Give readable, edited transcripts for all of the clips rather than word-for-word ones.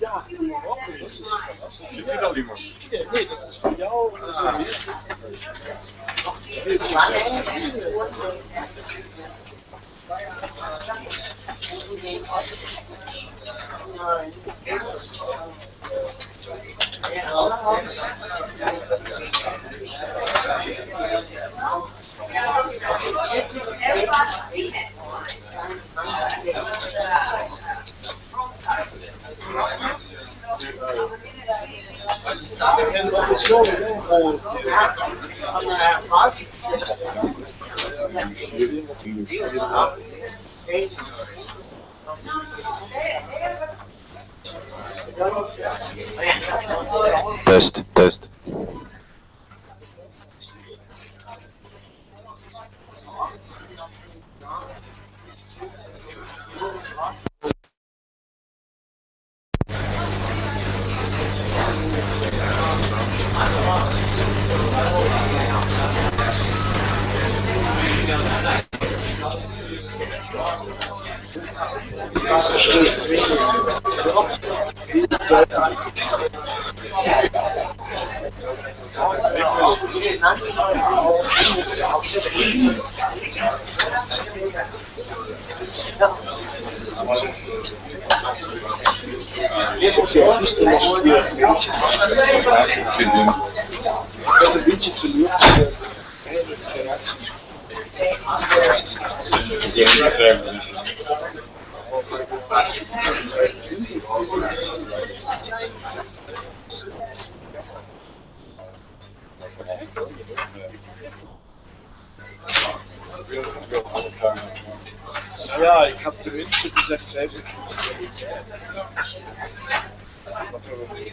Ja, dat is fantastisch. Vind je dat iemand? Nee, dat is voor jou. En wat is wel Test, test. een beetje teleurgesteld. Reacties. Ja, ik heb tenminste gezegd 50%. Wat hebben we nu?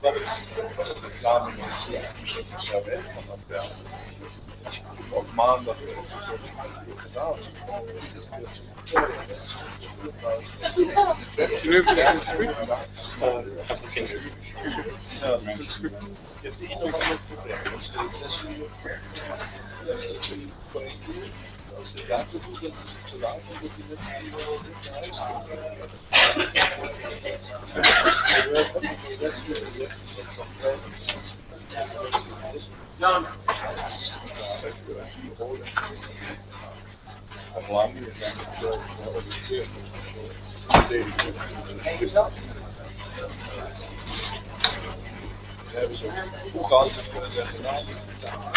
Dat is de planning is misschien zo weg vanaf wel. Op maandag is het gedaan. Nu is het goed. Ja, dat is goed. Je hebt de inhoud probleem. Dat is 6 uur. Als je daar te voelt, dan is het te laat omdat die mensen die naar huis komen. Hoe gaan ze kunnen zeggen, nou, niet betalen?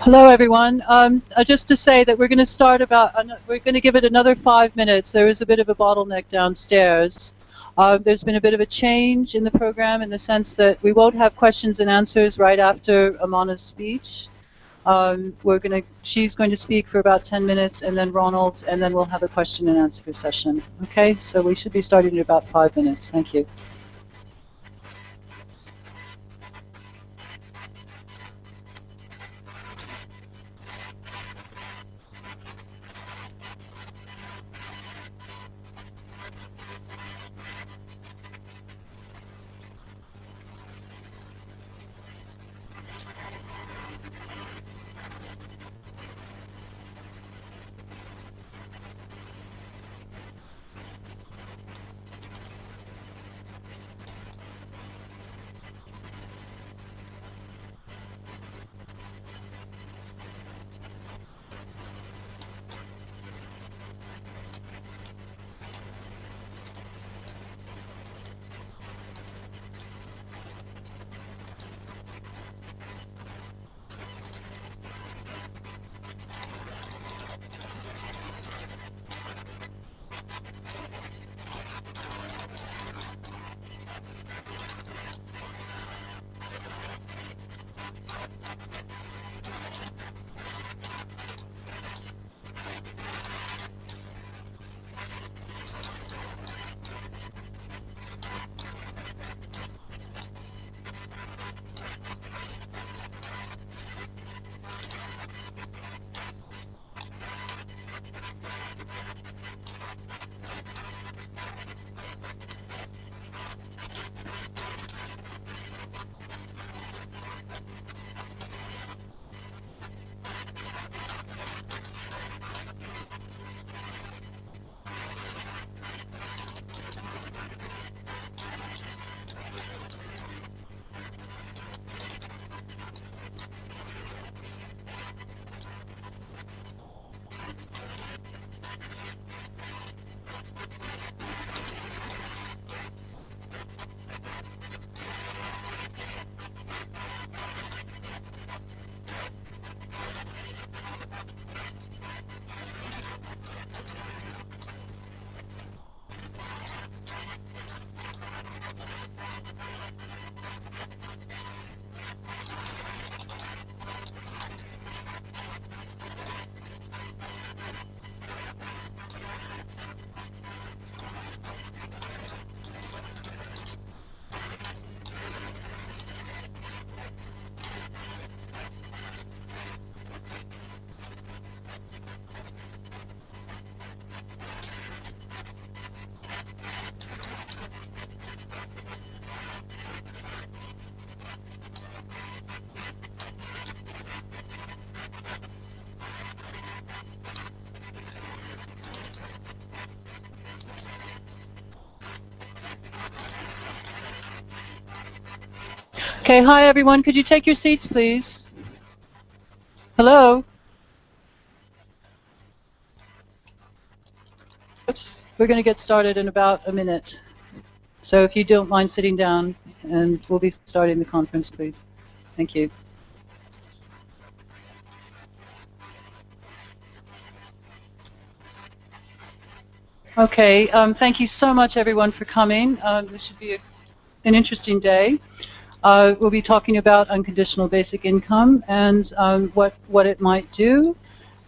Hello, everyone. Just to say that we're going to start we're going to give it another 5 minutes. There is a bit of a bottleneck downstairs. There's been a bit of a change in the program in the sense that we won't have questions and answers right after Amana's speech. She's going to speak for about 10 minutes, and then Ronald, and then we'll have a question and answer session. Okay, so we should be starting in about 5 minutes. Thank you. Okay, hi everyone. Could you take your seats, please? Hello? Oops. We're going to get started in about a minute. So if you don't mind sitting down, and we'll be starting the conference, please. Thank you. Okay, thank you so much, everyone, for coming. This should be an interesting day. We'll be talking about unconditional basic income and what it might do.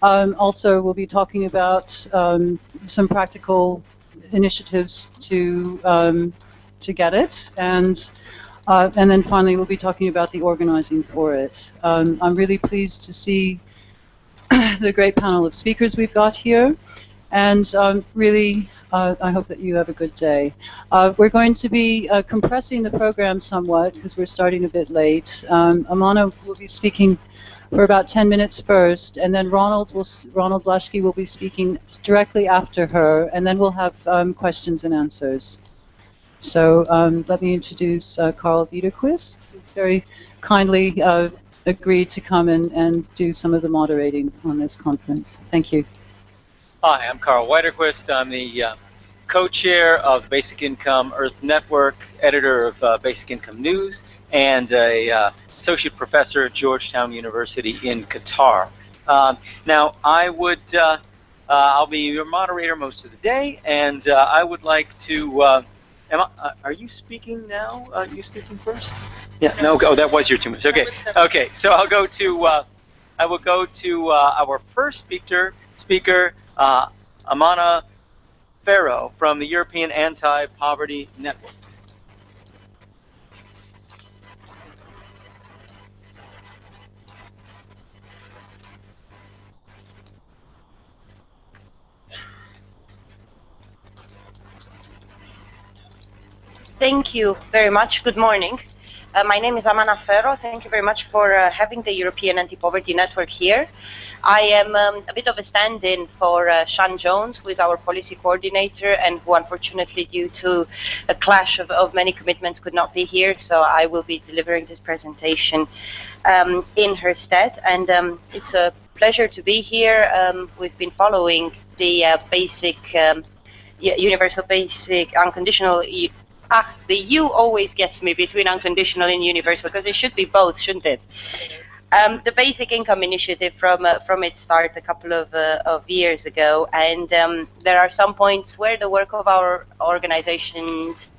Also, we'll be talking about some practical initiatives to get it, and then finally we'll be talking about the organizing for it. I'm really pleased to see the great panel of speakers we've got here, and really I hope that you have a good day. We're going to be compressing the program somewhat because we're starting a bit late. Amana will be speaking for about 10 minutes first, and then Ronald Blaschke will be speaking directly after her, and then we'll have questions and answers. So let me introduce Carl Wiederquist, who's very kindly agreed to come and do some of the moderating on this conference. Thank you. Hi, I'm Carl Wiederquist. I'm the co-chair of Basic Income Earth Network, editor of Basic Income News, and a associate professor at Georgetown University in Qatar. Now, I'll be your moderator most of the day, and I would like to. Are you speaking now? Are you speaking first? Yeah. No. Oh, that was your 2 minutes. Okay. Okay. So I'll go to. I will go to our first speaker, Amana Farrow from the European Anti-Poverty Network. Thank you very much. Good morning. My name is Amana Farrow. Thank you very much for having the European Anti-Poverty Network here. I am a bit of a stand-in for Sean Jones, who is our policy coordinator and who unfortunately, due to a clash of many commitments, could not be here. So I will be delivering this presentation in her stead. And it's a pleasure to be here. We've been following the universal basic unconditional. The U always gets me between unconditional and universal, because it should be both, shouldn't it? The Basic Income Initiative from its start a couple of years ago, and there are some points where the work of our organizations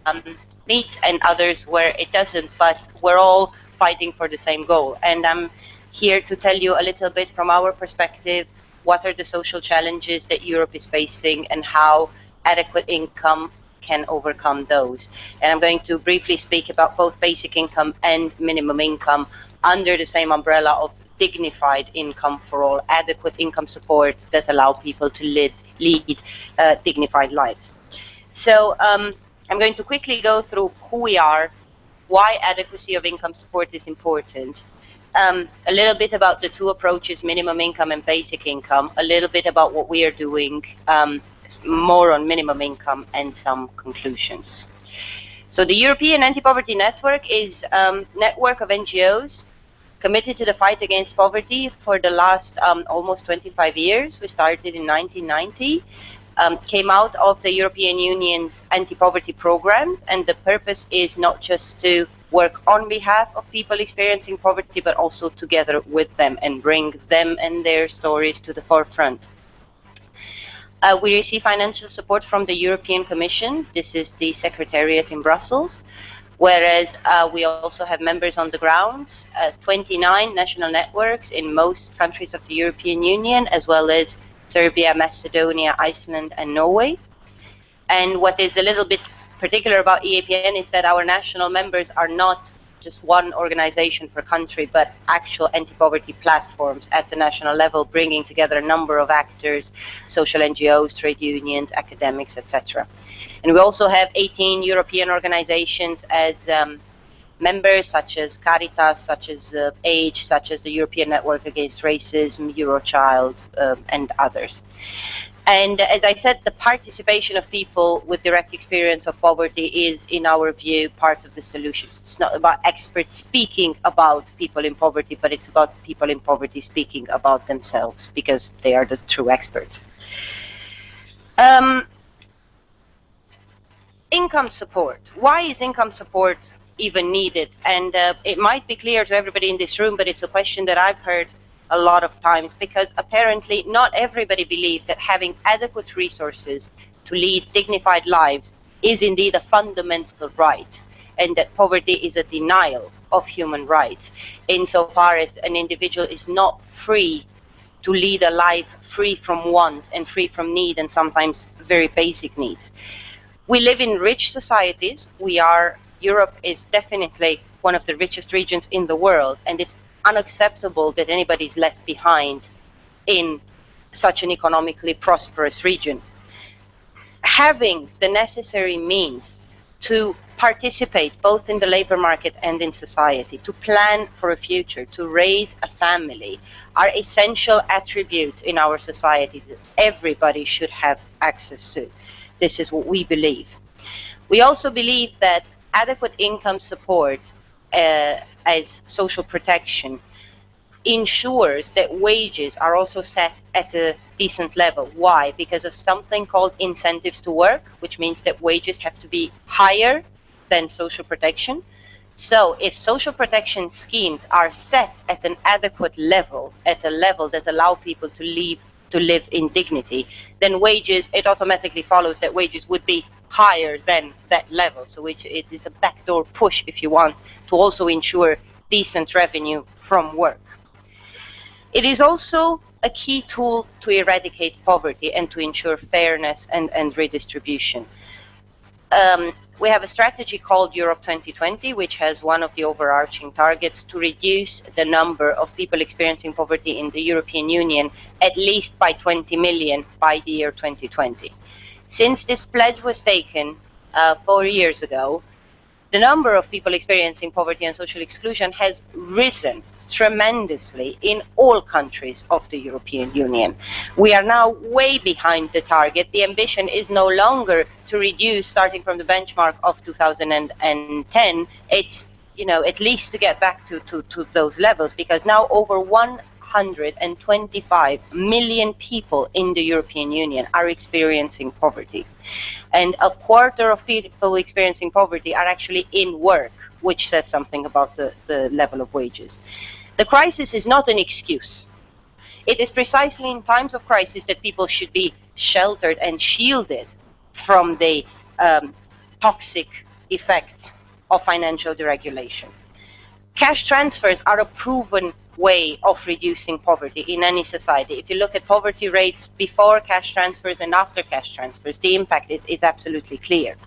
meets and others where it doesn't, but we're all fighting for the same goal. And I'm here to tell you a little bit from our perspective, what are the social challenges that Europe is facing and how adequate income can overcome those. And I'm going to briefly speak about both basic income and minimum income under the same umbrella of dignified income for all, adequate income support that allow people to lead dignified lives. So I'm going to quickly go through who we are, why adequacy of income support is important, a little bit about the two approaches, minimum income and basic income, a little bit about what we are doing, more on minimum income, and some conclusions. So the European Anti-Poverty Network is a network of NGOs committed to the fight against poverty for the last almost 25 years. We started in 1990, came out of the European Union's anti-poverty programs, and the purpose is not just to work on behalf of people experiencing poverty, but also together with them and bring them and their stories to the forefront. We receive financial support from the European Commission. This is the Secretariat in Brussels, whereas we also have members on the ground, 29 national networks in most countries of the European Union, as well as Serbia, Macedonia, Iceland, and Norway. And what is a little bit particular about EAPN is that our national members are not just one organization per country, but actual anti-poverty platforms at the national level, bringing together a number of actors, social NGOs, trade unions, academics, etc. And we also have 18 European organizations as members, such as Caritas, such as AGE, such as the European Network Against Racism, Eurochild, and others. And as I said, the participation of people with direct experience of poverty is, in our view, part of the solution. It's not about experts speaking about people in poverty, but it's about people in poverty speaking about themselves, because they are the true experts. Income support. Why is income support even needed? And it might be clear to everybody in this room, but it's a question that I've heard a lot of times, because apparently not everybody believes that having adequate resources to lead dignified lives is indeed a fundamental right, and that poverty is a denial of human rights, insofar as an individual is not free to lead a life free from want and free from need, and sometimes very basic needs. We live in rich societies. Europe is definitely one of the richest regions in the world, and it's unacceptable that anybody is left behind in such an economically prosperous region. Having the necessary means to participate both in the labor market and in society, to plan for a future, to raise a family, are essential attributes in our society that everybody should have access to. This is what we believe. We also believe that adequate income support as social protection ensures that wages are also set at a decent level. Why? Because of something called incentives to work, which means that wages have to be higher than social protection. So if social protection schemes are set at an adequate level, at a level that allow people to live in dignity, then wages, it automatically follows that wages would be higher than that level. So it is a backdoor push, if you want, to also ensure decent revenue from work. It is also a key tool to eradicate poverty and to ensure fairness and redistribution. We have a strategy called Europe 2020, which has one of the overarching targets to reduce the number of people experiencing poverty in the European Union at least by 20 million by the year 2020. Since this pledge was taken 4 years ago, the number of people experiencing poverty and social exclusion has risen tremendously in all countries of the European Union. We are now way behind the target. The ambition is no longer to reduce starting from the benchmark of 2010. It's, at least to get back to those levels, because now over 125 million people in the European Union are experiencing poverty. And a quarter of people experiencing poverty are actually in work, which says something about the level of wages. The crisis is not an excuse. It is precisely in times of crisis that people should be sheltered and shielded from the toxic effects of financial deregulation. Cash transfers are a proven way of reducing poverty in any society. If you look at poverty rates before cash transfers and after cash transfers, the impact is absolutely clear.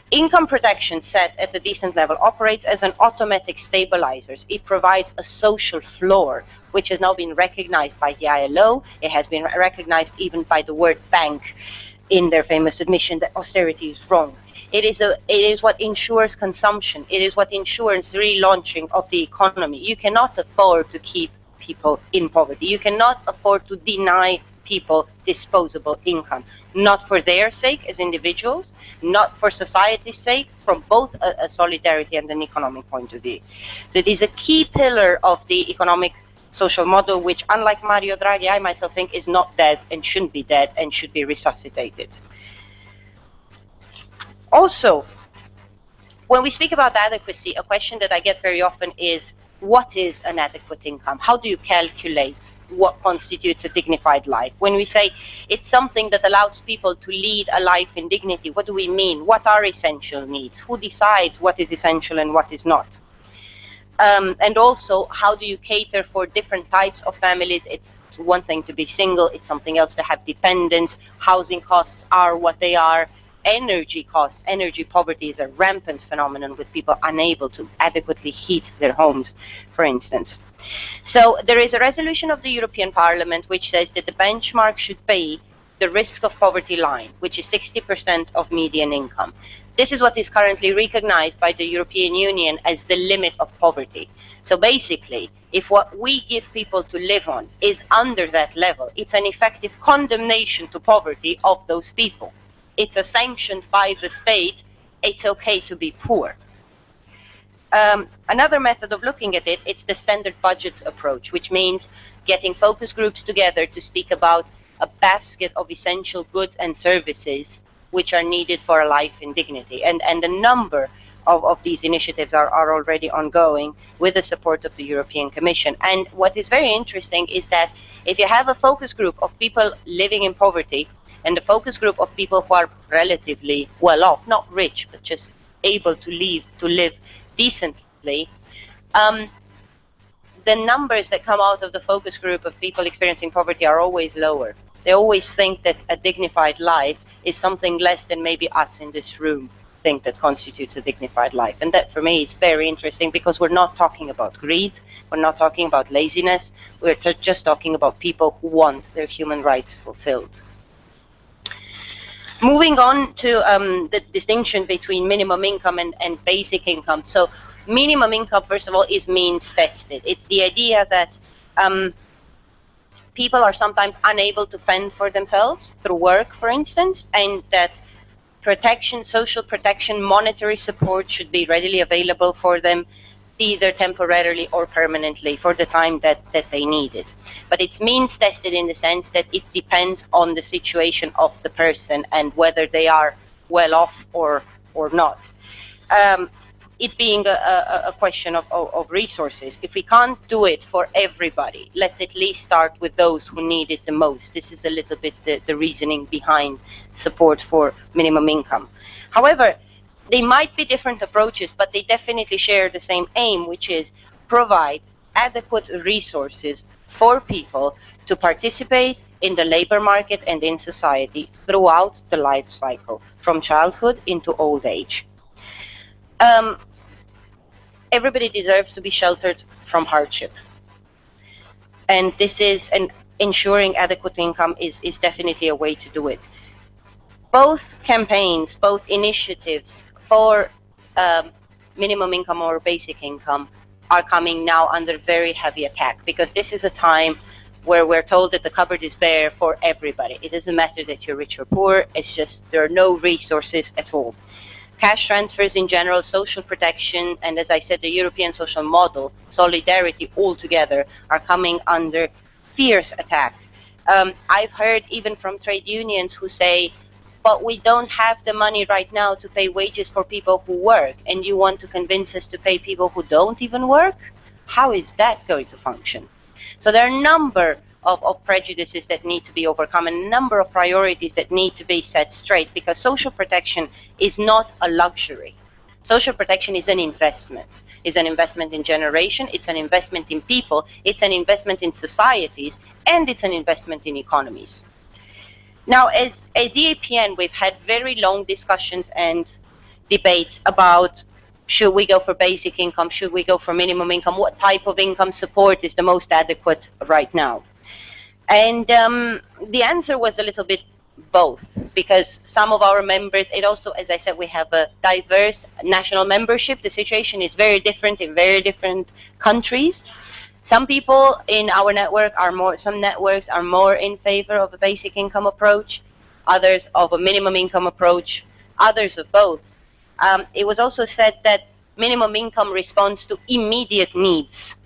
Income protection set at a decent level operates as an automatic stabilizer. It provides a social floor, which has now been recognized by the ILO. It has been recognized even by the World Bank in their famous admission that austerity is wrong. It is what ensures consumption. It is what ensures relaunching of the economy. You cannot afford to keep people in poverty. You cannot afford to deny people disposable income, not for their sake as individuals, not for society's sake, from both a solidarity and an economic point of view. So it is a key pillar of the economic social model, which, unlike Mario Draghi, I myself think is not dead and shouldn't be dead and should be resuscitated. Also, when we speak about adequacy, a question that I get very often is, what is an adequate income? How do you calculate what constitutes a dignified life? When we say it's something that allows people to lead a life in dignity, what do we mean? What are essential needs? Who decides what is essential and what is not? And also, how do you cater for different types of families? It's one thing to be single, it's something else to have dependents. Housing costs are what they are. Energy costs, energy poverty is a rampant phenomenon, with people unable to adequately heat their homes, for instance. So there is a resolution of the European Parliament which says that the benchmark should be the risk of poverty line, which is 60% of median income. This is what is currently recognized by the European Union as the limit of poverty. So basically, if what we give people to live on is under that level, it's an effective condemnation to poverty of those people. It's a sanctioned by the state, it's okay to be poor. Another method of looking at it, it's the standard budgets approach, which means getting focus groups together to speak about a basket of essential goods and services which are needed for a life in dignity. And a number of these initiatives are already ongoing with the support of the European Commission. And what is very interesting is that if you have a focus group of people living in poverty, and a focus group of people who are relatively well off, not rich, but just able to live decently, the numbers that come out of the focus group of people experiencing poverty are always lower. They always think that a dignified life is something less than maybe us in this room think that constitutes a dignified life. And that, for me, is very interesting, because we're not talking about greed, we're not talking about laziness, we're just talking about people who want their human rights fulfilled. Moving on to the distinction between minimum income and basic income. So minimum income, first of all, is means tested. It's the idea that people are sometimes unable to fend for themselves through work, for instance, and that protection, social protection, monetary support should be readily available for them, either temporarily or permanently for the time that they need it. But it's means tested in the sense that it depends on the situation of the person and whether they are well off or not. It being a question of resources. If we can't do it for everybody, let's at least start with those who need it the most. This is a little bit the reasoning behind support for minimum income. However, they might be different approaches, but they definitely share the same aim, which is provide adequate resources for people to participate in the labor market and in society throughout the life cycle, from childhood into old age. Everybody deserves to be sheltered from hardship. And this is, and ensuring adequate income is definitely a way to do it. Both campaigns, both initiatives for minimum income or basic income are coming now under very heavy attack, because this is a time where we're told that the cupboard is bare for everybody. It doesn't matter that you're rich or poor, it's just there are no resources at all. Cash transfers in general, social protection, and as I said, the European social model, solidarity altogether, are coming under fierce attack. I've heard even from trade unions who say, but we don't have the money right now to pay wages for people who work, and you want to convince us to pay people who don't even work? How is that going to function? So there are a number of prejudices that need to be overcome, and a number of priorities that need to be set straight, because social protection is not a luxury. Social protection is an investment. It's an investment in generation, it's an investment in people, it's an investment in societies, and it's an investment in economies. Now, as EAPN, we've had very long discussions and debates about, should we go for basic income, should we go for minimum income, what type of income support is the most adequate right now? And the answer was a little bit both, because some of our members, it also, as I said, we have a diverse national membership. The situation is very different in very different countries. Some people in our network are more, some networks are more in favor of a basic income approach, others of a minimum income approach, others of both. It was also said that minimum income responds to immediate needs,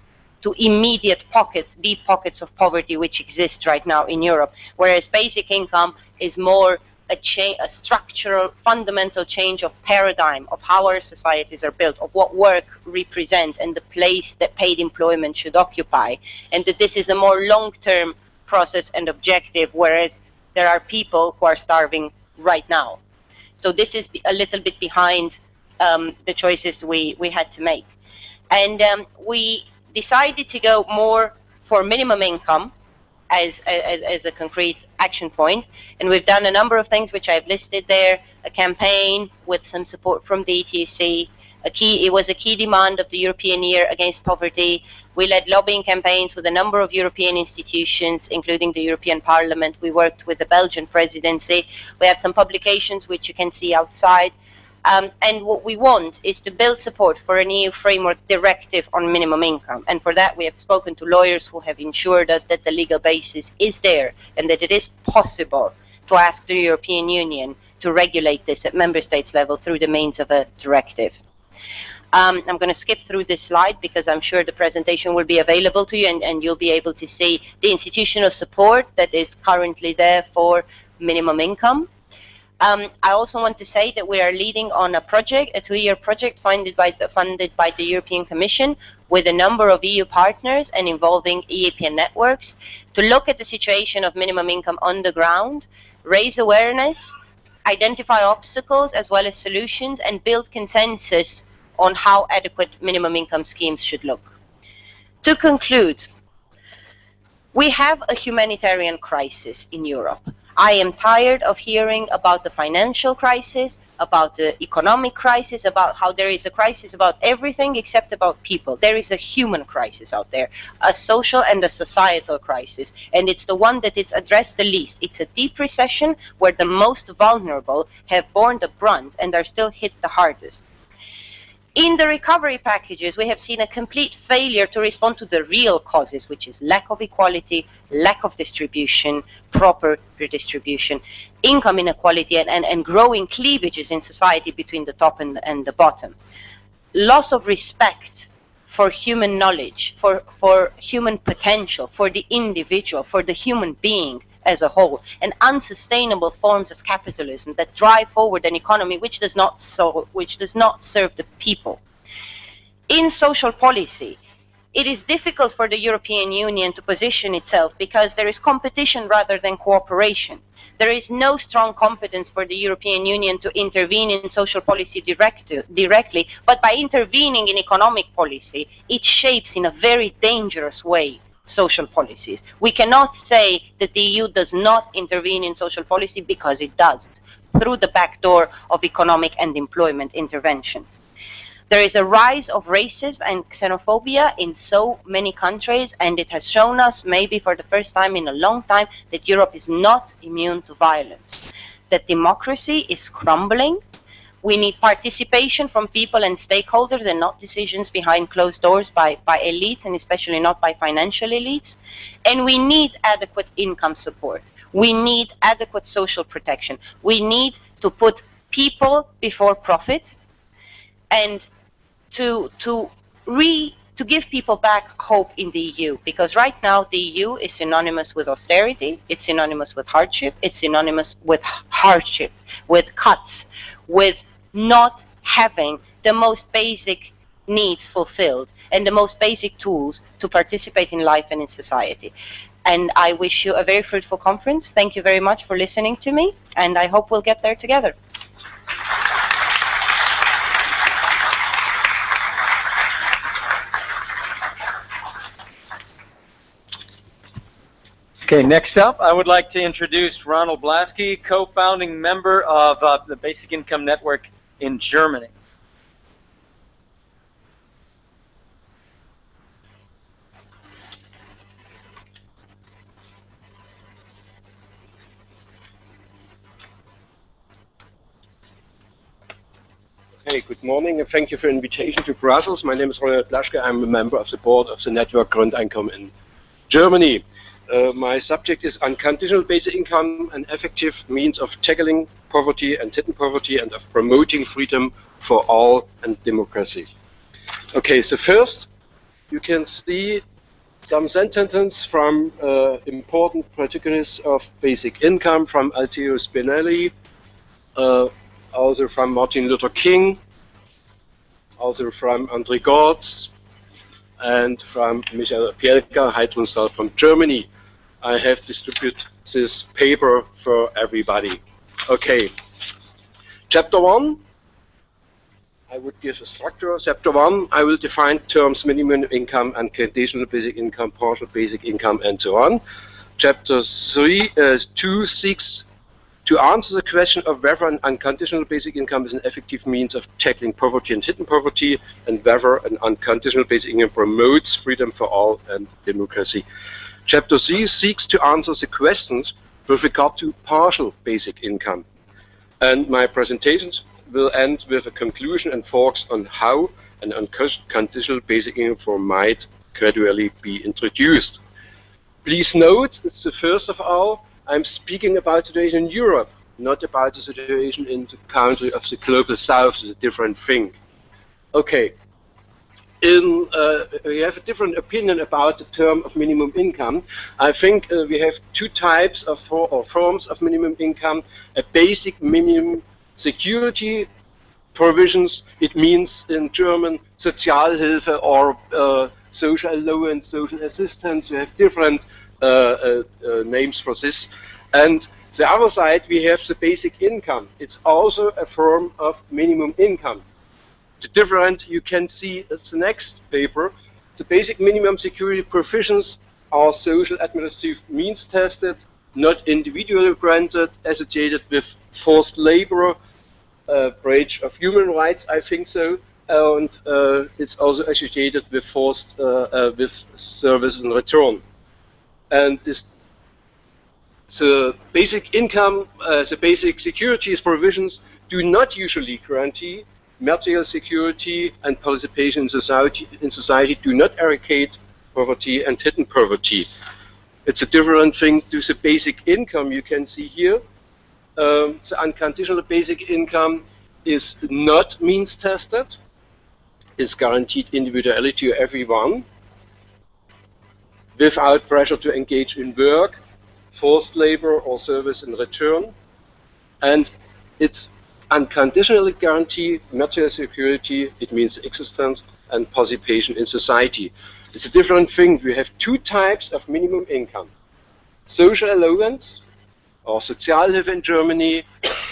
to immediate pockets, deep pockets of poverty which exist right now in Europe, whereas basic income is more a structural, fundamental change of paradigm of how our societies are built, of what work represents and the place that paid employment should occupy, and that this is a more long-term process and objective, whereas there are people who are starving right now. So this is a little bit behind the choices we had to make. And we decided to go more for minimum income as a concrete action point, and we've done a number of things which I've listed there. A campaign with some support from the ETC. It was a key demand of the European Year Against Poverty. We led lobbying campaigns with a number of European institutions, including the European Parliament. We worked with the Belgian presidency. We have some publications which you can see outside. And what we want is to build support for an EU framework directive on minimum income. And for that, we have spoken to lawyers who have ensured us that the legal basis is there and that it is possible to ask the European Union to regulate this at member states level through the means of a directive. I'm going to skip through this slide because I'm sure the presentation will be available to you, and you'll be able to see the institutional support that is currently there for minimum income. I also want to say that we are leading on a project, a 2-year project funded by the European Commission with a number of EU partners and involving EAPN networks to look at the situation of minimum income on the ground, raise awareness, identify obstacles as well as solutions, and build consensus on how adequate minimum income schemes should look. To conclude, we have a humanitarian crisis in Europe. I am tired of hearing about the financial crisis, about the economic crisis, about how there is a crisis about everything except about people. There is a human crisis out there, a social and a societal crisis, and it's the one that it's addressed the least. It's a deep recession where the most vulnerable have borne the brunt and are still hit the hardest. In the recovery packages, we have seen a complete failure to respond to the real causes, which is lack of equality, lack of distribution, proper redistribution, income inequality, and growing cleavages in society between the top and the bottom. Loss of respect for human knowledge, for human potential, for the individual, for the human being as a whole, and unsustainable forms of capitalism that drive forward an economy which does not serve the people. In social policy, it is difficult for the European Union to position itself because there is competition rather than cooperation. There is no strong competence for the European Union to intervene in social policy directly, but by intervening in economic policy, it shapes in a very dangerous way social policies. We cannot say that the EU does not intervene in social policy, because it does, through the back door of economic and employment intervention. There is a rise of racism and xenophobia in so many countries, and it has shown us, maybe for the first time in a long time, that Europe is not immune to violence, that democracy is crumbling. We need participation from people and stakeholders, and not decisions behind closed doors by elites, and especially not by financial elites. And we need adequate income support. We need adequate social protection. We need to put people before profit, and to give people back hope in the EU, because right now the EU is synonymous with austerity, it's synonymous with hardship, with cuts, with not having the most basic needs fulfilled and the most basic tools to participate in life and in society. And I wish you a very fruitful conference. Thank you very much for listening to me, and I hope we'll get there together. Okay, next up, I would like to introduce Ronald Blasky, co-founding member of the Basic Income Network in Germany. Hey, good morning, and thank you for the invitation to Brussels. My name is Ronald Blaschke. I'm a member of the board of the network Grundeinkommen in Germany. My subject is unconditional basic income, an effective means of tackling poverty and hidden poverty, and of promoting freedom for all and democracy. Okay, so first you can see some sentences from important protagonists of basic income, from Altiero Spinelli, also from Martin Luther King, also from André Gortz, and from Michael Pielka, Heidrunstall from Germany. I have distributed this paper for everybody. Okay, chapter 1, I would give a structure. Chapter 1, I will define terms minimum income, unconditional basic income, partial basic income, and so on. Chapter 2 seeks to answer the question of whether an unconditional basic income is an effective means of tackling poverty and hidden poverty, and whether an unconditional basic income promotes freedom for all and democracy. Chapter 3 seeks to answer the questions with regard to partial basic income. And my presentations will end with a conclusion and focus on how an unconditional basic income might gradually be introduced. Please note, it's the first of all, I'm speaking about the situation in Europe, not about the situation in the country of the global south. It's a different thing. Okay. We have a different opinion about the term of minimum income. I think we have two types of forms of minimum income. A basic minimum security provisions. It means in German Sozialhilfe or social allowance, social assistance. We have different names for this. And the other side, we have the basic income. It's also a form of minimum income. The different, you can see at the next paper, the basic minimum security provisions are social administrative means tested, not individually granted, associated with forced labor, breach of human rights, I think so, and it's also associated with forced with services in return. And the basic income, the basic securities provisions do not usually guarantee material security and participation in society do not eradicate poverty and hidden poverty. It's a different thing to the basic income you can see here. The unconditional basic income is not means tested. It's guaranteed individuality to everyone without pressure to engage in work, forced labor or service in return. And it's unconditionally guarantee material security. It means existence and participation in society. It's a different thing. We have two types of minimum income. Social allowance, or Sozialhilfe in Germany,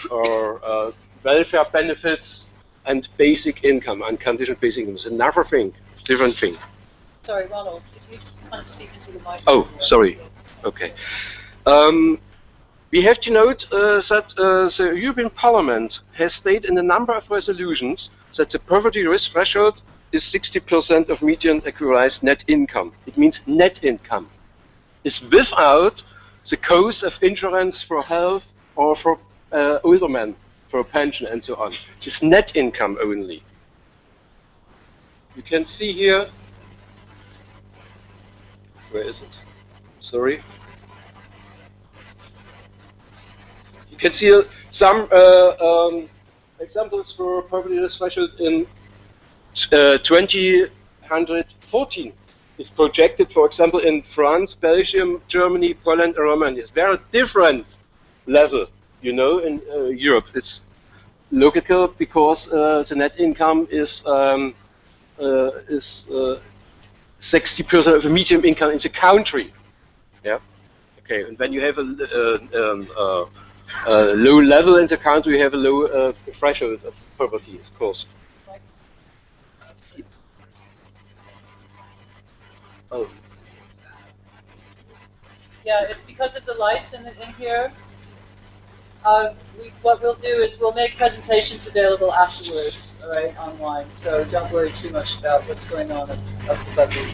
or welfare benefits, and basic income, unconditional basic income. It's another thing, different thing. Sorry, Ronald, could you kind of speak into the microphone? Oh, sorry. Okay. We have to note that the European Parliament has stated in a number of resolutions that the poverty risk threshold is 60% of median equalized net income. It means net income. It's without the cost of insurance for health or for older men, for pension and so on. It's net income only. You can see here, where is it? Sorry. You can see some examples for poverty risk threshold in 2014. It's projected, for example, in France, Belgium, Germany, Poland, and Romania. It's very different level, you know, in Europe. It's logical because the net income is 60% of the median income in the country. Yeah. Okay. And when you have a low level in the country, you have a low threshold of poverty, of course. Oh. Yeah, it's because of the lights in here. What we'll do is we'll make presentations available afterwards, all right, online. So don't worry too much about what's going on above you.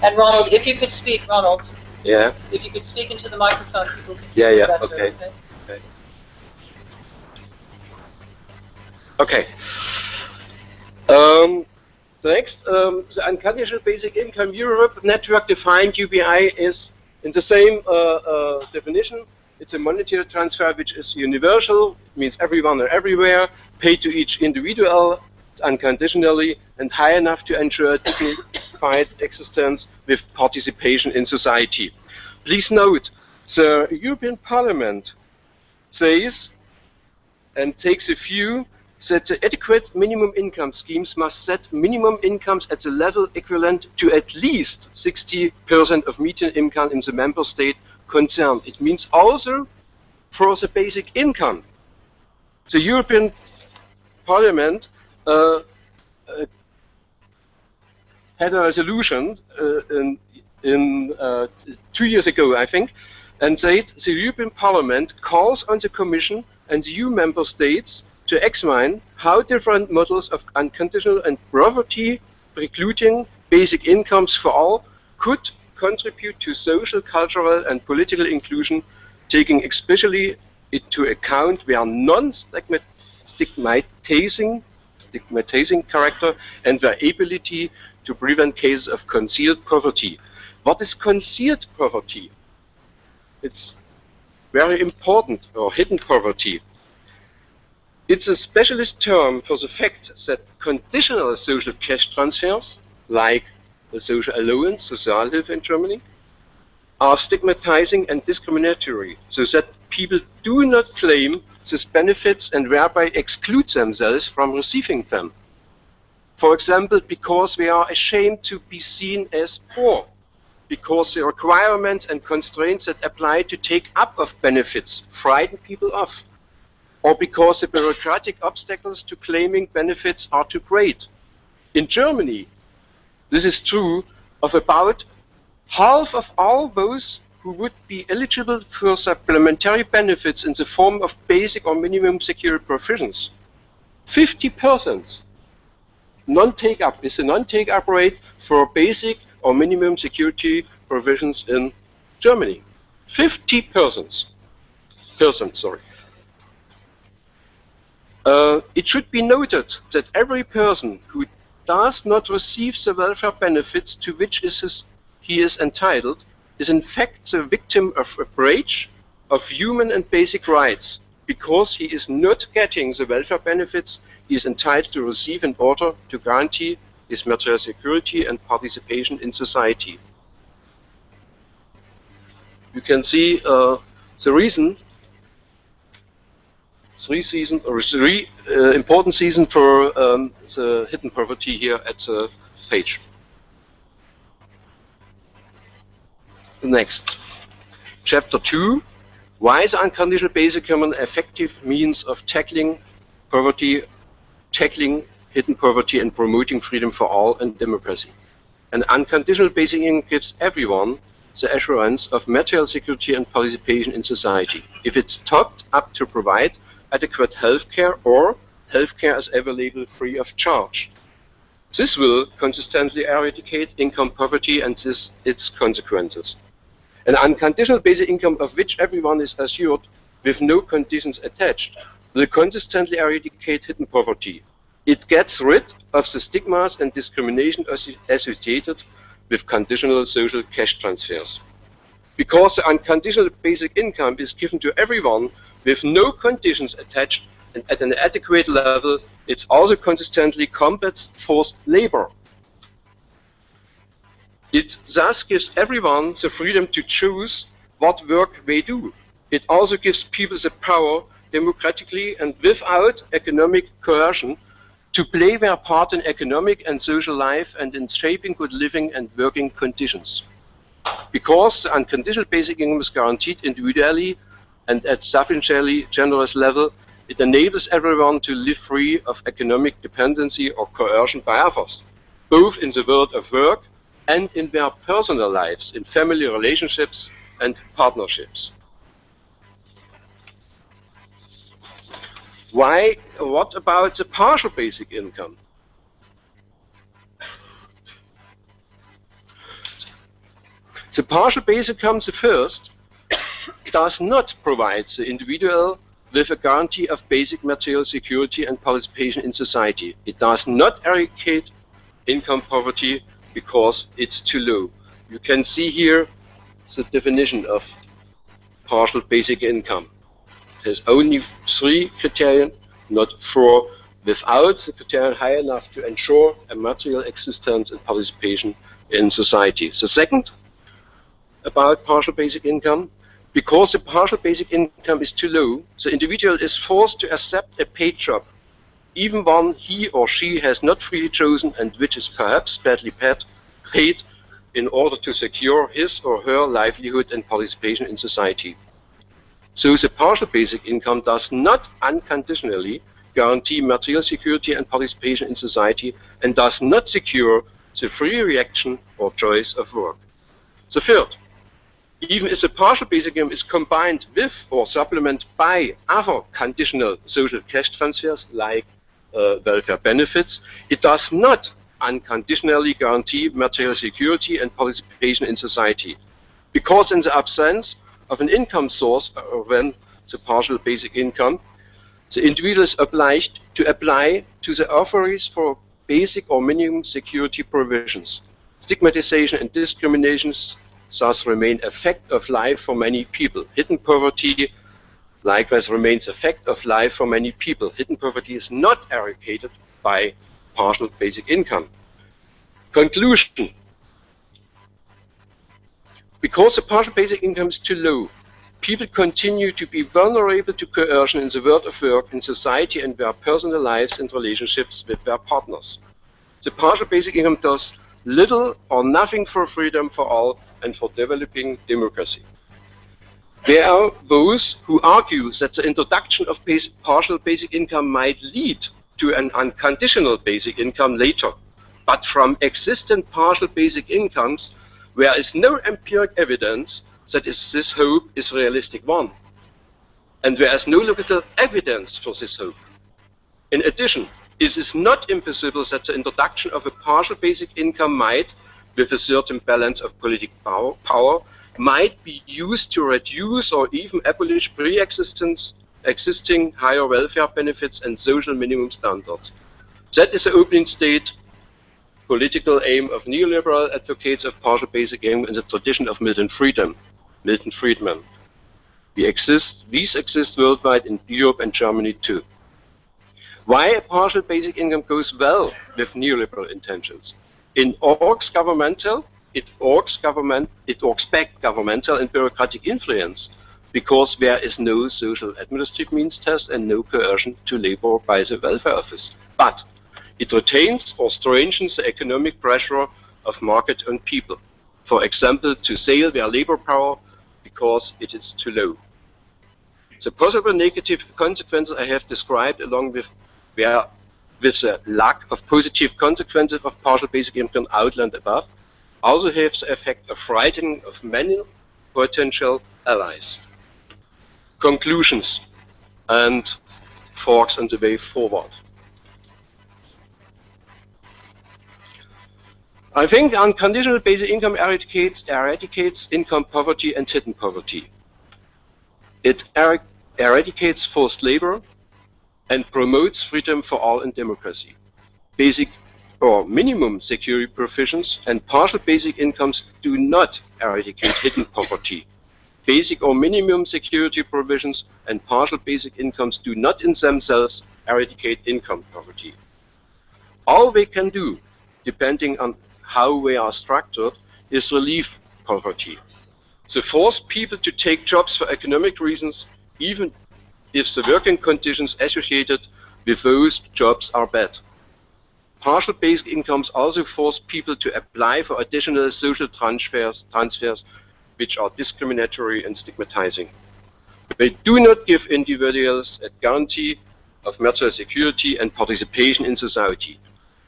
And Ronald, if you could speak, Ronald. Yeah. If you could speak into the microphone, people can hear you better. Okay. Okay. Next, the Unconditional Basic Income Europe network defined UBI is in the same definition. It's a monetary transfer which is universal. It means everyone and everywhere, paid to each individual unconditionally and high enough to ensure a dignified existence with participation in society. Please note, the European Parliament says and takes a view that the adequate minimum income schemes must set minimum incomes at the level equivalent to at least 60% of median income in the member state concerned. It means also for the basic income. The European Parliament had a resolution in 2 years ago, I think, and said the European Parliament calls on the Commission and the EU member states to examine how different models of unconditional and poverty precluding basic incomes for all could contribute to social, cultural and political inclusion, taking especially into account their non-stigmatizing character and their ability to prevent cases of concealed poverty. What is concealed poverty? It's very important, or hidden poverty. It's a specialist term for the fact that conditional social cash transfers, like the social allowance, Sozialhilfe in Germany, are stigmatizing and discriminatory, so that people do not claim these benefits and thereby exclude themselves from receiving them. For example, because they are ashamed to be seen as poor, because the requirements and constraints that apply to take up of benefits frighten people off, or because the bureaucratic obstacles to claiming benefits are too great. In Germany, this is true of about half of all those who would be eligible for supplementary benefits in the form of basic or minimum security provisions. 50% non-take-up is the non-take-up rate for basic or minimum security provisions in Germany. 50%. It should be noted that every person who does not receive the welfare benefits to which he is entitled is in fact the victim of a breach of human and basic rights, because he is not getting the welfare benefits he is entitled to receive in order to guarantee his material security and participation in society. You can see the reason, three important reasons for the hidden poverty here at the page. Next, chapter 2. Why is unconditional basic income an effective means of tackling poverty, tackling hidden poverty, and promoting freedom for all and democracy? An unconditional basic income gives everyone the assurance of material security and participation in society, if it's topped up to provide adequate health care or health care is available free of charge. This will consistently eradicate income poverty and its consequences. An unconditional basic income of which everyone is assured with no conditions attached will consistently eradicate hidden poverty. It gets rid of the stigmas and discrimination associated with conditional social cash transfers. Because the unconditional basic income is given to everyone with no conditions attached and at an adequate level, it also consistently combats forced labor. It thus gives everyone the freedom to choose what work they do. It also gives people the power, democratically and without economic coercion, to play their part in economic and social life and in shaping good living and working conditions. Because the unconditional basic income is guaranteed individually and at sufficiently generous level, it enables everyone to live free of economic dependency or coercion by others, both in the world of work and in their personal lives, in family relationships and partnerships. What about the partial basic income? The partial basic income, the first, does not provide the individual with a guarantee of basic material security and participation in society. It does not eradicate income poverty because it's too low. You can see here the definition of partial basic income. There's only 3 criteria, not 4, without the criteria high enough to ensure a material existence and participation in society. The second, about partial basic income, because the partial basic income is too low, the individual is forced to accept a paid job, even one he or she has not freely chosen and which is perhaps badly paid in order to secure his or her livelihood and participation in society. So the partial basic income does not unconditionally guarantee material security and participation in society and does not secure the free reaction or choice of work. The third, even if the partial basic income is combined with or supplemented by other conditional social cash transfers like welfare benefits, it does not unconditionally guarantee material security and participation in society. Because in the absence of an income source, when the partial basic income, the individual is obliged to apply to the authorities for basic or minimum security provisions. Stigmatization and discriminations thus remain a fact of life for many people. Hidden poverty likewise remains a fact of life for many people. Hidden poverty is not eradicated by partial basic income. Conclusion. Because the partial basic income is too low, people continue to be vulnerable to coercion in the world of work, in society, and their personal lives and relationships with their partners. The partial basic income does little or nothing for freedom for all and for developing democracy. There are those who argue that the introduction of partial basic income might lead to an unconditional basic income later, but from existing partial basic incomes, there is no empiric evidence that this hope is a realistic one, and there is no logical evidence for this hope. In addition, it is not impossible that the introduction of a partial basic income might, with a certain balance of political power, might be used to reduce or even abolish pre-existing existing higher welfare benefits and social minimum standards. That is the opening state political aim of neoliberal advocates of partial basic income in the tradition of Milton Friedman. These exist worldwide in Europe and Germany too. Why a partial basic income goes well with neoliberal intentions? It works back governmental and bureaucratic influence, because there is no social administrative means test and no coercion to labor by the welfare office. But it retains or strengthens the economic pressure of market on people. For example, to sell their labor power because it is too low. The possible negative consequences I have described, along with the lack of positive consequences of partial basic income outlined above, also have the effect of frightening of many potential allies. Conclusions and forks on the way forward. I think unconditional basic income eradicates income poverty and hidden poverty. It eradicates forced labor and promotes freedom for all in democracy. Basic or minimum security provisions and partial basic incomes do not eradicate hidden poverty. Basic or minimum security provisions and partial basic incomes do not in themselves eradicate income poverty. All they can do, depending on how they are structured, is relieve poverty. So force people to take jobs for economic reasons, even if the working conditions associated with those jobs are bad. Partial basic incomes also force people to apply for additional social transfers which are discriminatory and stigmatizing. They do not give individuals a guarantee of material security and participation in society.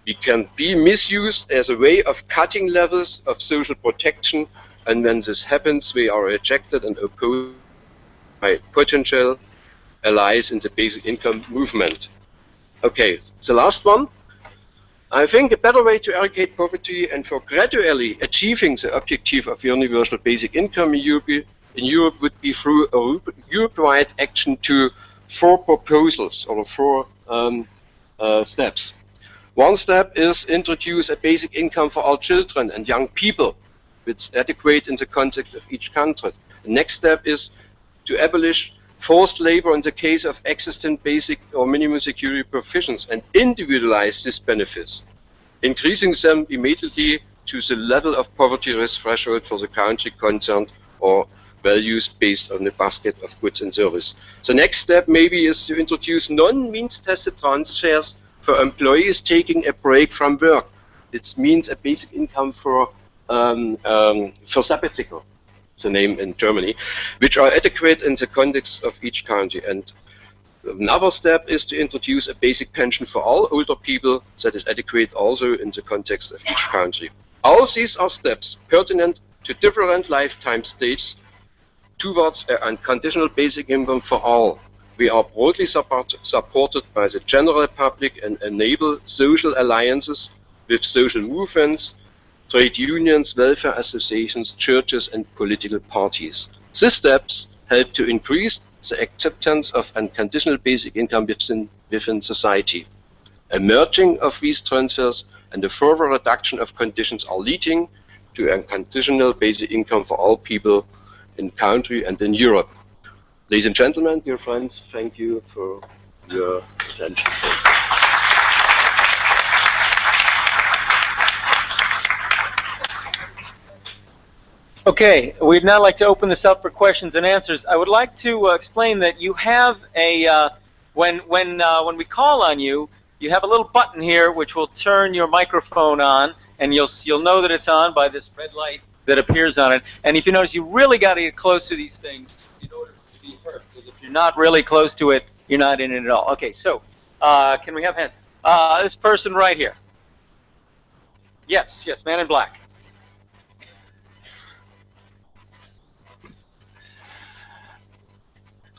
It can be misused as a way of cutting levels of social protection, and when this happens, they are rejected and opposed by potential allies in the basic income movement. Okay, the last one. I think a better way to eradicate poverty and for gradually achieving the objective of universal basic income in Europe would be through a Europe-wide action to 4 proposals or 4 steps. One step is introduce a basic income for all children and young people, which is adequate in the context of each country. The next step is to abolish forced labor in the case of existing basic or minimum security provisions and individualize these benefits, increasing them immediately to the level of poverty risk threshold for the country concerned or values based on a basket of goods and services. The next step maybe is to introduce non-means tested transfers for employees taking a break from work. It means a basic income for sabbatical, the name in Germany, which are adequate in the context of each country. And another step is to introduce a basic pension for all older people that is adequate also in the context of each country. All these are steps pertinent to different lifetime stages towards an unconditional basic income for all. We are broadly supported by the general public and enable social alliances with social movements, trade unions, welfare associations, churches and political parties. These steps help to increase the acceptance of unconditional basic income within society. A merging of these transfers and a further reduction of conditions are leading to unconditional basic income for all people in country and in Europe. Ladies and gentlemen, dear friends, thank you for your attention. Okay, we'd now like to open this up for questions and answers. I would like to explain that you have a when we call on you, you have a little button here which will turn your microphone on, and you'll know that it's on by this red light that appears on it. And if you notice, you really got to get close to these things in order to be heard. Because if you're not really close to it, you're not in it at all. Okay, so can we have hands? This person right here. Yes, yes, man in black.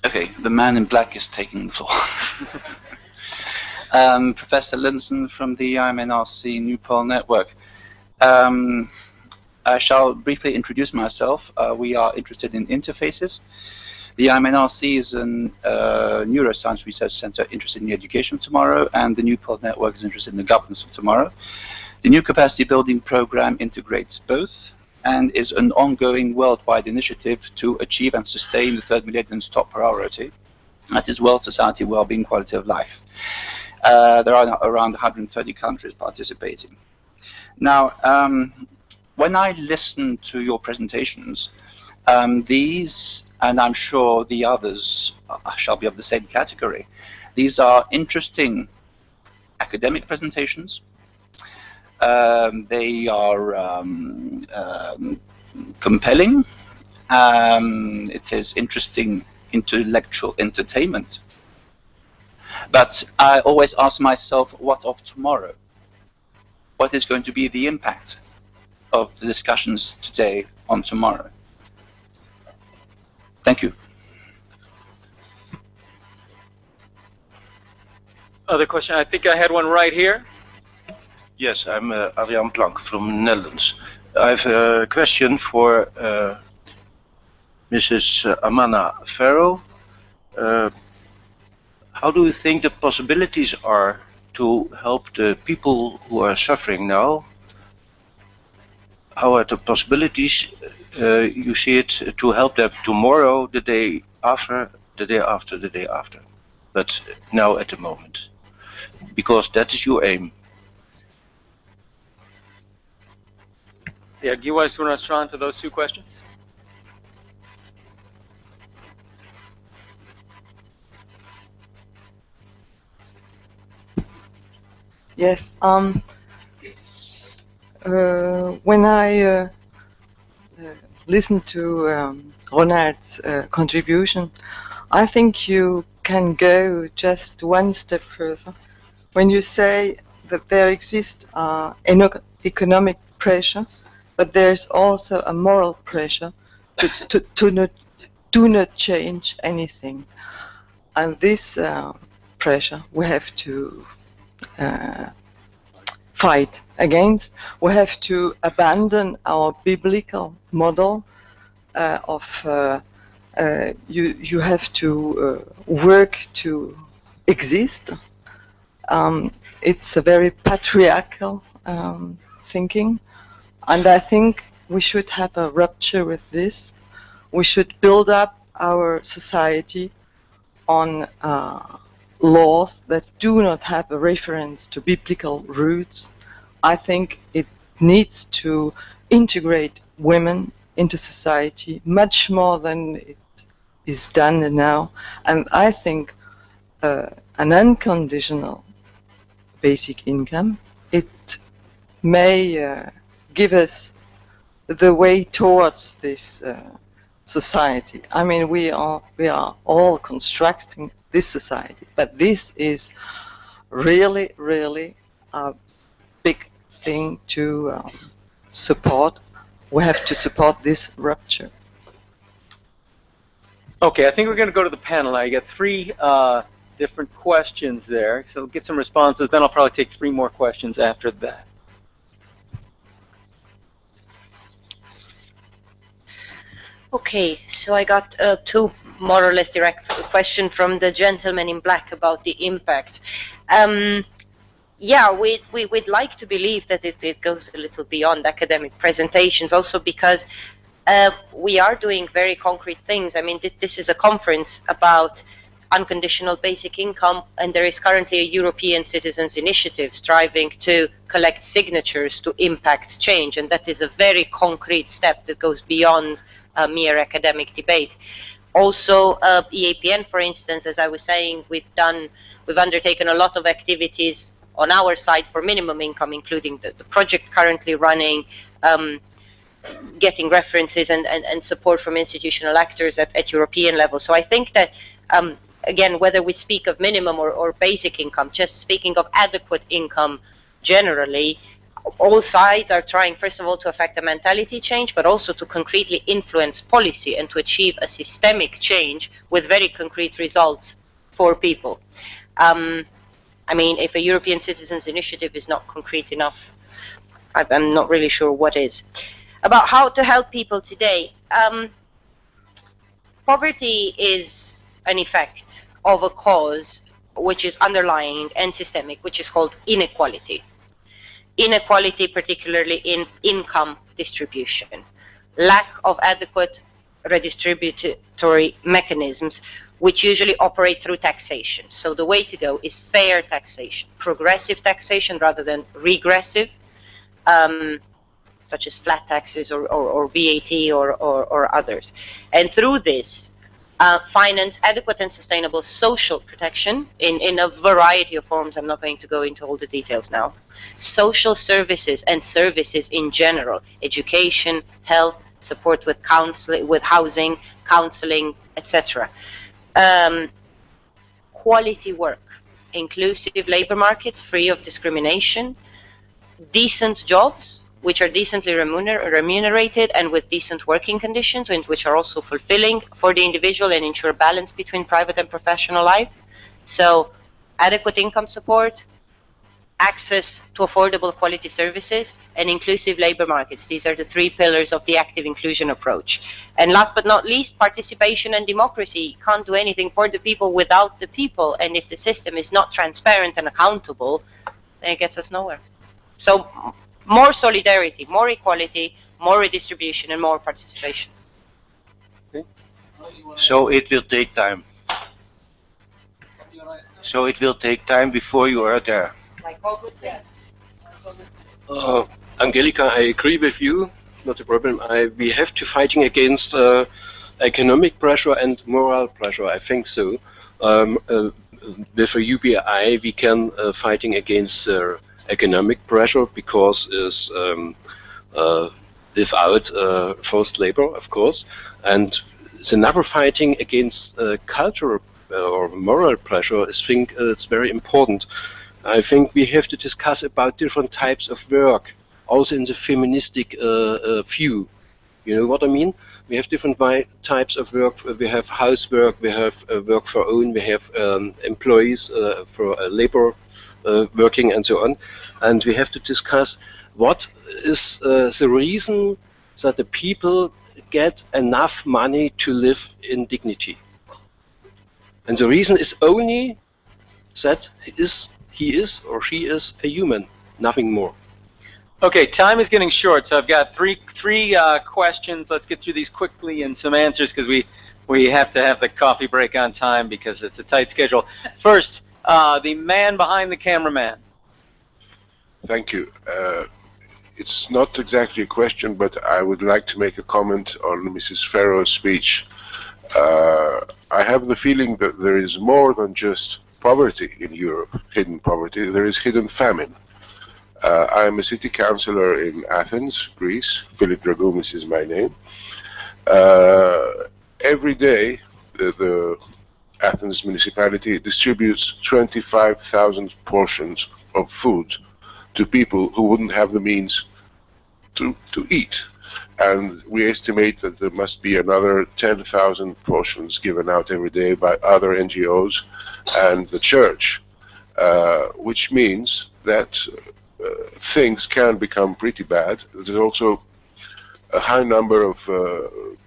Okay, the man in black is taking the floor. Professor Linson from the IMNRC New Pole Network. I shall briefly introduce myself. We are interested in interfaces. The IMNRC is a neuroscience research center interested in the education of tomorrow, and the New World Network is interested in the governance of tomorrow. The new capacity building program integrates both and is an ongoing worldwide initiative to achieve and sustain the third millennium's top priority, that is world society, well-being, quality of life. There are around 130 countries participating. Now, when I listen to your presentations, these, and I'm sure the others shall be of the same category, these are interesting academic presentations. They are compelling. It is interesting intellectual entertainment. But I always ask myself, what of tomorrow? What is going to be the impact of the discussions today on tomorrow? Thank you. Other question? I think I had one right here. Yes, I'm Adriaan Plank from Netherlands. I have a question for Mrs. Amana Farrow. How do you think the possibilities are to help the people who are suffering now? How are the possibilities you see it to help them tomorrow, the day after, the day after, the day after, but now at the moment? Because that is your aim. Yeah, do you want to respond to those two questions? Yes. When I listen to Ronald's contribution, I think you can go just one step further. When you say that there exists economic pressure, but there's also a moral pressure to do not change anything. And this pressure we have to fight against. We have to abandon our biblical model of you have to work to exist. It's a very patriarchal thinking, and I think we should have a rupture with this. We should build up our society on laws that do not have a reference to biblical roots. I think it needs to integrate women into society much more than it is done now. And I think an unconditional basic income, it may give us the way towards this society. I mean, we are all constructing this society, but this is really, really a big thing to support. We have to support this rupture. Okay, I think we're going to go to the panel now. You got three different questions there, so get some responses. Then I'll probably take three more questions after that. Okay, so I got two more or less direct questions from the gentleman in black about the impact. Yeah, we'd like to believe that it goes a little beyond academic presentations, also because we are doing very concrete things. I mean, this is a conference about unconditional basic income, and there is currently a European Citizens Initiative striving to collect signatures to impact change, and that is a very concrete step that goes beyond mere academic debate. Also, EAPN, for instance, as I was saying, we've undertaken a lot of activities on our side for minimum income, including the project currently running, getting references and support from institutional actors at European level. So I think that, again, whether we speak of minimum or basic income, just speaking of adequate income generally, all sides are trying, first of all, to affect a mentality change, but also to concretely influence policy and to achieve a systemic change with very concrete results for people. I mean, if a European Citizens Initiative is not concrete enough, I'm not really sure what is. About how to help people today. Poverty is an effect of a cause which is underlying and systemic, which is called inequality. Inequality, particularly in income distribution, lack of adequate redistributory mechanisms, which usually operate through taxation. So the way to go is fair taxation, progressive taxation rather than regressive, such as flat taxes or VAT or others. And through this, finance adequate and sustainable social protection in a variety of forms. I'm not going to go into all the details now. Social services and services in general, education, health, support with counseling, with housing, counseling, etc. Quality work, inclusive labor markets free of discrimination, decent jobs which are decently remunerated and with decent working conditions, and which are also fulfilling for the individual and ensure balance between private and professional life. So adequate income support, access to affordable quality services, and inclusive labor markets. These are the three pillars of the active inclusion approach. And last but not least, participation and democracy. Can't do anything for the people without the people, and if the system is not transparent and accountable, then it gets us nowhere. So more solidarity, more equality, more redistribution, and more participation. So it will take time. So it will take time before you are there. Like all good things. Angelika, I agree with you. Not a problem. We have to fighting against economic pressure and moral pressure. I think so. With a UBIE, we can fighting against economic pressure because is without forced labor, of course, and the never fighting against cultural or moral pressure. I think it's very important. I think we have to discuss about different types of work, also in the feministic view. You know what I mean? We have different types of work. We have housework, we have work for own, we have employees for labor working and so on. And we have to discuss what is the reason that the people get enough money to live in dignity. And the reason is only that he is or she is a human, nothing more. Okay, time is getting short, so I've got three questions. Let's get through these quickly and some answers because we have to have the coffee break on time because it's a tight schedule. First, the man behind the cameraman. Thank you. It's not exactly a question, but I would like to make a comment on Mrs. Farrow's speech. I have the feeling that there is more than just poverty in Europe, hidden poverty. There is hidden famine. I am a city councillor in Athens, Greece. Philip Dragoumis is my name. Every day, the Athens municipality distributes 25,000 portions of food to people who wouldn't have the means to eat. And we estimate that there must be another 10,000 portions given out every day by other NGOs and the church, which means that things can become pretty bad. There's also a high number of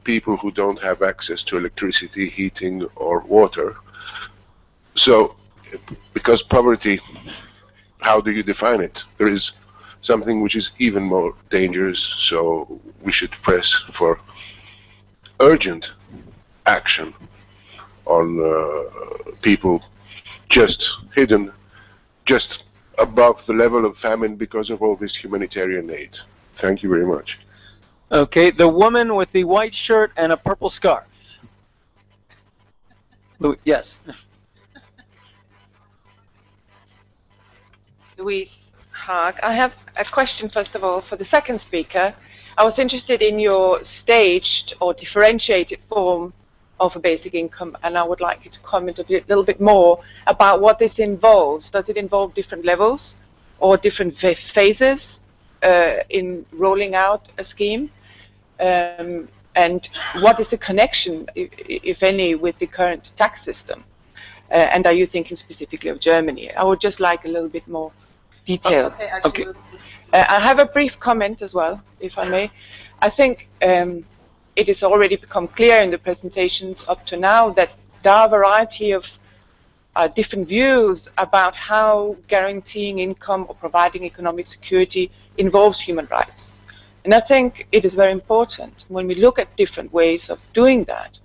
people who don't have access to electricity, heating, or water. So, because poverty, how do you define it? There is something which is even more dangerous, so we should press for urgent action on people just hidden, just above the level of famine because of all this humanitarian aid. Thank you very much. Okay, the woman with the white shirt and a purple scarf. Yes. Louise Haag. I have a question, first of all, for the second speaker. I was interested in your staged or differentiated form of a basic income, and I would like you to comment a little bit more about what this involves. Does it involve different levels or different phases in rolling out a scheme? And what is the connection, if any, with the current tax system? And are you thinking specifically of Germany? I would just like a little bit more detail. Okay. I have a brief comment as well, if I may. I think it has already become clear in the presentations up to now that there are a variety of different views about how guaranteeing income or providing economic security involves human rights. And I think it is very important when we look at different ways of doing that,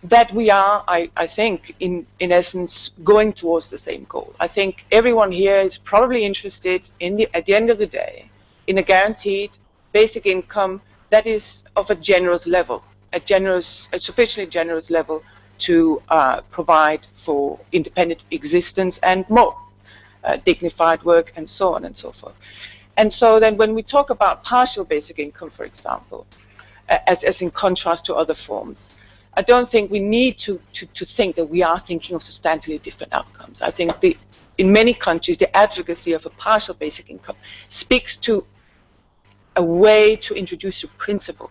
that we are, I think, in essence, going towards the same goal. I think everyone here is probably interested at the end of the day in a guaranteed basic income that is of a generous level, a sufficiently generous level to provide for independent existence and more dignified work and so on and so forth. And so then when we talk about partial basic income, for example, as in contrast to other forms, I don't think we need to think that we are thinking of substantially different outcomes. I think in many countries, the advocacy of a partial basic income speaks to a way to introduce a principle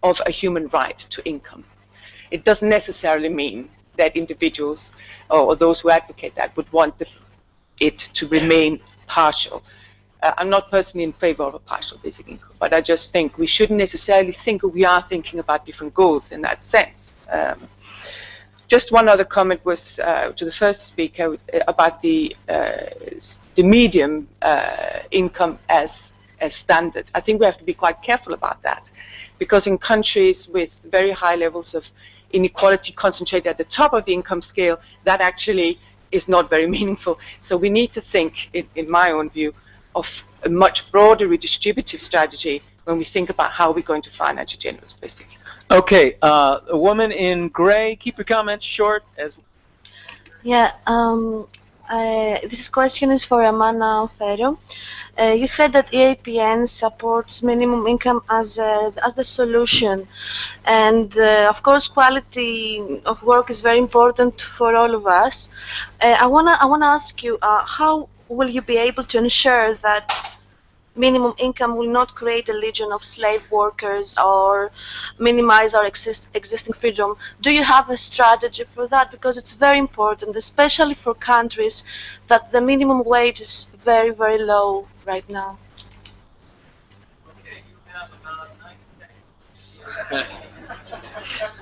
of a human right to income. It doesn't necessarily mean that individuals or those who advocate that would want it to remain partial. I'm not personally in favor of a partial basic income, but I just think we shouldn't necessarily think we are thinking about different goals in that sense. Just one other comment was to the first speaker about the medium income as standard. I think we have to be quite careful about that, because in countries with very high levels of inequality concentrated at the top of the income scale, that actually is not very meaningful. So we need to think, in my own view, of a much broader redistributive strategy when we think about how we're going to finance a generous basic income. Okay, a woman in gray, keep your comments short. Yeah, this question is for Amana Ferro. You said that EAPN supports minimum income as the solution, and of course quality of work is very important for all of us. I wanna ask you, how will you be able to ensure that minimum income will not create a legion of slave workers or minimize our existing freedom? Do you have a strategy for that? Because it's very important, especially for countries that the minimum wage is very, very low right now. Okay, you have about 90 seconds.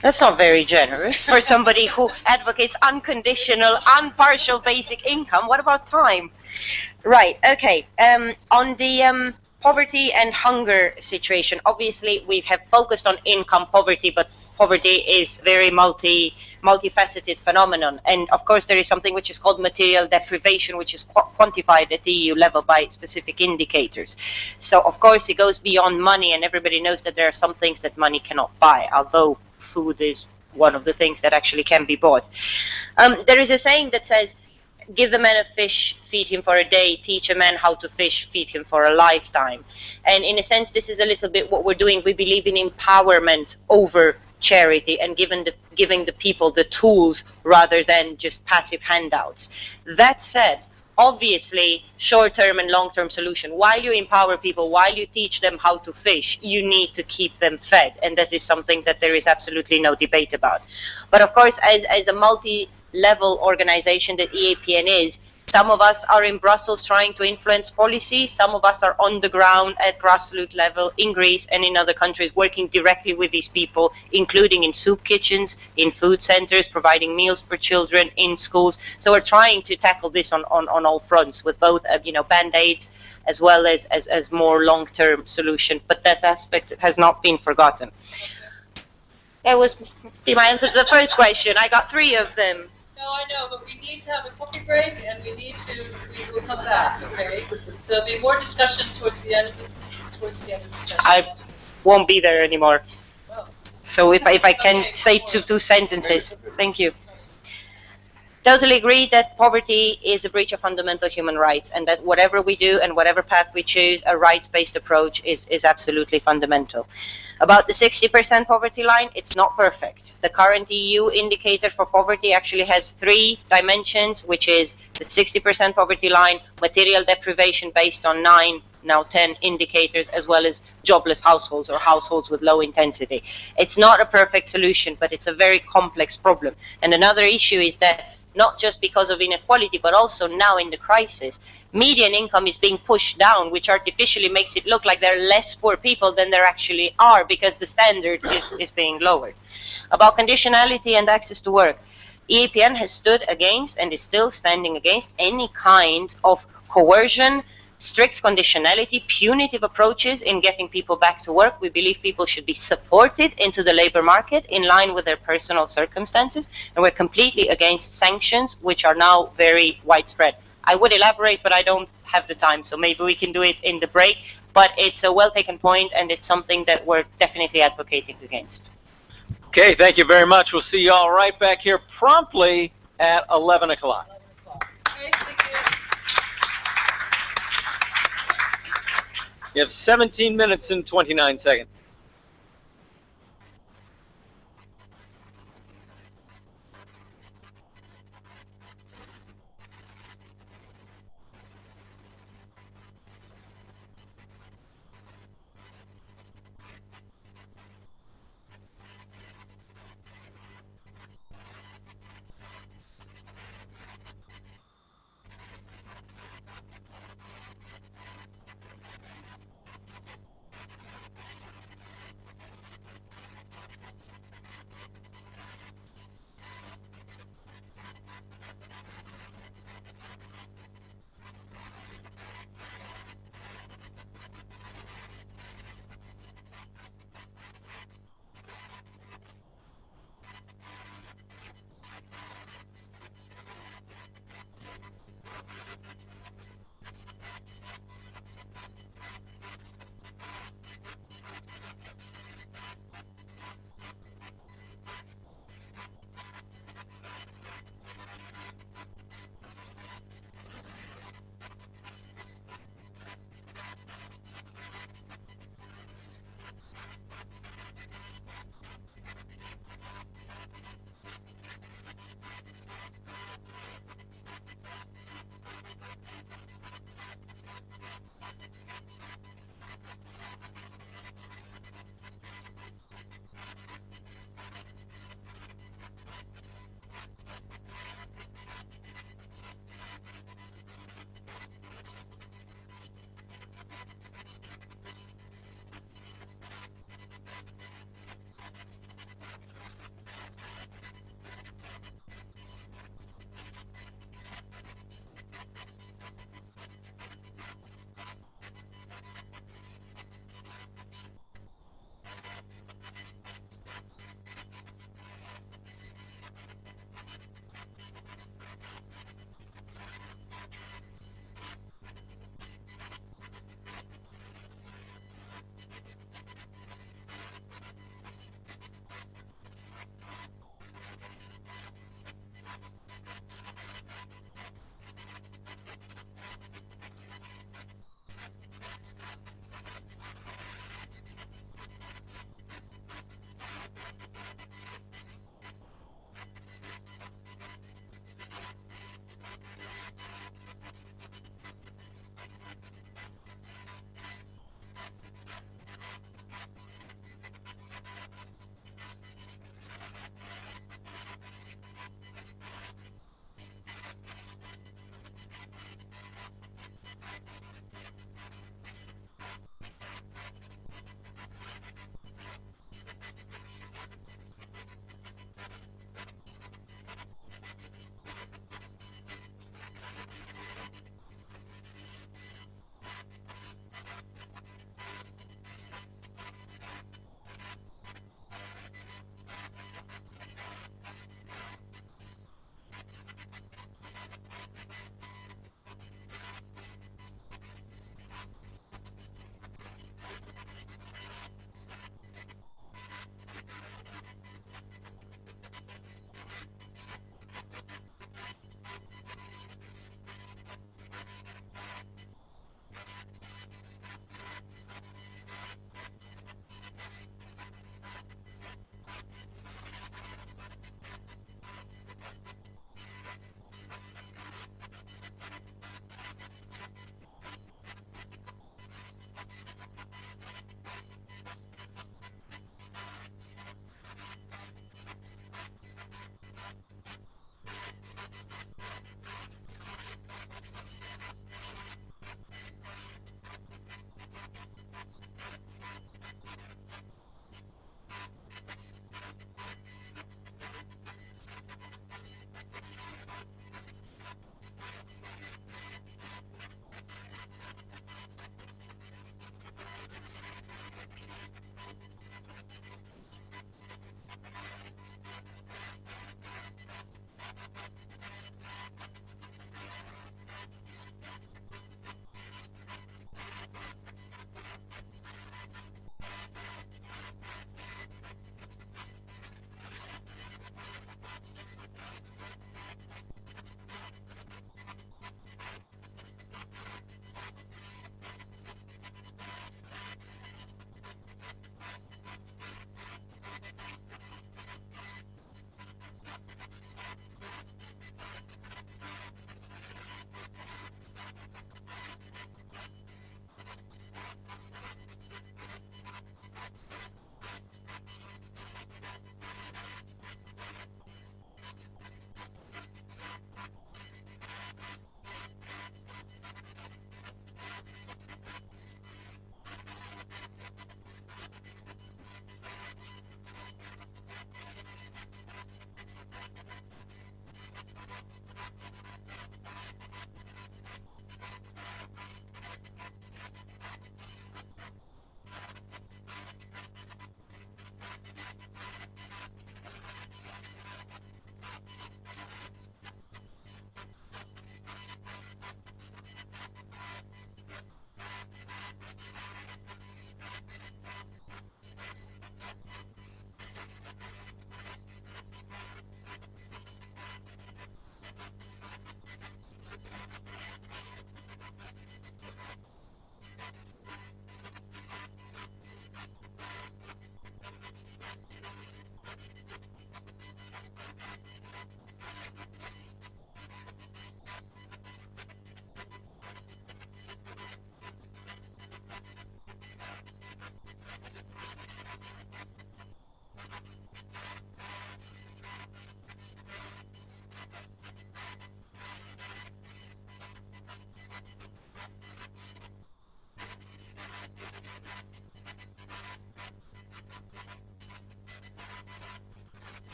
That's not very generous for somebody who advocates unconditional, unpartial basic income. What about time? Right, okay. On the poverty and hunger situation, obviously we have focused on income poverty, but poverty is very multifaceted phenomenon. And of course there is something which is called material deprivation, which is quantified at the EU level by specific indicators. So of course it goes beyond money, and everybody knows that there are some things that money cannot buy, although food is one of the things that actually can be bought. There is a saying that says, give the man a fish, feed him for a day, teach a man how to fish, feed him for a lifetime. And in a sense, this is a little bit what we're doing. We believe in empowerment over charity and giving the people the tools rather than just passive handouts. That said, obviously, short-term and long-term solution. While you empower people, while you teach them how to fish, you need to keep them fed, and that is something that there is absolutely no debate about. But of course, as a multi-level organization that EAPN is, some of us are in Brussels trying to influence policy, some of us are on the ground at grassroots level in Greece and in other countries working directly with these people, including in soup kitchens, in food centers, providing meals for children, in schools. So we're trying to tackle this on all fronts with both band-aids as well as more long-term solution. But that aspect has not been forgotten. That was my answer to the first question. I got 3 of them. No, I know, but we need to have a coffee break, and we will come back, okay? There'll be more discussion towards the end of the session. I won't be there anymore. Well, so if I can say two sentences, thank you. Totally agree that poverty is a breach of fundamental human rights, and that whatever we do and whatever path we choose, a rights-based approach is absolutely fundamental. About the 60% poverty line, it's not perfect. The current EU indicator for poverty actually has 3 dimensions, which is the 60% poverty line, material deprivation based on 9, now 10 indicators, as well as jobless households or households with low intensity. It's not a perfect solution, but it's a very complex problem. And another issue is that not just because of inequality, but also now in the crisis. Median income is being pushed down, which artificially makes it look like there are less poor people than there actually are, because the standard is being lowered. About conditionality and access to work, EAPN has stood against and is still standing against any kind of coercion, strict conditionality, punitive approaches in getting people back to work. We believe people should be supported into the labor market in line with their personal circumstances, and we're completely against sanctions, which are now very widespread. I would elaborate, but I don't have the time, so maybe we can do it in the break. But it's a well-taken point, and it's something that we're definitely advocating against. Okay, thank you very much. We'll see you all right back here promptly at 11 o'clock. You have 17 minutes and 29 seconds.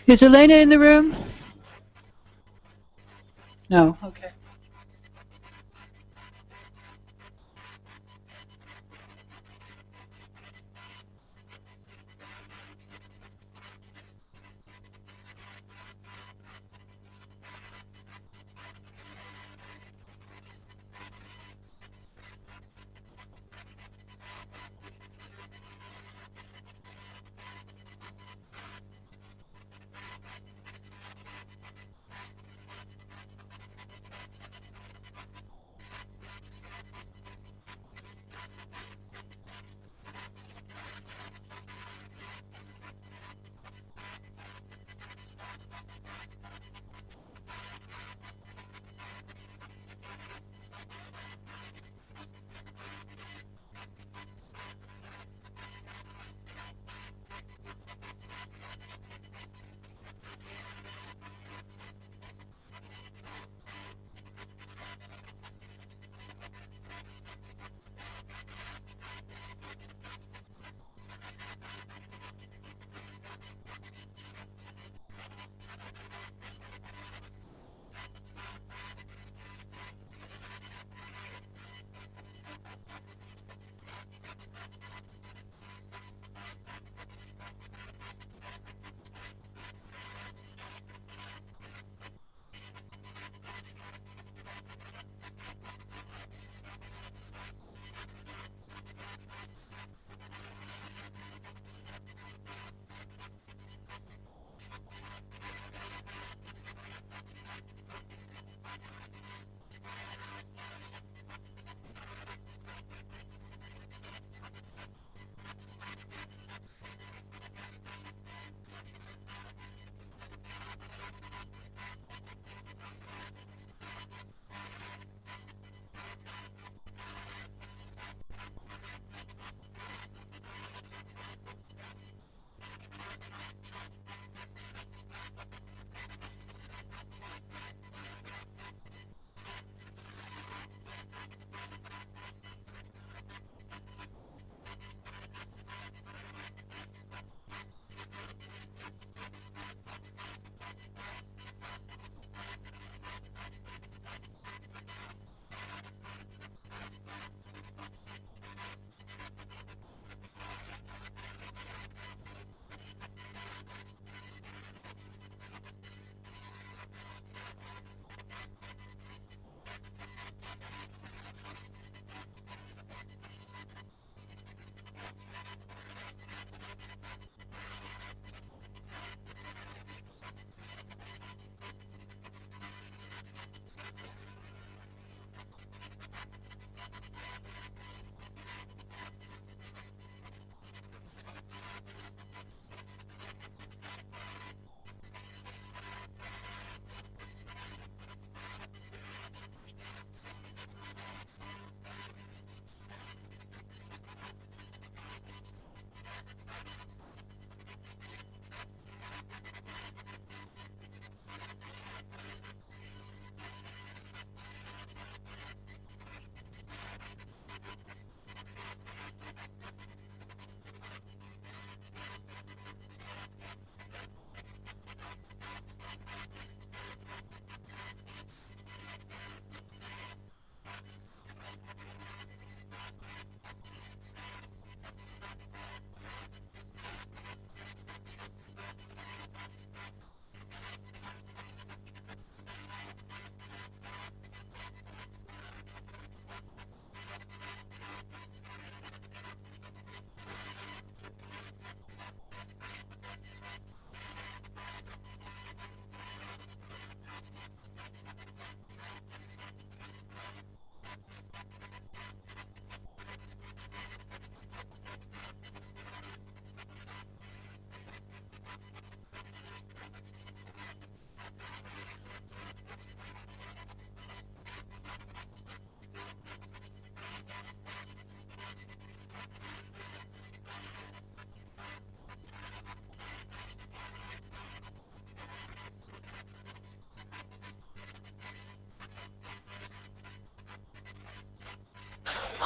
Is Elena in the room? No. Okay.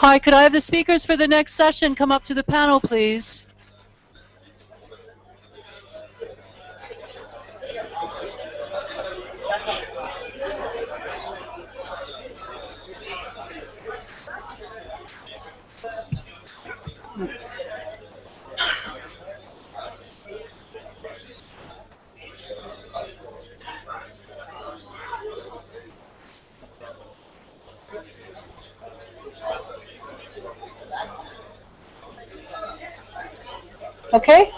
Hi, could I have the speakers for the next session come up to the panel, please? Okay?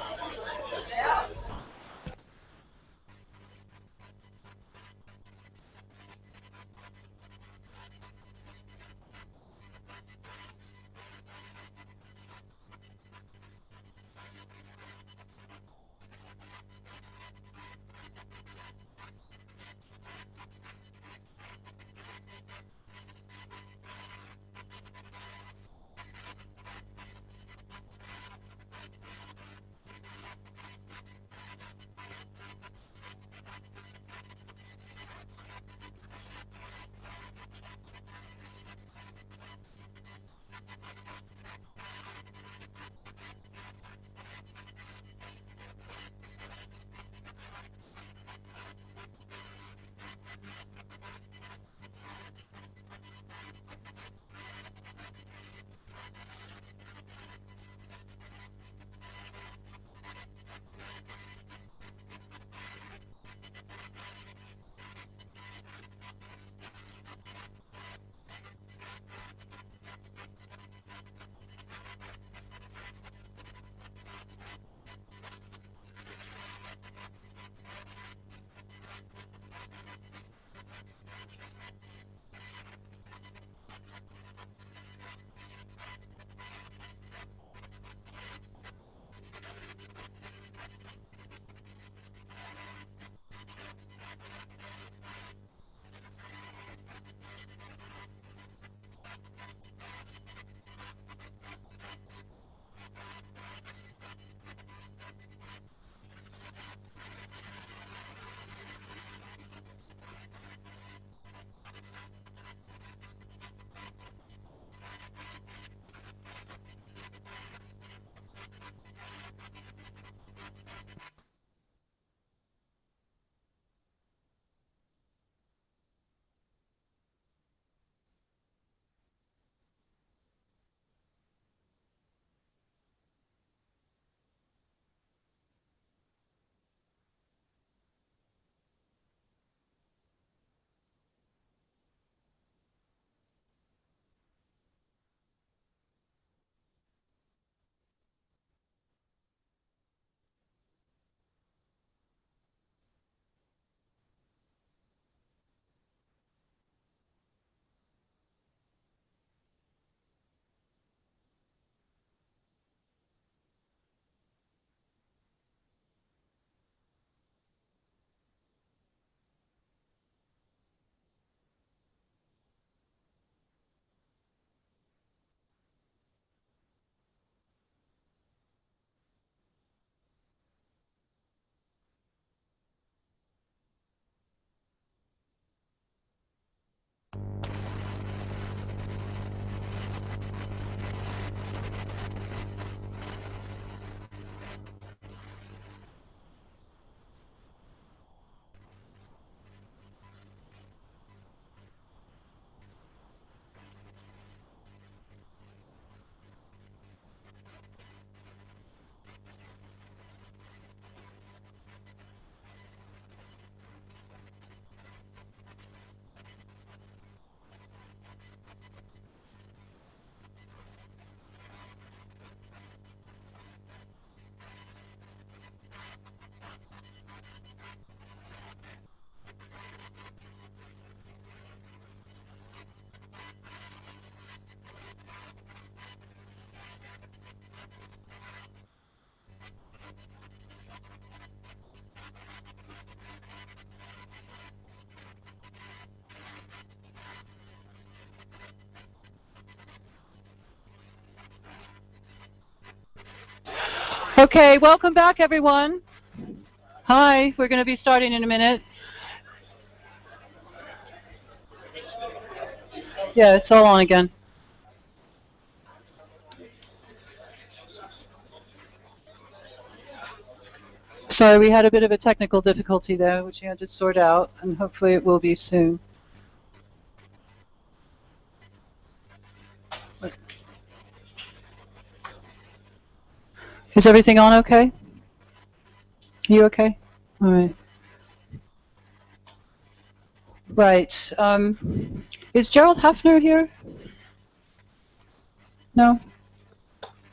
Okay, welcome back, everyone. Hi, we're going to be starting in a minute. Yeah, it's all on again. Sorry, we had a bit of a technical difficulty there, which we had to sort out, and hopefully it will be soon. Is everything on okay? You okay? All right. Right. Is Gerald Hafner here? No?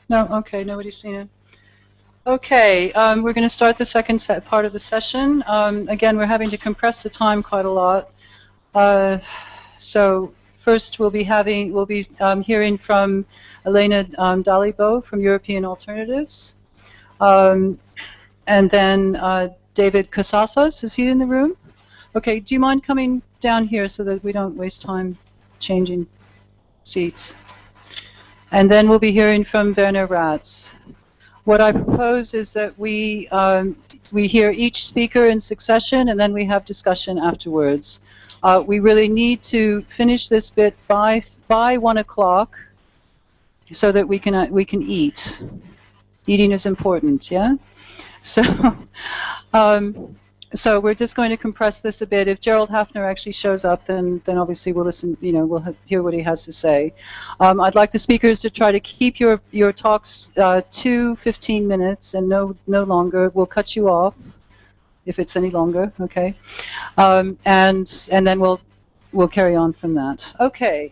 No? Okay, nobody's seen him. Okay, we're going to start the second part of the session. Again, we're having to compress the time quite a lot. So first we'll be hearing from Elena Dalibo from European Alternatives. And then David Casasas, is he in the room? Okay, do you mind coming down here so that we don't waste time changing seats? And then we'll be hearing from Werner Ratz. What I propose is that we hear each speaker in succession, and then we have discussion afterwards. We really need to finish this bit by 1 o'clock, so that we can eat. Eating is important, yeah. So. So we're just going to compress this a bit. If Gerald Hafner actually shows up, then obviously we'll listen. We'll hear what he has to say. I'd like the speakers to try to keep your talks to 15 minutes and no longer. We'll cut you off if it's any longer. Okay, and then we'll carry on from that. Okay.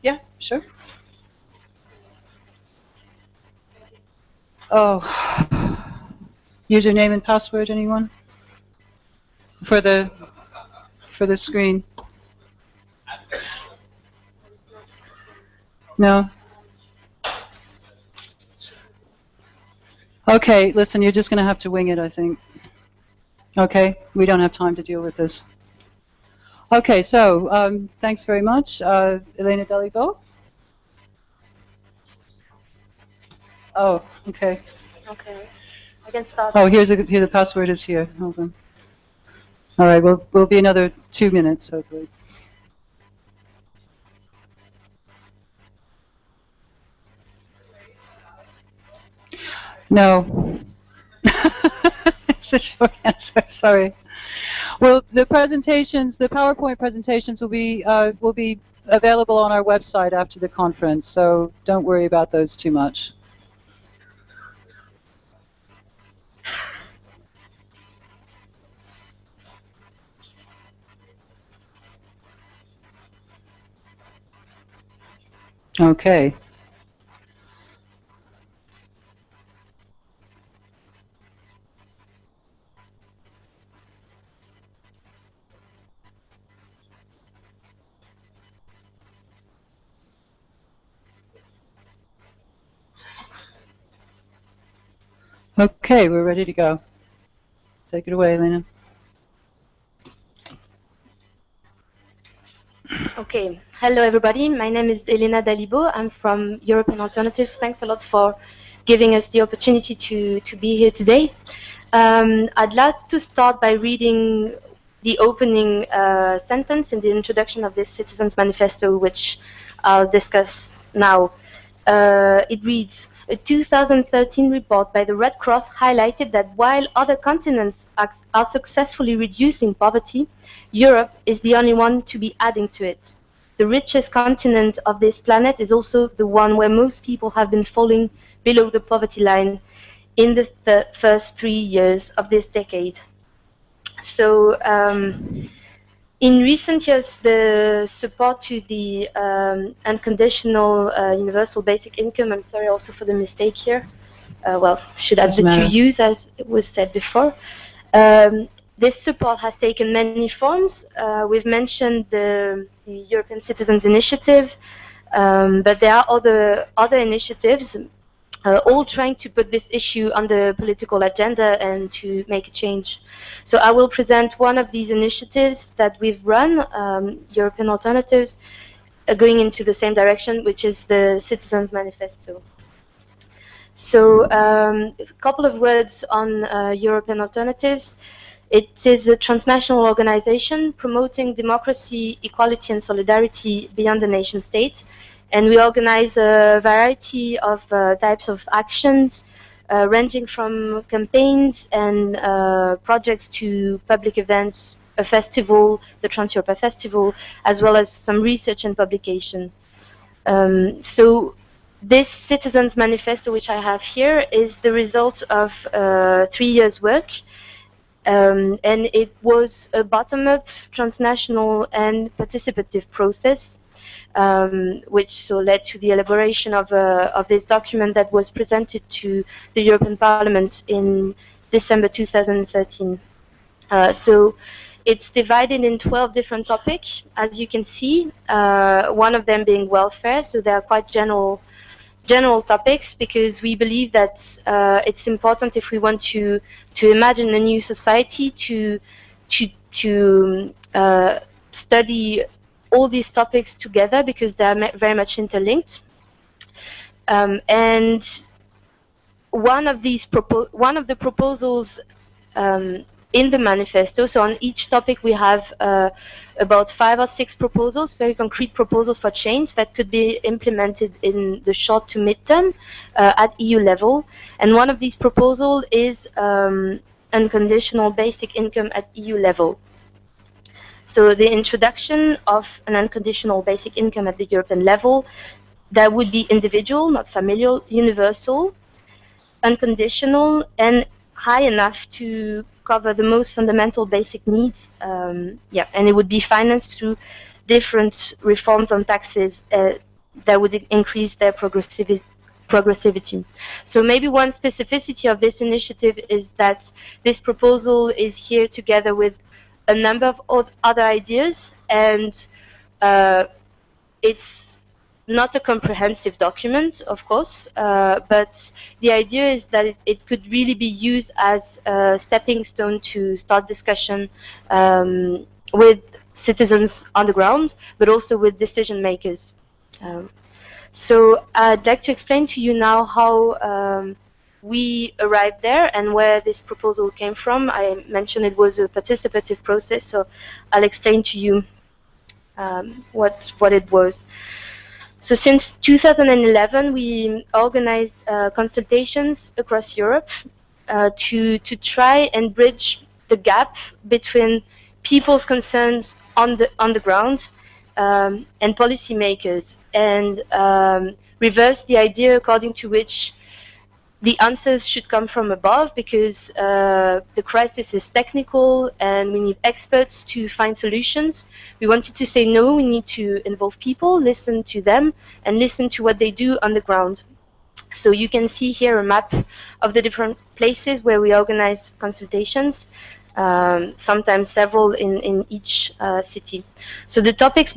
Yeah, sure. Oh, username and password. Anyone? For the screen. No? Okay, listen, you're just going to have to wing it, I think. Okay, we don't have time to deal with this. Okay, so thanks very much. Elena Dalibo? Oh, okay. Okay, I can start. Oh, here the password is here. Hold on. All right, we'll be another 2 minutes, hopefully. No. It's a short answer. Sorry. Well, the PowerPoint presentations will be available on our website after the conference, so don't worry about those too much. Okay. Okay, we're ready to go. Take it away, Elena. Okay, hello everybody. My name is Elena Dalibo. I'm from European Alternatives. Thanks a lot for giving us the opportunity to be here today. I'd like to start by reading the opening sentence in the introduction of this Citizens Manifesto, which I'll discuss now. It reads, a 2013 report by the Red Cross highlighted that while other continents are successfully reducing poverty, Europe is the only one to be adding to it. The richest continent of this planet is also the one where most people have been falling below the poverty line in the first 3 years of this decade. So in recent years, the support to the unconditional universal basic income, I'm sorry also for the mistake here, well, should add the two U's as it was said before. This support has taken many forms. We've mentioned the European Citizens Initiative, but there are other initiatives all trying to put this issue on the political agenda and to make a change. So I will present one of these initiatives that we've run, European Alternatives, going into the same direction, which is the Citizens Manifesto. So a couple of words on European Alternatives. It is a transnational organization promoting democracy, equality, and solidarity beyond the nation state. And we organize a variety of types of actions, ranging from campaigns and projects to public events, a festival, the Trans-Europa Festival, as well as some research and publication. So this Citizens Manifesto, which I have here, is the result of 3 years' work. And it was a bottom-up, transnational, and participative process. which so led to the elaboration of this document that was presented to the European Parliament in December 2013. So it's divided in 12 different topics, as you can see, one of them being welfare, so they are quite general topics, because we believe that it's important, if we want to imagine a new society, to study all these topics together, because they are very much interlinked. And one of the proposals in the manifesto, so on each topic we have about 5 or 6 proposals, very concrete proposals for change that could be implemented in the short to mid-term at EU level. And one of these proposals is unconditional basic income at EU level. So the introduction of an unconditional basic income at the European level, that would be individual, not familial, universal, unconditional, and high enough to cover the most fundamental basic needs. And it would be financed through different reforms on taxes that would increase their progressivity. So maybe one specificity of this initiative is that this proposal is here together with a number of other ideas, and it's not a comprehensive document, of course, but the idea is that it could really be used as a stepping stone to start discussion with citizens on the ground, but also with decision makers. So I'd like to explain to you now how we arrived there and where this proposal came from. I mentioned it was a participative process, so I'll explain to you what it was. So since 2011, we organized consultations across Europe to try and bridge the gap between people's concerns on the ground and policymakers, and reverse the idea according to which the answers should come from above, because the crisis is technical and we need experts to find solutions. We wanted to say no, we need to involve people, listen to them, and listen to what they do on the ground. So you can see here a map of the different places where we organize consultations, sometimes several in each city. So the topics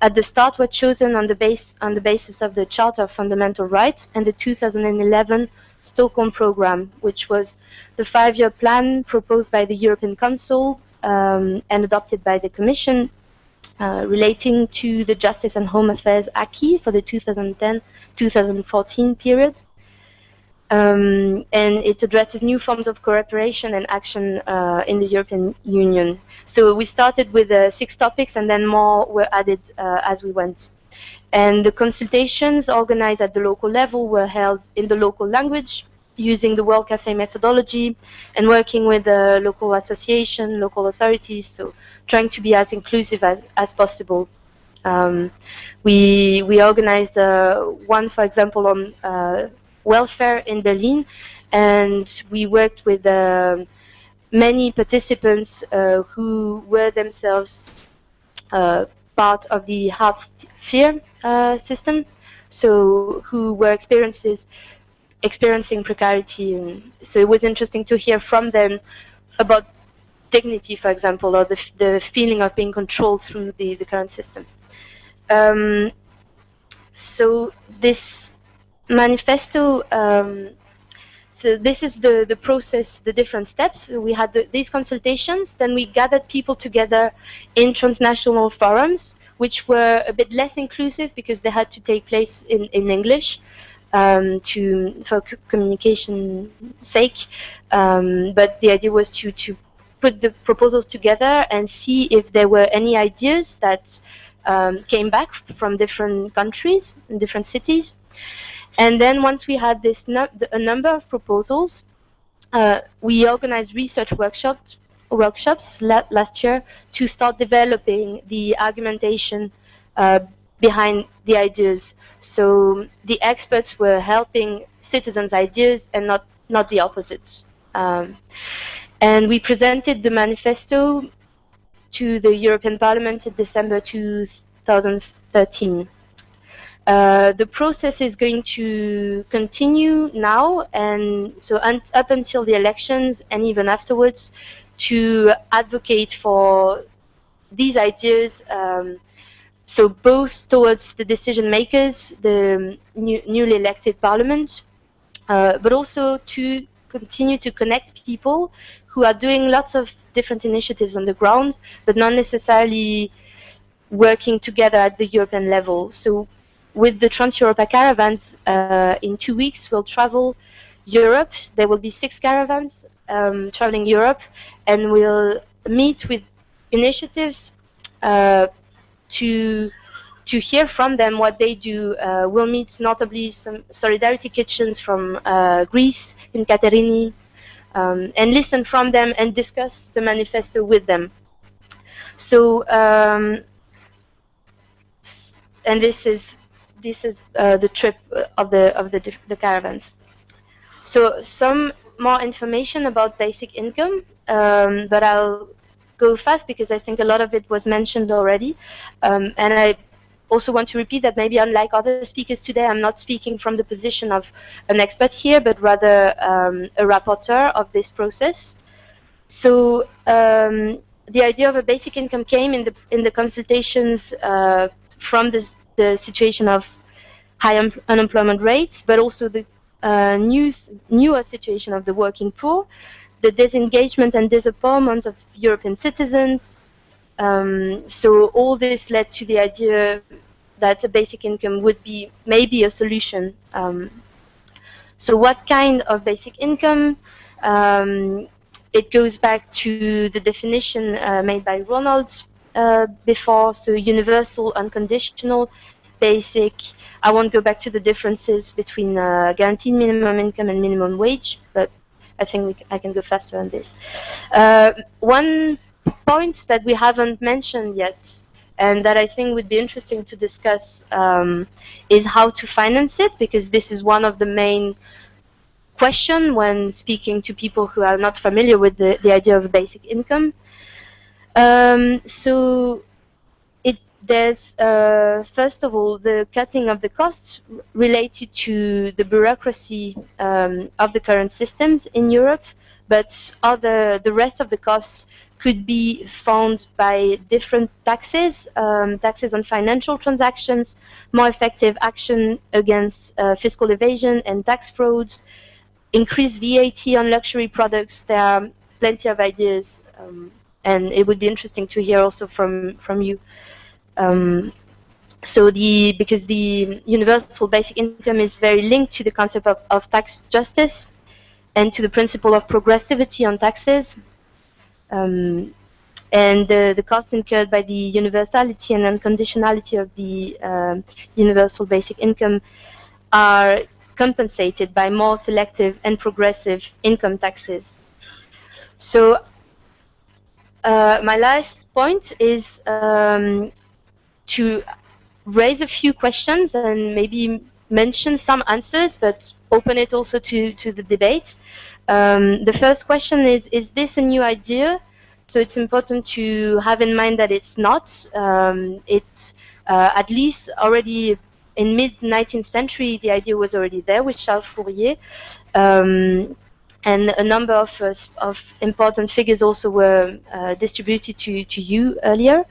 at the start were chosen on the basis of the Charter of Fundamental Rights and the 2011 Stockholm Programme, which was the 5-year plan proposed by the European Council and adopted by the Commission, relating to the Justice and Home Affairs acquis for the 2010-2014 period. And it addresses new forms of cooperation and action in the European Union. So we started with 6 topics, and then more were added as we went. And the consultations organized at the local level were held in the local language, using the World Cafe methodology and working with the local association, local authorities, so trying to be as inclusive as possible. We organized one, for example, on welfare in Berlin, and we worked with many participants who were themselves part of the hard sphere system, so who were experiencing precarity. And so it was interesting to hear from them about dignity, for example, or the feeling of being controlled through the current system. So this manifesto, so this is the process, the different steps. We had these consultations, then we gathered people together in transnational forums, which were a bit less inclusive because they had to take place in English for communication sake. But the idea was to put the proposals together and see if there were any ideas that came back from different countries and different cities. And then once we had a number of proposals, we organized research workshops last year to start developing the argumentation behind the ideas. So the experts were helping citizens' ideas and not the opposite. And we presented the manifesto to the European Parliament in December 2013. 2013. The process is going to continue now, and so up until the elections and even afterwards, to advocate for these ideas, so both towards the decision makers, the newly elected parliament, but also to continue to connect people who are doing lots of different initiatives on the ground, but not necessarily working together at the European level. So with the Trans-Europa caravans, in 2 weeks we'll travel Europe. There will be 6 caravans traveling Europe, and we'll meet with initiatives to hear from them what they do. We'll meet notably some solidarity kitchens from Greece in Katerini, and listen from them and discuss the manifesto with them. So, and this is the trip of the caravans. So some more information about basic income, but I'll go fast because I think a lot of it was mentioned already, and I also want to repeat that maybe unlike other speakers today, I'm not speaking from the position of an expert here, but rather a rapporteur of this process. So the idea of a basic income came in the consultations from the situation of high unemployment rates, but also the newer situation of the working poor, the disengagement and disappointment of European citizens. So all this led to the idea that a basic income would be maybe a solution. So what kind of basic income? It goes back to the definition made by Ronald before, so universal, unconditional, basic. I won't go back to the differences between guaranteed minimum income and minimum wage, but I think I can go faster on this. One point that we haven't mentioned yet, and that I think would be interesting to discuss, is how to finance it, because this is one of the main questions when speaking to people who are not familiar with the idea of basic income. So there's, first of all, the cutting of the costs related to the bureaucracy of the current systems in Europe, but the rest of the costs could be found by different taxes, taxes on financial transactions, more effective action against fiscal evasion and tax fraud, increased VAT on luxury products. There are plenty of ideas, and it would be interesting to hear also from you. So because the universal basic income is very linked to the concept of tax justice and to the principle of progressivity on taxes, and the cost incurred by the universality and unconditionality of the universal basic income are compensated by more selective and progressive income taxes. So my last point is to raise a few questions and maybe mention some answers, but open it also to the debate. The first question is this a new idea? So it's important to have in mind that it's not. It's at least already in mid-19th century, the idea was already there with Charles Fourier. And a number of important figures also were distributed to you earlier.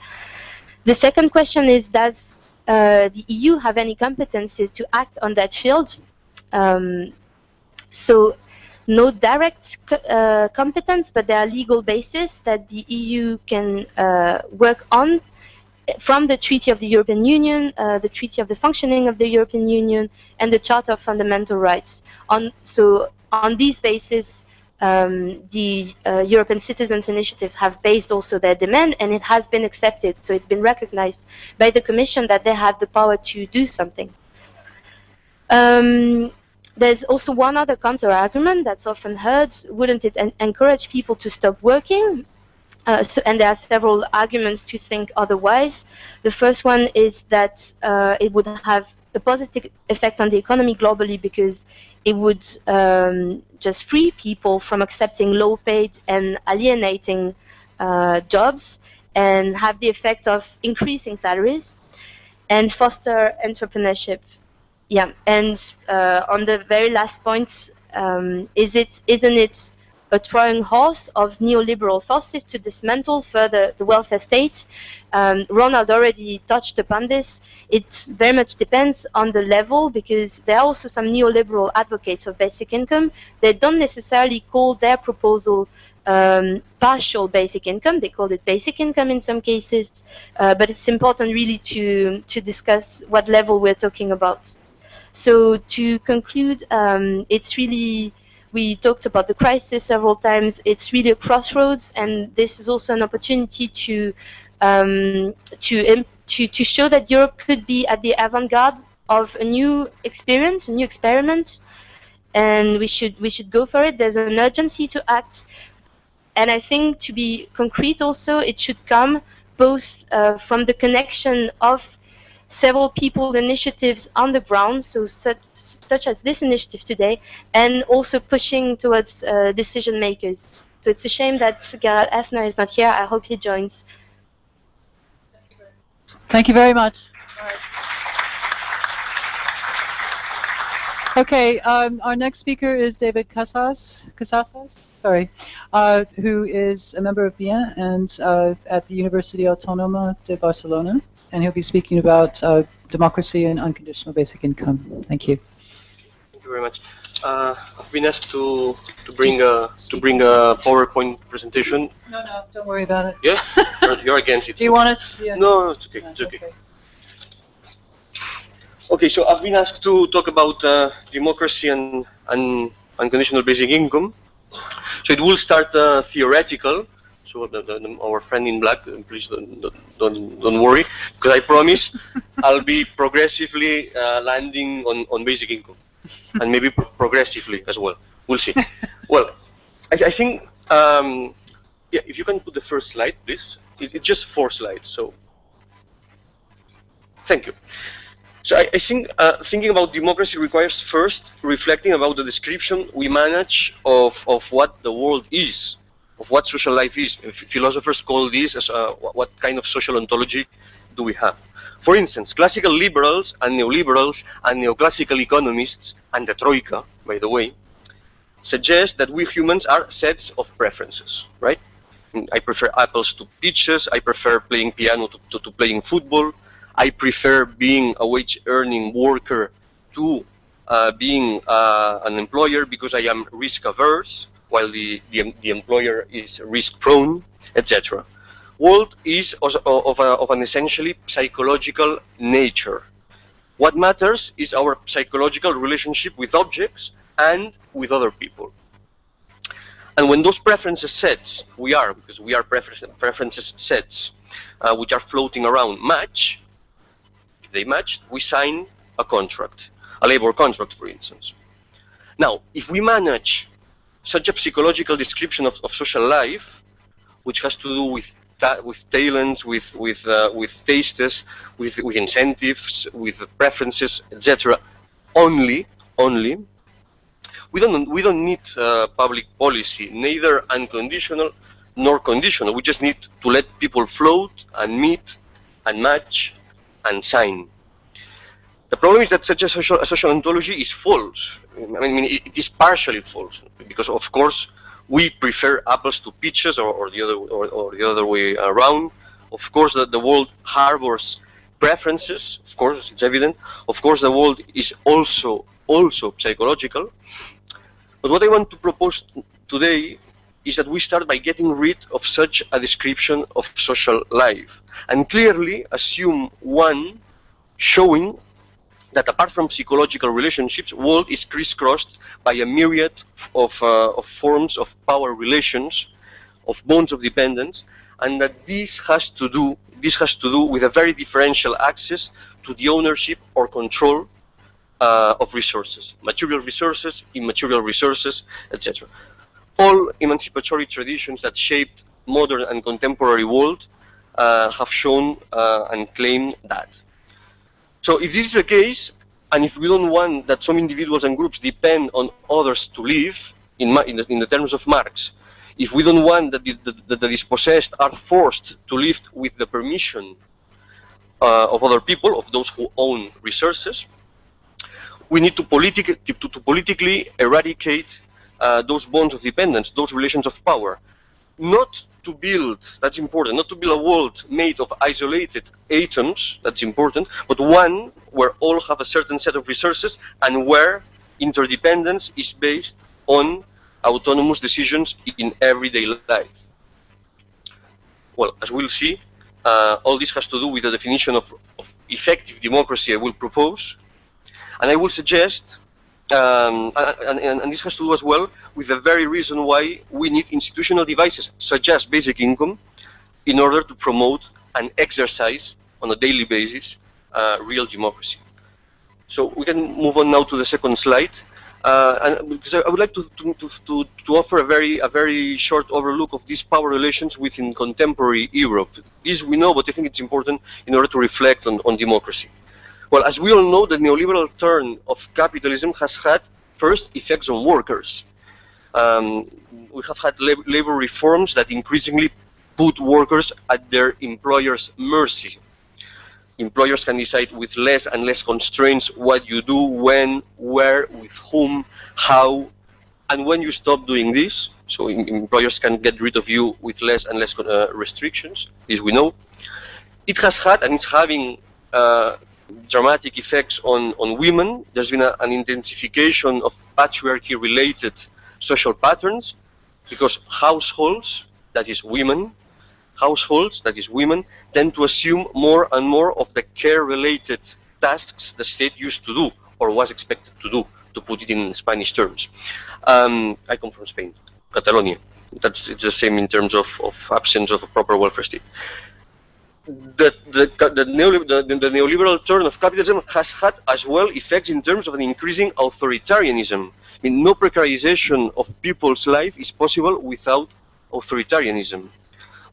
The second question is, does the EU have any competencies to act on that field? So no direct competence, but there are legal bases that the EU can work on from the Treaty of the European Union, the Treaty of the Functioning of the European Union, and the Charter of Fundamental Rights. So on these bases, the European Citizens Initiative have based also their demand, and it has been accepted. So it's been recognized by the Commission that they have the power to do something. There's also one other counter-argument that's often heard: wouldn't it encourage people to stop working? And there are several arguments to think otherwise. The first one is that it would have a positive effect on the economy globally, because it would just free people from accepting low-paid and alienating jobs, and have the effect of increasing salaries. and foster entrepreneurship. Yeah, and on the very last point, isn't it a Trojan horse of neoliberal forces to dismantle further the welfare state? Ronald already touched upon this. It very much depends on the level, because there are also some neoliberal advocates of basic income. They don't necessarily call their proposal partial basic income. They call it basic income in some cases, but it's important really to discuss what level we're talking about. So to conclude, it's really, we talked about the crisis several times. It's really a crossroads, and this is also an opportunity to show that Europe could be at the avant-garde of a new experience, a new experiment, and we should go for it. There's an urgency to act, and I think, to be concrete also, it should come both from the connection of several people, initiatives on the ground, so such as this initiative today, and also pushing towards decision makers. So it's a shame that Gerald Effner is not here. I hope he joins. Thank you very much. Okay, our next speaker is David Casas, sorry, who is a member of BIE and at the University Autónoma de Barcelona, and he'll be speaking about democracy and unconditional basic income. Thank you. Thank you very much. I've been asked to bring a PowerPoint presentation. No, don't worry about it. Yeah, you're against it. Do you want it? Yeah. No, it's okay. It's okay. Okay, so I've been asked to talk about democracy and unconditional basic income. So it will start theoretical. So our friend in black, please don't worry, because I promise I'll be progressively landing on basic income, and maybe progressively as well. We'll see. Well, I think yeah, if you can put the first slide, please. It's just 4 slides. So thank you. So I think thinking about democracy requires first reflecting about the description we manage of what the world is, of what social life is. Philosophers call this as what kind of social ontology do we have. For instance, classical liberals and neoliberals and neoclassical economists, and the Troika, by the way, suggest that we humans are sets of preferences, right? I prefer apples to peaches, I prefer playing piano to playing football, I prefer being a wage-earning worker to being an employer because I am risk-averse, while the employer is risk-prone, etc. World is of an essentially psychological nature. What matters is our psychological relationship with objects and with other people. And when those preferences sets, because we are preferences sets, which are floating around, match, if they match, we sign a contract, a labor contract, for instance. Now, if we manage such a psychological description of social life, which has to do with talents, with tastes, with incentives, with preferences, etc., only, we don't need public policy, neither unconditional nor conditional. We just need to let people float and meet and match and sign. The problem is that such a social ontology is false. I mean, it is partially false because, of course, we prefer apples to peaches, or the other way around. Of course, that the world harbors preferences. Of course, it's evident. Of course, the world is also psychological. But what I want to propose today is that we start by getting rid of such a description of social life and clearly assume one showing that apart from psychological relationships, world is crisscrossed by a myriad of forms of power relations, of bonds of dependence, and that this has to do with a very differential access to the ownership or control of resources, material resources, immaterial resources, etc. All emancipatory traditions that shaped modern and contemporary world have shown and claimed that. So if this is the case, and if we don't want that some individuals and groups depend on others to live, in the terms of Marx, if we don't want that the dispossessed are forced to live with the permission of other people, of those who own resources. We need to politically eradicate those bonds of dependence, those relations of power. Not to build, that's important, not to build a world made of isolated atoms, that's important, but one where all have a certain set of resources and where interdependence is based on autonomous decisions in everyday life. Well, as we'll see, all this has to do with the definition of effective democracy I will propose. And I will suggest, and this has to do as well with the very reason why we need institutional devices such as basic income in order to promote and exercise on a daily basis real democracy. So we can move on now to the second slide. And because I would like to offer a very short overlook of these power relations within contemporary Europe. This we know, but I think it's important in order to reflect on democracy. Well, as we all know, the neoliberal turn of capitalism has had first effects on workers. We have had labor reforms that increasingly put workers at their employers' mercy. Employers can decide with less and less constraints what you do, when, where, with whom, how, and when you stop doing this. So employers can get rid of you with less and less restrictions. This we know. It has had and is having dramatic effects on women. There's been an intensification of patriarchy-related social patterns because households, that is women, tend to assume more and more of the care-related tasks the state used to do or was expected to do, to put it in Spanish terms. I come from Spain, Catalonia. It's the same in terms of absence of a proper welfare state. The neoliberal turn of capitalism has had as well effects in terms of an increasing authoritarianism. I mean, no precarization of people's life is possible without authoritarianism.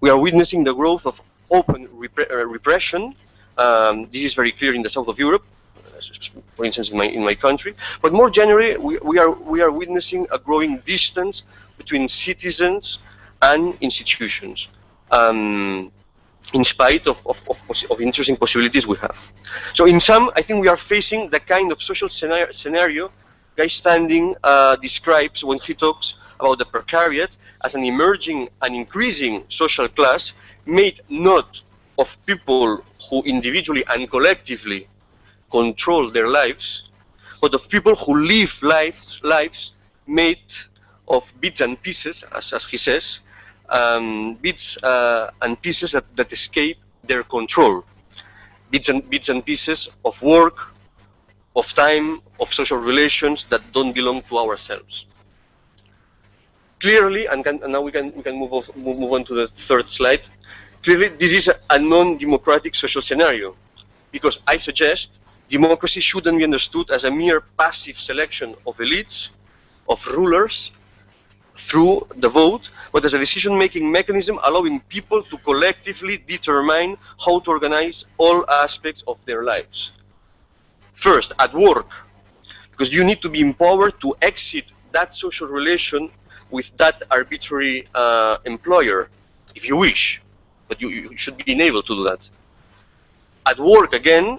We are witnessing the growth of open repression. This is very clear in the south of Europe, for instance, in my country. But more generally, we are witnessing a growing distance between citizens and institutions. In spite of interesting possibilities we have. So in sum, I think we are facing the kind of social scenario Guy Standing describes when he talks about the precariat as an emerging and increasing social class made not of people who individually and collectively control their lives, but of people who live lives made of bits and pieces, as he says, bits and pieces that escape their control. Bits and pieces of work, of time, of social relations that don't belong to ourselves. Clearly, and now we can move on to the third slide. Clearly, this is a non-democratic social scenario, because I suggest democracy shouldn't be understood as a mere passive selection of elites, of rulers, through the vote, but as a decision-making mechanism allowing people to collectively determine how to organize all aspects of their lives. First, at work, because you need to be empowered to exit that social relation with that arbitrary employer, if you wish, but you should be enabled to do that. At work, again,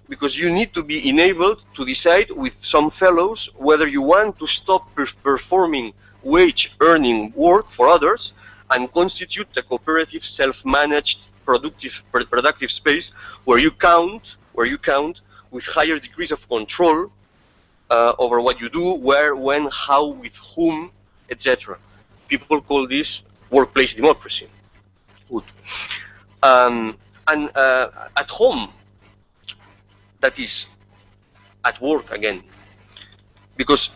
because you need to be enabled to decide with some fellows whether you want to stop performing wage-earning work for others and constitute a cooperative, self-managed, productive space where you count with higher degrees of control over what you do, where, when, how, with whom, etc. People call this workplace democracy. Good. At home, that is, at work again, because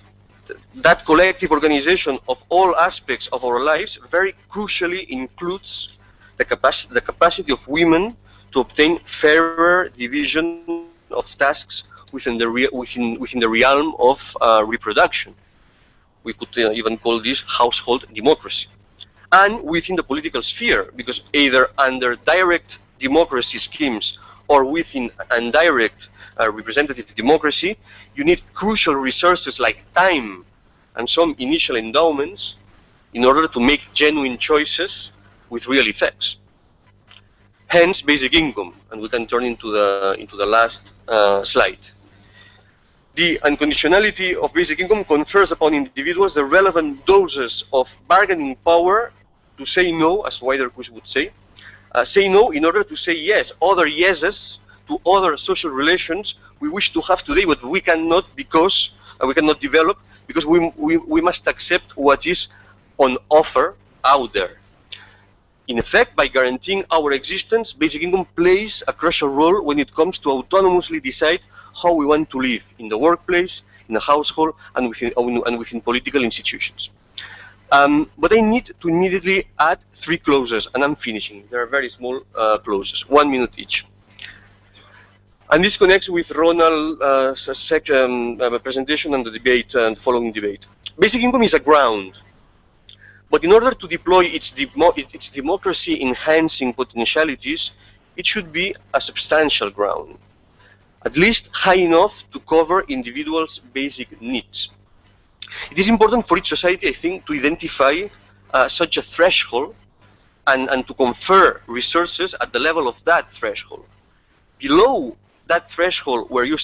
that collective organization of all aspects of our lives very crucially includes the capacity of women to obtain fairer division of tasks within the realm of reproduction. We could even call this household democracy. And within the political sphere, because either under direct democracy schemes or within indirect representative democracy, you need crucial resources like time and some initial endowments in order to make genuine choices with real effects. hence basic income. And we can turn into the last slide. The unconditionality of basic income confers upon individuals the relevant doses of bargaining power to say no, as Widerquist would say no in order to say yes, other yeses to other social relations we wish to have today, but we cannot because we cannot develop because we must accept what is on offer out there. In effect, by guaranteeing our existence, basic income plays a crucial role when it comes to autonomously decide how we want to live in the workplace, in the household, and within political institutions. But I need to immediately add 3 clauses, and I'm finishing. They are very small clauses, 1 minute each. And this connects with Ronald's presentation and the debate and the following debate. Basic income is a ground, but in order to deploy its democracy-enhancing potentialities, it should be a substantial ground, at least high enough to cover individuals' basic needs. It is important for each society, I think, to identify such a threshold and to confer resources at the level of that threshold. Below that threshold, where you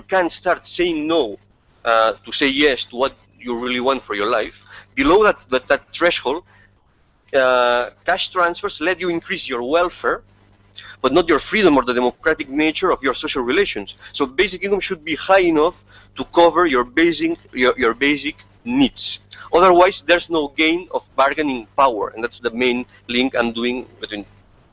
can start saying no to say yes to what you really want for your life, below that threshold, cash transfers let you increase your welfare, but not your freedom or the democratic nature of your social relations. So basic income should be high enough to cover your basic needs. Otherwise, there's no gain of bargaining power, and that's the main link I'm doing between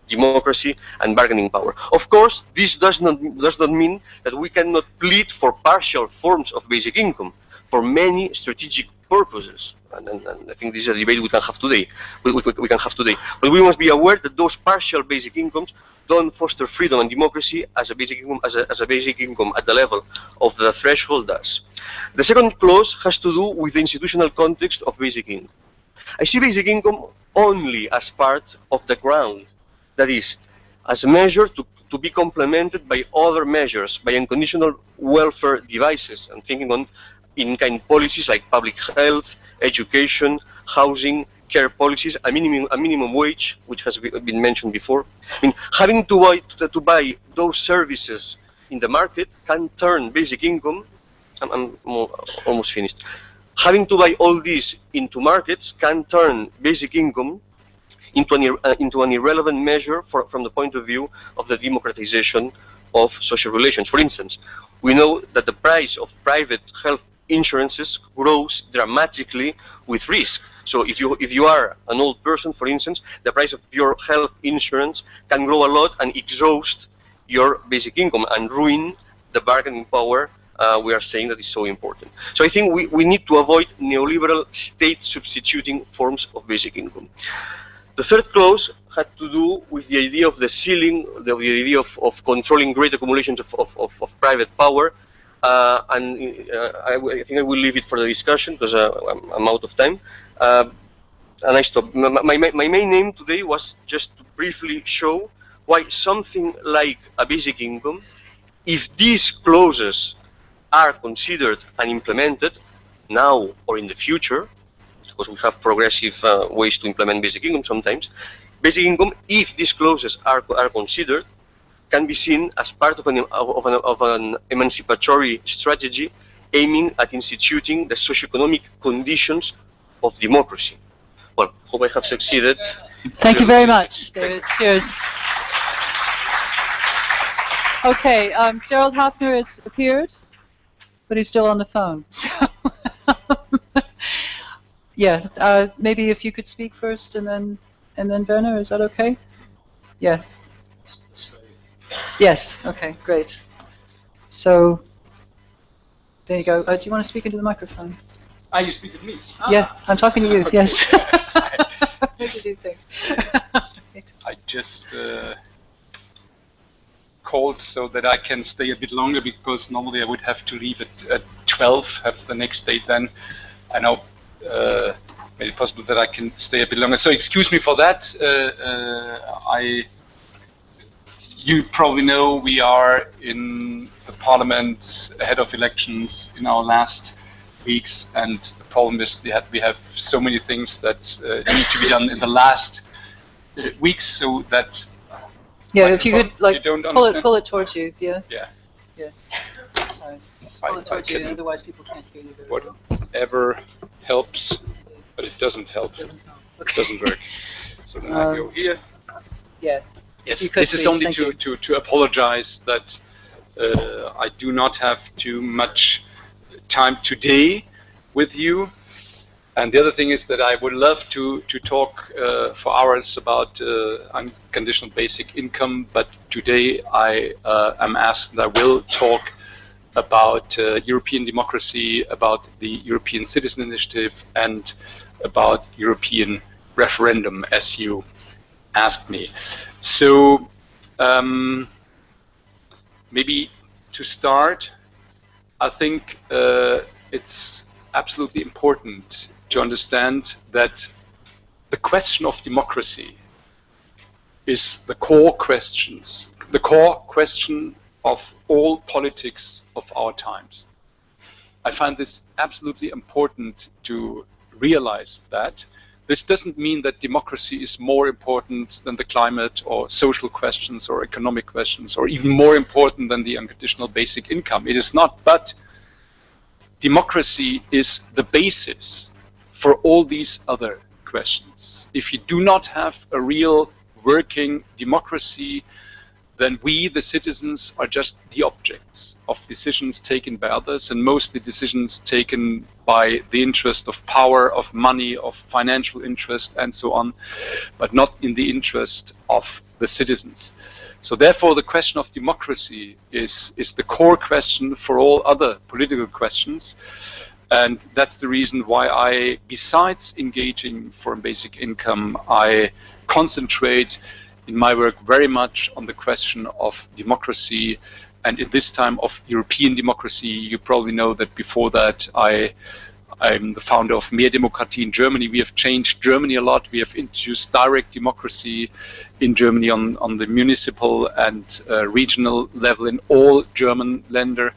democracy and bargaining power. Of course, this does not mean that we cannot plead for partial forms of basic income for many strategic purposes. And I think this is a debate we can have today. We can have today. But we must be aware that those partial basic incomes don't foster freedom and democracy as a basic income, as a basic income at the level of the threshold does. The second clause has to do with the institutional context of basic income. I see basic income only as part of the ground, that is, as a measure to be complemented by other measures, by unconditional welfare devices. I'm thinking on in-kind policies like public health, education, housing, care policies, a minimum wage, which has been mentioned before. I mean, having to buy those services in the market can turn basic income. I'm almost finished. Having to buy all these into markets can turn basic income into an irrelevant measure from the point of view of the democratization of social relations. For instance, we know that the price of private health insurances grows dramatically with risk. So if you are an old person, for instance, the price of your health insurance can grow a lot and exhaust your basic income and ruin the bargaining power we are saying that is so important. So I think we need to avoid neoliberal state substituting forms of basic income. The third clause had to do with the idea of the ceiling, the idea of controlling great accumulations of private power. I think I will leave it for the discussion because I'm out of time. And I stop. My main aim today was just to briefly show why something like a basic income, if these clauses are considered and implemented now or in the future, because we have progressive ways to implement basic income sometimes, basic income, if these clauses are considered, can be seen as part of an emancipatory strategy aiming at instituting the socioeconomic conditions of democracy. Well, hope I have succeeded. Thank you very much, David. Cheers. Okay, Gerald Hafner has appeared, but he's still on the phone. So yeah, maybe if you could speak first, and then Werner, is that okay? Yeah. Yes. Okay. Great. So there you go. Do you want to speak into the microphone? You speak to me? Yeah, I'm talking to you. Okay. Yes. What do you think? I just called so that I can stay a bit longer, because normally I would have to leave at 12, have the next date then. I know made it possible that I can stay a bit longer. So excuse me for that. You probably know we are in the parliament ahead of elections in our last weeks, and the problem is that we have so many things that need to be done in the last weeks, so that Yeah, if you could like you don't pull understand? it towards you. Yeah. Yeah. Yeah. Sorry. Pull it towards you. Otherwise, people can't hear you very well. Whatever helps, but it doesn't help. It doesn't work. So then I go here. Yeah. Yes, this is only to apologize that I do not have too much time today with you. And the other thing is that I would love to talk for hours about unconditional basic income, but today I am asked that I will talk about European democracy, about the European Citizen Initiative, and about European referendum, as you asked me. So maybe to start, I think it's absolutely important to understand that the question of democracy is the core question of all politics of our times. I find this absolutely important to realize that. This doesn't mean that democracy is more important than the climate or social questions or economic questions, or even more important than the unconditional basic income. It is not, but democracy is the basis for all these other questions. If you do not have a real working democracy, then we, the citizens, are just the objects of decisions taken by others, and mostly decisions taken by the interest of power, of money, of financial interest, and so on, but not in the interest of the citizens. So therefore, the question of democracy is the core question for all other political questions. And that's the reason why I, besides engaging for basic income, I concentrate in my work very much on the question of democracy, and in this time of European democracy. You probably know that before that I'm the founder of Mehr Demokratie in Germany. We have changed Germany a lot. We have introduced direct democracy in Germany on the municipal and regional level in all German länder.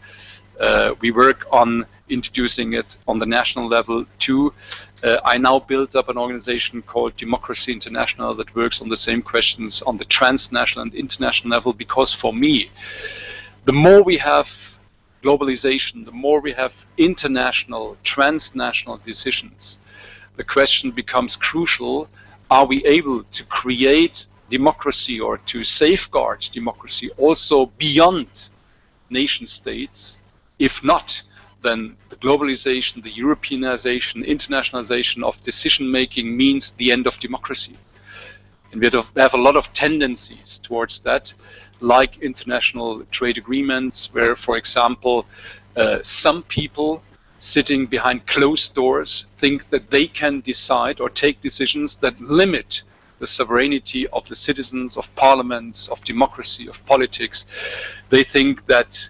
We work on introducing it on the national level too. I now built up an organization called Democracy International that works on the same questions on the transnational and international level, because for me, the more we have globalization, the more we have international, transnational decisions, the question becomes crucial: are we able to create democracy or to safeguard democracy also beyond nation states? If not, then the globalization, the Europeanization, internationalization of decision-making means the end of democracy. And we have a lot of tendencies towards that, like international trade agreements, where, for example, some people sitting behind closed doors think that they can decide or take decisions that limit the sovereignty of the citizens, of parliaments, of democracy, of politics. They think that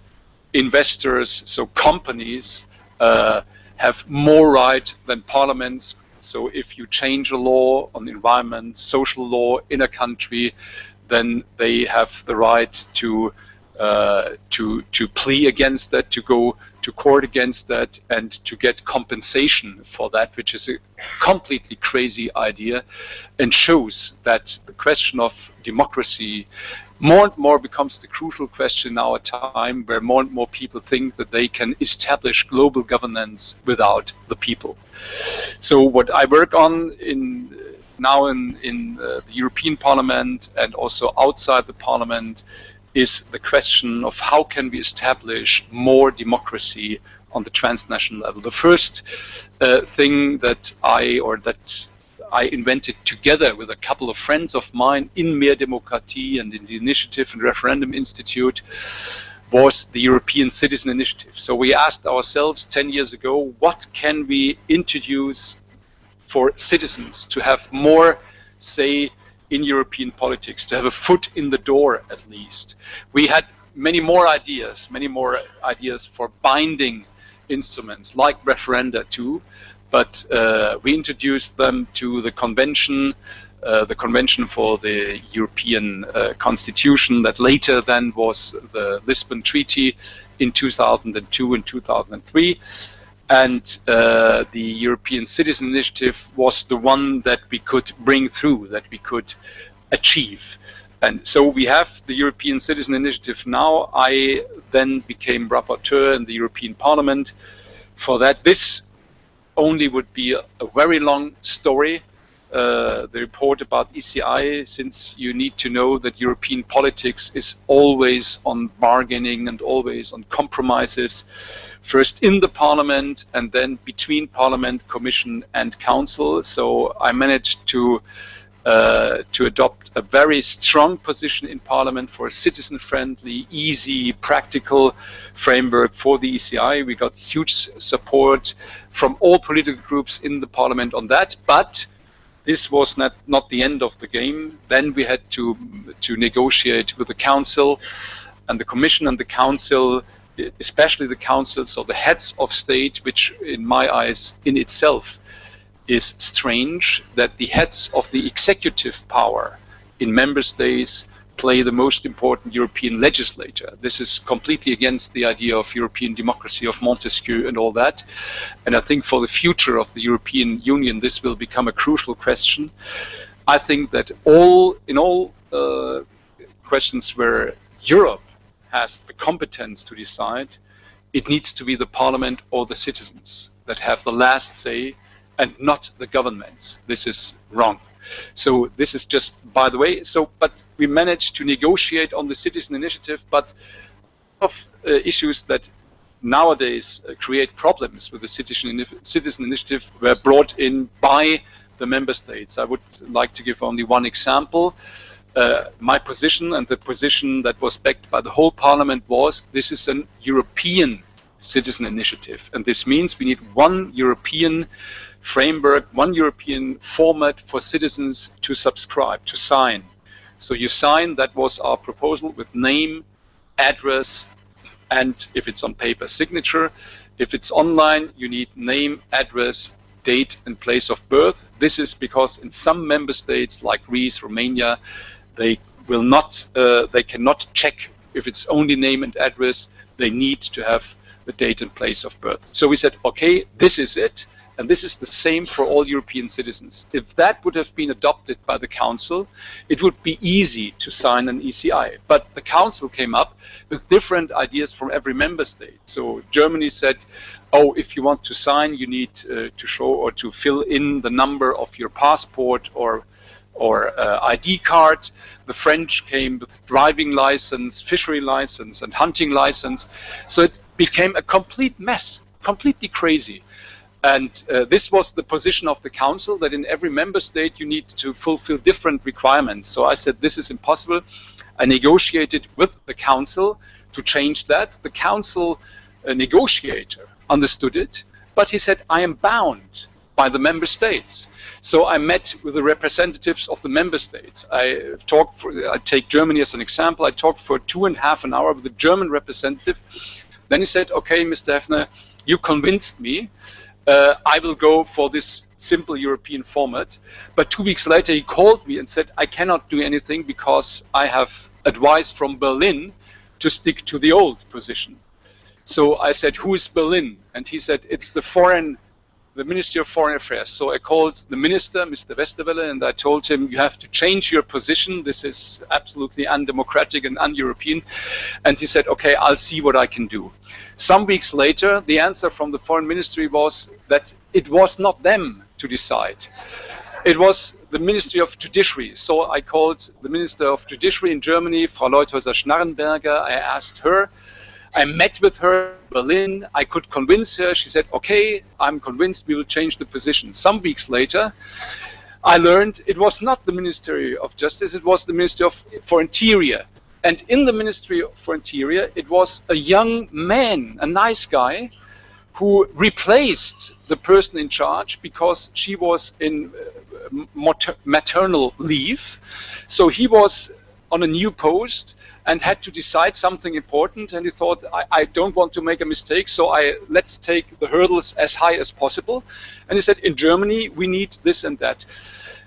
investors, so companies, have more right than parliaments. So if you change a law on the environment, social law in a country, then they have the right to plea against that, to go to court against that, and to get compensation for that, which is a completely crazy idea, and shows that the question of democracy more and more becomes the crucial question in our time, where more and more people think that they can establish global governance without the people. So what I work on now in the European Parliament and also outside the Parliament is the question of how can we establish more democracy on the transnational level. The first thing that I invented together with a couple of friends of mine in Mehr Demokratie and in the Initiative and Referendum Institute was the European Citizen Initiative. So we asked ourselves 10 years ago, what can we introduce for citizens to have more say in European politics, to have a foot in the door at least. We had many more ideas for binding instruments like referenda too, but we introduced them to the convention for the European Constitution that later then was the Lisbon Treaty in 2002 and 2003. And the European Citizen Initiative was the one that we could bring through, that we could achieve. And so we have the European Citizen Initiative now. I then became rapporteur in the European Parliament for that. This only would be a very long story, the report about ECI, since you need to know that European politics is always on bargaining and always on compromises, first in the Parliament and then between Parliament, Commission and Council. So I managed to adopt a very strong position in Parliament for a citizen-friendly, easy, practical framework for the ECI. We got huge support from all political groups in the Parliament on that, but this was not the end of the game. Then we had to negotiate with the Council and the Commission and the Council, especially the Council, so the heads of state, which in my eyes in itself is strange, that the heads of the executive power in member states play the most important European legislature. This is completely against the idea of European democracy, of Montesquieu and all that. And I think for the future of the European Union, this will become a crucial question. I think that in all questions where Europe has the competence to decide, it needs to be the Parliament or the citizens that have the last say, and not the governments. This is wrong. So this is just by the way. So, but we managed to negotiate on the citizen initiative, but of issues that nowadays create problems with the citizen initiative were brought in by the member states. I would like to give only one example. My position and the position that was backed by the whole Parliament was, this is an European citizen initiative, and this means we need one European framework, one European format for citizens to subscribe, to sign. So you sign, that was our proposal, with name, address, and if it's on paper, signature. If it's online, you need name, address, date, and place of birth. This is because in some member states, like Greece, Romania, they will not, they cannot check if it's only name and address. They need to have the date and place of birth. So we said, okay, this is it. And this is the same for all European citizens. If that would have been adopted by the Council, it would be easy to sign an ECI. But the Council came up with different ideas from every member state. So Germany said, oh, if you want to sign, you need to show or to fill in the number of your passport or ID card. The French came with driving license, fishery license, and hunting license. So it became a complete mess, completely crazy. And this was the position of the Council, that in every member state you need to fulfill different requirements. So I said, this is impossible. I negotiated with the Council to change that. The Council negotiator understood it, but he said, I am bound by the member states. So I met with the representatives of the member states. I take Germany as an example. I talked for 2.5 hours with the German representative. Then he said, okay, Mr. Hefner, you convinced me. I will go for this simple European format. But 2 weeks later, he called me and said, I cannot do anything because I have advice from Berlin to stick to the old position. So I said, who is Berlin? And he said, it's the Ministry of Foreign Affairs. So I called the minister, Mr. Westerwelle, and I told him, you have to change your position. This is absolutely undemocratic and un-European. And he said, okay, I'll see what I can do. Some weeks later, the answer from the Foreign Ministry was that it was not them to decide. It was the Ministry of Judiciary. So I called the Minister of Judiciary in Germany, Frau Leuthäuser-Schnarrenberger. I asked her. I met with her in Berlin. I could convince her. She said, okay, I'm convinced we will change the position. Some weeks later, I learned it was not the Ministry of Justice, it was the Ministry for Interior. And in the Ministry for Interior, it was a young man, a nice guy, who replaced the person in charge because she was in maternal leave. So he was on a new post and had to decide something important, and he thought, I don't want to make a mistake, so let's take the hurdles as high as possible. And he said, in Germany, we need this and that.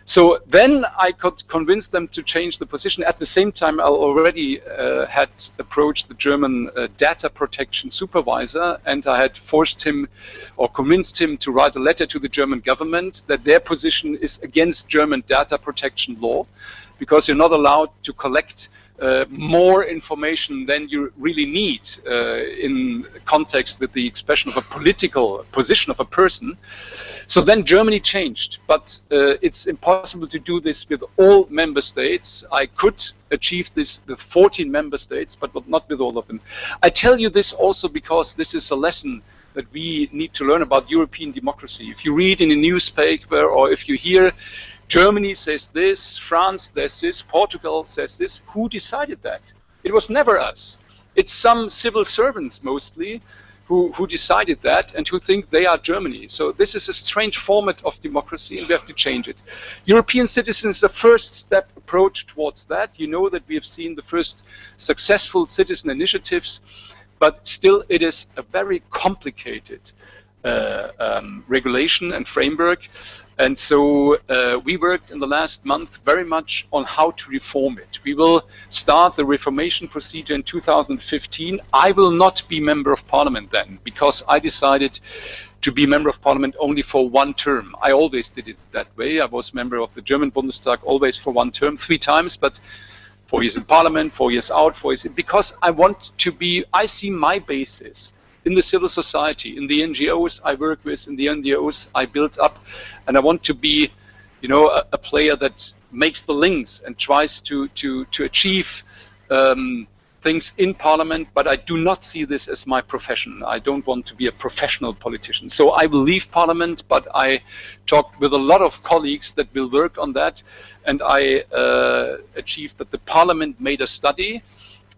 So then I could convince them to change the position. At the same time, I already had approached the German data protection supervisor, and I had forced him or convinced him to write a letter to the German government that their position is against German data protection law. because you're not allowed to collect more information than you really need in context with the expression of a political position of a person. So then Germany changed, but it's impossible to do this with all member states. I could achieve this with 14 member states, but not with all of them. I tell you this also because this is a lesson that we need to learn about European democracy. If you read in a newspaper or if you hear Germany says this, France says this, Portugal says this, who decided that? It was never us. It's some civil servants mostly who decided that and who think they are Germany. So this is a strange format of democracy and we have to change it. European citizens, the first step approach towards that. You know that we have seen the first successful citizen initiatives, but still it is a very complicated regulation and framework. And so we worked in the last month very much on how to reform it. We will start the reformation procedure in 2015. I will not be member of parliament then, because I decided to be member of parliament only for one term. I always did it that way. I was member of the German Bundestag always for one term, 3 times, but 4 years in parliament, 4 years out, 4 years in, because I want to be, I see my basis in the civil society, in the NGOs I work with, in the NGOs I built up, and I want to be, you know, a player that makes the links and tries to achieve things in parliament, but I do not see this as my profession. I don't want to be a professional politician. So I will leave parliament, but I talked with a lot of colleagues that will work on that, and I achieved that the parliament made a study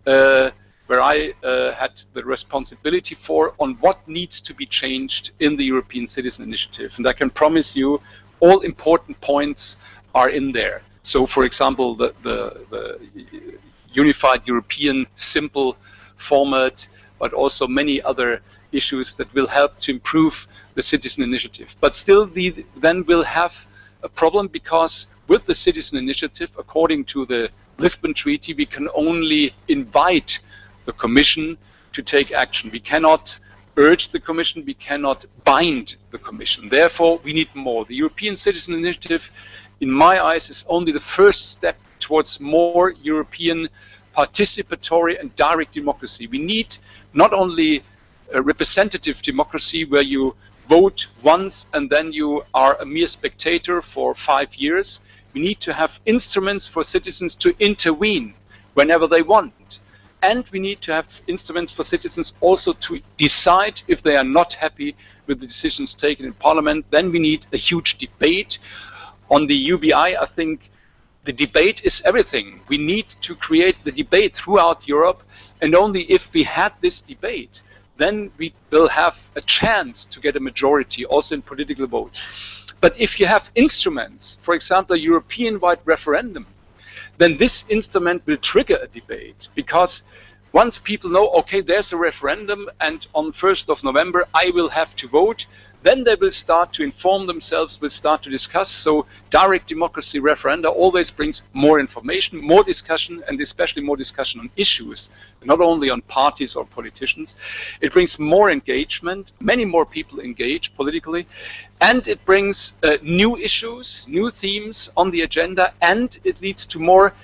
where I had the responsibility for on what needs to be changed in the European Citizen Initiative. And I can promise you all important points are in there. So for example, the unified European simple format, but also many other issues that will help to improve the citizen initiative. But still then we'll have a problem, because with the citizen initiative, according to the Lisbon Treaty, we can only invite the Commission to take action. We cannot urge the Commission, we cannot bind the Commission. Therefore, we need more. The European Citizen Initiative, in my eyes, is only the first step towards more European participatory and direct democracy. We need not only a representative democracy where you vote once and then you are a mere spectator for 5 years. We need to have instruments for citizens to intervene whenever they want. And we need to have instruments for citizens also to decide if they are not happy with the decisions taken in Parliament. Then we need a huge debate. On the UBI, I think the debate is everything. We need to create the debate throughout Europe, and only if we had this debate, then we will have a chance to get a majority also in political votes. But if you have instruments, for example, a European-wide referendum, then this instrument will trigger a debate, because once people know, okay, there's a referendum and on 1st of November I will have to vote, then they will start to inform themselves, will start to discuss. So direct democracy referenda always brings more information, more discussion, and especially more discussion on issues, not only on parties or politicians. It brings more engagement, many more people engage politically, and it brings new issues, new themes on the agenda, and it leads to more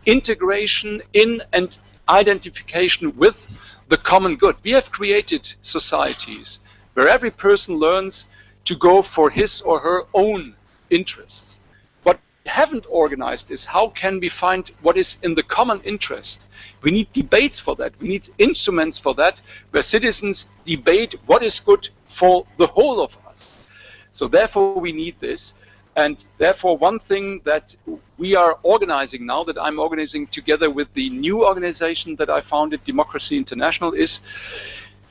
integration in and identification with the common good. We have created societies where every person learns to go for his or her own interests. What we haven't organized is how can we find what is in the common interest. We need debates for that. We need instruments for that, where citizens debate what is good for the whole of us. So therefore we need this. And therefore one thing that we are organizing now, that I'm organizing together with the new organization that I founded, Democracy International, is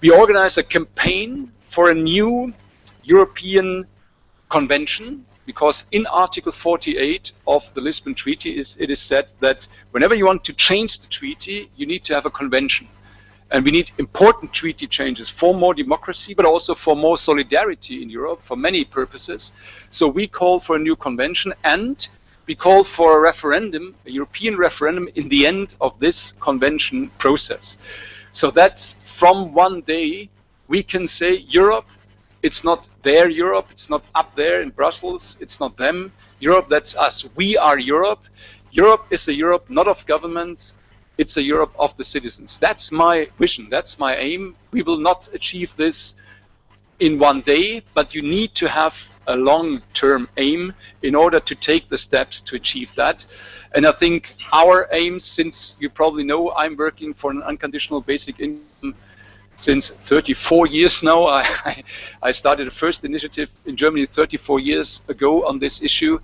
we organize a campaign for a new European convention, because in Article 48 of the Lisbon Treaty it is said that whenever you want to change the treaty, you need to have a convention. And we need important treaty changes for more democracy, but also for more solidarity in Europe, for many purposes. So we call for a new convention, and we call for a referendum, a European referendum, in the end of this convention process. So that from one day we can say Europe, it's not their Europe, it's not up there in Brussels, it's not them. Europe, that's us. We are Europe. Europe is a Europe not of governments, it's a Europe of the citizens. That's my vision, that's my aim. We will not achieve this in one day, but you need to have a long-term aim in order to take the steps to achieve that. And I think our aim, since you probably know I'm working for an unconditional basic income since 34 years now. I started the first initiative in Germany 34 years ago on this issue.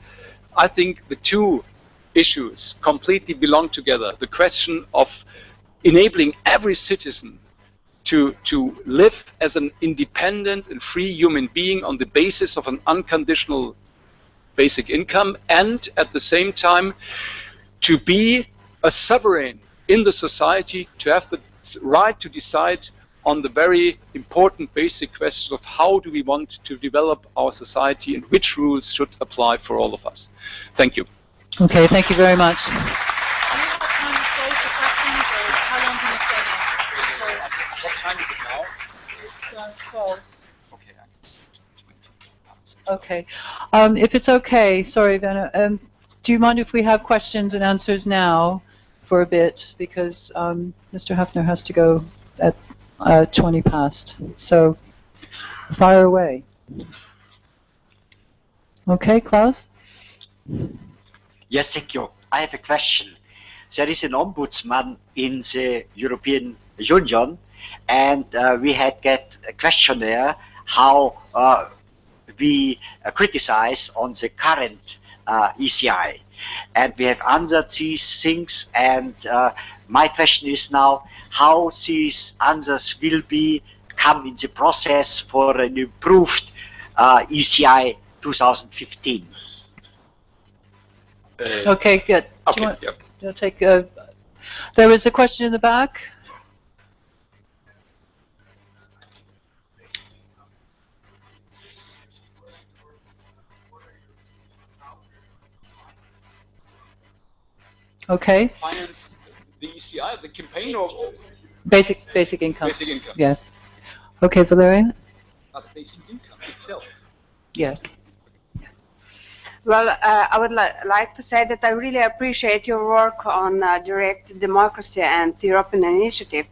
I think the two issues completely belong together. The question of enabling every citizen to live as an independent and free human being on the basis of an unconditional basic income, and at the same time to be a sovereign in the society, to have the right to decide on the very important basic question of how do we want to develop our society and which rules should apply for all of us. Thank you. Okay, thank you very much. Okay. If it's okay, sorry, Werner, do you mind if we have questions and answers now for a bit? Because Mr. Hafner has to go at 20 past. So, fire away. Okay, Klaus? Yes, thank you. I have a question. There is an ombudsman in the European Union, and we had get a questionnaire how we criticize on the current ECI, and we have answered these things, and my question is now how these answers will be come in the process for an improved ECI 2015. Okay, good. Okay, You'll take there was a question in the back. Okay. Finance the ECI, the campaign, or Basic income. Basic income. Yeah. Okay, Valeria? The basic income itself. Yeah. Well, I would like to say that I really appreciate your work on direct democracy and the European initiative.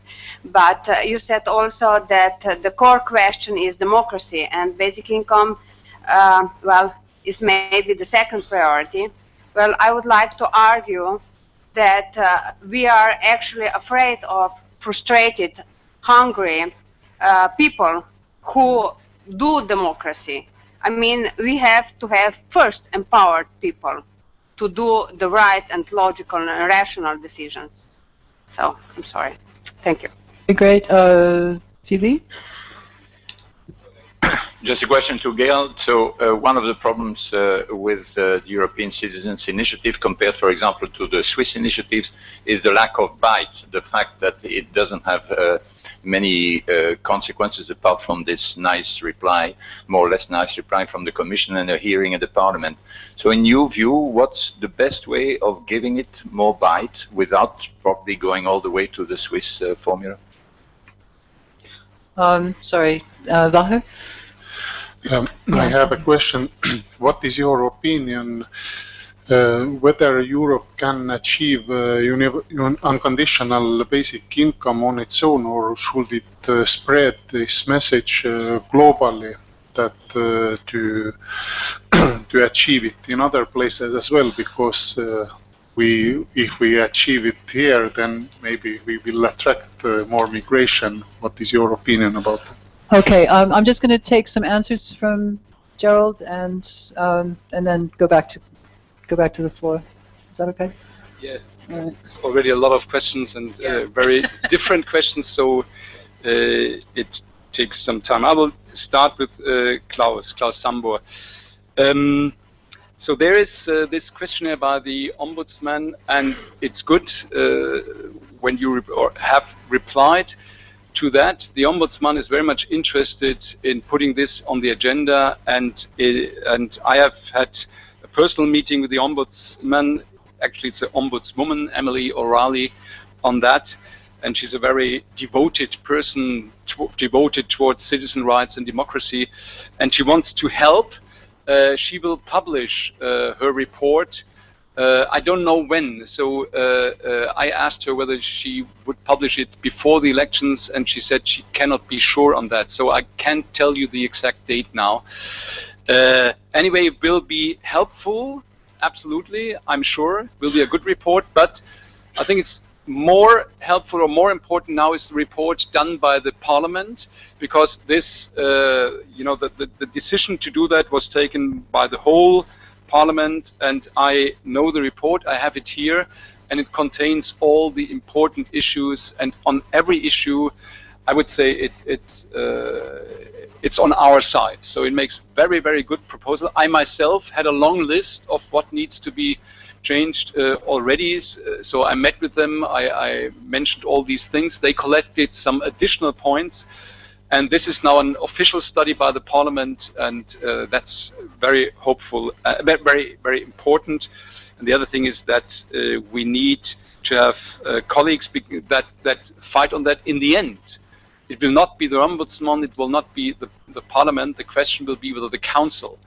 But you said also that the core question is democracy, and basic income, well, is maybe the second priority. Well, I would like to argue that we are actually afraid of frustrated, hungry people who do democracy. I mean, we have to have first empowered people to do the right and logical and rational decisions. So, I'm sorry. Thank you. Great. Philippe? Just a question to Gail. So one of the problems with the European Citizens Initiative compared, for example, to the Swiss initiatives is the lack of bite, the fact that it doesn't have many consequences apart from this nice reply, more or less nice reply from the Commission and a hearing in the Parliament. So in your view, what's the best way of giving it more bite without probably going all the way to the Swiss formula? Sorry, Vaher? I have a question. What is your opinion whether Europe can achieve unconditional basic income on its own, or should it spread this message globally that to achieve it in other places as well? Because if we achieve it here, then maybe we will attract more migration. What is your opinion about that? Okay, I'm just going to take some answers from Gerald and then go back to the floor. Is that okay? Yeah. It's already a lot of questions and very different questions, so it takes some time. I will start with Klaus Sambor. So there is this questionnaire by the Ombudsman, and it's good when you have replied to that. The Ombudsman is very much interested in putting this on the agenda, and I have had a personal meeting with the Ombudsman. Actually, it's an Ombudswoman, Emily O'Reilly, on that, and she's a very devoted person, devoted towards citizen rights and democracy, and she wants to help. She will publish her report I don't know when, so I asked her whether she would publish it before the elections, and she said she cannot be sure on that, so I can't tell you the exact date now. Anyway, it will be helpful, absolutely, I'm sure. It will be a good report, but I think it's more helpful or more important now is the report done by the Parliament, because this, you know, the decision to do that was taken by the whole Parliament, and I know the report, I have it here, and it contains all the important issues, and on every issue I would say it's on our side. So it makes very, very good proposal. I myself had a long list of what needs to be changed already, so I met with them, I mentioned all these things, they collected some additional points, and this is now an official study by the Parliament, and that's very hopeful, very, very important. And the other thing is that we need to have colleagues that fight on that in the end. It will not be the Ombudsman, it will not be the Parliament, the question will be whether the Council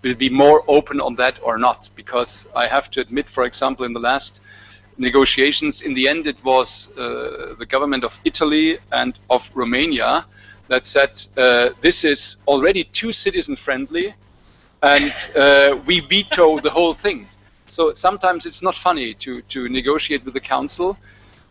will be more open on that or not, because I have to admit, for example, in the last negotiations, in the end it was the government of Italy and of Romania that said this is already too citizen friendly, and we veto the whole thing. So sometimes it's not funny to negotiate with the Council.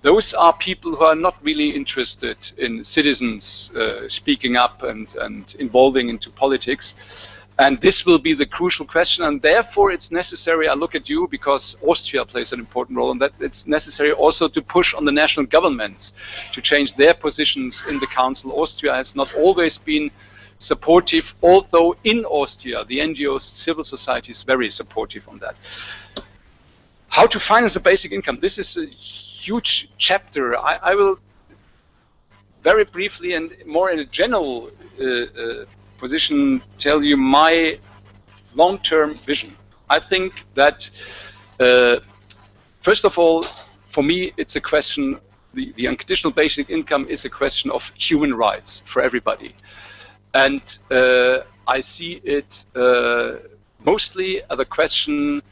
Those are people who are not really interested in citizens speaking up and involving into politics. And this will be the crucial question, and therefore it's necessary, I look at you because Austria plays an important role in that, it's necessary also to push on the national governments to change their positions in the Council. Austria has not always been supportive, although in Austria the NGOs, civil society is very supportive on that. How to finance a basic income? This is a huge chapter. I will very briefly and more in a general position tell you my long-term vision. I think that first of all, for me it's a question, the unconditional basic income is a question of human rights for everybody, and I see it mostly as a question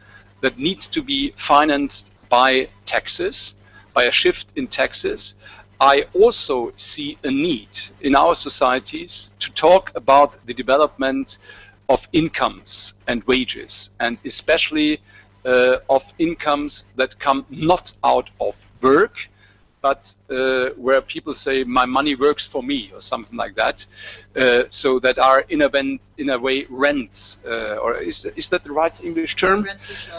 that needs to be financed by taxes, by a shift in taxes. I also see a need in our societies to talk about the development of incomes and wages, and especially of incomes that come not out of work, but where people say my money works for me or something like that, so that are in a way rents, or is that the right English term?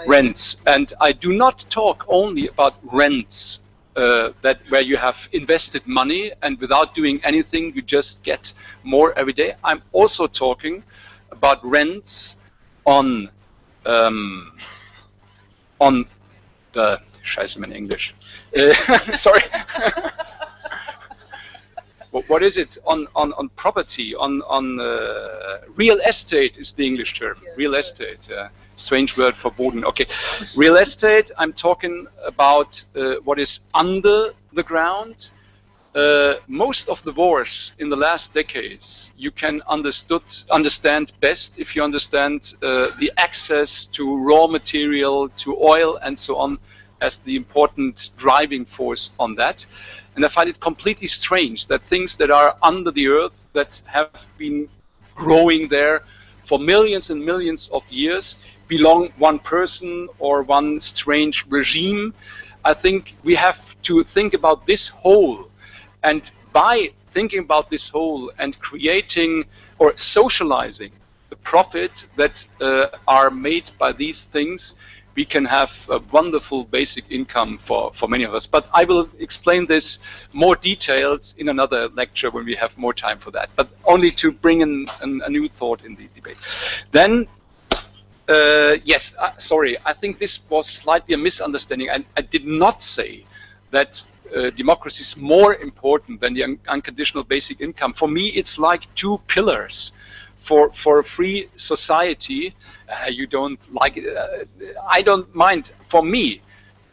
Rents. And I do not talk only about rents that where you have invested money and without doing anything you just get more every day. I'm also talking about rents on the Scheiße in English. Sorry. What is it? On property, on real estate is the English term. Real estate. Strange word for Boden. Okay. Real estate, I'm talking about what is under the ground. Most of the wars in the last decades you can understand best if you understand the access to raw material, to oil and so on, as the important driving force on that. And I find it completely strange that things that are under the earth, that have been growing there for millions and millions of years, belong one person or one strange regime. I think we have to think about this whole, and by thinking about this whole and creating or socializing the profit that are made by these things, we can have a wonderful basic income for many of us. But I will explain this more detailed in another lecture when we have more time for that, but only to bring in a new thought in the debate. Then, yes, sorry, I think this was slightly a misunderstanding. I did not say that democracy is more important than the unconditional basic income. For me, it's like two pillars. For a free society, you don't like it, I don't mind. For me,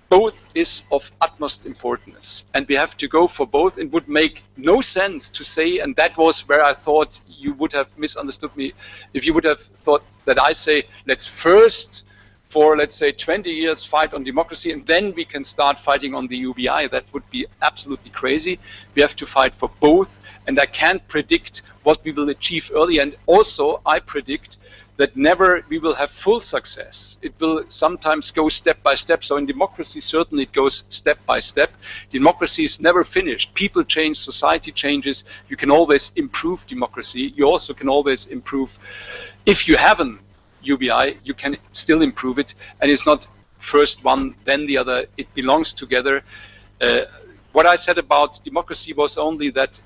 both is of utmost importance, and we have to go for both. It would make no sense to say, and that was where I thought you would have misunderstood me, if you would have thought that I say, let's first for, let's say, 20 years fight on democracy, and then we can start fighting on the UBI. That would be absolutely crazy. We have to fight for both, and I can't predict what we will achieve early. And also, I predict that never we will have full success. It will sometimes go step by step. So in democracy, certainly it goes step by step. Democracy is never finished. People change, society changes. You can always improve democracy. You also can always improve. If you haven't UBI, you can still improve it, and it's not first one, then the other. It belongs together. What I said about democracy was only that,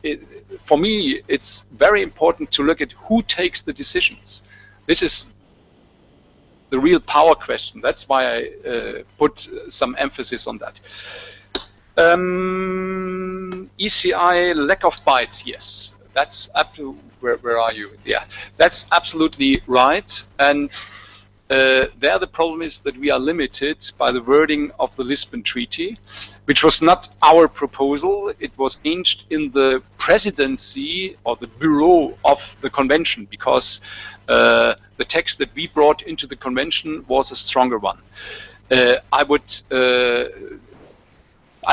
for me, it's very important to look at who takes the decisions. This is the real power question. That's why I put some emphasis on that. ECI, lack of bites, yes. That's up to, where are you? Yeah, that's absolutely right. And there the problem is that we are limited by the wording of the Lisbon Treaty, which was not our proposal. It was changed in the presidency or the bureau of the convention, because the text that we brought into the convention was a stronger one. I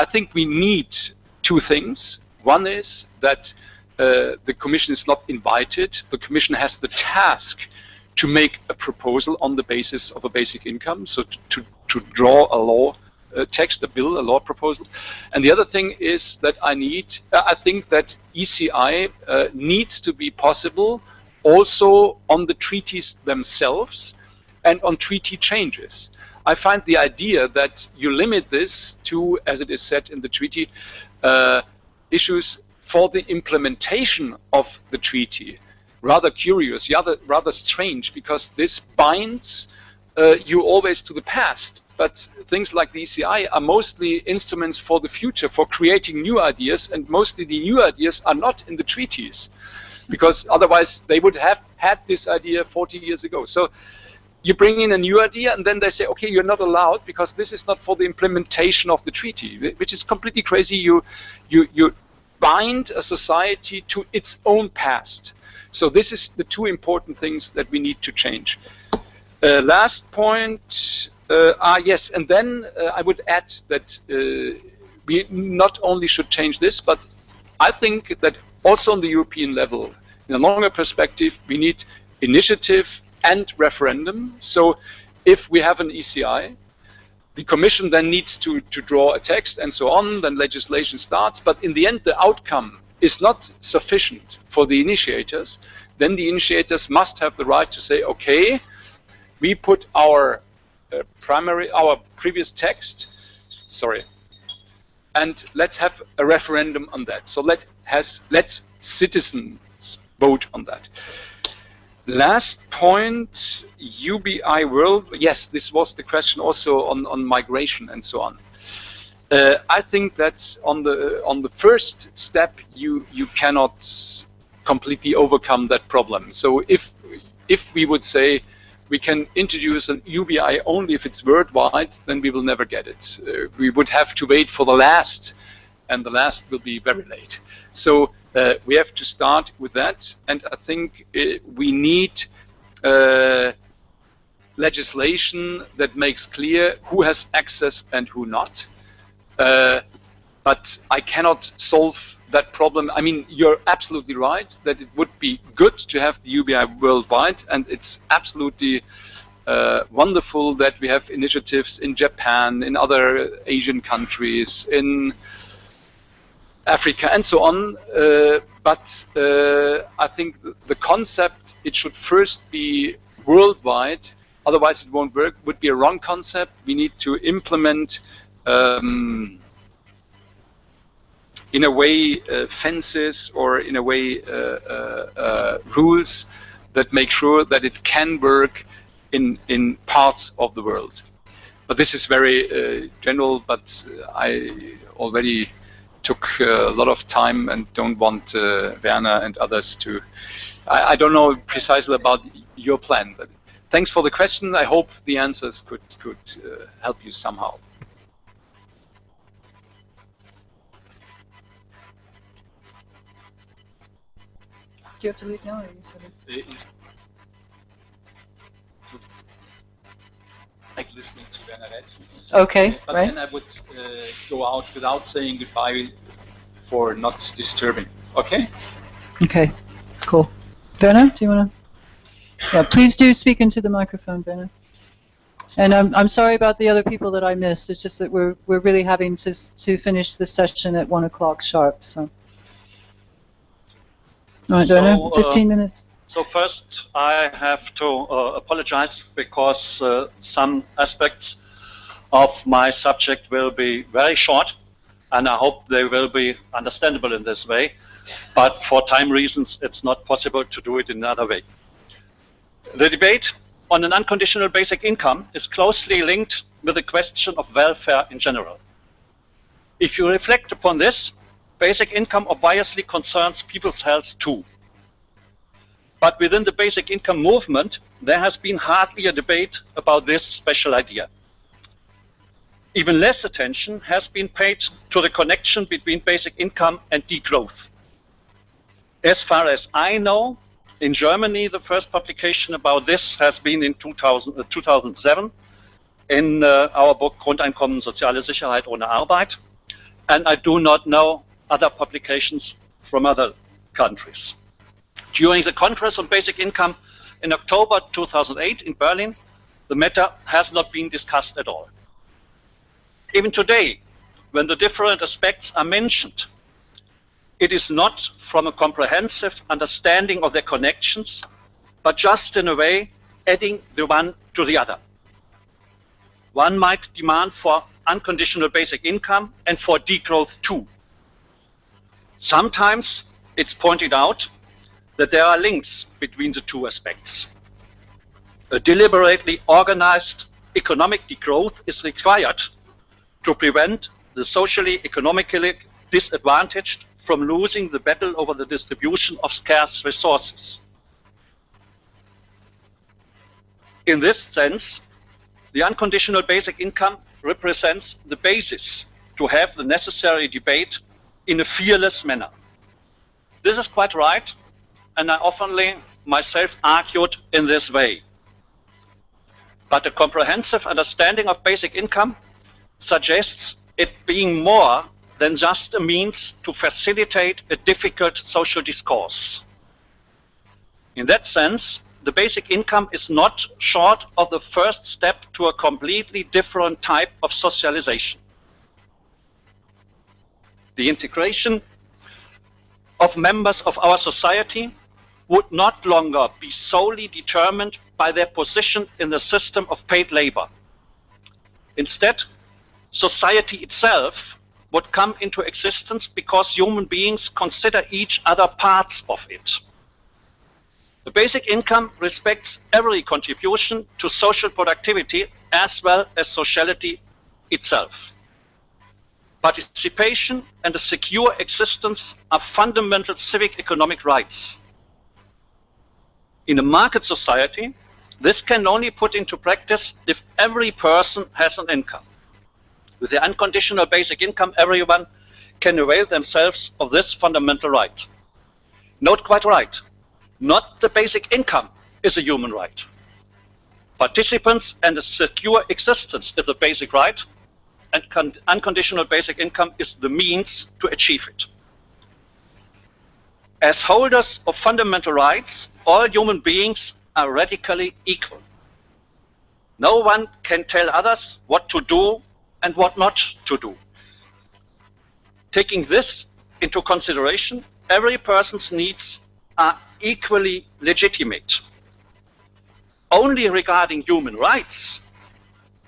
think we need two things. One is that the Commission is not invited. The Commission has the task to make a proposal on the basis of a basic income, so to draw a law text, a bill, a law proposal. And the other thing is that I think that ECI needs to be possible also on the treaties themselves and on treaty changes. I find the idea that you limit this to, as it is said in the treaty, issues for the implementation of the treaty rather curious, rather strange, because this binds you always to the past. But things like the ECI are mostly instruments for the future, for creating new ideas, and mostly the new ideas are not in the treaties, because otherwise they would have had this idea 40 years ago. So you bring in a new idea, and then they say, okay, you're not allowed because this is not for the implementation of the treaty, which is completely crazy. You bind a society to its own past. So this is the two important things that we need to change. Last point, yes, and then I would add that we not only should change this, but I think that also on the European level, in a longer perspective, we need initiative and referendum. So if we have an ECI, the Commission then needs to draw a text and so on, then legislation starts, but in the end the outcome is not sufficient for the initiators. Then the initiators must have the right to say, okay, we put our previous text, and let's have a referendum on that. So let's citizens vote on that. Last point, UBI world. Yes, this was the question also on migration and so on. I think that on the first step you cannot completely overcome that problem. So if we would say we can introduce an UBI only if it's worldwide, then we will never get it. We would have to wait for the last, and the last will be very late. So we have to start with that, and I think we need legislation that makes clear who has access and who not. But I cannot solve that problem. I mean, you're absolutely right that it would be good to have the UBI worldwide, and it's absolutely wonderful that we have initiatives in Japan, in other Asian countries, in Africa, and so on. But I think the concept, it should first be worldwide, otherwise it won't work, would be a wrong concept. We need to implement in a way fences, or in a way rules that make sure that it can work in parts of the world. But this is very general, but I already took a lot of time and don't want Werner and others to... I don't know precisely about your plan, but thanks for the question. I hope the answers could help you somehow. Do you have to leave now, or you said it? I listening to Bernadette. Okay, but right. then I would go out without saying goodbye for not disturbing. Okay? Okay, cool. Werner, do you want to? Yeah, please do speak into the microphone, Werner. And I'm sorry about the other people that I missed. It's just that we're really having to finish the session at 1 o'clock sharp. So, all right, Werner, 15 minutes. So first, I have to apologize because some aspects of my subject will be very short, and I hope they will be understandable in this way. But for time reasons, it's not possible to do it in another way. The debate on an unconditional basic income is closely linked with the question of welfare in general. If you reflect upon this, basic income obviously concerns people's health too. But within the basic income movement, there has been hardly a debate about this special idea. Even less attention has been paid to the connection between basic income and degrowth. As far as I know, in Germany, the first publication about this has been in 2007 in our book Grundeinkommen, Soziale Sicherheit ohne Arbeit. And I do not know other publications from other countries. During the Congress on Basic Income in October 2008 in Berlin, the matter has not been discussed at all. Even today, when the different aspects are mentioned, it is not from a comprehensive understanding of their connections, but just in a way adding the one to the other. One might demand for unconditional basic income and for degrowth too. Sometimes it's pointed out that there are links between the two aspects. A deliberately organized economic degrowth is required to prevent the socially, economically disadvantaged from losing the battle over the distribution of scarce resources. In this sense, the unconditional basic income represents the basis to have the necessary debate in a fearless manner. This is quite right, and I oftenly myself argued in this way. But a comprehensive understanding of basic income suggests it being more than just a means to facilitate a difficult social discourse. In that sense, the basic income is not short of the first step to a completely different type of socialization. The integration of members of our society would not longer be solely determined by their position in the system of paid labor. Instead, society itself would come into existence because human beings consider each other parts of it. The basic income respects every contribution to social productivity as well as sociality itself. Participation and a secure existence are fundamental civic economic rights. In a market society, this can only put into practice if every person has an income. With the unconditional basic income, everyone can avail themselves of this fundamental right. Note quite right, not the basic income is a human right. Participants and a secure existence is the basic right, and unconditional basic income is the means to achieve it. As holders of fundamental rights, all human beings are radically equal. No one can tell others what to do and what not to do. Taking this into consideration, every person's needs are equally legitimate. Only regarding human rights,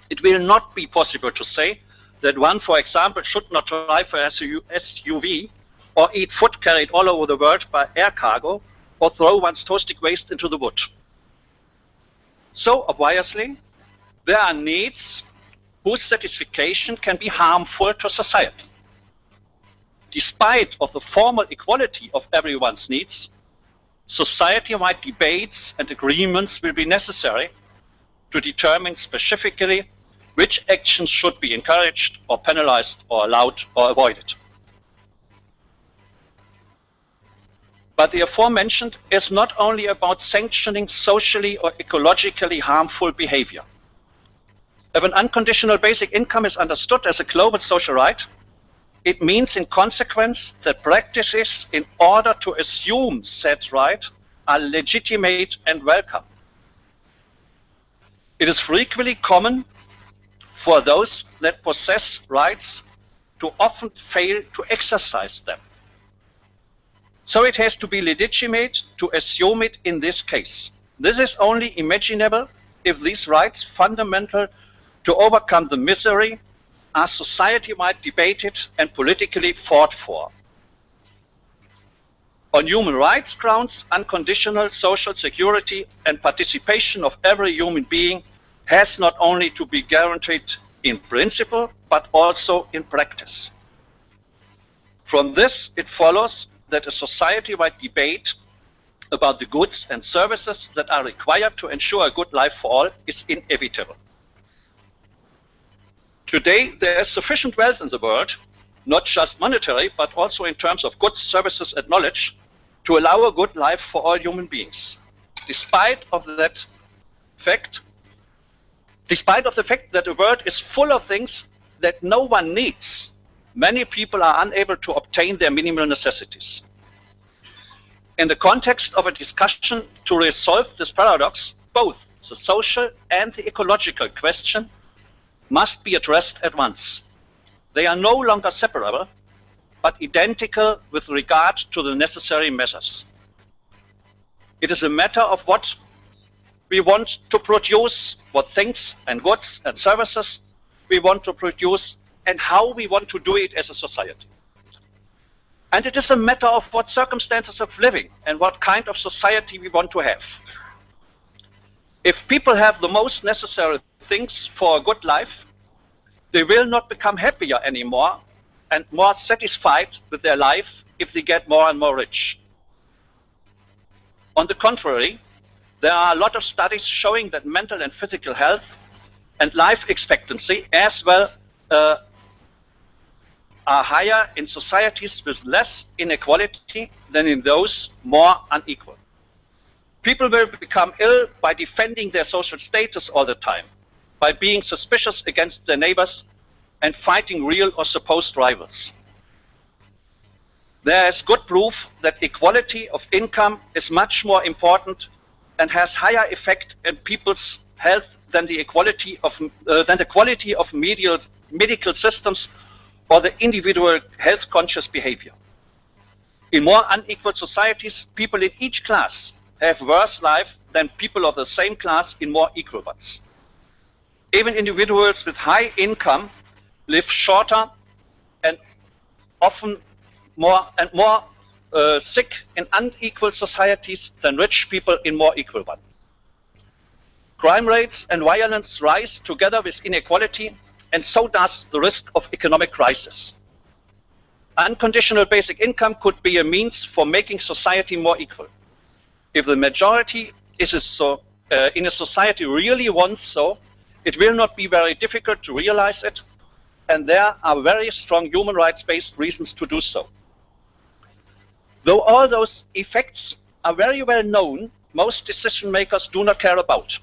it will not be possible to say that one, for example, should not drive an SUV or eat food carried all over the world by air cargo or throw one's toxic waste into the wood. So, obviously, there are needs whose satisfaction can be harmful to society. Despite of the formal equality of everyone's needs, society-wide debates and agreements will be necessary to determine specifically which actions should be encouraged or penalized or allowed or avoided. But the aforementioned is not only about sanctioning socially or ecologically harmful behavior. If an unconditional basic income is understood as a global social right, it means in consequence that practices in order to assume said right are legitimate and welcome. It is frequently common for those that possess rights to often fail to exercise them. So it has to be legitimate to assume it in this case. This is only imaginable if these rights fundamental to overcome the misery are society-wide debated and politically fought for. On human rights grounds, unconditional social security and participation of every human being has not only to be guaranteed in principle, but also in practice. From this, it follows that a society-wide debate about the goods and services that are required to ensure a good life for all is inevitable. Today, there is sufficient wealth in the world, not just monetary, but also in terms of goods, services, and knowledge, to allow a good life for all human beings. Despite of the fact that the world is full of things that no one needs, many people are unable to obtain their minimal necessities. In the context of a discussion to resolve this paradox, both the social and the ecological question must be addressed at once. They are no longer separable, but identical with regard to the necessary measures. It is a matter of what we want to produce, what things and goods and services we want to produce, and how we want to do it as a society. And it is a matter of what circumstances of living and what kind of society we want to have. If people have the most necessary things for a good life, they will not become happier anymore and more satisfied with their life if they get more and more rich. On the contrary, there are a lot of studies showing that mental and physical health and life expectancy as well are higher in societies with less inequality than in those more unequal. People will become ill by defending their social status all the time, by being suspicious against their neighbors and fighting real or supposed rivals. There is good proof that equality of income is much more important and has higher effect in people's health than the quality of medical systems or the individual health-conscious behavior. In more unequal societies, people in each class have worse life than people of the same class in more equal ones. Even individuals with high income live shorter and often more sick in unequal societies than rich people in more equal ones. Crime rates and violence rise together with inequality, and so does the risk of economic crisis. Unconditional basic income could be a means for making society more equal. If the majority in a society really wants so, it will not be very difficult to realize it, and there are very strong human rights-based reasons to do so. Though all those effects are very well known, most decision makers do not care about.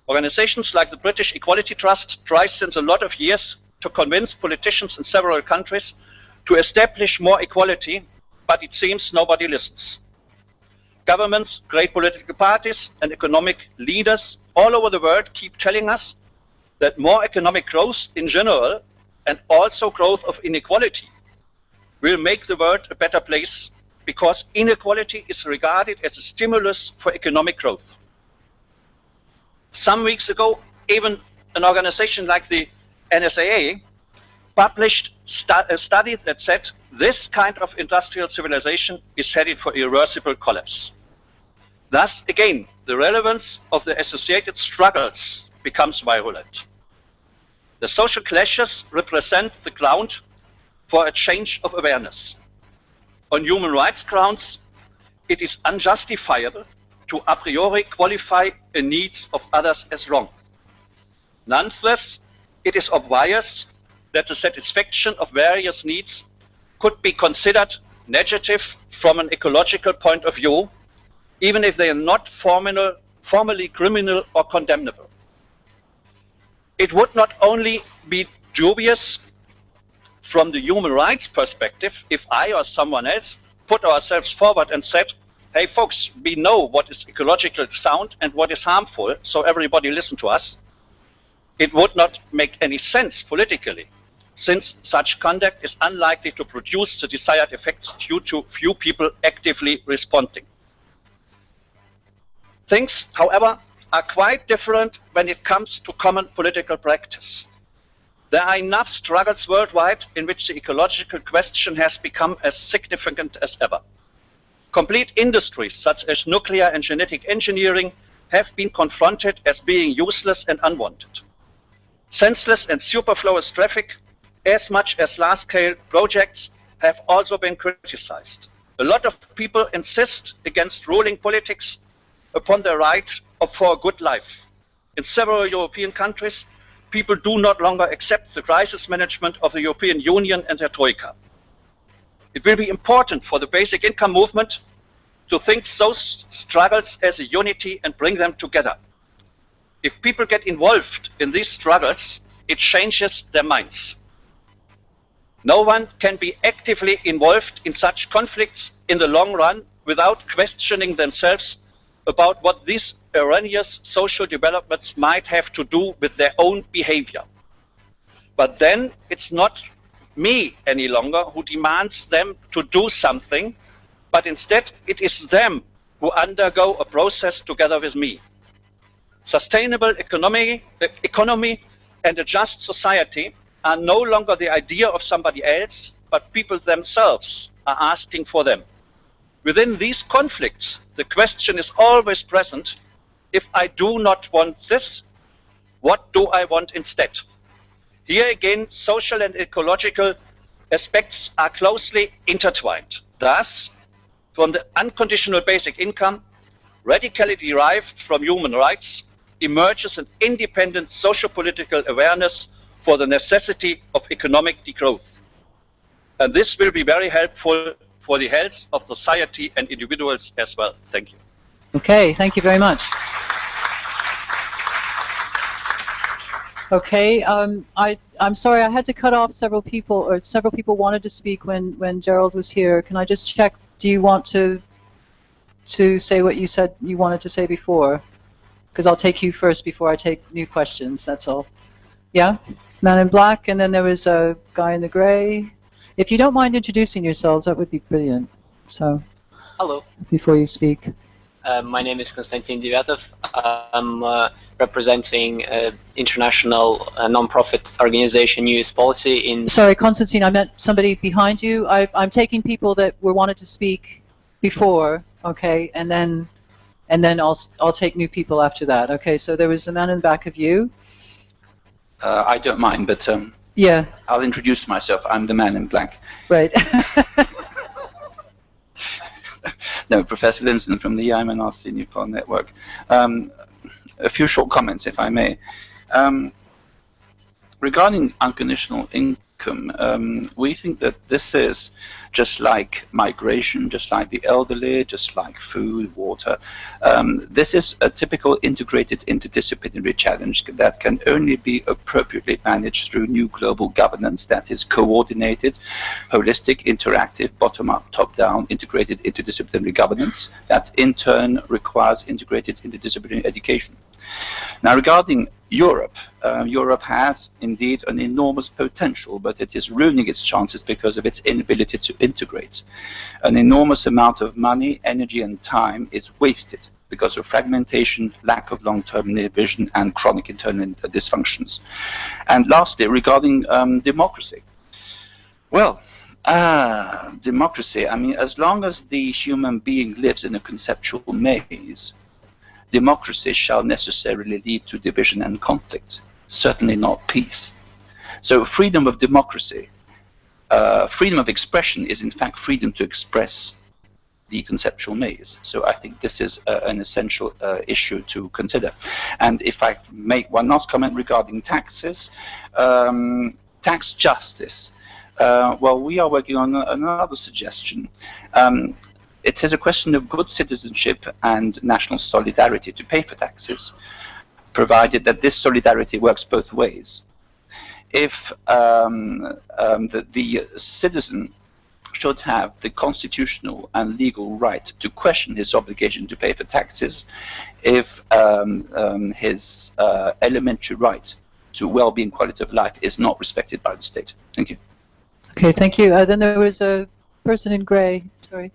Organizations like the British Equality Trust try since a lot of years to convince politicians in several countries to establish more equality, but it seems nobody listens. Governments, great political parties, and economic leaders all over the world keep telling us that more economic growth in general, and also growth of inequality, will make the world a better place, because inequality is regarded as a stimulus for economic growth. Some weeks ago, even an organization like the NSAA published a study that said this kind of industrial civilization is headed for irreversible collapse. Thus, again, the relevance of the associated struggles becomes virulent. The social clashes represent the ground for a change of awareness. On human rights grounds, it is unjustifiable to a priori qualify the needs of others as wrong. Nonetheless, it is obvious that the satisfaction of various needs could be considered negative from an ecological point of view, even if they are not formally criminal or condemnable. it would not only be dubious from the human rights perspective if I or someone else put ourselves forward and said, hey folks, we know what is ecologically sound and what is harmful, so everybody listen to us. It would not make any sense politically, since such conduct is unlikely to produce the desired effects due to few people actively responding. Things, however, are quite different when it comes to common political practice. There are enough struggles worldwide in which the ecological question has become as significant as ever. Complete industries such as nuclear and genetic engineering have been confronted as being useless and unwanted. Senseless and superfluous traffic, as much as large-scale projects, have also been criticized. A lot of people insist against ruling politics upon the right for a good life. In several European countries, people do not longer accept the crisis management of the European Union and their troika. It will be important for the basic income movement to think those struggles as a unity and bring them together. If people get involved in these struggles, it changes their minds. No one can be actively involved in such conflicts in the long run without questioning themselves about what these erroneous social developments might have to do with their own behavior. But then it's not me any longer who demands them to do something, but instead it is them who undergo a process together with me. Sustainable economy and a just society are no longer the idea of somebody else, but people themselves are asking for them. Within these conflicts, the question is always present: if I do not want this, what do I want instead? Here again, social and ecological aspects are closely intertwined. Thus, from the unconditional basic income, radically derived from human rights, emerges an independent socio-political awareness for the necessity of economic degrowth. And this will be very helpful for the health of society and individuals as well. Thank you. Okay, thank you very much. Okay, I'm sorry, I had to cut off several people, or several people wanted to speak when Gerald was here. Can I just check, do you want to say what you said you wanted to say before? Because I'll take you first before I take new questions, that's all. Yeah? Man in black, and then there was a guy in the gray. If you don't mind introducing yourselves, that would be brilliant. So, hello. Before you speak. My name is Konstantin Devyatov. I'm representing international non-profit organization Youth Policy in... Sorry, Konstantin, I meant somebody behind you. I'm taking people that were wanted to speak before, okay, and then I'll take new people after that. Okay, so there was a man in the back of you. I don't mind, but yeah, I'll introduce myself. I'm the man in black. Right. No, Professor Linson from the IMNRC Nepal Network. A few short comments, if I may. Regarding unconditional income, we think that this is just like migration, just like the elderly, just like food, water. This is a typical integrated interdisciplinary challenge that can only be appropriately managed through new global governance that is coordinated, holistic, interactive, bottom-up, top-down, integrated interdisciplinary governance that in turn requires integrated interdisciplinary education. Now, regarding Europe, Europe has indeed an enormous potential, but it is ruining its chances because of its inability to integrate. An enormous amount of money, energy, and time is wasted because of fragmentation, lack of long-term vision, and chronic internal dysfunctions. And lastly, regarding democracy. Well, democracy, I mean, as long as the human being lives in a conceptual maze, democracy shall necessarily lead to division and conflict, certainly not peace. So freedom of democracy, freedom of expression is in fact freedom to express the conceptual maze. So I think this is an essential issue to consider. And if I make one last comment regarding taxes, tax justice. Well, we are working on another suggestion. It is a question of good citizenship and national solidarity to pay for taxes. provided that this solidarity works both ways. If the citizen should have the constitutional and legal right to question his obligation to pay for taxes, if his elementary right to well-being, quality of life is not respected by the state. Thank you. Okay, thank you. Then there was a person in gray. Sorry.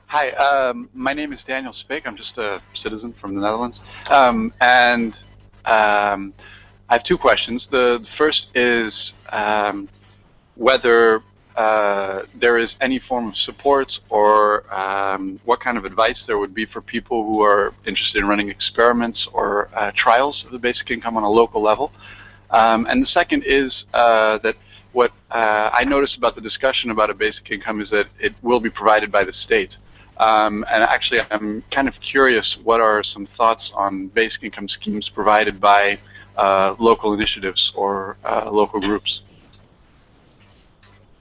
Hi, my name is Daniel Spake. I'm just a citizen from the Netherlands. I have two questions. The first is whether there is any form of support or what kind of advice there would be for people who are interested in running experiments or trials of the basic income on a local level. And the second is that what I notice about the discussion about a basic income is that it will be provided by the state. And actually, I'm kind of curious, what are some thoughts on basic income schemes provided by local initiatives or local groups?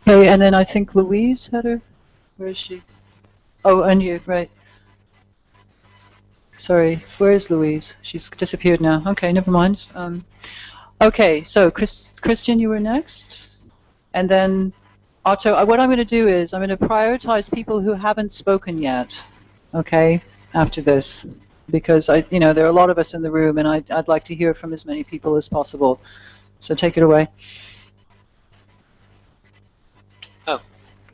Okay, and then I think Louise had her. Where is she? Oh, and you, right. Sorry, where is Louise? She's disappeared now. Okay, never mind. Okay, so Christian, you were next. And then Otto, what I'm going to do is I'm going to prioritize people who haven't spoken yet, okay, after this. Because, there are a lot of us in the room, and I'd like to hear from as many people as possible. So take it away.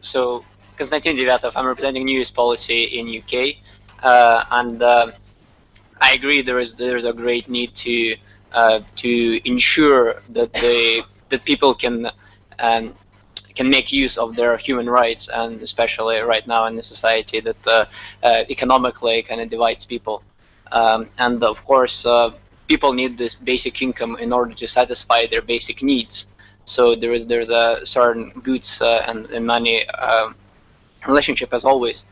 So, Konstantin Devyatov, I'm representing news policy in UK, and I agree there is a great need to ensure that that people can make use of their human rights, and especially right now in a society that economically kind of divides people, and of course people need this basic income in order to satisfy their basic needs. So there's a certain goods and money relationship as always.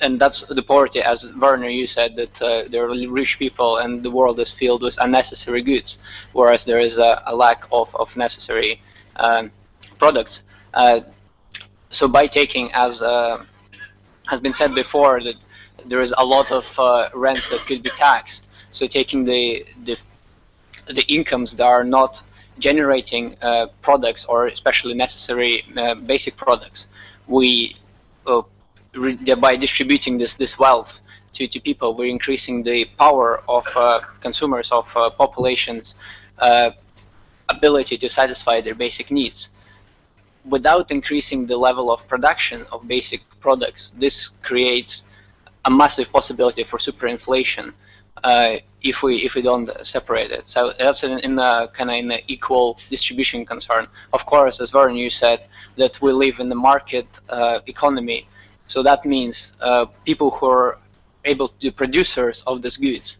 And that's the poverty, as Werner, you said, that there are rich people and the world is filled with unnecessary goods, whereas there is a lack of necessary products. So by taking, as has been said before, that there is a lot of rents that could be taxed. So taking the incomes that are not generating products or especially necessary basic products, we by distributing this wealth to people, we're increasing the power of consumers, of populations' ability to satisfy their basic needs. Without increasing the level of production of basic products, this creates a massive possibility for superinflation if we don't separate it. So that's in a equal distribution concern. Of course, as Werner, you said, that we live in the market economy. So that means people who are able to be producers of these goods,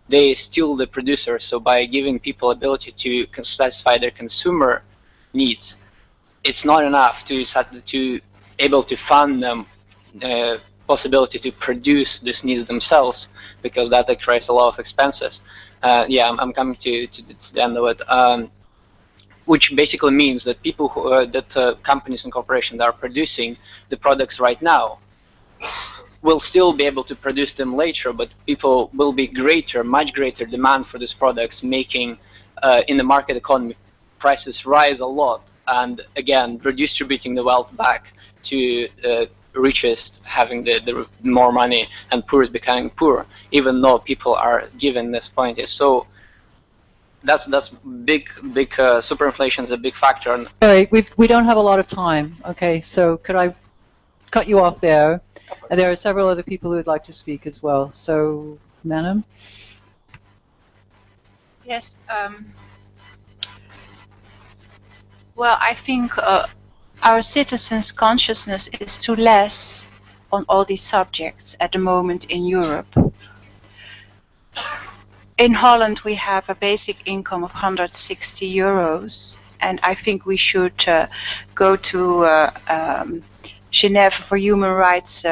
they steal the producers. So by giving people ability to satisfy their consumer needs, it's not enough to able to fund them possibility to produce these needs themselves, because that creates a lot of expenses. Yeah, I'm coming to the end of it. Which basically means that people who, companies and corporations that are producing the products right now will still be able to produce them later, but people will be much greater demand for these products, making in the market economy prices rise a lot, and again redistributing the wealth back to richest having the more money and poorest becoming poor, even though people are given this point. So that's big superinflation is a big factor. Sorry, we don't have a lot of time. Okay, so could I cut you off there? And there are several other people who would like to speak as well. So, Madam. Yes. Well, I think our citizens' consciousness is too less on all these subjects at the moment in Europe. In Holland, we have a basic income of 160 euros, and I think we should go to Geneva for human rights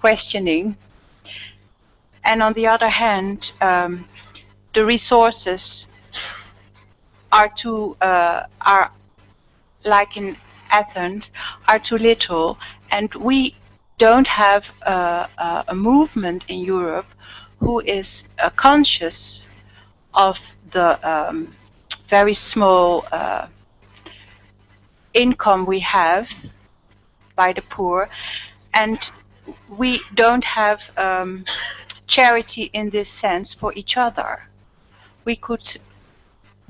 questioning. And on the other hand, the resources are like in Athens, are too little, and we don't have a movement in Europe who is conscious of the very small income we have by the poor, and we don't have charity in this sense for each other. We could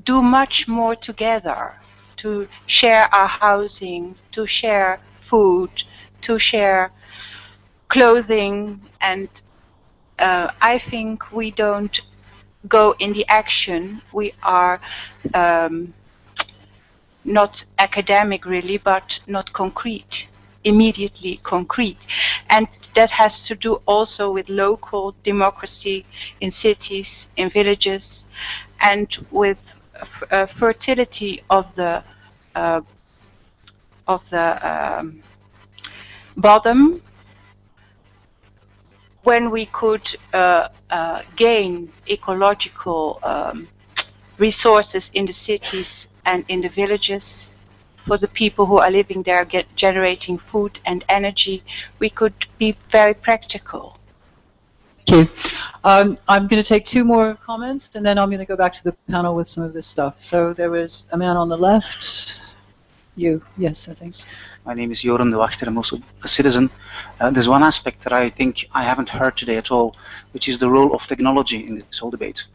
do much more together to share our housing, to share food, to share clothing, and I think we don't go in the action. We are not academic really, but not concrete, immediately concrete. And that has to do also with local democracy in cities, in villages, and with fertility of the bottom, when we could gain ecological resources in the cities and in the villages for the people who are living there, generating food and energy, we could be very practical. Thank you. I'm going to take two more comments, and then I'm going to go back to the panel with some of this stuff. So there was a man on the left. You, yes, I think. My name is Joran de Wachter. I'm also a citizen. There's one aspect that I think I haven't heard today at all, which is the role of technology in this whole debate.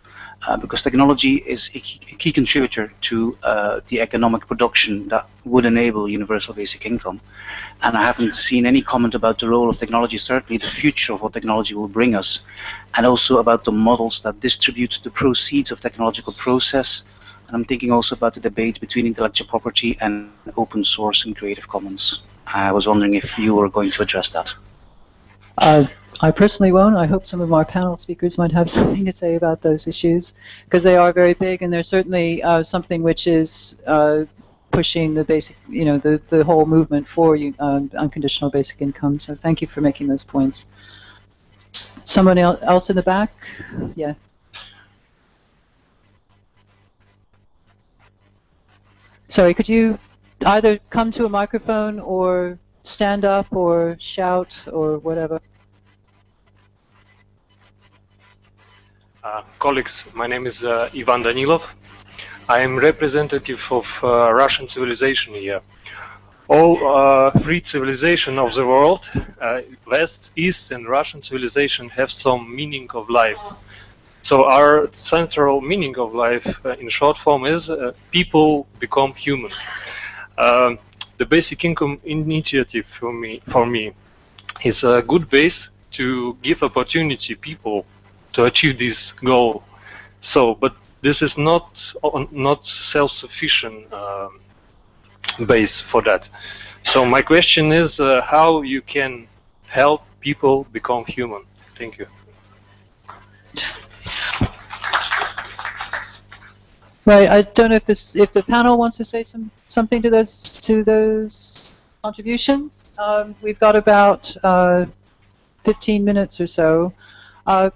Because technology is a key contributor to the economic production that would enable universal basic income. And I haven't seen any comment about the role of technology, certainly the future of what technology will bring us, and also about the models that distribute the proceeds of technological process. And I'm thinking also about the debate between intellectual property and open source and Creative Commons. I was wondering if you were going to address that. I personally won't. I hope some of our panel speakers might have something to say about those issues, because they are very big, and they're certainly something which is pushing the basic, the whole movement for unconditional basic income. So thank you for making those points. Someone else in the back? Yeah. Sorry, could you either come to a microphone or stand up or shout or whatever? Colleagues, my name is Ivan Danilov. I am representative of Russian civilization here. All three civilizations of the world, West, East, and Russian civilization, have some meaning of life. So our central meaning of life, in short form, is people become human. The basic income initiative for me is a good base to give opportunity people to achieve this goal. So, but this is not self-sufficient base for that. So my question is how you can help people become human. Thank you. Right. I don't know if the panel wants to say something to those contributions. We've got about 15 minutes or so.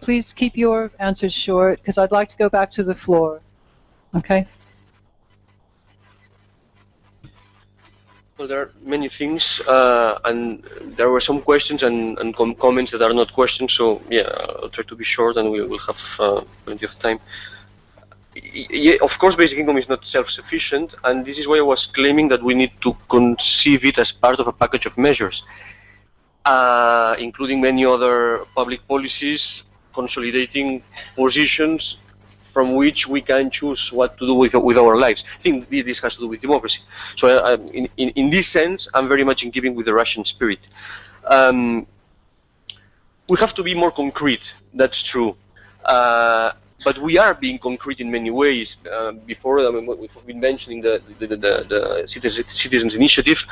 Please keep your answers short, because I'd like to go back to the floor. Okay? Well, there are many things, and there were some questions and comments that are not questions, so yeah, I'll try to be short and we will have plenty of time. Yeah, of course, basic income is not self-sufficient, and this is why I was claiming that we need to conceive it as part of a package of measures, including many other public policies, consolidating positions from which we can choose what to do with our lives. I think this has to do with democracy. So in this sense, I'm very much in keeping with the Russian spirit. We have to be more concrete, that's true. But we are being concrete in many ways. Before, I mean, we've been mentioning the Citizens Initiative,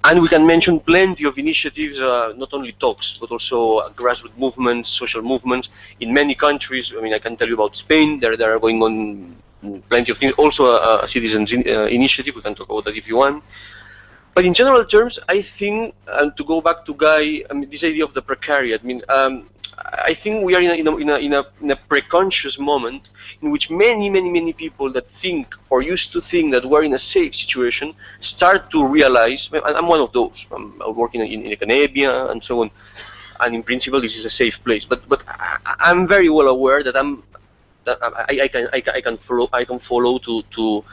and we can mention plenty of initiatives, not only talks, but also grassroots movements, social movements in many countries. I mean, I can tell you about Spain. There are going on plenty of things. Also, a Citizens Initiative. We can talk about that if you want. But in general terms, I think, and to go back to Guy, I mean, this idea of the precariat. I mean, I think we are in a preconscious moment in which many people that think or used to think that we're in a safe situation start to realize, and I'm one of those. I'm working in academia and so on, and in principle this is a safe place. But I'm very well aware that I can follow into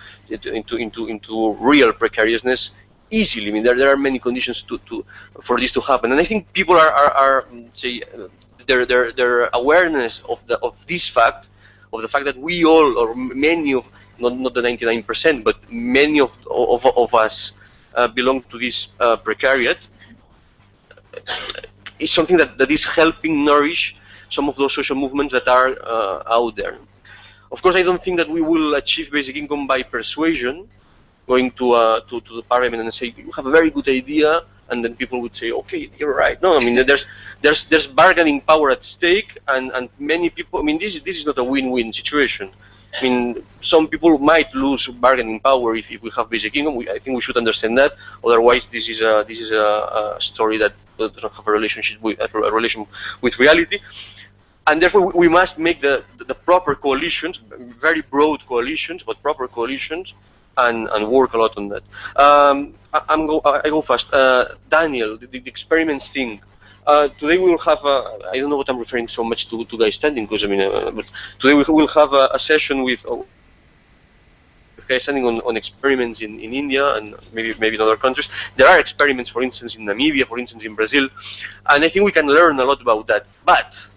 real precariousness easily. I mean, there are many conditions for this to happen, and I think people are say their awareness of this fact, of the fact that we all, or many of, not the 99%, but many of us belong to this precariat, is something that is helping nourish some of those social movements that are out there. Of course, I don't think that we will achieve basic income by persuasion, going to the parliament and say, you have a very good idea, and then people would say, okay, you're right. No, I mean, there's bargaining power at stake, and many people, I mean, this is not a win-win situation. I mean, some people might lose bargaining power if we have basic income. I think we should understand that. Otherwise, this is a story that doesn't have a relation with reality. And therefore, we must make the proper coalitions, very broad coalitions, but proper coalitions, and work a lot on that. I go fast. Daniel, the experiments thing. Today we will have, I don't know what I'm referring so much to guys standing, because I mean, but today we will have a session with guys standing on experiments in India and maybe in other countries. There are experiments, for instance, in Namibia, for instance, in Brazil, and I think we can learn a lot about that. But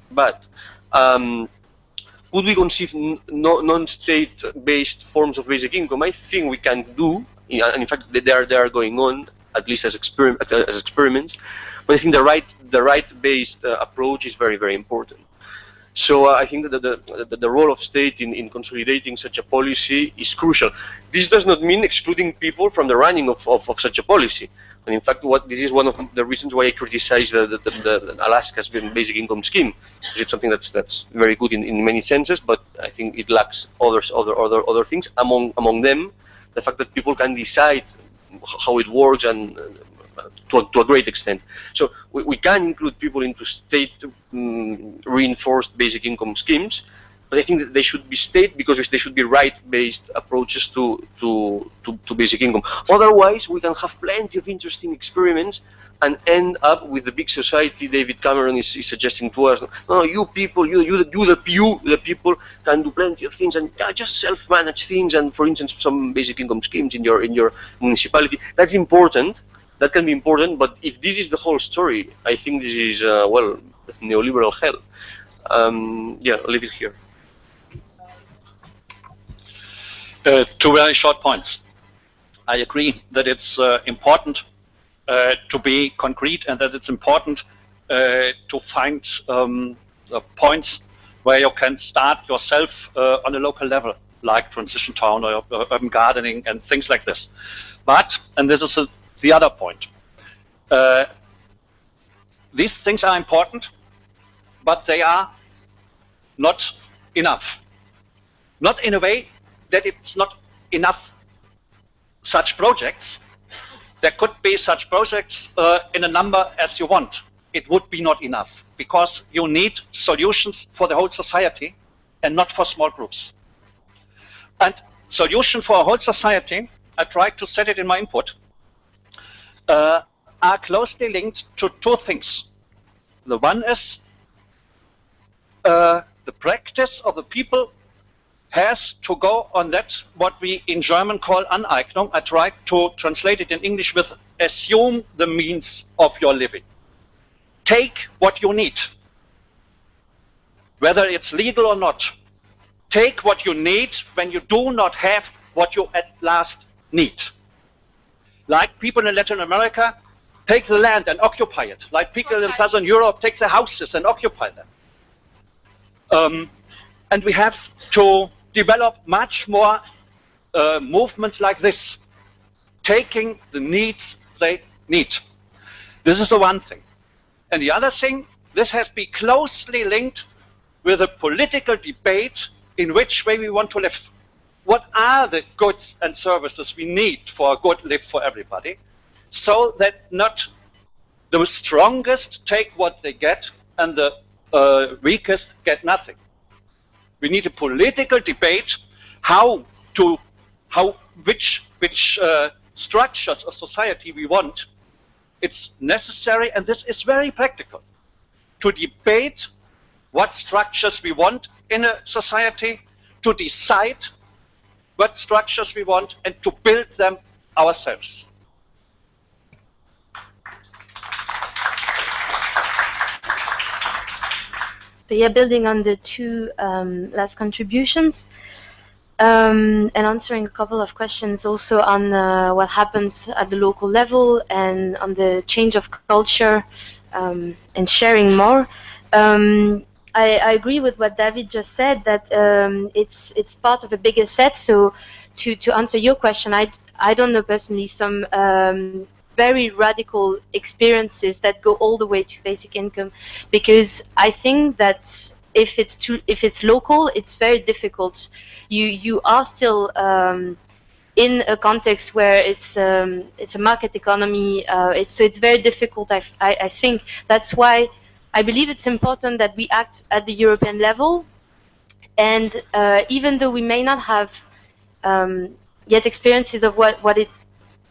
could we conceive non-state-based forms of basic income? I think we can do, and in fact they are going on, at least as experiments. But I think the right-based approach is very, very important. So I think that the role of state in consolidating such a policy is crucial. This does not mean excluding people from the running of such a policy. And in fact, this is one of the reasons why I criticize the Alaska's basic income scheme. It's something that's very good in many senses, but I think it lacks other things. Among them, the fact that people can decide how it works, and to a great extent. So we can include people into state reinforced basic income schemes, but I think that they should be state because they should be right-based approaches to basic income. Otherwise, we can have plenty of interesting experiments and end up with the big society David Cameron is suggesting to us. No, you people, the people can do plenty of things and just self-manage things. And for instance, some basic income schemes in your municipality. That's important. That can be important. But if this is the whole story, I think this is well, neoliberal hell. Yeah, I'll leave it here. Two very short points. I agree that it's important to be concrete, and that it's important to find points where you can start yourself on a local level, like transition town or urban gardening and things like this. But, and this is the other point, these things are important, but they are not enough. Not in a way that it's not enough such projects. There could be such projects in a number as you want. It would be not enough, because you need solutions for the whole society and not for small groups. And solution for a whole society, I tried to set it in my input, are closely linked to two things. The one is the practice of the people has to go on that, what we in German call Aneignung. I tried to translate it in English with assume the means of your living. Take what you need, whether it's legal or not. Take what you need when you do not have what you at last need. Like people in Latin America, take the land and occupy it. Like people in Southern Europe, take the houses and occupy them. And we have to develop much more movements like this, taking the needs they need. This is the one thing. And the other thing, this has been closely linked with a political debate in which way we want to live. What are the goods and services we need for a good life for everybody, so that not the strongest take what they get and the weakest get nothing. We need a political debate which structures of society we want. It's necessary, and this is very practical, to debate what structures we want in a society, to decide what structures we want, and to build them ourselves. So yeah, building on the two last contributions, and answering a couple of questions also on what happens at the local level and on the change of culture and sharing more. I agree with what David just said, that it's part of a bigger set. So to answer your question, I don't know personally some very radical experiences that go all the way to basic income, because I think that if it's local, it's very difficult. You are still in a context where it's a market economy. So it's very difficult. I think that's why I believe it's important that we act at the European level. And even though we may not have yet experiences of what it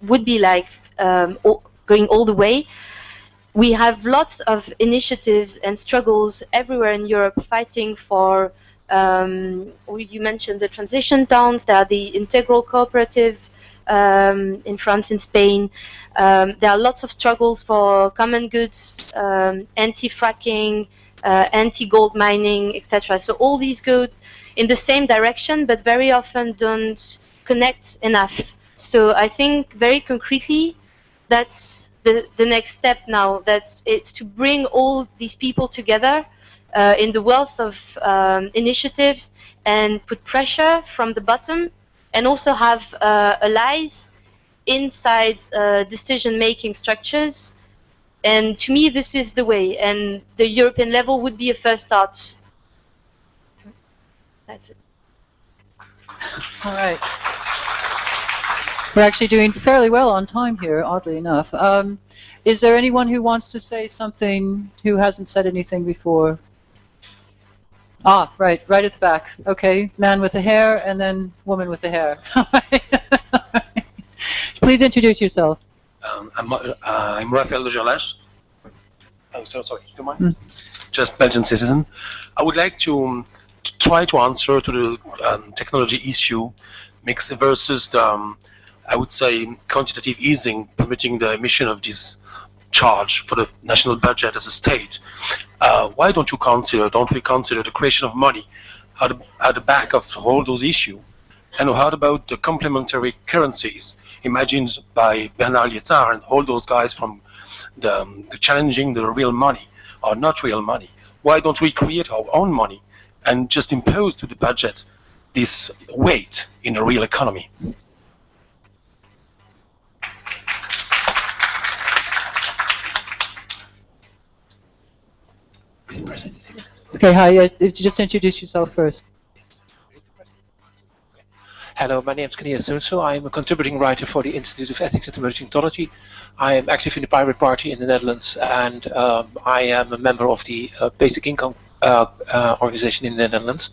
would be like going all the way, we have lots of initiatives and struggles everywhere in Europe fighting for, you mentioned the transition towns, there are the integral cooperative in France and Spain. There are lots of struggles for common goods, anti-fracking, anti-gold mining, etc. So all these go in the same direction, but very often don't connect enough. So I think very concretely, that's the next step now. It's to bring all these people together in the wealth of initiatives and put pressure from the bottom, and also have allies inside decision-making structures. And to me, this is the way, and the European level would be a first start. That's it. All right. We're actually doing fairly well on time here, oddly enough. Is there anyone who wants to say something who hasn't said anything before? Ah, right at the back. Okay, man with the hair, and then woman with the hair. Please introduce yourself. I'm Rafael de Jolas. Oh, sorry. Do you mind? Just Belgian citizen. I would like to try to answer to the technology issue mix versus the, I would say, quantitative easing permitting the emission of this charge for the national budget as a state. Why don't we consider the creation of money at the back of all those issues? And how about the complementary currencies imagined by Bernard Lietard and all those guys from the challenging the real money or not real money? Why don't we create our own money and just impose to the budget this weight in a real economy? Okay, hi. Just introduce yourself first. Hello, my name is Kania Sunso. I am a contributing writer for the Institute of Ethics and Emerging Technology. I am active in the Pirate Party in the Netherlands, and I am a member of the Basic Income organization in the Netherlands.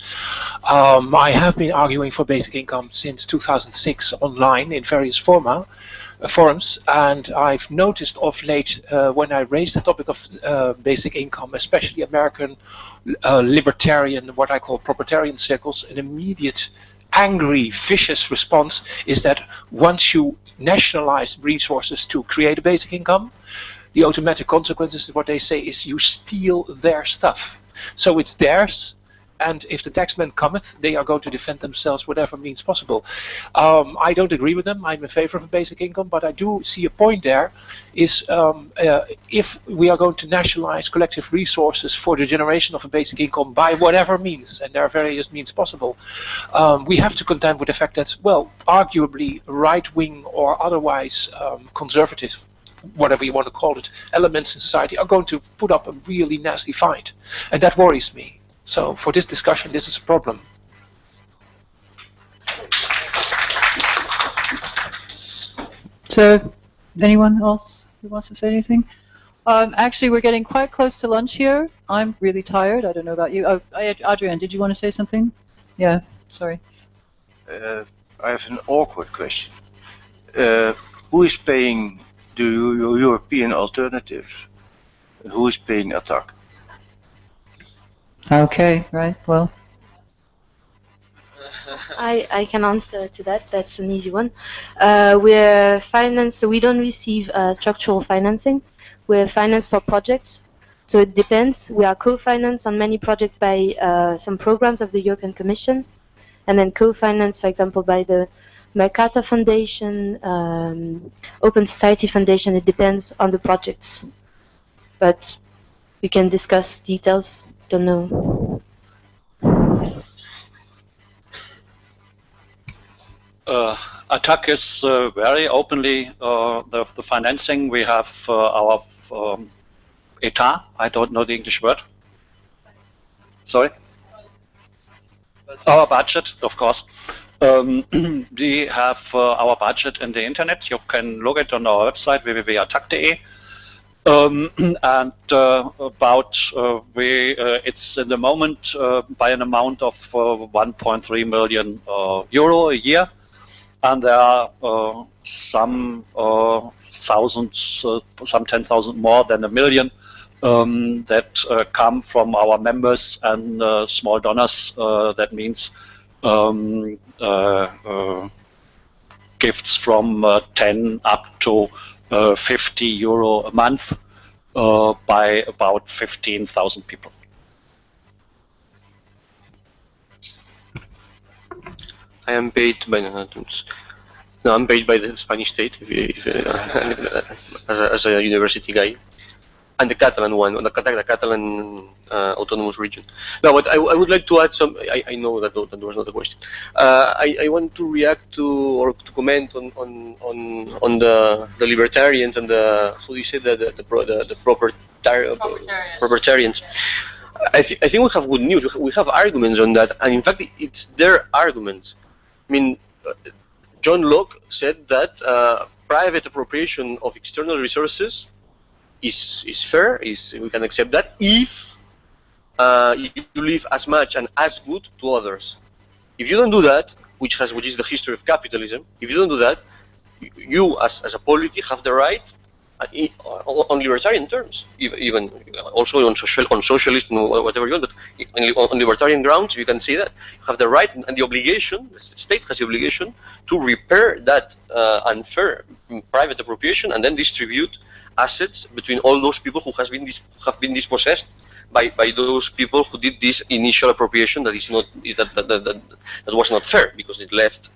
I have been arguing for basic income since 2006 online in various forums, and I've noticed of late when I raised the topic of basic income, especially American libertarian, what I call proprietarian circles, an immediate angry, vicious response is that once you nationalize resources to create a basic income, the automatic consequences, what they say, is you steal their stuff. So it's theirs, and if the taxman cometh, they are going to defend themselves whatever means possible. I don't agree with them. I'm in favor of a basic income, but I do see a point there, is if we are going to nationalize collective resources for the generation of a basic income by whatever means, and there are various means possible, we have to contend with the fact that, well, arguably right-wing or otherwise conservative, whatever you want to call it, elements in society are going to put up a really nasty fight. And that worries me. So for this discussion, this is a problem. So, anyone else who wants to say anything? Actually, we're getting quite close to lunch here. I'm really tired. I don't know about you. Oh, Adrian, did you want to say something? Yeah, sorry. I have an awkward question. Who is paying the European alternatives? And who is paying attack? Okay, right, well. I can answer to that. That's an easy one. We're financed, so we don't receive structural financing. We're financed for projects, so it depends. We are co-financed on many projects by some programs of the European Commission, and then co-financed, for example, by the Mercator Foundation, Open Society Foundation. It depends on the projects, but we can discuss details. Don't know. Attack is very openly the financing. We have our état. I don't know the English word. Sorry? Our budget, of course. We have our budget in the internet. You can look it on our website www.attack.de. And it's in the moment by an amount of 1.3 million euro a year. And there are some thousands, some 10,000 more than a million that come from our members and small donors. That means gifts from 10 up to 50 euro a month by about 15,000 people. I am paid by I'm paid by the Spanish state as a university guy, and the Catalan one, the Catalan autonomous region. Now, but I would like to add some. I know that was not a question. I want to react to or to comment on the libertarians and the how do you say the propertarians. I think we have good news. We have arguments on that, and in fact, it's their arguments. I mean, John Locke said that private appropriation of external resources is fair. We can accept that if you leave as much and as good to others. If you don't do that, which is the history of capitalism, if you don't do that, you as a polity have the right. On libertarian terms, even also on socialist and whatever you want, but on libertarian grounds, you can say that you have the right and the obligation. The state has the obligation to repair that unfair private appropriation and then distribute assets between all those people who have been dispossessed by those people who did this initial appropriation that was not fair because it left.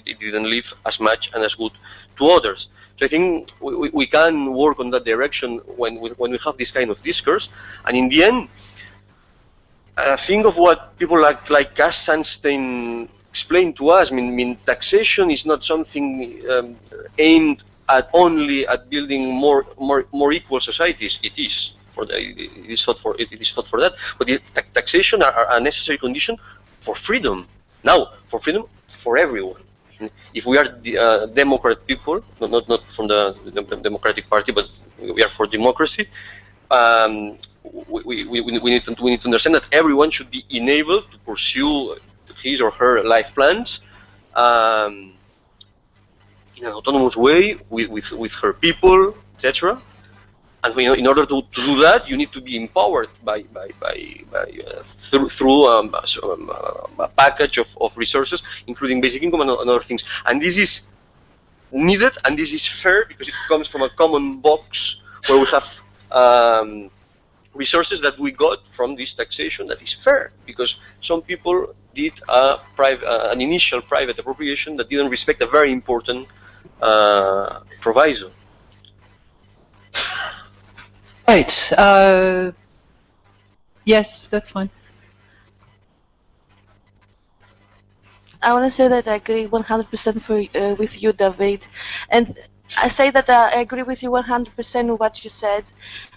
It didn't leave as much and as good to others. So I think we can work on that direction when we have this kind of discourse. And in the end, think of what people like Cass Sunstein explained to us. I mean, taxation is not something aimed only at building more equal societies. It is thought for that. But taxation are a necessary condition for freedom. Now, for freedom for everyone. If we are Democrat people, not from the Democratic Party, but we are for democracy, we need to understand that everyone should be enabled to pursue his or her life plans in an autonomous way with her people, etc. And in order to do that, you need to be empowered through a package of resources, including basic income and other things. And this is needed, and this is fair because it comes from a common box where we have resources that we got from this taxation that is fair because some people did an initial private appropriation that didn't respect a very important proviso. Right. Yes, that's fine. I want to say that I agree 100% with you, David. And I say that I agree with you 100% with what you said.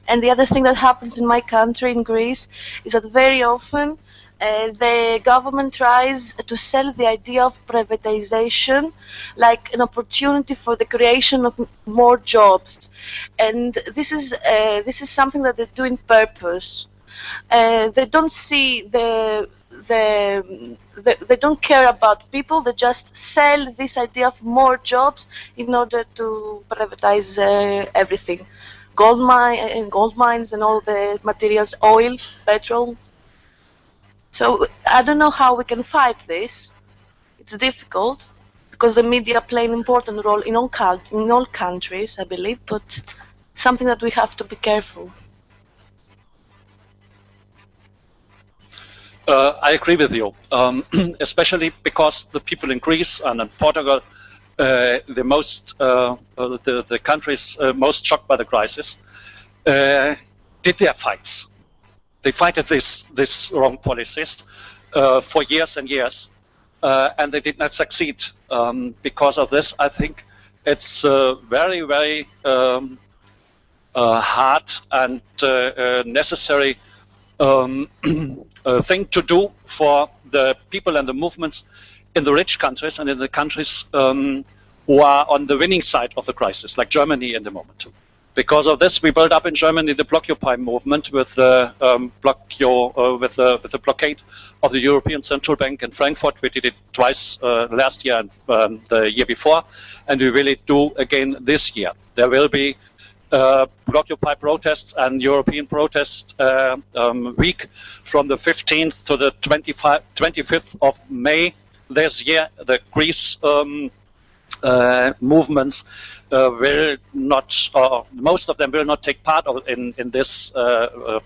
And the other thing that happens in my country, in Greece, is that very often the government tries to sell the idea of privatization like an opportunity for the creation of more jobs. And this is something that they do in purpose. They don't see they don't care about people. They just sell this idea of more jobs in order to privatize everything, gold mines and all the materials, oil, petrol. So I don't know how we can fight this. It's difficult because the media play an important role in all countries, I believe, but something that we have to be careful. I agree with you, especially because the people in Greece and in Portugal, the countries most shocked by the crisis, did their fights. They fighted this wrong policies for years and years, and they did not succeed. Because of this, I think it's very, very hard and necessary thing to do for the people and the movements in the rich countries and in the countries who are on the winning side of the crisis, like Germany in the moment. Because of this, we built up in Germany the Blockupy movement with the blockade of the European Central Bank in Frankfurt. We did it twice last year and the year before, and we will do again this year. There will be Blockupy protests and European protest week from the 15th to the 25th of May this year. The Greece movements will not, most of them will not take part in this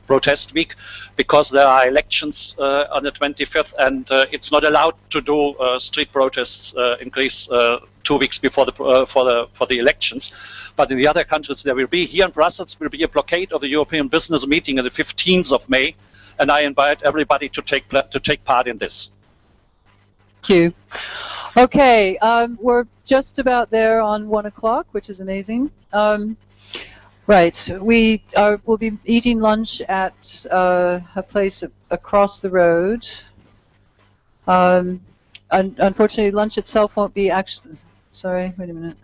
protest week because there are elections on the 25th, and it's not allowed to do street protests in Greece 2 weeks before for the elections. But in the other countries there will be. Here in Brussels will be a blockade of the European business meeting on the 15th of May, and I invite everybody to take part in this. Thank you. Okay, we're just about there on 1 o'clock, which is amazing. Right, we'll be eating lunch at a place across the road. Unfortunately, lunch itself won't be actually. Sorry, wait a minute.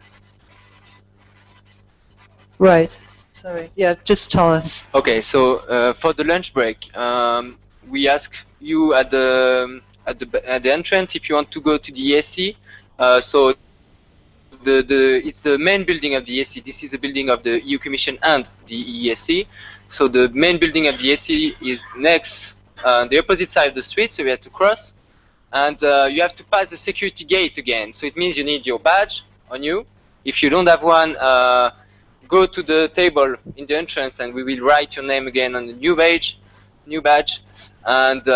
Right, sorry. Yeah, just tell us. Okay, so for the lunch break, we ask you at the entrance if you want to go to the ESC. So it's the main building of the ESC. This is a building of the EU Commission and the ESC. So the main building of the ESC is next on the opposite side of the street, so we have to cross. And you have to pass the security gate again. So it means you need your badge on you. If you don't have one, go to the table in the entrance and we will write your name again on the new badge. And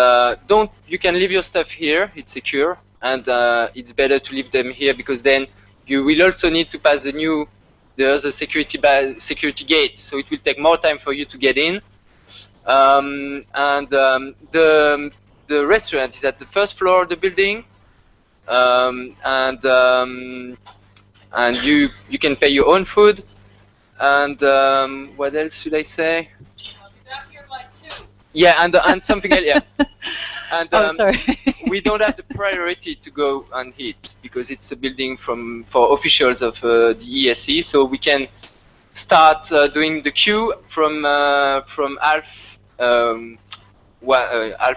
you can leave your stuff here, it's secure. And it's better to leave them here because then you will also need to pass the other security gate. So it will take more time for you to get in. The restaurant is at the first floor of the building, and you can pay your own food. And what else should I say? Yeah, and something else. Yeah. And sorry. We don't have the priority to go and eat because it's a building for officials of the ESC, so we can start doing the queue from half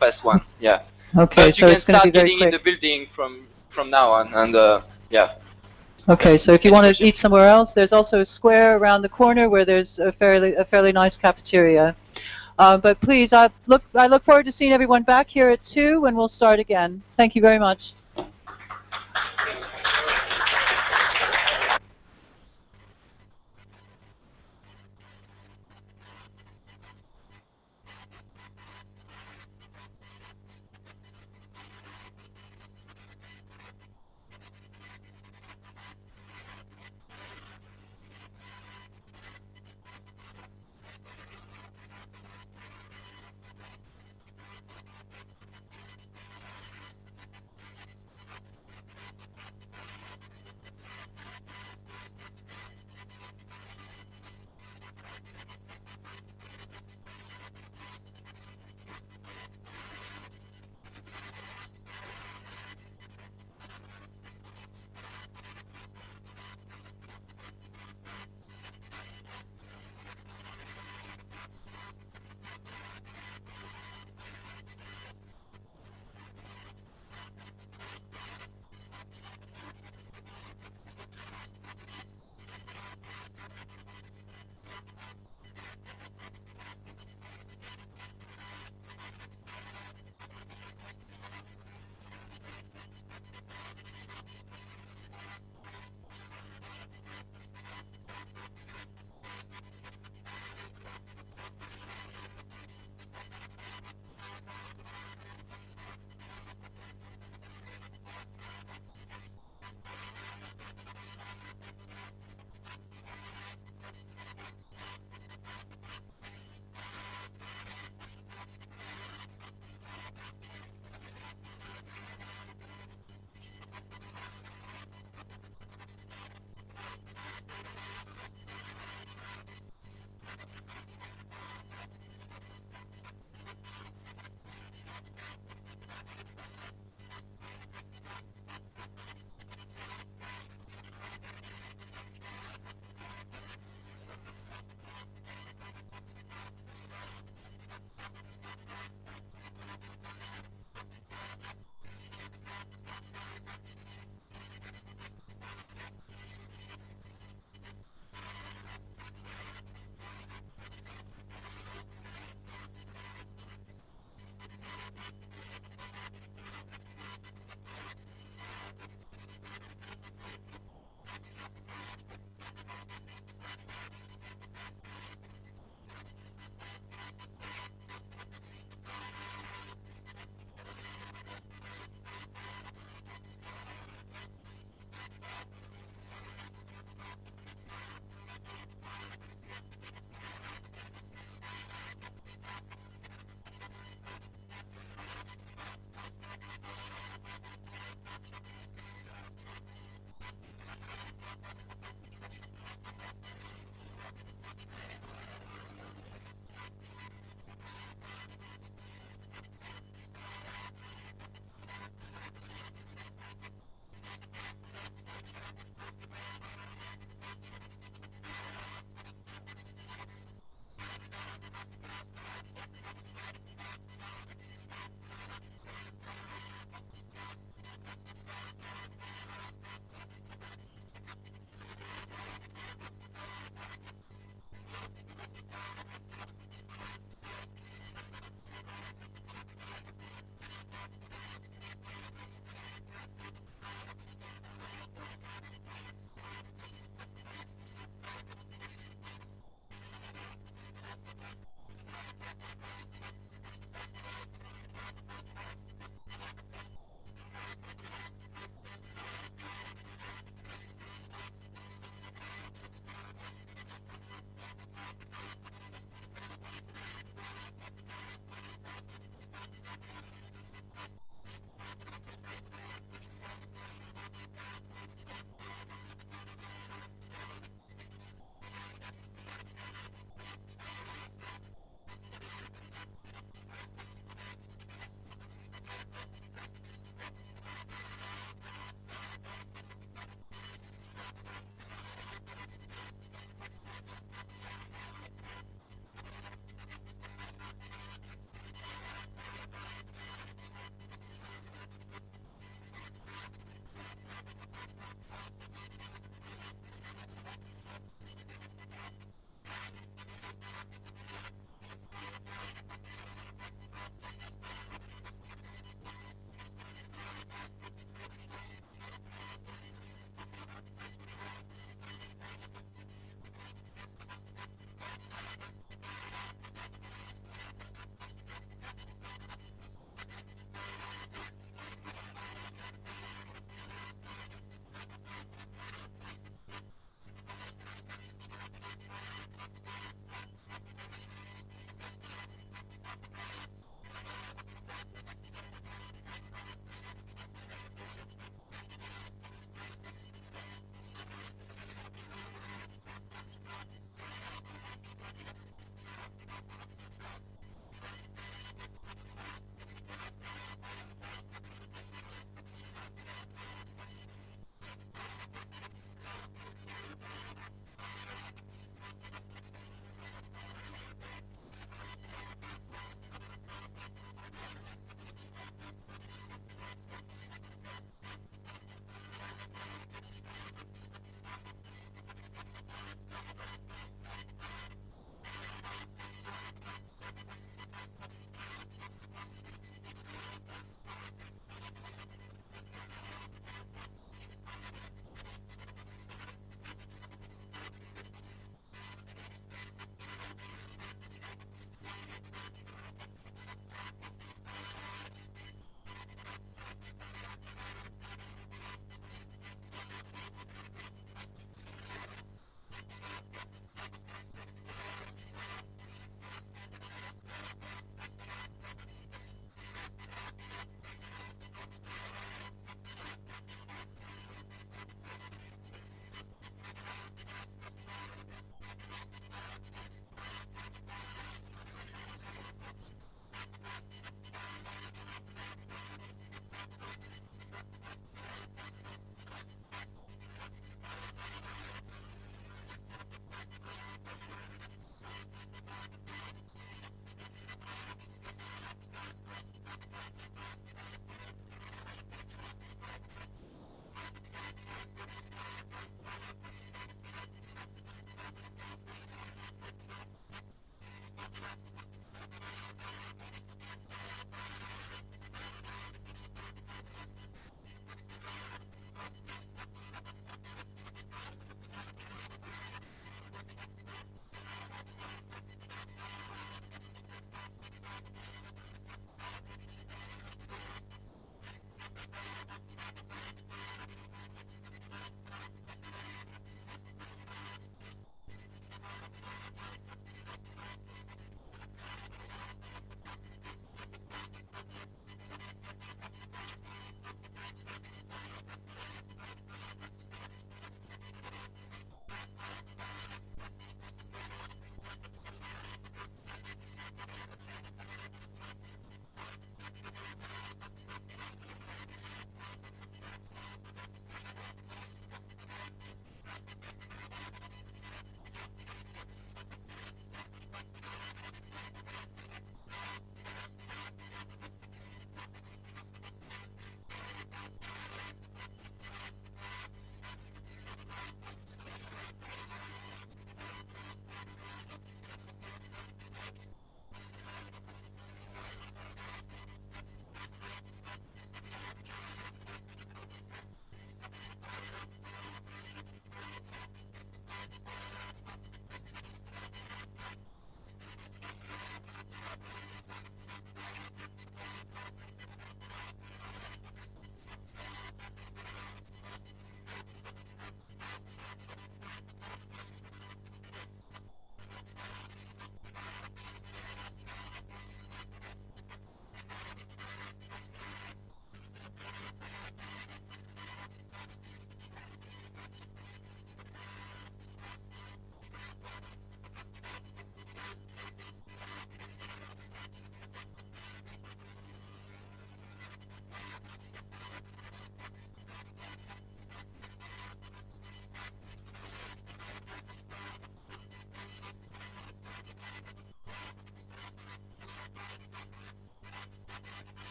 past 1. Yeah. Okay, but so it's going to be very getting in the building from now on, and yeah. Okay, so if you want to eat somewhere else, there's also a square around the corner where there's a fairly nice cafeteria. But please, I look forward to seeing everyone back here at 2 when we'll start again. Thank you very much.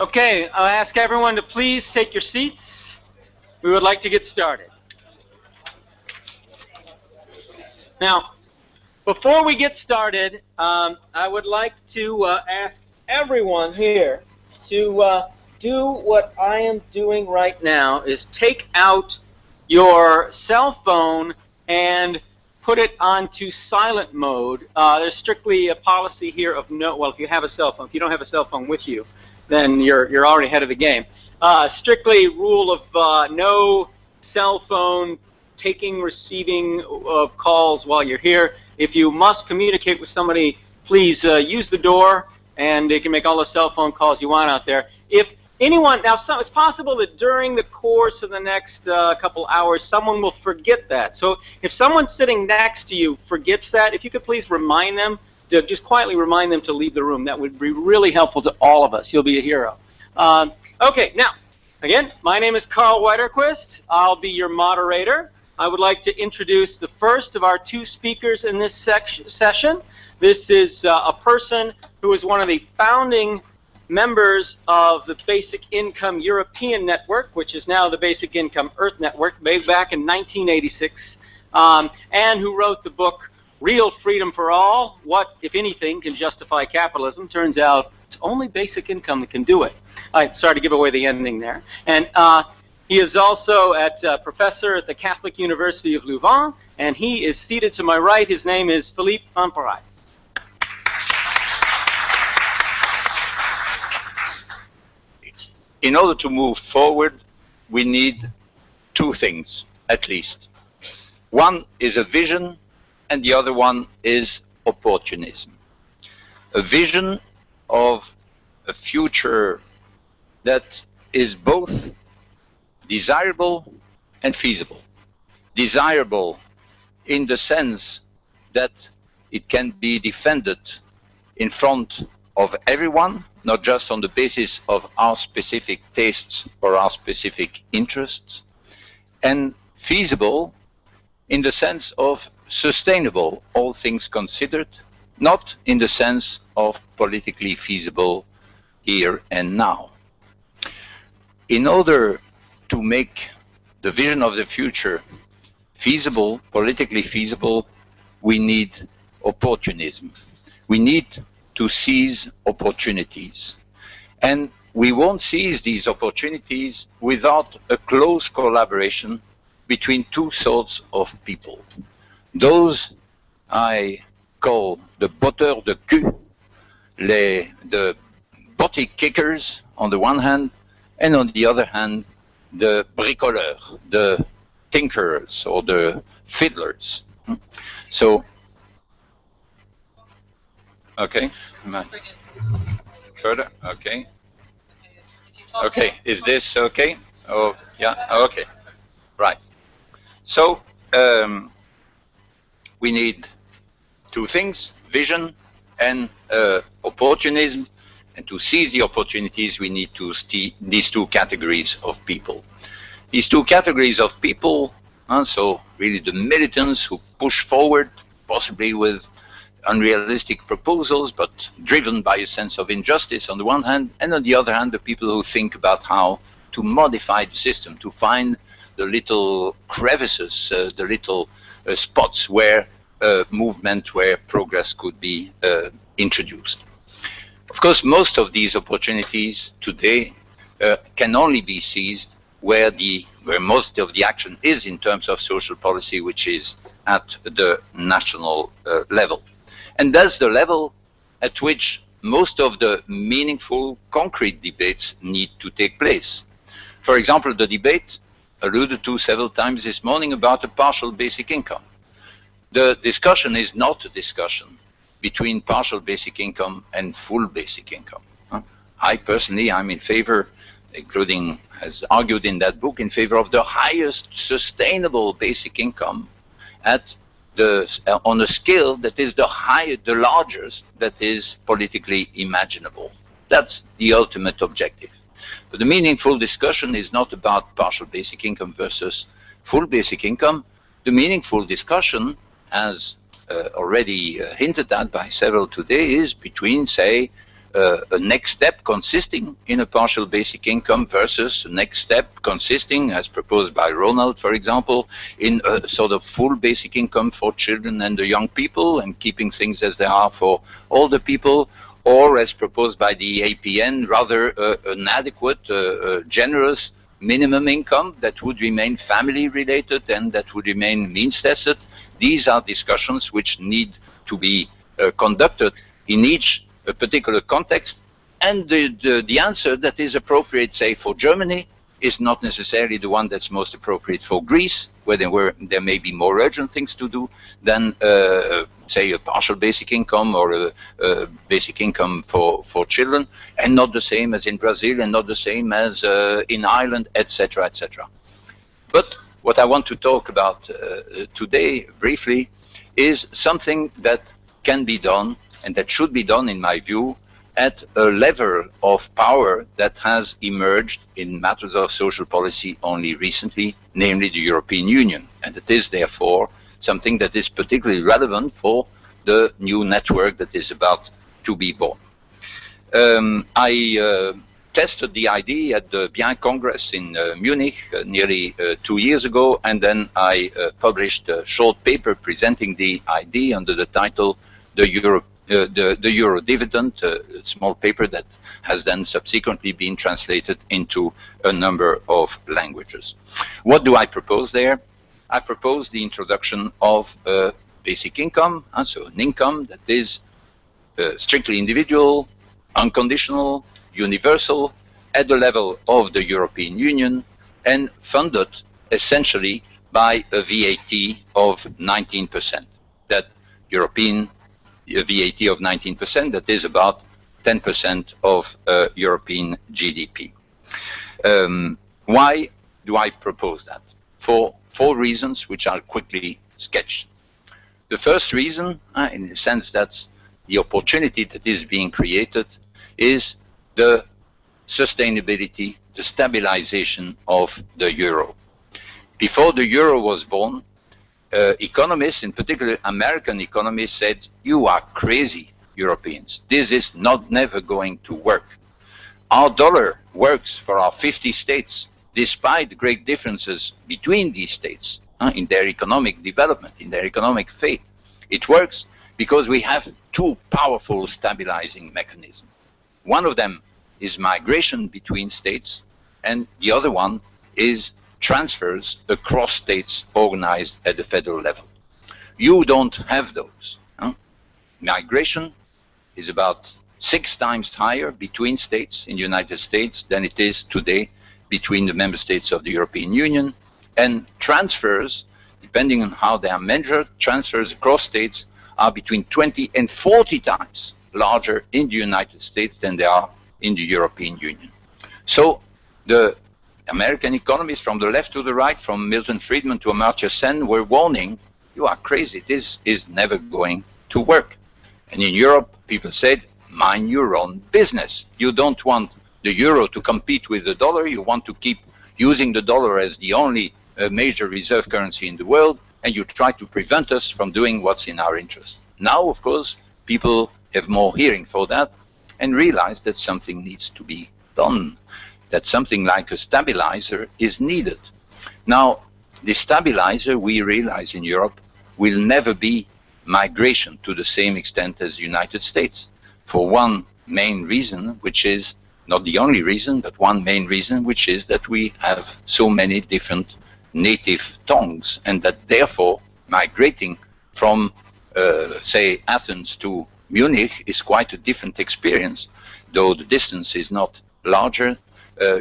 Okay, I'll ask everyone to please take your seats. We would like to get started. Now, before we get started, I would like to ask everyone here to do what I am doing right now, is take out your cell phone and put it onto silent mode. There's strictly a policy here of no, well, if you have a cell phone, if you don't have a cell phone with you, then you're already ahead of the game. Strictly rule of no cell phone taking, receiving of calls while you're here. If you must communicate with somebody, please use the door, and you can make all the cell phone calls you want out there. If anyone, now it's possible that during the course of the next couple hours, someone will forget that. So if someone sitting next to you forgets that, if you could please remind them, to just quietly remind them to leave the room. That would be really helpful to all of us. You'll be a hero. Okay, now, again, my name is Carl Weiterquist. I'll be your moderator. I would like to introduce the first of our two speakers in this session. This is a person who is one of the founding members of the Basic Income European Network, which is now the Basic Income Earth Network, made back in 1986, and who wrote the book Real Freedom for All, What, If Anything, Can Justify Capitalism. Turns out it's only basic income that can do it. Sorry to give away the ending there. And he is also a professor at the Catholic University of Louvain, and he is seated to my right. His name is Philippe van Parijs. In order to move forward, we need two things, at least. One is a vision, and the other one is opportunism. A vision of a future that is both desirable and feasible. Desirable in the sense that it can be defended in front of everyone, not just on the basis of our specific tastes or our specific interests, and feasible in the sense of sustainable, all things considered, not in the sense of politically feasible here and now. In order to make the vision of the future feasible, politically feasible, we need opportunism. We need to seize opportunities. And we won't seize these opportunities without a close collaboration between two sorts of people. Those I call the botteurs de cul, the body kickers on the one hand, and on the other hand, the bricoleurs, the tinkerers or the fiddlers. So, okay, further, okay. Okay, is this okay? Oh, yeah, okay, right. So, we need two things, vision and opportunism. And to seize the opportunities, we need to these two categories of people. These two categories of people, so really the militants who push forward, possibly with unrealistic proposals, but driven by a sense of injustice on the one hand, and on the other hand, the people who think about how to modify the system, to find the little crevices, the little spots where movement, where progress could be introduced. Of course, most of these opportunities today can only be seized where most of the action is in terms of social policy, which is at the national level. And that's the level at which most of the meaningful, concrete debates need to take place. For example, the debate alluded to several times this morning about a partial basic income. The discussion is not a discussion between partial basic income and full basic income. I personally, I'm in favor, including as argued in that book, in favor of the highest sustainable basic income at on a scale that is the largest that is politically imaginable. That's the ultimate objective. But the meaningful discussion is not about partial basic income versus full basic income. The meaningful discussion, as already hinted at by several today, is between, say, a next step consisting in a partial basic income versus a next step consisting, as proposed by Ronald, for example, in a sort of full basic income for children and the young people and keeping things as they are for older people, or as proposed by the APN, rather an adequate, generous minimum income that would remain family related and that would remain means tested. These are discussions which need to be conducted in each particular context, and the answer that is appropriate, say, for Germany is not necessarily the one that's most appropriate for Greece, where there may be more urgent things to do than, say, a partial basic income or a basic income for children, and not the same as in Brazil and not the same as in Ireland, etc., etc. But what I want to talk about today briefly is something that can be done and that should be done, in my view, at a level of power that has emerged in matters of social policy only recently, namely the European Union. And it is, therefore, something that is particularly relevant for the new network that is about to be born. I tested the idea at the BIE Congress in Munich nearly 2 years ago, and then I published a short paper presenting the idea under the title The Euro Dividend, a small paper that has then subsequently been translated into a number of languages. What do I propose there? I propose the introduction of a basic income, so an income that is strictly individual, unconditional, universal, at the level of the European Union, and funded essentially by a VAT of 19%. That European VAT of 19%, that is about 10% of European GDP. Why do I propose that? For 4 reasons, which I'll quickly sketch. The first reason, in the sense that's the opportunity that is being created, is the sustainability, the stabilization of the euro. Before the euro was born, economists, in particular American economists, said, "You are crazy, Europeans. This is never going to work. Our dollar works for our 50 states, despite great differences between these states in their economic development, in their economic fate. It works because we have 2 powerful stabilizing mechanisms. One of them is migration between states, and the other one is transfers across states organized at the federal level. You don't have those. Migration is about 6 times higher between states in the United States than it is today between the member states of the European Union, and transfers, depending on how they are measured, transfers across states are between 20 and 40 times larger in the United States than they are in the European Union. So the American economists from the left to the right, from Milton Friedman to Amartya Sen, were warning, you are crazy, this is never going to work. And in Europe, people said, mind your own business. You don't want the euro to compete with the dollar, you want to keep using the dollar as the only major reserve currency in the world, and you try to prevent us from doing what's in our interest. Now, of course, people have more hearing for that and realize that something needs to be done, that something like a stabilizer is needed. Now, the stabilizer, we realize in Europe, will never be migration to the same extent as the United States, for one main reason, which is not the only reason, but one main reason, which is that we have so many different native tongues, and that therefore migrating from, say, Athens to Munich is quite a different experience, though the distance is not larger,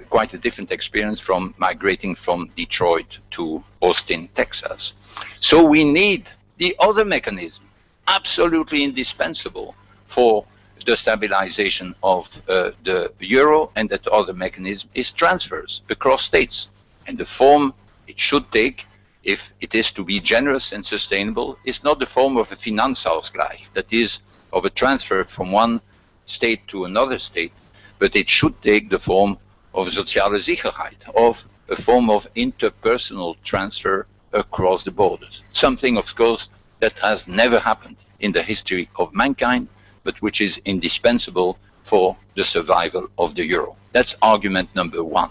quite a different experience from migrating from Detroit to Austin, Texas. So we need the other mechanism, absolutely indispensable for the stabilization of the euro, and that other mechanism is transfers across states. And the form it should take, if it is to be generous and sustainable, is not the form of a Finanzausgleich, that is, of a transfer from one state to another state, but it should take the form of soziale Sicherheit, of a form of interpersonal transfer across the borders. Something, of course, that has never happened in the history of mankind, but which is indispensable for the survival of the euro. That's argument number one.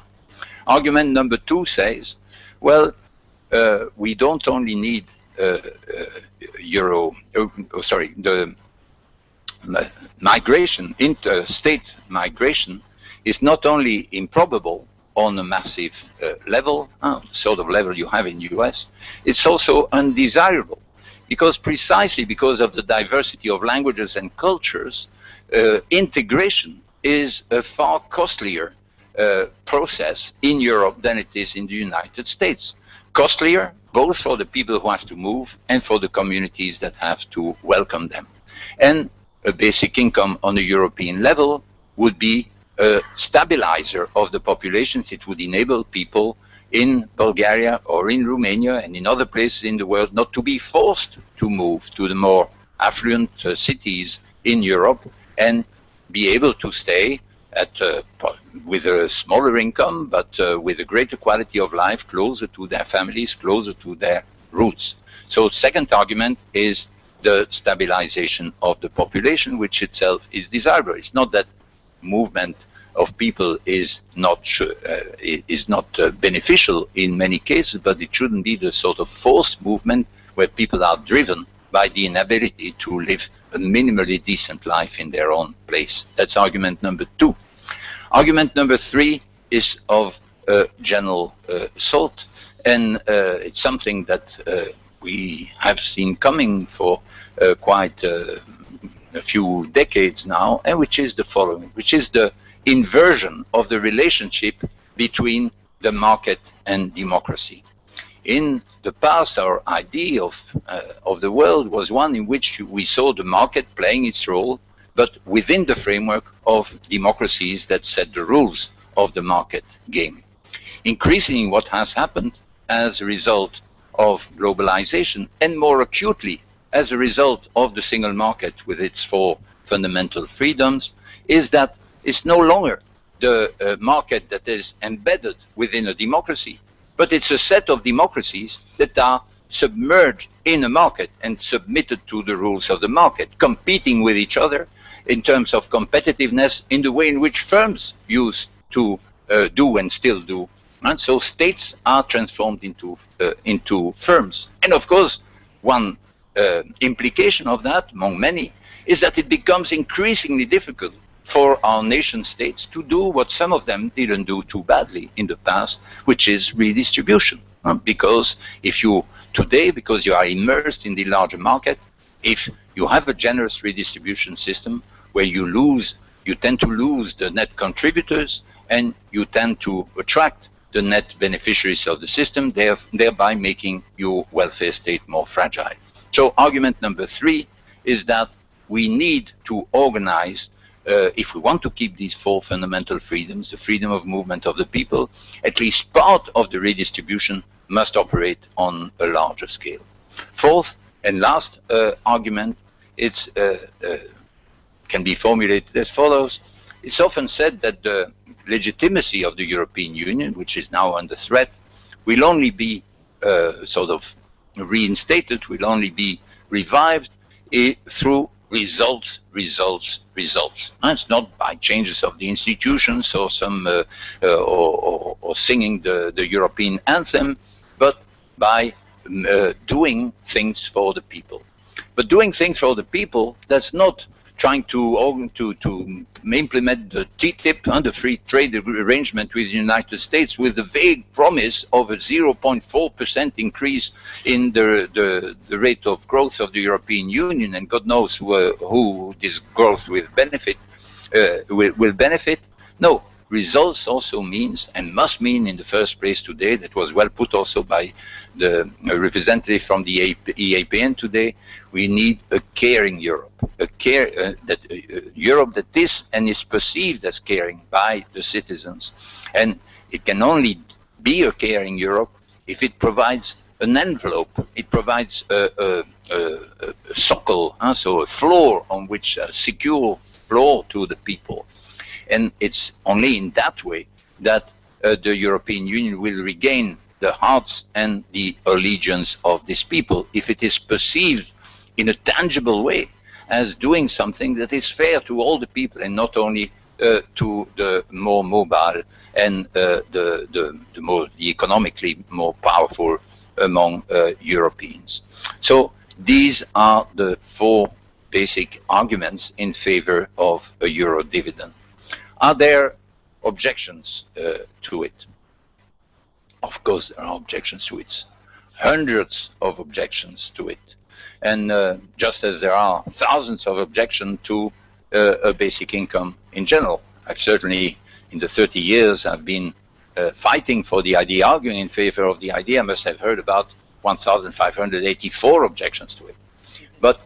Argument number two says, well, we don't only need the migration, interstate migration is not only improbable on a massive level, sort of level you have in the US, it's also undesirable, because precisely because of the diversity of languages and cultures, integration is a far costlier process in Europe than it is in the United States. Costlier both for the people who have to move and for the communities that have to welcome them. And a basic income on a European level would be a stabilizer of the populations. It would enable people in Bulgaria or in Romania and in other places in the world not to be forced to move to the more affluent cities in Europe and be able to stay at with a smaller income, but with a greater quality of life, closer to their families, closer to their roots. So second argument is the stabilization of the population, which itself is desirable. It's not that movement of people is not beneficial in many cases, but it shouldn't be the sort of forced movement where people are driven by the inability to live a minimally decent life in their own place. That's argument number two. Argument number three is of general sort, and it's something that we have seen coming for quite a few decades now, and which is the following, which is the inversion of the relationship between the market and democracy. In the past, our idea of the world was one in which we saw the market playing its role, but within the framework of democracies that set the rules of the market game. Increasingly, what has happened as a result of globalization, and more acutely as a result of the single market with its four fundamental freedoms, is that it's no longer the market that is embedded within a democracy, but it's a set of democracies that are submerged in a market and submitted to the rules of the market, competing with each other in terms of competitiveness in the way in which firms used to do and still do. And so states are transformed into firms. And of course, one implication of that, among many, is that it becomes increasingly difficult for our nation states to do what some of them didn't do too badly in the past, which is redistribution. Because if you, today, because you are immersed in the larger market, if you have a generous redistribution system where you tend to lose the net contributors and you tend to attract the net beneficiaries of the system, thereby making your welfare state more fragile. So argument number three is that we need to organize, if we want to keep these four fundamental freedoms, the freedom of movement of the people, at least part of the redistribution must operate on a larger scale. Fourth and last argument can be formulated as follows. It's often said that the legitimacy of the European Union, which is now under threat, will only be sort of reinstated, will only be revived through results. And it's not by changes of the institutions or some or singing the European anthem, but by doing things for the people. But doing things for the people, that's not trying to implement the TTIP, the free trade arrangement with the United States, with the vague promise of a 0.4% increase in the rate of growth of the European Union, and God knows who this growth will benefit. No, results also means, and must mean in the first place today, that was well put also by the representative from the EAPN today, we need a caring Europe, Europe that is and is perceived as caring by the citizens. And it can only be a caring Europe if it provides an envelope, it provides a socle, so a floor on which, a secure floor to the people. And it's only in that way that the European Union will regain the hearts and the allegiance of these people, if it is perceived in a tangible way as doing something that is fair to all the people and not only to the more mobile and the economically more powerful among Europeans. So these are the 4 basic arguments in favor of a euro dividend. Are there objections to it? Of course there are objections to it. Hundreds of objections to it. And just as there are thousands of objections to a basic income in general. I've certainly, in the 30 years I've been fighting for the idea, arguing in favor of the idea, I must have heard about 1,584 objections to it. But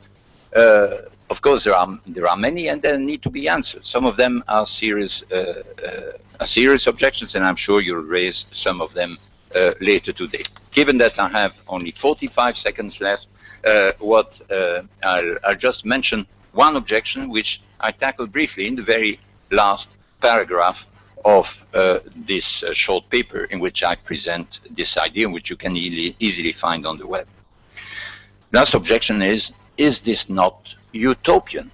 of course there are many, and they need to be answered. Some of them are serious objections, and I'm sure you'll raise some of them later today. Given that I have only 45 seconds left, I'll just mention one objection which I tackled briefly in the very last paragraph of this short paper in which I present this idea, which you can easily find on the web. Last objection is this not utopian?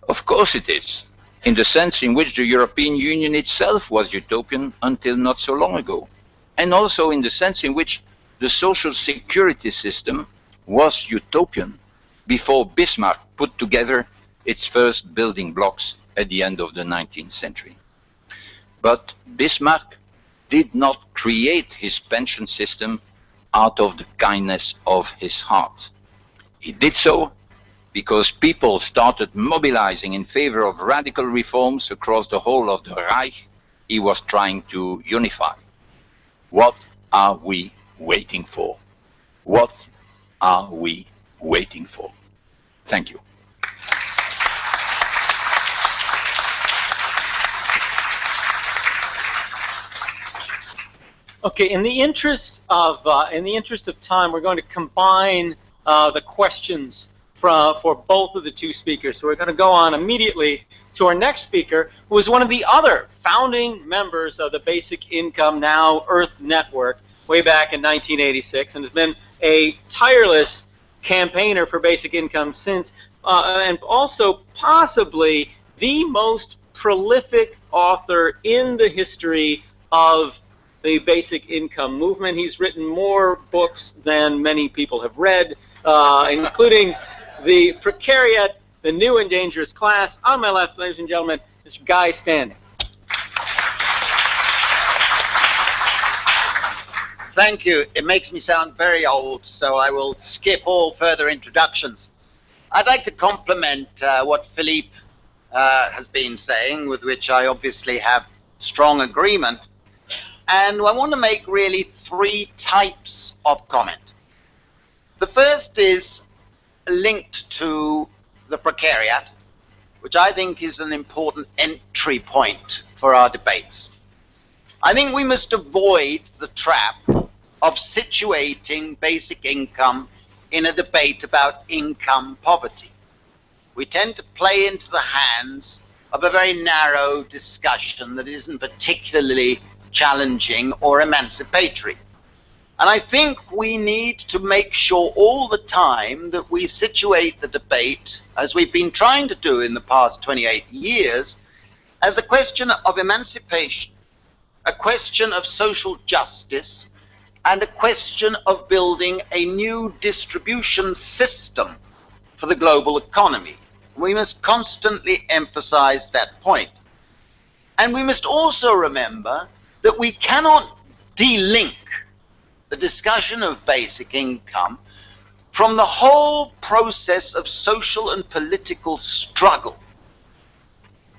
Of course it is, in the sense in which the European Union itself was utopian until not so long ago, and also in the sense in which the social security system was utopian before Bismarck put together its first building blocks at the end of the 19th century. But Bismarck did not create his pension system out of the kindness of his heart. He did so because people started mobilizing in favor of radical reforms across the whole of the Reich he was trying to unify. What are we waiting for? What are we waiting for? Thank you. Okay, in the interest of time, we're going to combine the questions for both of the 2 speakers. So we're going to go on immediately to our next speaker, who is one of the other founding members of the Basic Income, now Earth Network, way back in 1986, and has been a tireless campaigner for basic income since, and also possibly the most prolific author in the history of the basic income movement. He's written more books than many people have read, including The Precariat, The New and Dangerous Class. On my left, ladies and gentlemen, Mr. Guy Standing. Thank you. It makes me sound very old, so I will skip all further introductions. I'd like to compliment what Philippe has been saying, with which I obviously have strong agreement. And I want to make really 3 types of comment. The first is linked to the precariat, which I think is an important entry point for our debates. I think we must avoid the trap of situating basic income in a debate about income poverty. We tend to play into the hands of a very narrow discussion that isn't particularly challenging or emancipatory. And I think we need to make sure all the time that we situate the debate, as we've been trying to do in the past 28 years, as a question of emancipation, a question of social justice, and a question of building a new distribution system for the global economy. We must constantly emphasize that point. And we must also remember that we cannot de-link the discussion of basic income from the whole process of social and political struggle.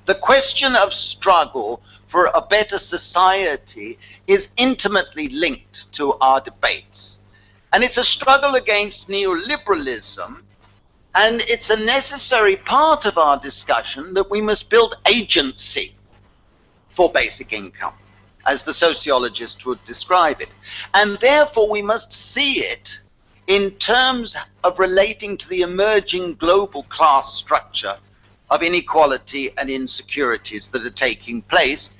The question of struggle for a better society is intimately linked to our debates. And it's a struggle against neoliberalism, and it's a necessary part of our discussion that we must build agency for basic income, as the sociologist would describe it. And therefore we must see it in terms of relating to the emerging global class structure of inequality and insecurities that are taking place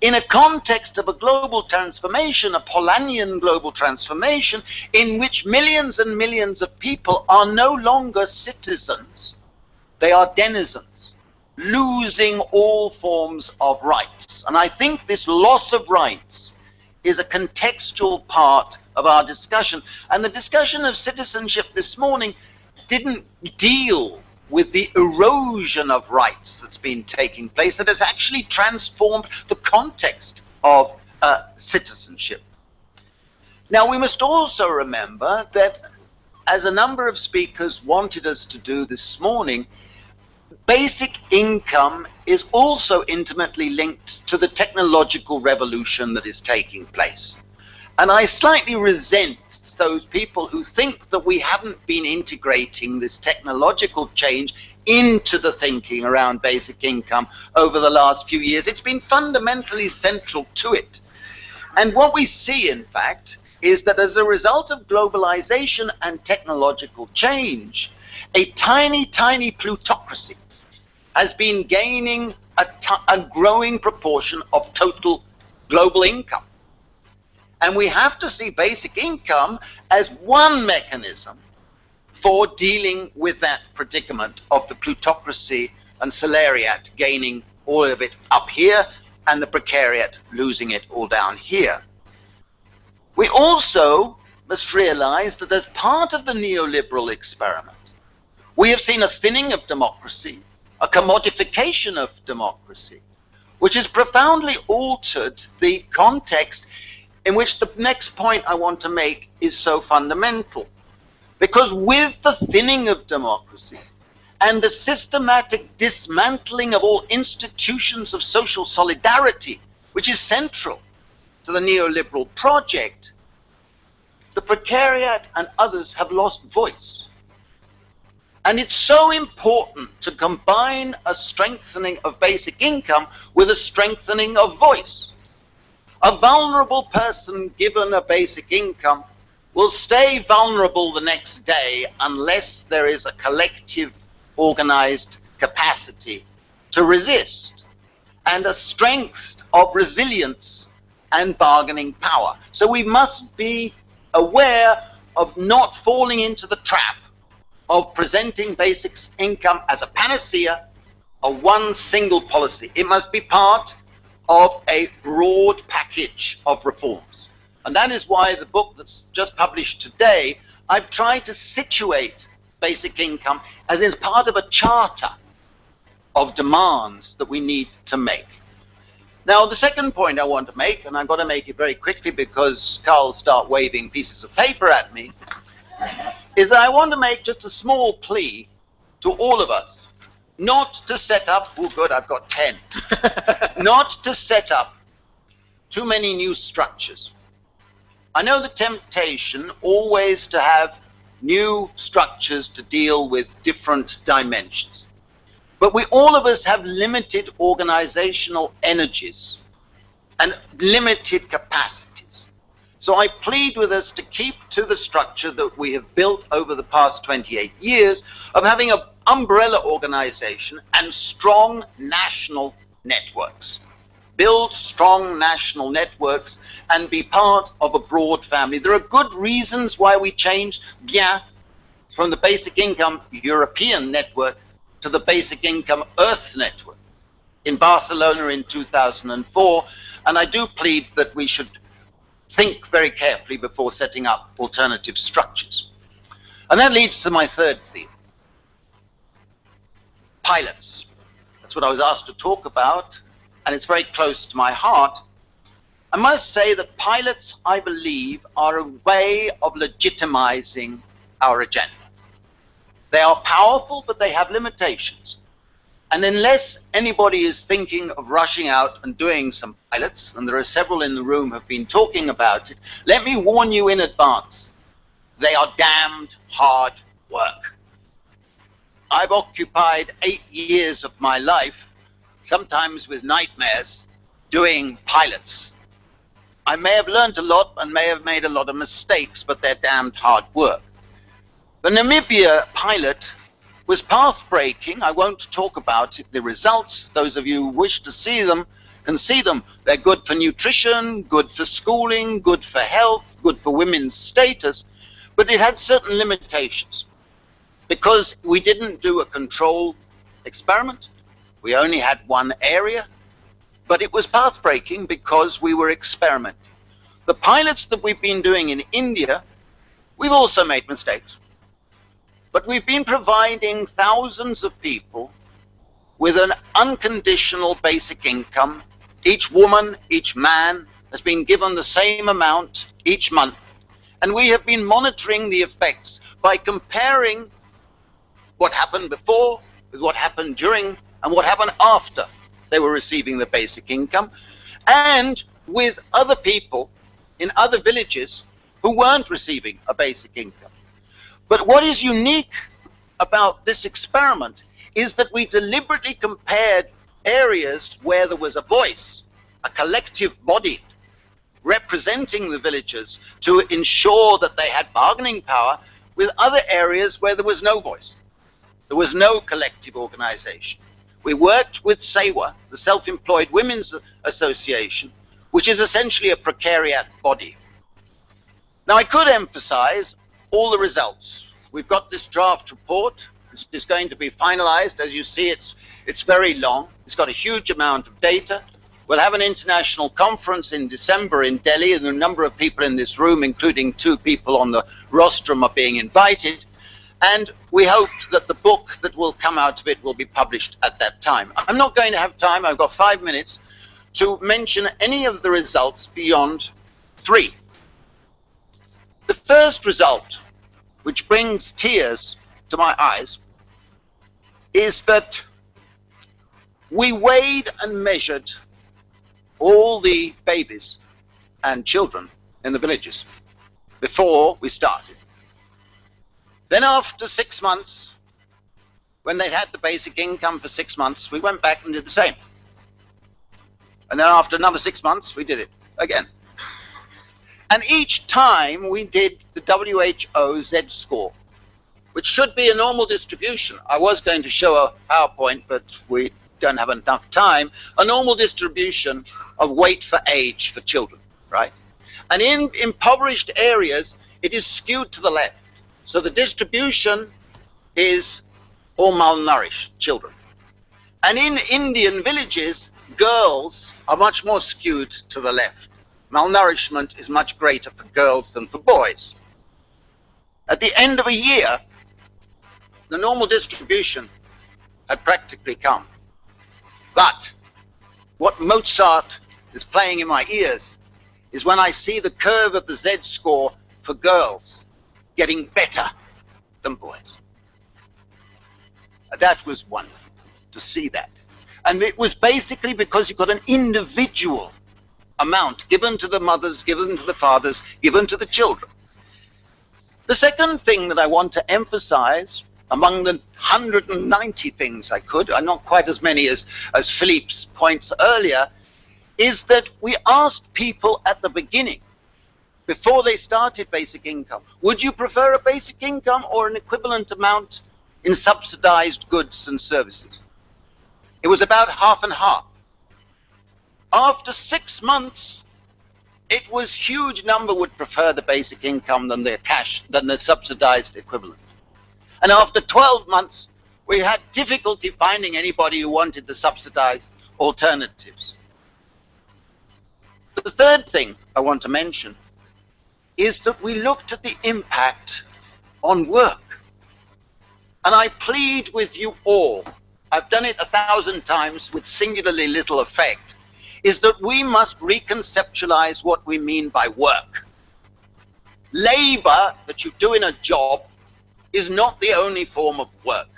in a context of a global transformation, a Polanyian global transformation, in which millions and millions of people are no longer citizens They are denizens, losing all forms of rights. And I think this loss of rights is a contextual part of our discussion. And the discussion of citizenship this morning didn't deal with the erosion of rights that's been taking place, that has actually transformed the context of citizenship. Now, we must also remember that, as a number of speakers wanted us to do this morning, basic income is also intimately linked to the technological revolution that is taking place. And I slightly resent those people who think that we haven't been integrating this technological change into the thinking around basic income over the last few years. It's been fundamentally central to it. And what we see, in fact, is that as a result of globalization and technological change, a tiny, tiny plutocracy has been gaining a growing proportion of total global income. And we have to see basic income as one mechanism for dealing with that predicament of the plutocracy and salariat gaining all of it up here and the precariat losing it all down here. We also must realize that as part of the neoliberal experiment, we have seen a thinning of democracy, a commodification of democracy, which has profoundly altered the context in which the next point I want to make is so fundamental. Because with the thinning of democracy and the systematic dismantling of all institutions of social solidarity, which is central to the neoliberal project, the precariat and others have lost voice. And it's so important to combine a strengthening of basic income with a strengthening of voice. A vulnerable person given a basic income will stay vulnerable the next day unless there is a collective organized capacity to resist and a strength of resilience and bargaining power. So we must be aware of not falling into the trap of presenting basic income as a panacea, a one single policy. It must be part of a broad package of reforms. And that is why the book that's just published today, I've tried to situate basic income as in part of a charter of demands that we need to make. Now, the second point I want to make, and I've got to make it very quickly because Carl will start waving pieces of paper at me, is that I want to make just a small plea to all of us, not to set up, oh good, I've got 10, not to set up too many new structures. I know the temptation always to have new structures to deal with different dimensions. But we all of us have limited organizational energies and limited capacities. So I plead with us to keep to the structure that we have built over the past 28 years of having an umbrella organization and strong national networks. Build strong national networks and be part of a broad family. There are good reasons why we changed bien from the basic income European network to the basic income Earth network in Barcelona in 2004. And I do plead that we should think very carefully before setting up alternative structures. And that leads to my third theme. Pilots. That's what I was asked to talk about, and it's very close to my heart. I must say that pilots, I believe, are a way of legitimizing our agenda. They are powerful, but they have limitations. And unless anybody is thinking of rushing out and doing some pilots, and there are several in the room who have been talking about it, let me warn you in advance, they are damned hard work. I've occupied 8 years of my life, sometimes with nightmares, doing pilots. I may have learned a lot and may have made a lot of mistakes, but they're damned hard work. The Namibia pilot was path-breaking. I won't talk about it, the results. Those of you who wish to see them can see them. They're good for nutrition, good for schooling, good for health, good for women's status, but it had certain limitations because we didn't do a control experiment. We only had one area, but it was path-breaking because we were experimenting. The pilots that we've been doing in India, we've also made mistakes. But we've been providing thousands of people with an unconditional basic income. Each woman, each man has been given the same amount each month. And we have been monitoring the effects by comparing what happened before with what happened during and what happened after they were receiving the basic income, and with other people in other villages who weren't receiving a basic income. But what is unique about this experiment is that we deliberately compared areas where there was a voice, a collective body representing the villagers to ensure that they had bargaining power, with other areas where there was no voice. There was no collective organization. We worked with SEWA, the Self-Employed Women's Association, which is essentially a precariat body. Now, I could emphasize all the results. We've got this draft report. It's going to be finalized. As you see, it's very long. It's got a huge amount of data. We'll have an international conference in December in Delhi, and a number of people in this room, including 2 people on the rostrum, are being invited. And we hope that the book that will come out of it will be published at that time. I'm not going to have time, I've got 5 minutes, to mention any of the results beyond 3. The first result, which brings tears to my eyes, is that we weighed and measured all the babies and children in the villages before we started. Then after 6 months, when they'd had the basic income for 6 months, we went back and did the same. And then after another 6 months, we did it again. And each time we did the WHO Z-score, which should be a normal distribution. I was going to show a PowerPoint, but we don't have enough time. A normal distribution of weight for age for children, right? And in impoverished areas, it is skewed to the left. So the distribution is all malnourished children. And in Indian villages, girls are much more skewed to the left. Malnourishment is much greater for girls than for boys. At the end of a year, the normal distribution had practically come. But what Mozart is playing in my ears is when I see the curve of the Z-score for girls getting better than boys. That was wonderful to see that. And it was basically because you got an individual amount given to the mothers, given to the fathers, given to the children. The second thing that I want to emphasize, among the 190 things I could, not quite as many as Philippe's points earlier, is that we asked people at the beginning, before they started basic income, would you prefer a basic income or an equivalent amount in subsidized goods and services? It was about half and half. After 6 months, it was huge number would prefer the basic income than the subsidized equivalent. And after 12 months, we had difficulty finding anybody who wanted the subsidized alternatives. The third thing I want to mention is that we looked at the impact on work. And I plead with you all, I've done it 1,000 times with singularly little effect, is that we must reconceptualize what we mean by work. Labor that you do in a job is not the only form of work.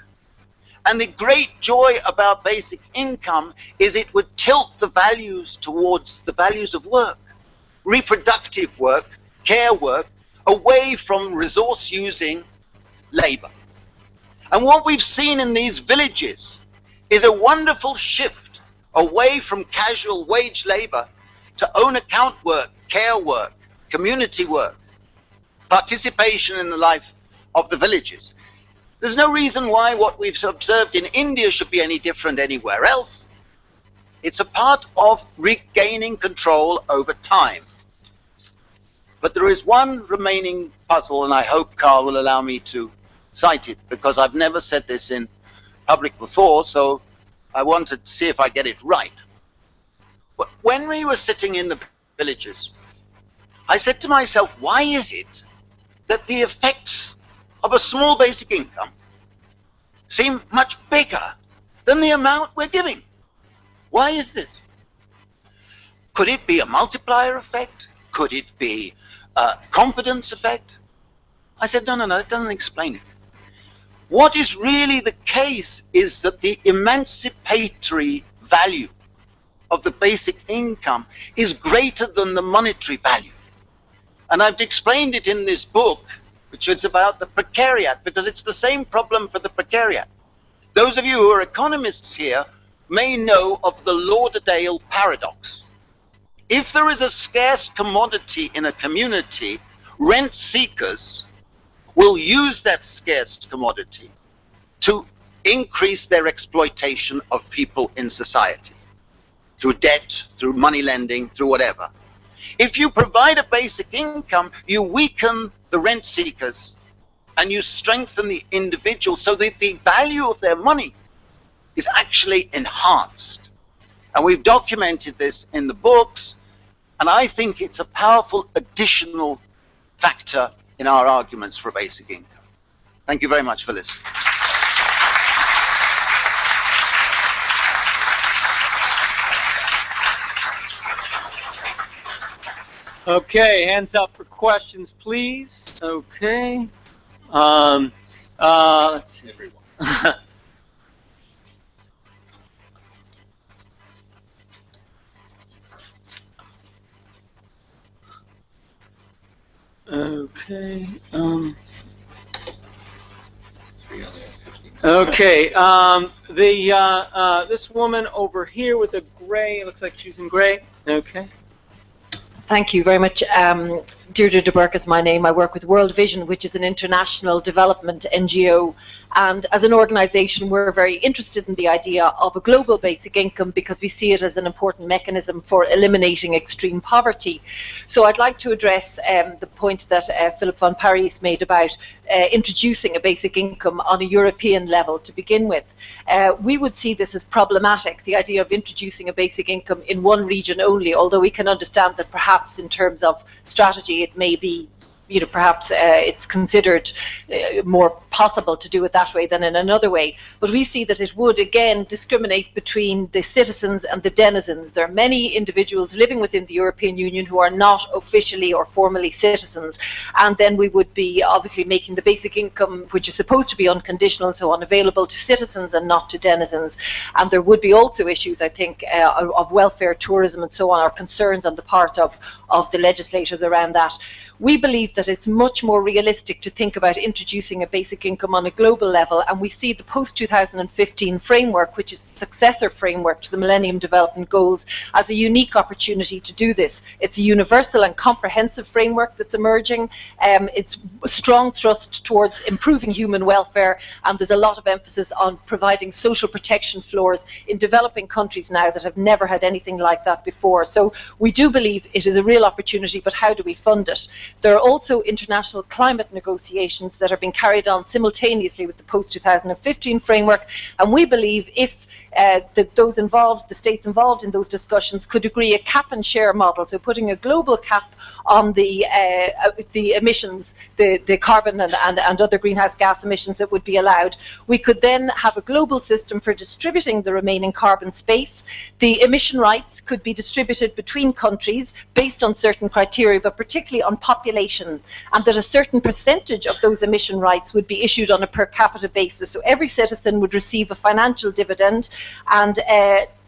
And the great joy about basic income is it would tilt the values towards the values of work, reproductive work, care work, away from resource-using labor. And what we've seen in these villages is a wonderful shift away from casual wage labor to own account work, care work, community work, participation in the life of the villages. There's no reason why what we've observed in India should be any different anywhere else. It's a part of regaining control over time. But there is one remaining puzzle, and I hope Carl will allow me to cite it, because I've never said this in public before, so I wanted to see if I get it right. When we were sitting in the villages, I said to myself, why is it that the effects of a small basic income seem much bigger than the amount we're giving? Why is this? Could it be a multiplier effect? Could it be a confidence effect? I said, no, it doesn't explain it. What is really the case is that the emancipatory value of the basic income is greater than the monetary value. And I've explained it in this book, which is about the precariat, because it's the same problem for the precariat. Those of you who are economists here may know of the Lauderdale paradox. If there is a scarce commodity in a community, rent seekers will use that scarce commodity to increase their exploitation of people in society, through debt, through money lending, through whatever. If you provide a basic income, you weaken the rent seekers and you strengthen the individual so that the value of their money is actually enhanced. And we've documented this in the books, and I think it's a powerful additional factor in our arguments for basic income. Thank you very much for listening. Okay, hands up for questions, please. Okay. Let's see. Okay. Okay. This woman over here with the gray, it looks like she's in gray. Okay. Thank you very much. Deirdre de Burke is my name. I work with World Vision, which is an international development NGO. And as an organisation, we're very interested in the idea of a global basic income because we see it as an important mechanism for eliminating extreme poverty. So I'd like to address the point that Philip van Parijs made about introducing a basic income on a European level to begin with. We would see this as problematic, the idea of introducing a basic income in one region only, although we can understand that perhaps in terms of strategy it may be, perhaps it's considered more possible to do it that way than in another way. But we see that it would, again, discriminate between the citizens and the denizens. There are many individuals living within the European Union who are not officially or formally citizens. And then we would be obviously making the basic income, which is supposed to be unconditional and so on, available to citizens and not to denizens. And there would be also issues, I think, of welfare, tourism and so on, or concerns on the part of the legislators around that. We believe that it's much more realistic to think about introducing a basic income on a global level, and we see the post-2015 framework, which is the successor framework to the Millennium Development Goals, as a unique opportunity to do this. It's a universal and comprehensive framework that's emerging. It's a strong thrust towards improving human welfare, and there's a lot of emphasis on providing social protection floors in developing countries now that have never had anything like that before. So we do believe it is a real opportunity, but how do we fund it? There are also international climate negotiations that are being carried on simultaneously with the post-2015 framework, and we believe if those involved, the states involved in those discussions, could agree a cap and share model, so putting a global cap on the emissions, the carbon and other greenhouse gas emissions that would be allowed. We could then have a global system for distributing the remaining carbon space. The emission rights could be distributed between countries based on certain criteria, but particularly on population, and that a certain percentage of those emission rights would be issued on a per capita basis. So every citizen would receive a financial dividend, and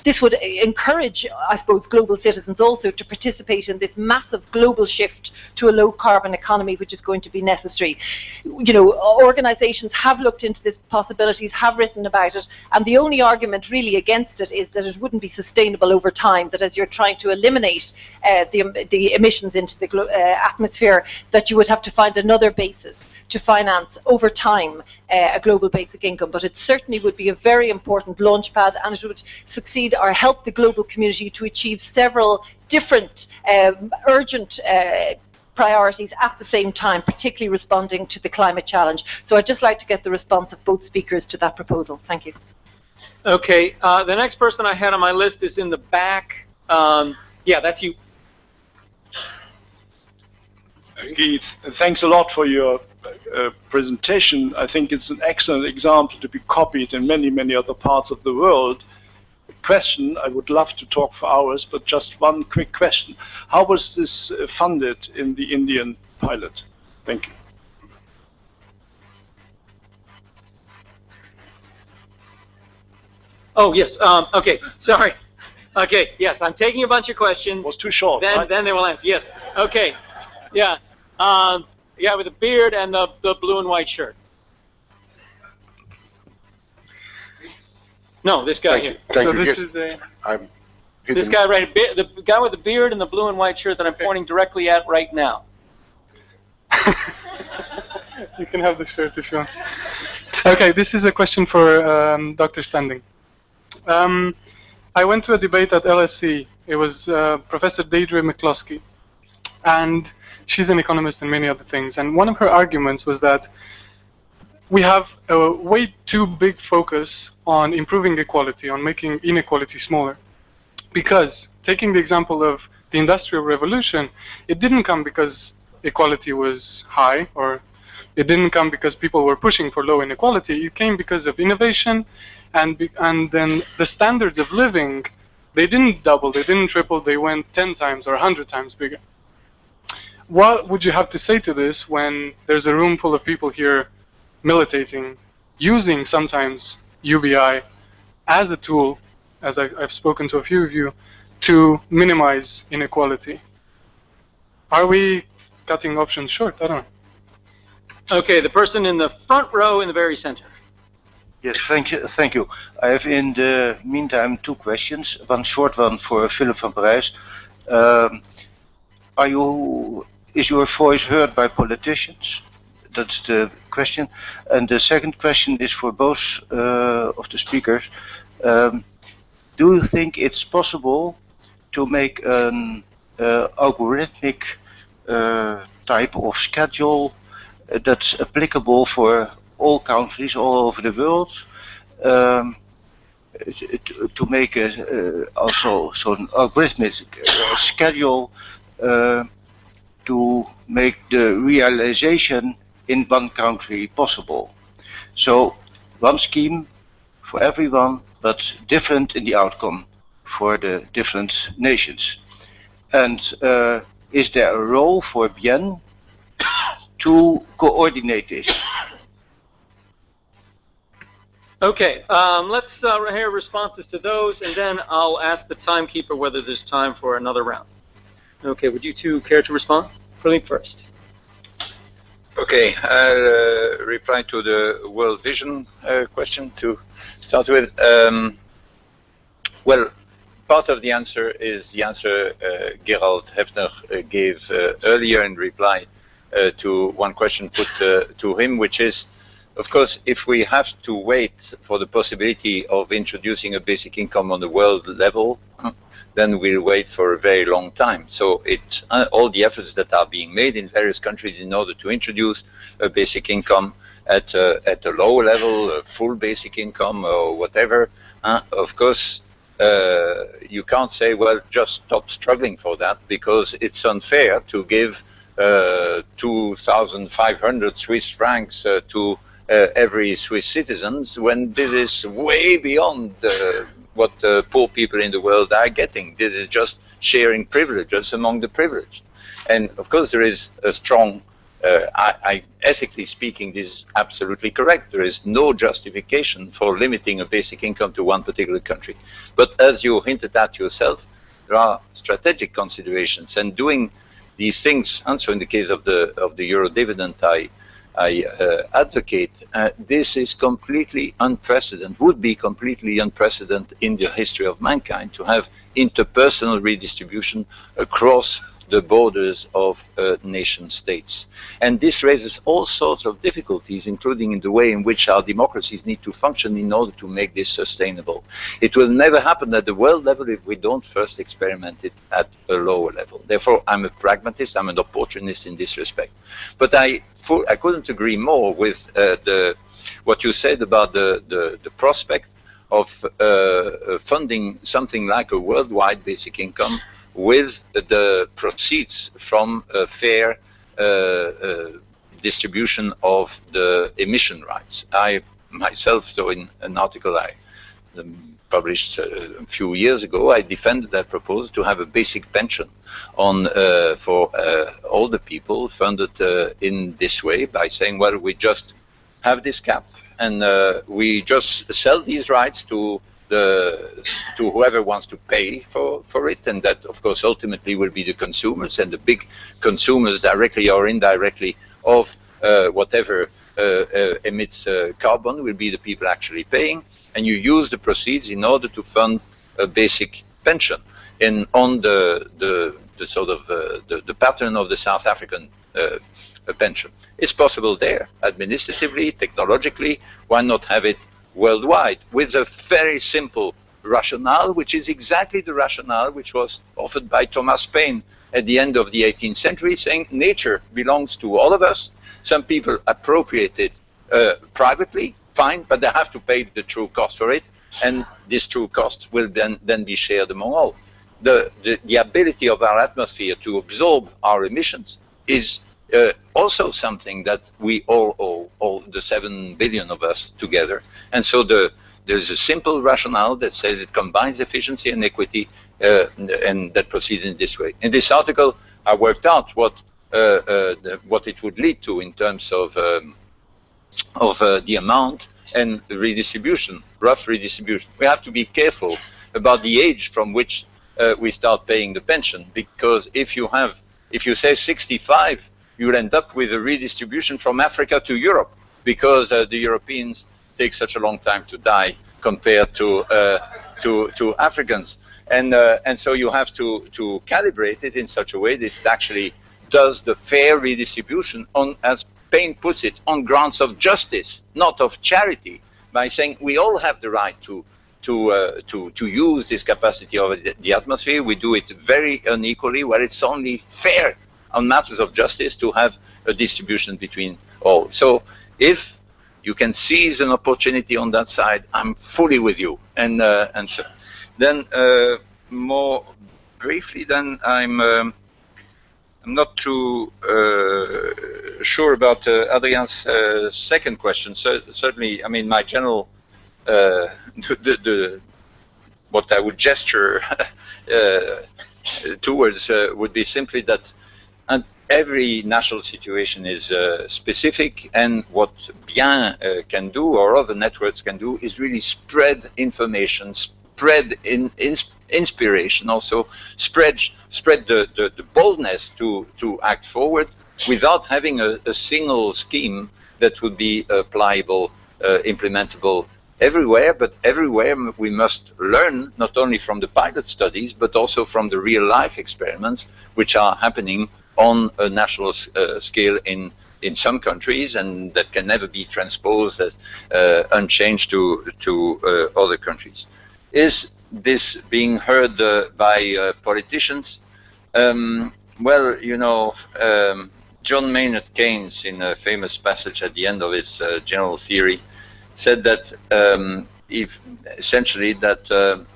this would encourage, I suppose, global citizens also to participate in this massive global shift to a low carbon economy, which is going to be necessary. Organizations have looked into these possibilities, have written about it, and the only argument really against it is that it wouldn't be sustainable over time, that as you're trying to eliminate the emissions into the atmosphere, that you would have to find another basis to finance over time a global basic income. But it certainly would be a very important launchpad, and it would succeed or help the global community to achieve several different urgent priorities at the same time, particularly responding to the climate challenge. So I'd just like to get the response of both speakers to that proposal. Thank you. Okay, the next person I had on my list is in the back. Yeah, that's you. Keith, thanks a lot for your presentation. I think it's an excellent example to be copied in many, many other parts of the world. Question, I would love to talk for hours, but just one quick question. How was this funded in the Indian pilot? Thank you. Oh, yes. Okay, sorry. Okay, yes, I'm taking a bunch of questions. Was too short. Then, right? then they will answer. Yes. Okay. Yeah. Yeah, with the beard and the blue and white shirt. No, this guy here. So this is a. This guy right, the guy with the beard and the blue and white shirt that I'm pointing directly at right now. You can have the shirt if you want. Okay, this is a question for Dr. Standing. I went to a debate at LSE. It was Professor Deirdre McCloskey, and she's an economist and many other things. And one of her arguments was that we have a way too big focus on improving equality, on making inequality smaller. Because, taking the example of the Industrial Revolution, it didn't come because equality was high, or it didn't come because people were pushing for low inequality. It came because of innovation, and then the standards of living, they didn't double, they didn't triple, they went 10 times or 100 times bigger. What would you have to say to this when there's a room full of people here militating, using sometimes UBI as a tool, as I've spoken to a few of you, to minimize inequality? Are we cutting options short? I don't know. Okay, the person in the front row in the very center. Yes, thank you. Thank you. I have in the meantime two questions. One short one for Philip van Parijs. Is your voice heard by politicians? That's the question. And the second question is for both of the speakers. Do you think it's possible to make an algorithmic type of schedule that's applicable for all countries all over the world, to make also an algorithmic schedule to make the realization in one country possible? So one scheme for everyone, but different in the outcome for the different nations. And is there a role for BIEN to coordinate this? Okay, let's hear responses to those, and then I'll ask the timekeeper whether there's time for another round. Okay, would you two care to respond? Philippe first. Okay, I'll reply to the World Vision question to start with. Well, part of the answer is the answer Gerald Hefner gave earlier in reply to one question put to him, which is, of course, if we have to wait for the possibility of introducing a basic income on the world level, then we'll wait for a very long time. So it's all the efforts that are being made in various countries in order to introduce a basic income at a low level, a full basic income or whatever. Of course, you can't say, well, just stop struggling for that, because it's unfair to give 2,500 Swiss francs to every Swiss citizen when this is way beyond what poor people in the world are getting. This is just sharing privileges among the privileged. And of course there is a strong, ethically speaking, this is absolutely correct. There is no justification for limiting a basic income to one particular country. But as you hinted at yourself, there are strategic considerations, and doing these things, and so in the case of the euro dividend I advocate, this is completely unprecedented, would be completely unprecedented in the history of mankind, to have interpersonal redistribution across the borders of nation states. And this raises all sorts of difficulties, including in the way in which our democracies need to function in order to make this sustainable. It will never happen at the world level if we don't first experiment it at a lower level. Therefore, I'm a pragmatist, I'm an opportunist in this respect. But I couldn't agree more with what you said about the prospect of funding something like a worldwide basic income with the proceeds from a fair distribution of the emission rights. I myself, so in an article I published a few years ago, I defended that proposal to have a basic pension on for older people funded in this way by saying, well, we just have this cap and we just sell these rights to whoever wants to pay for it, and that of course ultimately will be the consumers, and the big consumers directly or indirectly of whatever emits carbon will be the people actually paying, and you use the proceeds in order to fund a basic pension and on the sort of the pattern of the South African pension. It's possible there, administratively, technologically. Why not have it worldwide with a very simple rationale, which is exactly the rationale which was offered by Thomas Paine at the end of the 18th century, saying nature belongs to all of us. Some people appropriate it privately, fine, but they have to pay the true cost for it, and this true cost will then be shared among all. The ability of our atmosphere to absorb our emissions is also something that we all owe, all the 7 billion of us together. And so there's a simple rationale that says it combines efficiency and equity, and that proceeds in this way. In this article, I worked out what it would lead to in terms of the amount and redistribution, rough redistribution. We have to be careful about the age from which we start paying the pension, because if you say 65, you'll end up with a redistribution from Africa to Europe, because the Europeans take such a long time to die compared to Africans, and so you have to calibrate it in such a way that it actually does the fair redistribution on, as Paine puts it, on grounds of justice, not of charity, by saying we all have the right to use this capacity of the atmosphere. We do it very unequally. Well, it's only fair on matters of justice to have a distribution between all. So if you can seize an opportunity on that side, I'm fully with you. And so then more briefly, then I'm not too sure about Adrian's second question. So certainly, I mean, my general what I would gesture towards would be simply that every national situation is specific, and what Bien can do, or other networks can do, is really spread information, spread inspiration, also spread the boldness to act forward without having a single scheme that would be applicable, implementable everywhere, but everywhere we must learn not only from the pilot studies, but also from the real life experiments which are happening on a national scale in some countries, and that can never be transposed as unchanged to other countries. Is this being heard by politicians? Well, you know, John Maynard Keynes, in a famous passage at the end of his general theory, said that if essentially that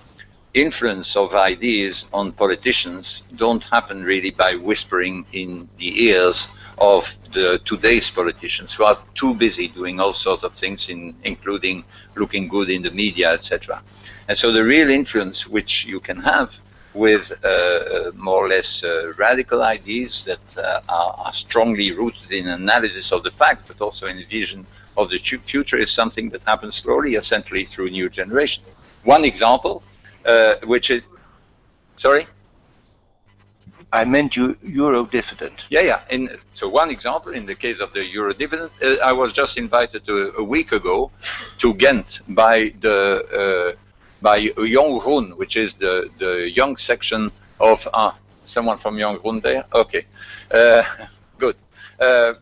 influence of ideas on politicians don't happen really by whispering in the ears of today's politicians, who are too busy doing all sorts of things, including looking good in the media, etc. And so the real influence which you can have with more or less radical ideas that are strongly rooted in analysis of the facts, but also in a vision of the future, is something that happens slowly, essentially through new generations. One example, which is, sorry? I meant euro dividend. Yeah. So one example, in the case of the euro dividend, I was just invited a week ago to Ghent by Young Run, which is the young section of Someone from Young Groen there? Okay, good.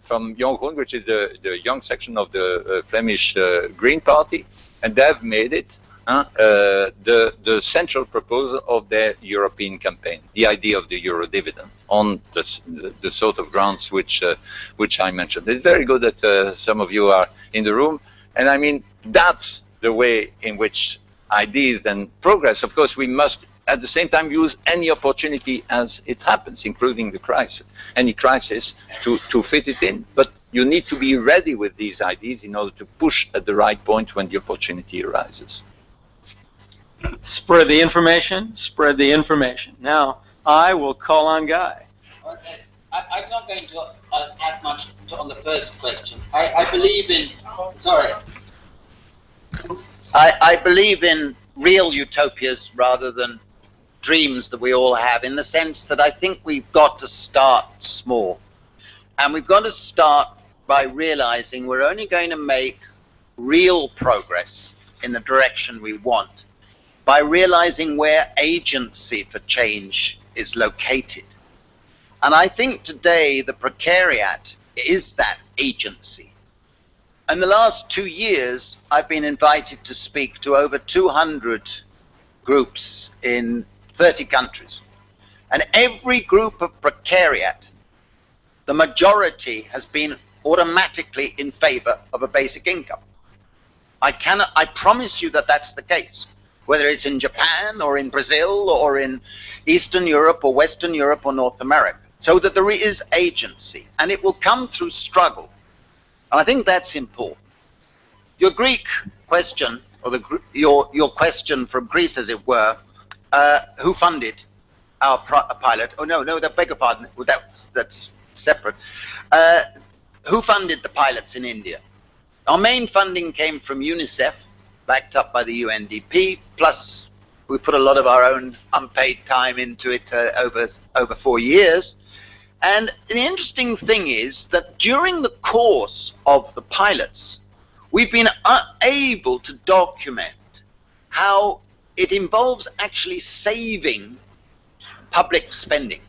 From Young Groen, which is the young section of the Flemish Green Party, and they've made it the central proposal of their European campaign, the idea of the euro dividend on the sort of grounds which I mentioned. It's very good that some of you are in the room, and I mean, that's the way in which ideas and progress. Of course, we must at the same time use any opportunity as it happens, including the crisis, any crisis, to fit it in. But you need to be ready with these ideas in order to push at the right point when the opportunity arises. Spread the information, spread the information. Now, I will call on Guy. Okay. I'm not going to add much on the first question. I believe in, sorry, I believe in real utopias rather than dreams that we all have, in the sense that I think we've got to start small. And we've got to start by realizing we're only going to make real progress in the direction we want by realizing where agency for change is located. And I think today the precariat is that agency. In the last 2 years, I've been invited to speak to over 200 groups in 30 countries. And every group of precariat, the majority has been automatically in favor of a basic income. I promise you that that's the case, whether it's in Japan or in Brazil or in Eastern Europe or Western Europe or North America. So that there is agency, and it will come through struggle. And I think that's important. Your Greek question, or your question from Greece, as it were, who funded our pilot? Oh no, beg your pardon. That's separate. Who funded the pilots in India? Our main funding came from UNICEF, backed up by the UNDP. Plus, we put a lot of our own unpaid time into it over 4 years. And the interesting thing is that during the course of the pilots, we've been able to document how it involves actually saving public spending.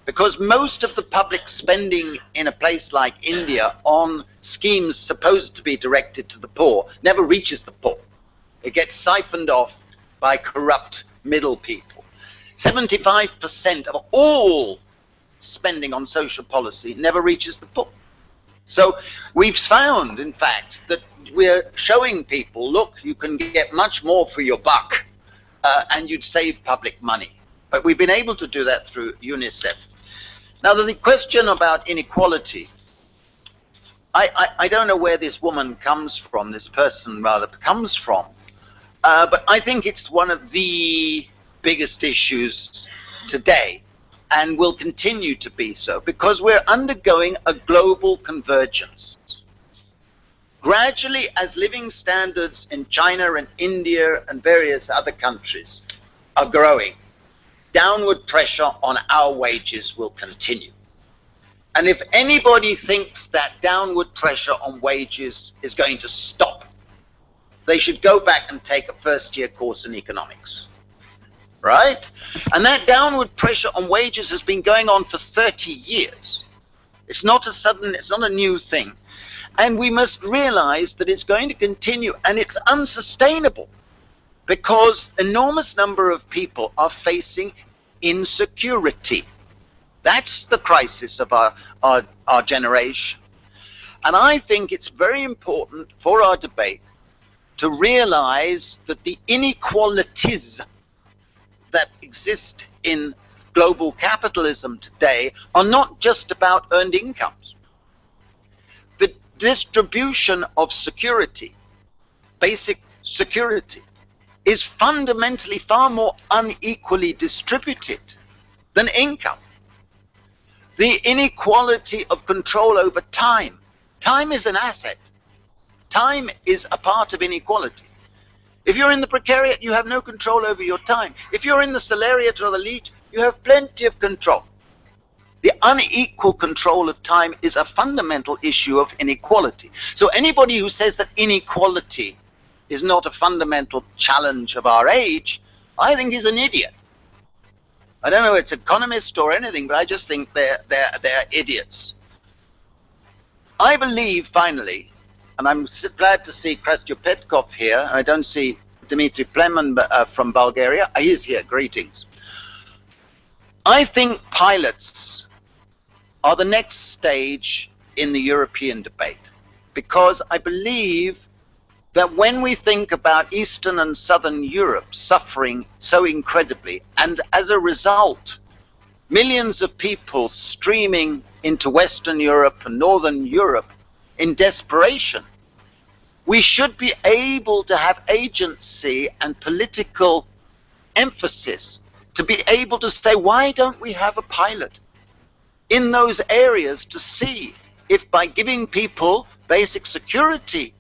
Because most of the public spending in a place like India on schemes supposed to be directed to the poor never reaches the poor. It gets siphoned off by corrupt middle people. 75% of all spending on social policy never reaches the poor. So we've found, in fact, that we're showing people, look, you can get much more for your buck and you'd save public money. But we've been able to do that through UNICEF. Now, the question about inequality, I don't know where this woman comes from, this person rather comes from, but I think it's one of the biggest issues today, and will continue to be so, because we're undergoing a global convergence. Gradually, as living standards in China and India and various other countries are growing, downward pressure on our wages will continue. And if anybody thinks that downward pressure on wages is going to stop, they should go back and take a first-year course in economics. Right? And that downward pressure on wages has been going on for 30 years. It's not a new thing. And we must realize that it's going to continue, and it's unsustainable because enormous number of people are facing insecurity. That's the crisis of our generation. And I think it's very important for our debate to realize that the inequalities that exist in global capitalism today are not just about earned incomes. The distribution of security, basic security, is fundamentally far more unequally distributed than income. The inequality of control over time. Time is an asset. Time is a part of inequality. If you're in the precariat, you have no control over your time. If you're in the salariat or the elite, you have plenty of control. The unequal control of time is a fundamental issue of inequality. So anybody who says that inequality is not a fundamental challenge of our age, I think is an idiot. I don't know it's economists or anything, but I just think they're idiots. I believe, finally, and I'm glad to see Krastyo Petkov here, and I don't see Dmitry Pleman from Bulgaria. He is here, greetings. I think pilots are the next stage in the European debate, because I believe that when we think about Eastern and Southern Europe suffering so incredibly, and as a result, millions of people streaming into Western Europe and Northern Europe in desperation, we should be able to have agency and political emphasis to be able to say, why don't we have a pilot in those areas to see if by giving people basic security,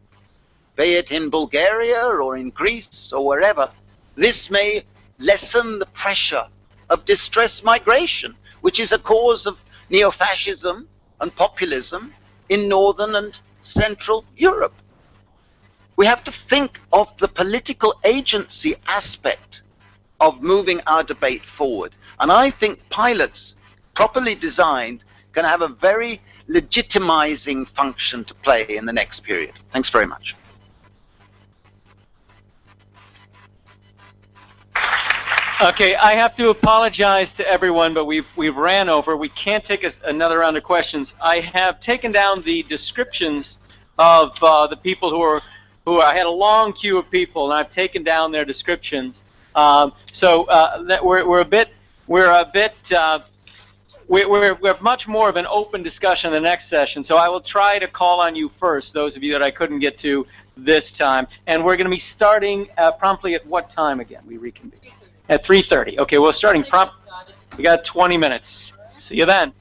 be it in Bulgaria or in Greece or wherever, this may lessen the pressure of distress migration, which is a cause of neo-fascism and populism in Northern and Central Europe. We have to think of the political agency aspect of moving our debate forward. And I think pilots, properly designed, can have a very legitimizing function to play in the next period. Thanks very much. Okay, I have to apologize to everyone, but we've ran over. We can't take another round of questions. I have taken down the descriptions of the people who I had a long queue of people, and I've taken down their descriptions. So that we have much more of an open discussion in the next session. So I will try to call on you first, those of you that I couldn't get to this time. And we're going to be starting promptly at what time again? We reconvene at 3:30. Okay, we're starting prompt. We got 20 minutes. See you then.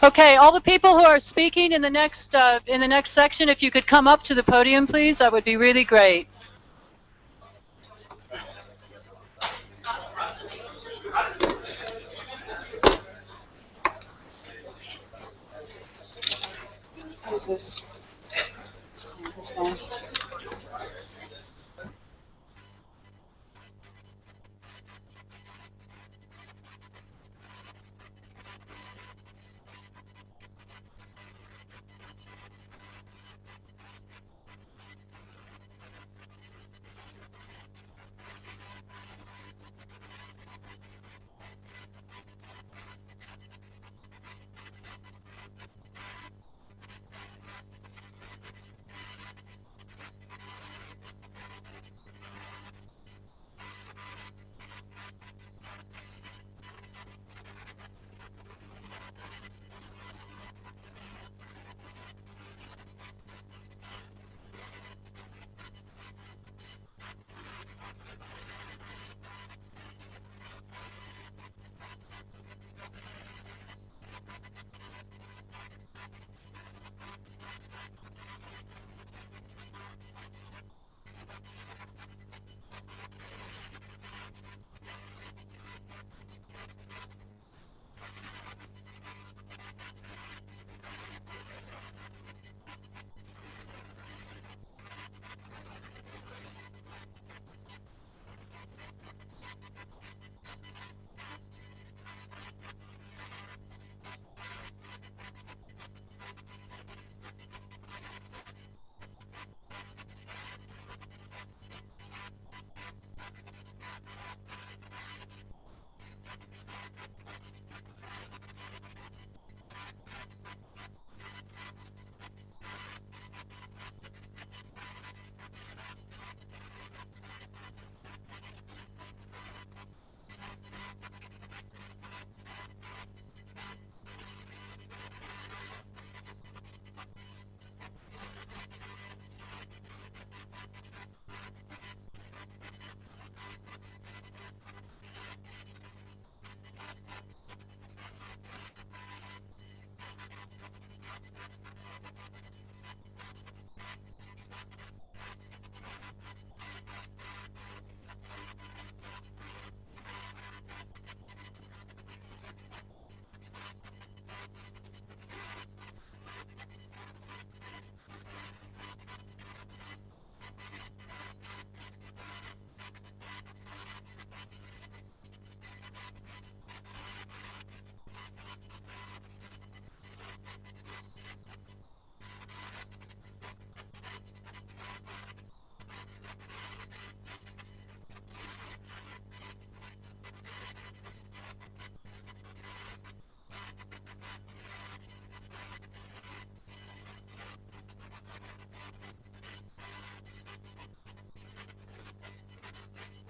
Okay, all the people who are speaking in the next section, if you could come up to the podium, please, that would be really great. What is this? This one.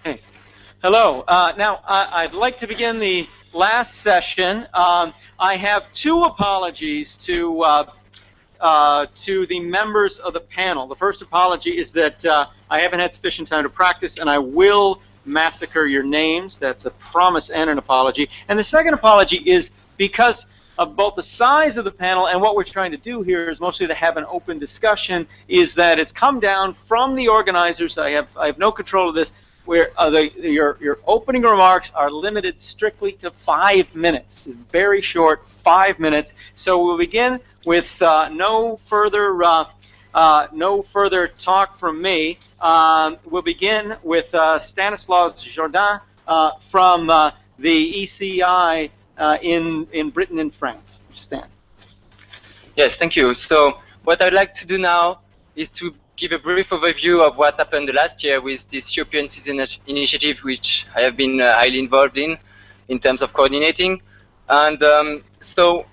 Hey. Hello. Now, I'd like to begin the last session. I have two apologies to the members of the panel. The first apology is that I haven't had sufficient time to practice, and I will massacre your names. That's a promise and an apology. And the second apology is because of both the size of the panel and what we're trying to do here is mostly to have an open discussion, is that it's come down from the organizers. I have no control of this, where your opening remarks are limited strictly to 5 minutes. Very short, 5 minutes. So we'll begin with no further talk from me. We'll begin with Stanislas Jourdain from the ECI in Britain and France. Stan. Yes, thank you. So what I'd like to do now is to give a brief overview of what happened last year with this European Citizen Initiative, which I have been highly involved in terms of coordinating. And so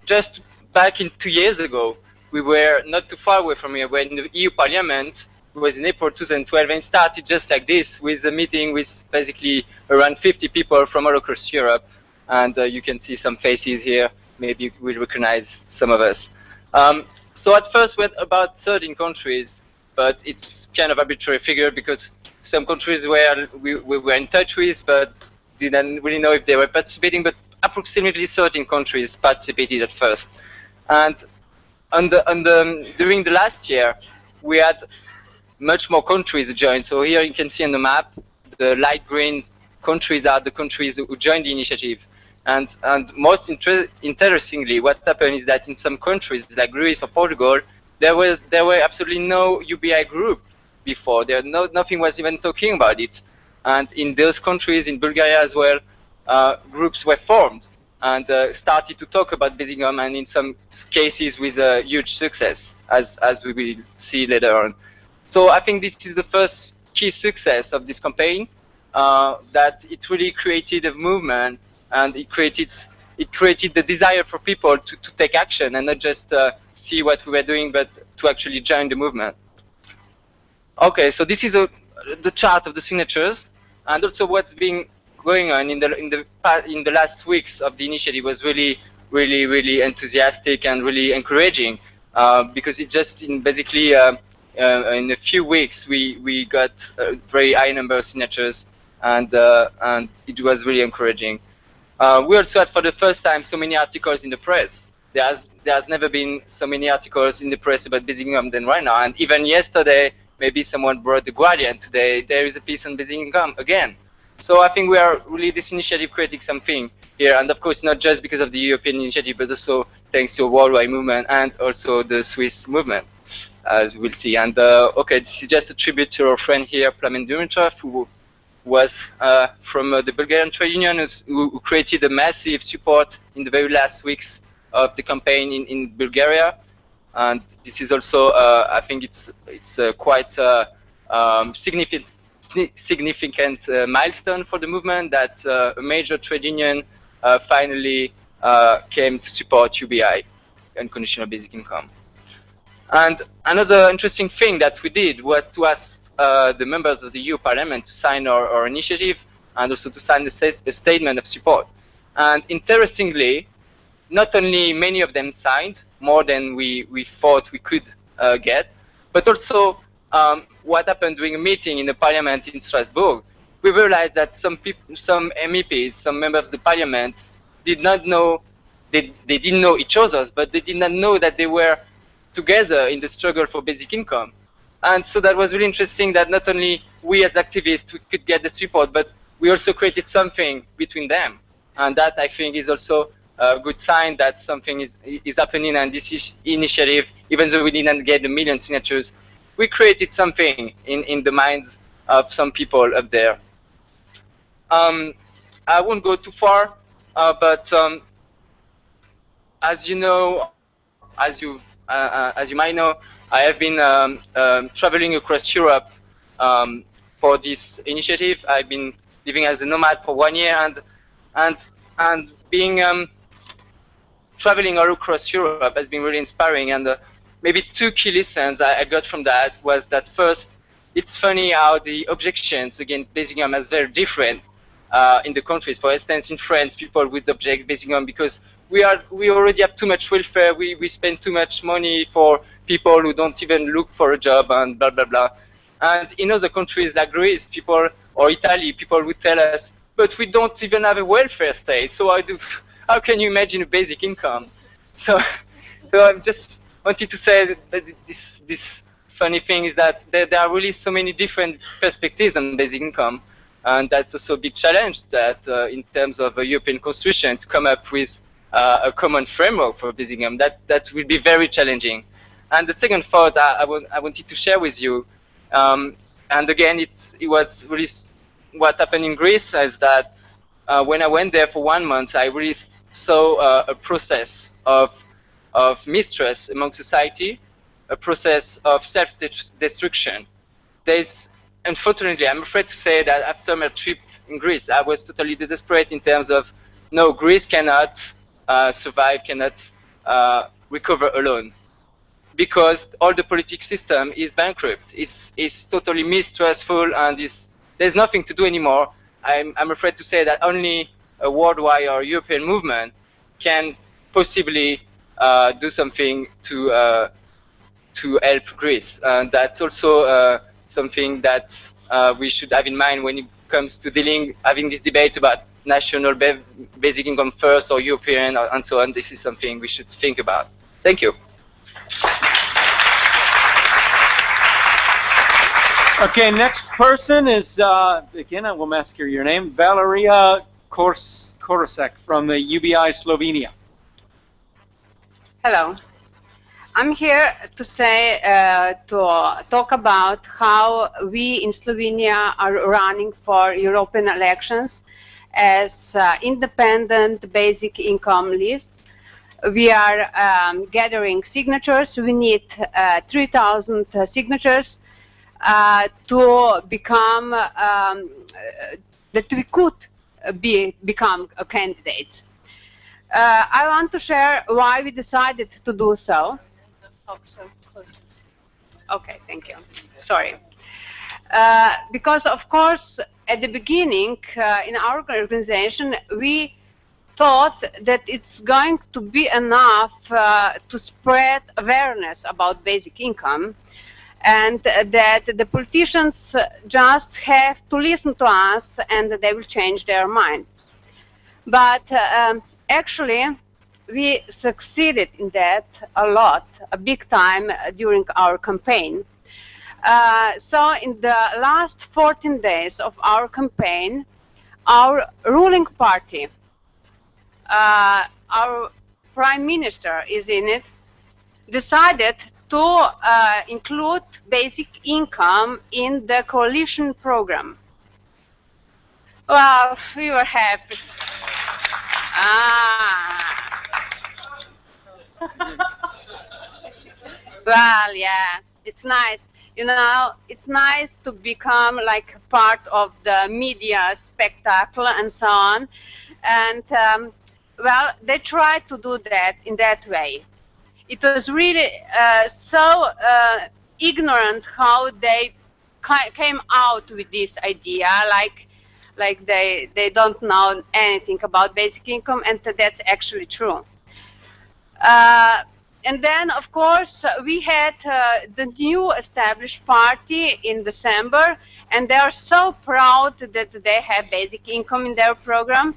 just back in 2 years ago, we were not too far away from here when the EU Parliament was in April 2012 and started just like this with a meeting with basically around 50 people from all across Europe. And you can see some faces here. Maybe you will recognize some of us. So at first we had about 13 countries, but it's kind of arbitrary figure because some countries where we were in touch with but didn't really know if they were participating, but approximately 13 countries participated at first. And during the last year, we had much more countries join. So here you can see on the map, the light green countries are the countries who joined the initiative. And most interestingly, what happened is that in some countries like Greece or Portugal, there were absolutely no UBI group before. Nothing was even talking about it. And in those countries, in Bulgaria as well, groups were formed and started to talk about basic income, and in some cases with a huge success, as we will see later on. So I think this is the first key success of this campaign, that it really created a movement, and it created the desire for people to take action and not just see what we were doing, but to actually join the movement. Okay, so this is the chart of the signatures, and also what's been going on in the last weeks of the initiative was really enthusiastic and really encouraging, because it just basically in a few weeks we got a very high number of signatures, and it was really encouraging. We also had for the first time so many articles in the press. There has never been so many articles in the press about basic income than right now, and even yesterday maybe someone brought The Guardian. Today there is a piece on basic income again. So I think we are really, this initiative, creating something here, and of course not just because of the European initiative, but also thanks to a worldwide movement and also the Swiss movement, as we will see. And okay, this is just a tribute to our friend here, Plamen Dimitrov, who was from the Bulgarian trade union, who created a massive support in the very last weeks of the campaign in Bulgaria. And this is also, I think it's quite significant milestone for the movement, that a major trade union finally came to support UBI, Unconditional Basic Income. And another interesting thing that we did was to ask the members of the EU Parliament to sign our initiative, and also to sign a statement of support. And interestingly, not only many of them signed, more than we thought we could get, but also what happened during a meeting in the Parliament in Strasbourg, we realized that some MEPs, some members of the Parliament, did not know, they didn't know each other, but they did not know that they were together in the struggle for basic income. And so that was really interesting, that not only we as activists we could get the support, but we also created something between them. And that, I think, is also a good sign that something is happening, and this initiative, even though we didn't get 1 million signatures, we created something in the minds of some people up there. I won't go too far, but as you know, as you might know, I have been traveling across Europe for this initiative. I've been living as a nomad for 1 year, and being traveling all across Europe has been really inspiring. And maybe 2 key lessons I got from that was that, first, it's funny how the objections against basic income are very different in the countries. For instance, in France, people would object basic income because we already have too much welfare. We spend too much money for people who don't even look for a job, and blah blah blah. And in other countries like Greece, people, or Italy, people would tell us, but we don't even have a welfare state. So how can you imagine a basic income? So I just wanted to say that this funny thing is that there are really so many different perspectives on basic income, and that's also a big challenge, that in terms of a European constitution, to come up with a common framework for basic income, that will be very challenging. And the second thought I wanted to share with you, and again, it was really what happened in Greece, is that when I went there for 1 month, I really saw a process of mistrust among society, a process of self-destruction. There's, unfortunately, I'm afraid to say that after my trip in Greece, I was totally desperate in terms of, no, Greece cannot survive, cannot recover alone, because all the political system is bankrupt, is totally mistrustful, and there's nothing to do anymore. I'm afraid to say that only a worldwide or European movement can possibly do something to help Greece. And that's also something that we should have in mind when it comes to having this debate about national basic income first or European and so on. This is something we should think about. Thank you. Okay, next person is, again, I will massacre your name, Valeria Korosek from the UBIE Slovenia. Hello. I'm here to say, to talk about how we in Slovenia are running for European elections as independent basic income lists. We are gathering signatures. We need 3,000 signatures to become, that we could become candidates. I want to share why we decided to do so. Okay, thank you. Sorry. Because, of course, at the beginning, in our organization, we thought that it's going to be enough to spread awareness about basic income, and that the politicians just have to listen to us and they will change their minds. But actually, we succeeded in that a lot, a big time during our campaign. So in the last 14 days of our campaign, our ruling party, our prime minister is in it, decided to include basic income in the coalition program. Well, we were happy. Well, yeah, it's nice. You know, it's nice to become like part of the media spectacle and so on. And, well, they tried to do that in that way. It was really so ignorant how they came out with this idea, like they don't know anything about basic income, and that's actually true. And then, of course, we had the new established party in December, and they are so proud that they have basic income in their program,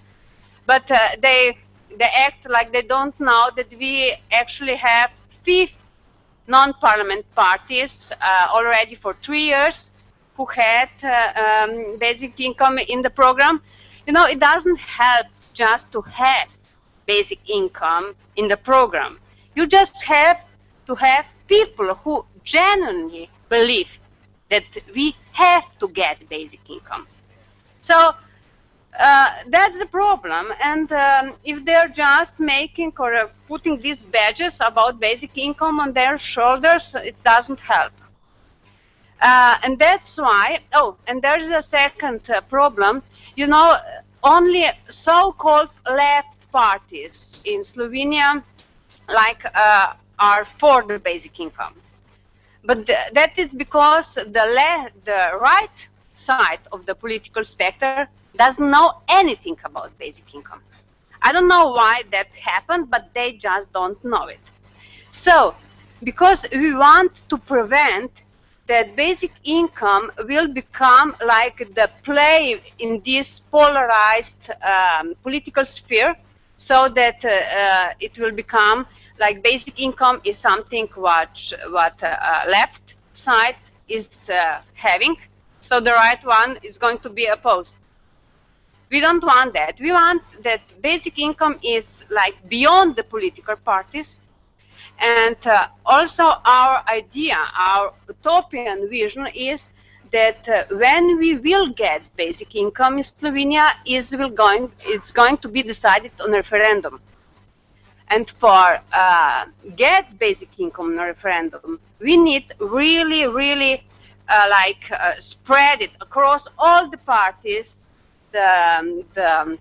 but they act like they don't know that we actually have 5 non-parliament parties already for 3 years who had basic income in the program. You know, it doesn't help just to have basic income in the program. You just have to have people who genuinely believe that we have to get basic income. So that's the problem. And if they're just making or putting these badges about basic income on their shoulders, it doesn't help. And that's why, oh, and there's a second problem. You know, only so-called left parties in Slovenia are for the basic income. But that is because the right side of the political spectrum doesn't know anything about basic income. I don't know why that happened, but they just don't know it. So, because we want to prevent that basic income will become like the play in this polarized political sphere, so that it will become like basic income is something what left side is having, so the right one is going to be opposed. We don't want that. We want that basic income is like beyond the political parties. And also our idea, our utopian vision is that when we will get basic income in Slovenia, it's going to be decided on a referendum. And for get basic income in a referendum, we need really spread it across all the parties, the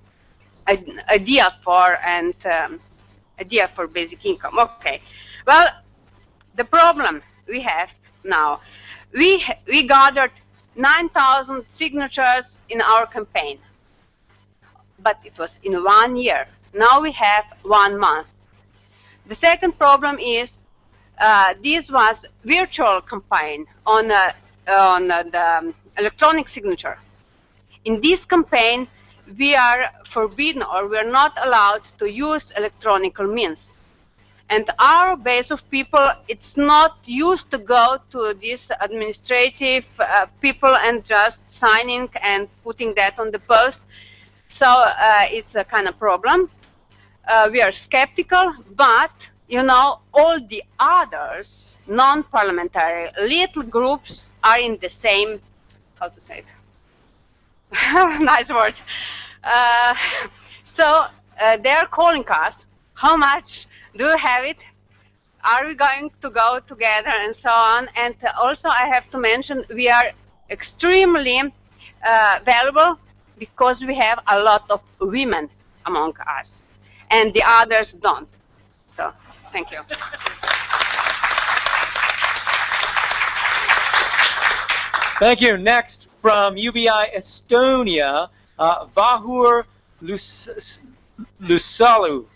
idea for basic income. Okay. Well, the problem we have now, we gathered 9,000 signatures in our campaign, but it was in 1 year. Now we have 1 month. The second problem is this was virtual campaign on the electronic signature. In this campaign, we are forbidden or we are not allowed to use electronic means. And our base of people, it's not used to go to these administrative people and just signing and putting that on the post. So it's a kind of problem. We are skeptical, but you know, all the others, non-parliamentary little groups are in the same, how to say it? Nice word. So they are calling us, how much do you have it? Are we going to go together and so on? And also I have to mention we are extremely valuable because we have a lot of women among us and the others don't. So thank you. Thank you. Next from UBI Estonia, Vahur Lusalu.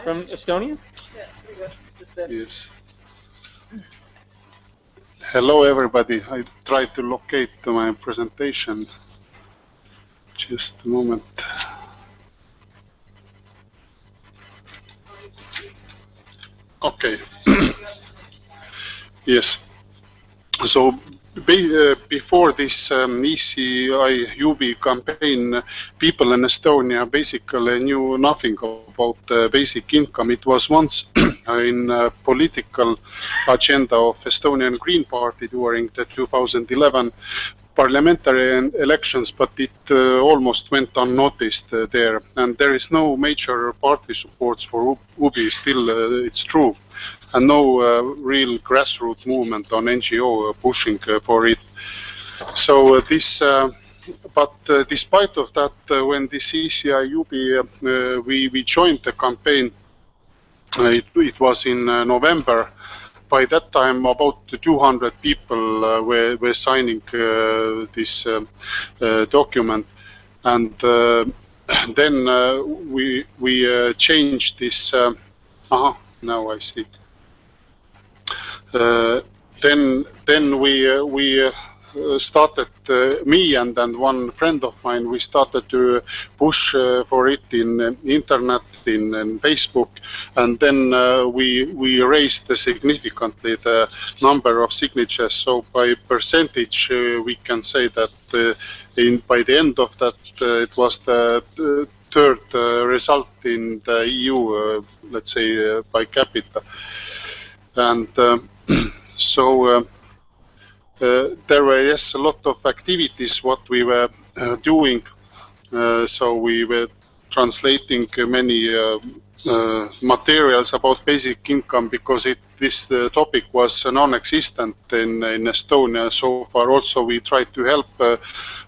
From Estonia? Yes. Hello, everybody. I tried to locate my presentation. Just a moment. Okay. Yes. So before this ECI UBIE campaign, people in Estonia basically knew nothing about basic income. It was once in political agenda of Estonian Green Party during the 2011 parliamentary elections, but it almost went unnoticed there. And there is no major party supports for UBIE still, it's true. And no real grassroots movement on NGO pushing for it. So this, but despite of that, when this ECI UBIE, we joined the campaign, it was in November. By that time, about 200 people were signing this document, and then we changed this. Now I see. Then we started, me and one friend of mine, we started to push for it in internet, in Facebook, and then we raised significantly the number of signatures. So by percentage, we can say that by the end of that, it was the third result in the EU, let's say by capita. And so there were, yes, a lot of activities what we were doing. So we were translating many materials about basic income because this topic was non-existent in Estonia so far. Also, we tried to help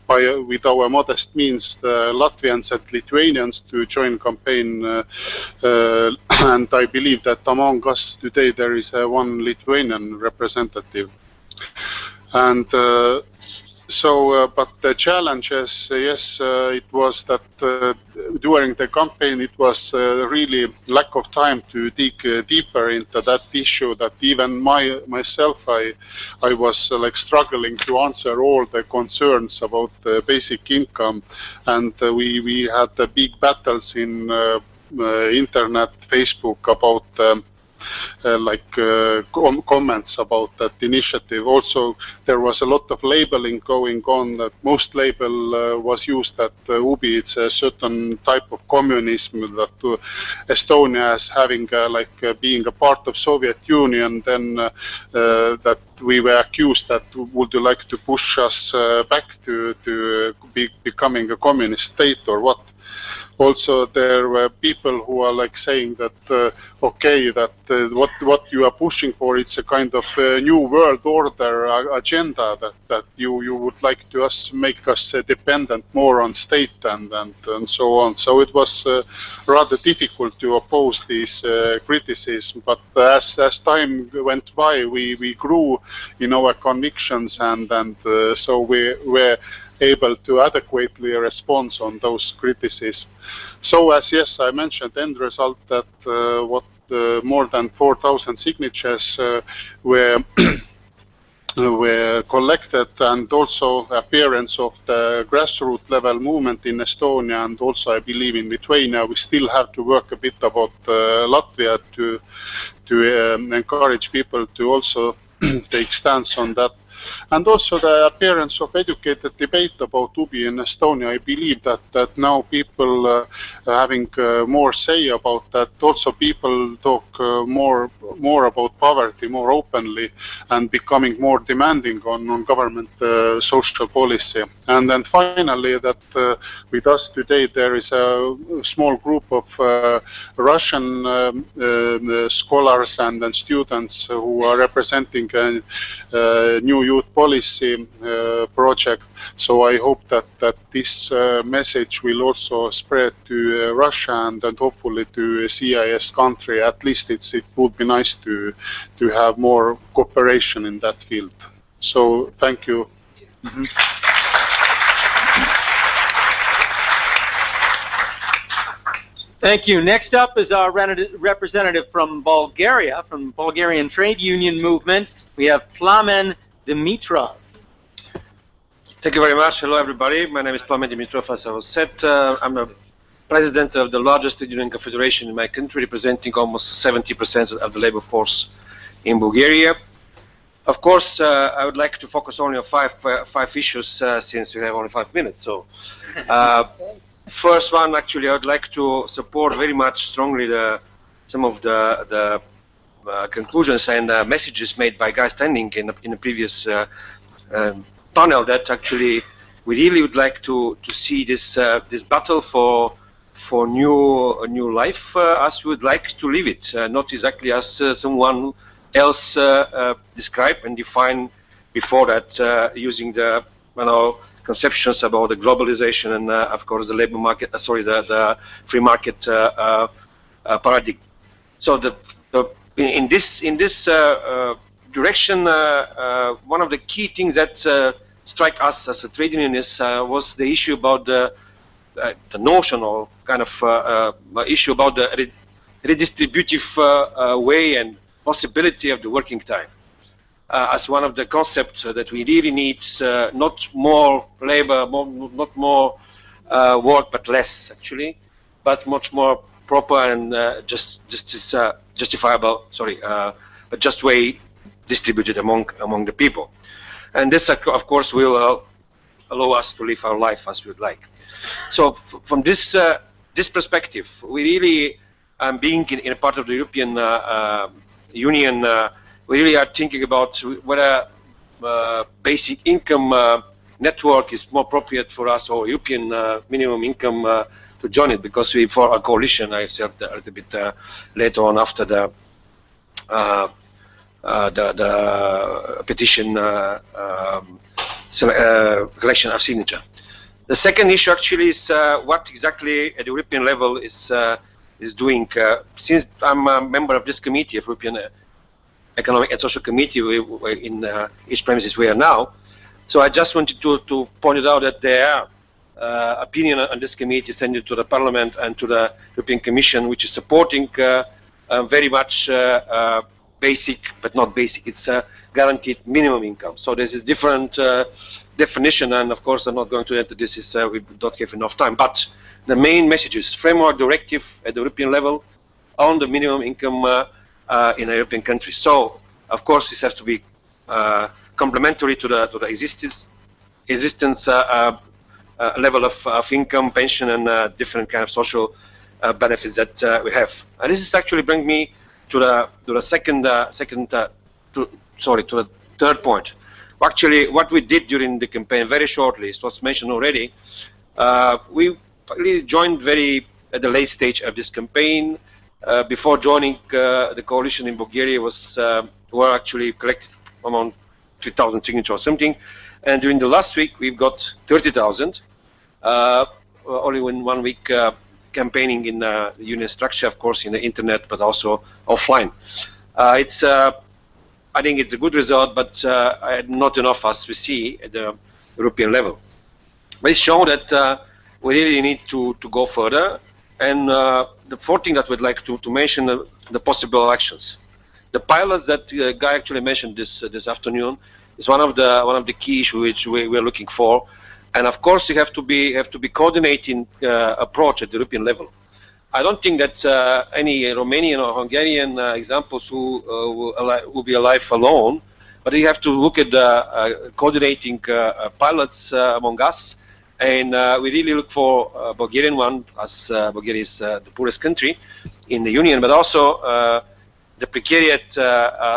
with our modest means the Latvians and Lithuanians to join campaign, and I believe that among us today there is one Lithuanian representative. And but the challenges, yes, it was that during the campaign it was really lack of time to dig deeper into that issue, that even myself I was like struggling to answer all the concerns about the basic income, and we had the big battles in internet, Facebook about comments about that initiative. Also, there was a lot of labeling going on. That most label was used that UBIE it's a certain type of communism, that Estonia is having being a part of Soviet Union. Then that we were accused that would you like to push us back to becoming a communist state or what. Also, there were people who are saying that okay, that what you are pushing for, it's a kind of new world order agenda, that you would like to make us dependent more on state and so on. So it was rather difficult to oppose these criticism. But as time went by, we grew in our convictions, and so we were able to adequately respond on those criticisms. So as yes, I mentioned, end result that more than 4,000 signatures were were collected, and also appearance of the grassroots level movement in Estonia, and also I believe in Lithuania. We still have to work a bit about Latvia to encourage people to also take stance on that. And also the appearance of educated debate about UBIE in Estonia. I believe that now people having more say about that. Also people talk more about poverty more openly and becoming more demanding on government social policy. And then finally, that with us today there is a small group of Russian scholars and students who are representing a new youth policy project. So I hope that this message will also spread to Russia and hopefully to CIS country. At least it would be nice to have more cooperation in that field. So thank you. Thank you. Next up is our representative from Bulgaria, from the Bulgarian Trade Union Movement. We have Plamen Dimitrov. Thank you very much. Hello, everybody. My name is Plamen Dimitrov, as I was said. I'm the president of the largest trade union confederation in my country, representing almost 70% of the labor force in Bulgaria. Of course, I would like to focus only on five issues since we have only 5 minutes. So, first one, actually, I would like to support very much strongly some of the conclusions and messages made by Guy Standing in the previous panel. That actually we really would like to see this battle for new life as we would like to live it, not exactly as someone else described and defined before that, using the conceptions about the globalization and of course the labor market, the free market paradigm. So in this direction, one of the key things that strike us as a trade unionists was the issue about the notion or kind of issue about the redistributive way and possibility of the working time. As one of the concepts that we really need, not more labor, not more work, but less actually, but much more proper and justifiable. But just way distributed among the people, and this of course will allow us to live our life as we would like. So from this perspective, we really, being in a part of the European Union. We really are thinking about whether basic income network is more appropriate for us, or European minimum income to join it, because for our coalition, I said a little bit later on after the petition collection of signature. The second issue actually is what exactly at the European level is doing. Since I'm a member of this committee of European Economic and Social Committee in each premises we are now. So I just wanted to point it out that their opinion on this committee is sent to the Parliament and to the European Commission, which is supporting very much basic, but not basic, it's guaranteed minimum income. So this is different definition, and of course I'm not going to enter this, we don't have enough time, but the main messages, framework directive at the European level on the minimum income in a European country. So, of course, this has to be complementary to the existence level of income, pension, and different kind of social benefits that we have. And this is actually bring me to the third point. Actually, what we did during the campaign, very shortly, it was mentioned already. We really joined very at the late stage of this campaign. Before joining the coalition in Bulgaria, were actually collected around 3,000 signatures or something, and during the last week we've got 30,000. Only in 1 week campaigning in the union structure, of course, in the internet, but also offline. I think it's a good result, but not enough as we see at the European level. But it's shown that we really need to go further. And the fourth thing that we'd like to mention, the possible actions. The pilots that Guy actually mentioned this afternoon is one of the key issues which we're looking for. And of course, you have to be coordinating approach at the European level. I don't think that any Romanian or Hungarian examples who will be alive alone, but you have to look at the coordinating pilots among us, and we really look for Bulgarian one, as Bulgaria is the poorest country in the Union, but also the precariat,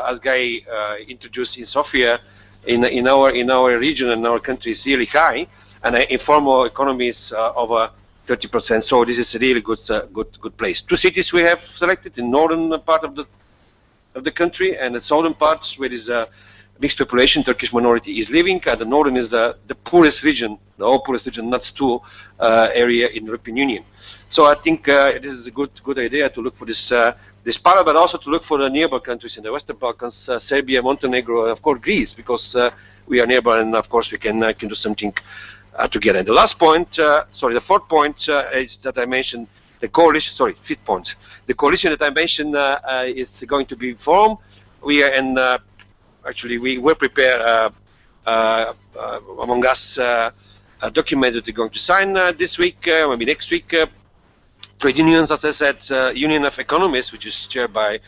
as Guy introduced in Sofia, in our region and our country is really high, and informal economy is over 30%. So this is a really good place. Two cities we have selected in northern part of the country and the southern part where is a mixed population, Turkish minority is living, and the northern is the poorest region, the whole poorest region, not two area in the European Union. So I think this is a good idea to look for this pilot, but also to look for the nearby countries in the Western Balkans, Serbia, Montenegro, and of course Greece, because we are nearby, and of course we can do something together. And the last point, the fourth point is that I mentioned the coalition. Sorry, fifth point. The coalition that I mentioned is going to be formed. We are actually we will prepare among us documents that we're going to sign this week, maybe next week. Trade unions, as I said, Union of Economists, which is chaired by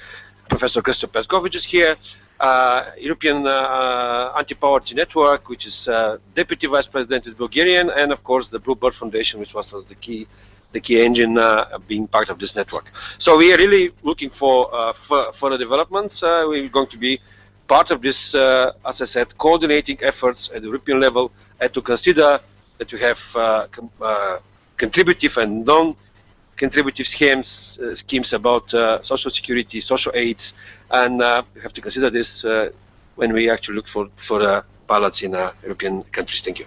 Professor Christoph Petkov, which is here, European Anti-Poverty Network, which is Deputy Vice President is Bulgarian, and of course the Blue Bird Foundation, which was the key engine being part of this network. So we are really looking for further developments. We're going to be part of this, as I said, coordinating efforts at the European level, and to consider that we have contributive and non-contributive schemes about social security, social aids, and we have to consider this when we actually look for pilots in European countries. Thank you.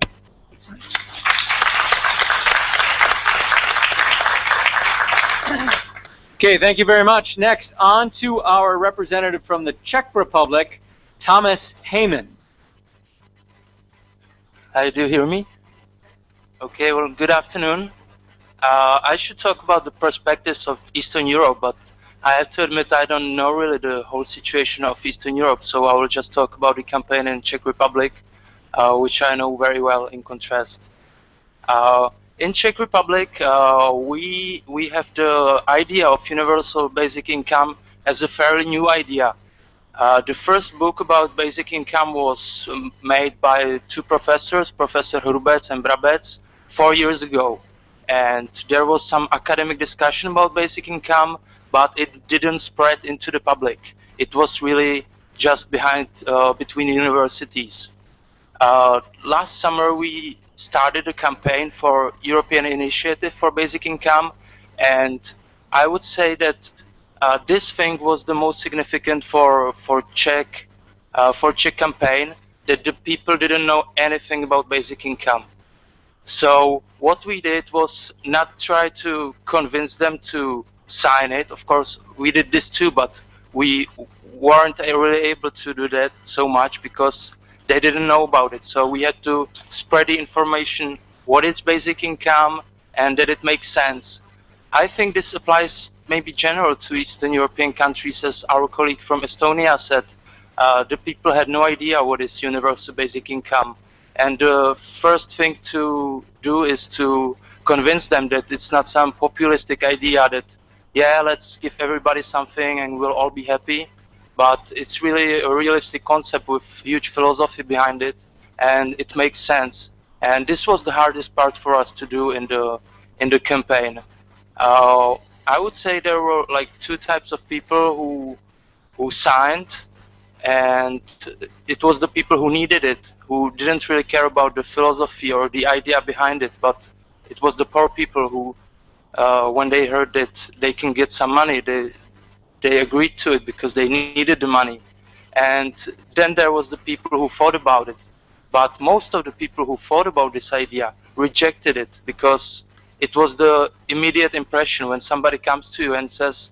Okay, thank you very much. Next, on to our representative from the Czech Republic, Thomas Heyman. Hi, do you hear me? Okay, well, good afternoon. I should talk about the perspectives of Eastern Europe, but I have to admit I don't know really the whole situation of Eastern Europe, so I will just talk about the campaign in Czech Republic, which I know very well in contrast. In Czech Republic, we have the idea of universal basic income as a fairly new idea. The first book about basic income was made by two professors, Professor Hrubec and Brabec, 4 years ago. And there was some academic discussion about basic income, but it didn't spread into the public. It was really just between universities. Last summer we started a campaign for European Initiative for Basic Income, and I would say that this thing was the most significant for Czech campaign, that the people didn't know anything about basic income. So what we did was not try to convince them to sign it. Of course, we did this too, but we weren't really able to do that so much because they didn't know about it. So we had to spread the information, what is basic income, and that it makes sense. I think this applies maybe general to Eastern European countries, as our colleague from Estonia said. The people had no idea what is universal basic income. And the first thing to do is to convince them that it's not some populistic idea that, yeah, let's give everybody something and we'll all be happy. But it's really a realistic concept with huge philosophy behind it, and it makes sense. And this was the hardest part for us to do in the campaign. I would say there were like two types of people who signed, and it was the people who needed it, who didn't really care about the philosophy or the idea behind it, but it was the poor people who, when they heard that they can get some money, they agreed to it because they needed the money. And then there was the people who thought about it. But most of the people who thought about this idea rejected it because it was the immediate impression when somebody comes to you and says,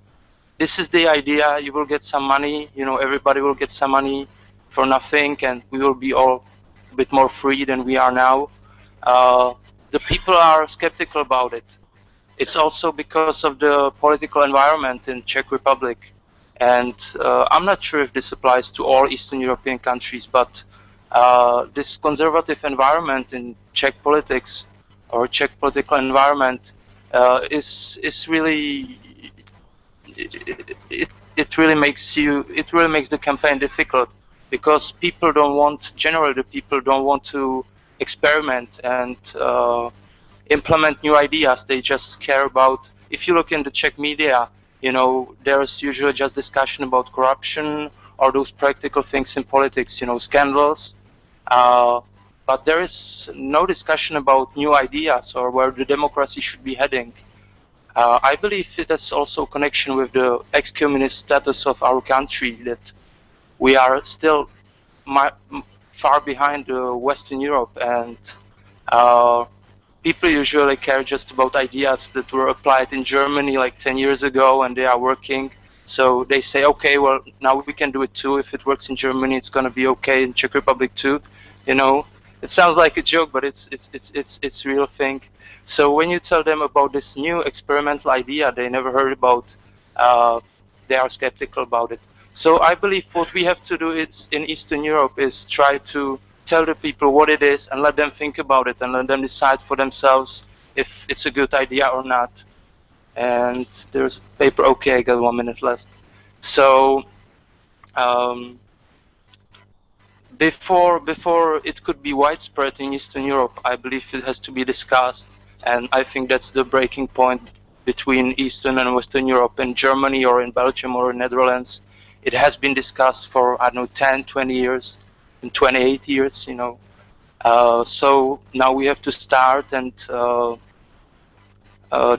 this is the idea, you will get some money, you know, everybody will get some money for nothing and we will be all a bit more free than we are now. The people are skeptical about it. It's also because of the political environment in Czech Republic. And I'm not sure if this applies to all Eastern European countries, but this conservative environment in Czech politics or Czech political environment is really it really makes the campaign difficult, because people don't want, generally the people don't want to experiment and implement new ideas. They just care about, if you look in the Czech media, you know, there's usually just discussion about corruption or those practical things in politics, you know, scandals. But there is no discussion about new ideas or where the democracy should be heading. I believe it has also connection with the ex-communist status of our country, that we are still far behind Western Europe, and people usually care just about ideas that were applied in Germany like 10 years ago and they are working. So they say, okay, well, now we can do it too. If it works in Germany, it's going to be okay in Czech Republic too. You know, it sounds like a joke, but it's real thing. So when you tell them about this new experimental idea they never heard about, they are skeptical about it. So I believe what we have to do is in Eastern Europe is try to tell the people what it is and let them think about it and let them decide for themselves if it's a good idea or not. And there's a paper. Okay, I got 1 minute left. So before it could be widespread in Eastern Europe, I believe it has to be discussed, and I think that's the breaking point between Eastern and Western Europe. In Germany or in Belgium or in Netherlands, it has been discussed for, I don't know, 10, 20 years, and 28 years, you know. So now we have to start and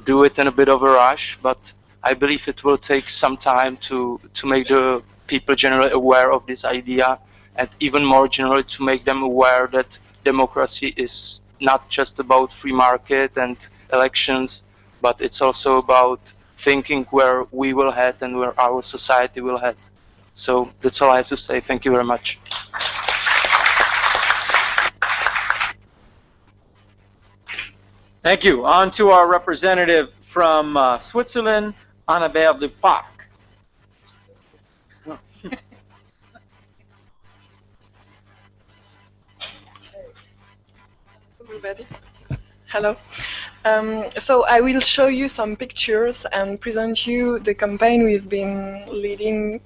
do it in a bit of a rush, but I believe it will take some time to make the people generally aware of this idea, and even more generally to make them aware that democracy is not just about free market and elections, but it's also about thinking where we will head and where our society will head. So that's all I have to say. Thank you very much. Thank you. On to our representative from Switzerland, Annabelle de Parc. Everybody. Hello. So I will show you some pictures and present you the campaign we've been leading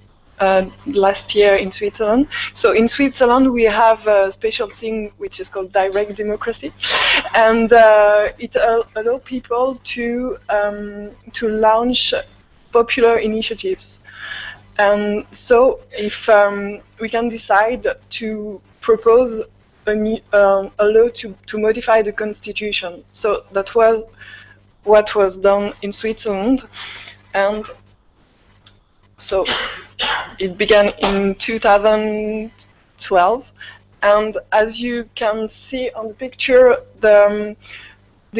last year in Switzerland. So in Switzerland we have a special thing which is called direct democracy, and it allows people to launch popular initiatives. And so if we can decide to propose a law to modify the constitution. So that was what was done in Switzerland, and so it began in 2012. And as you can see on the picture, the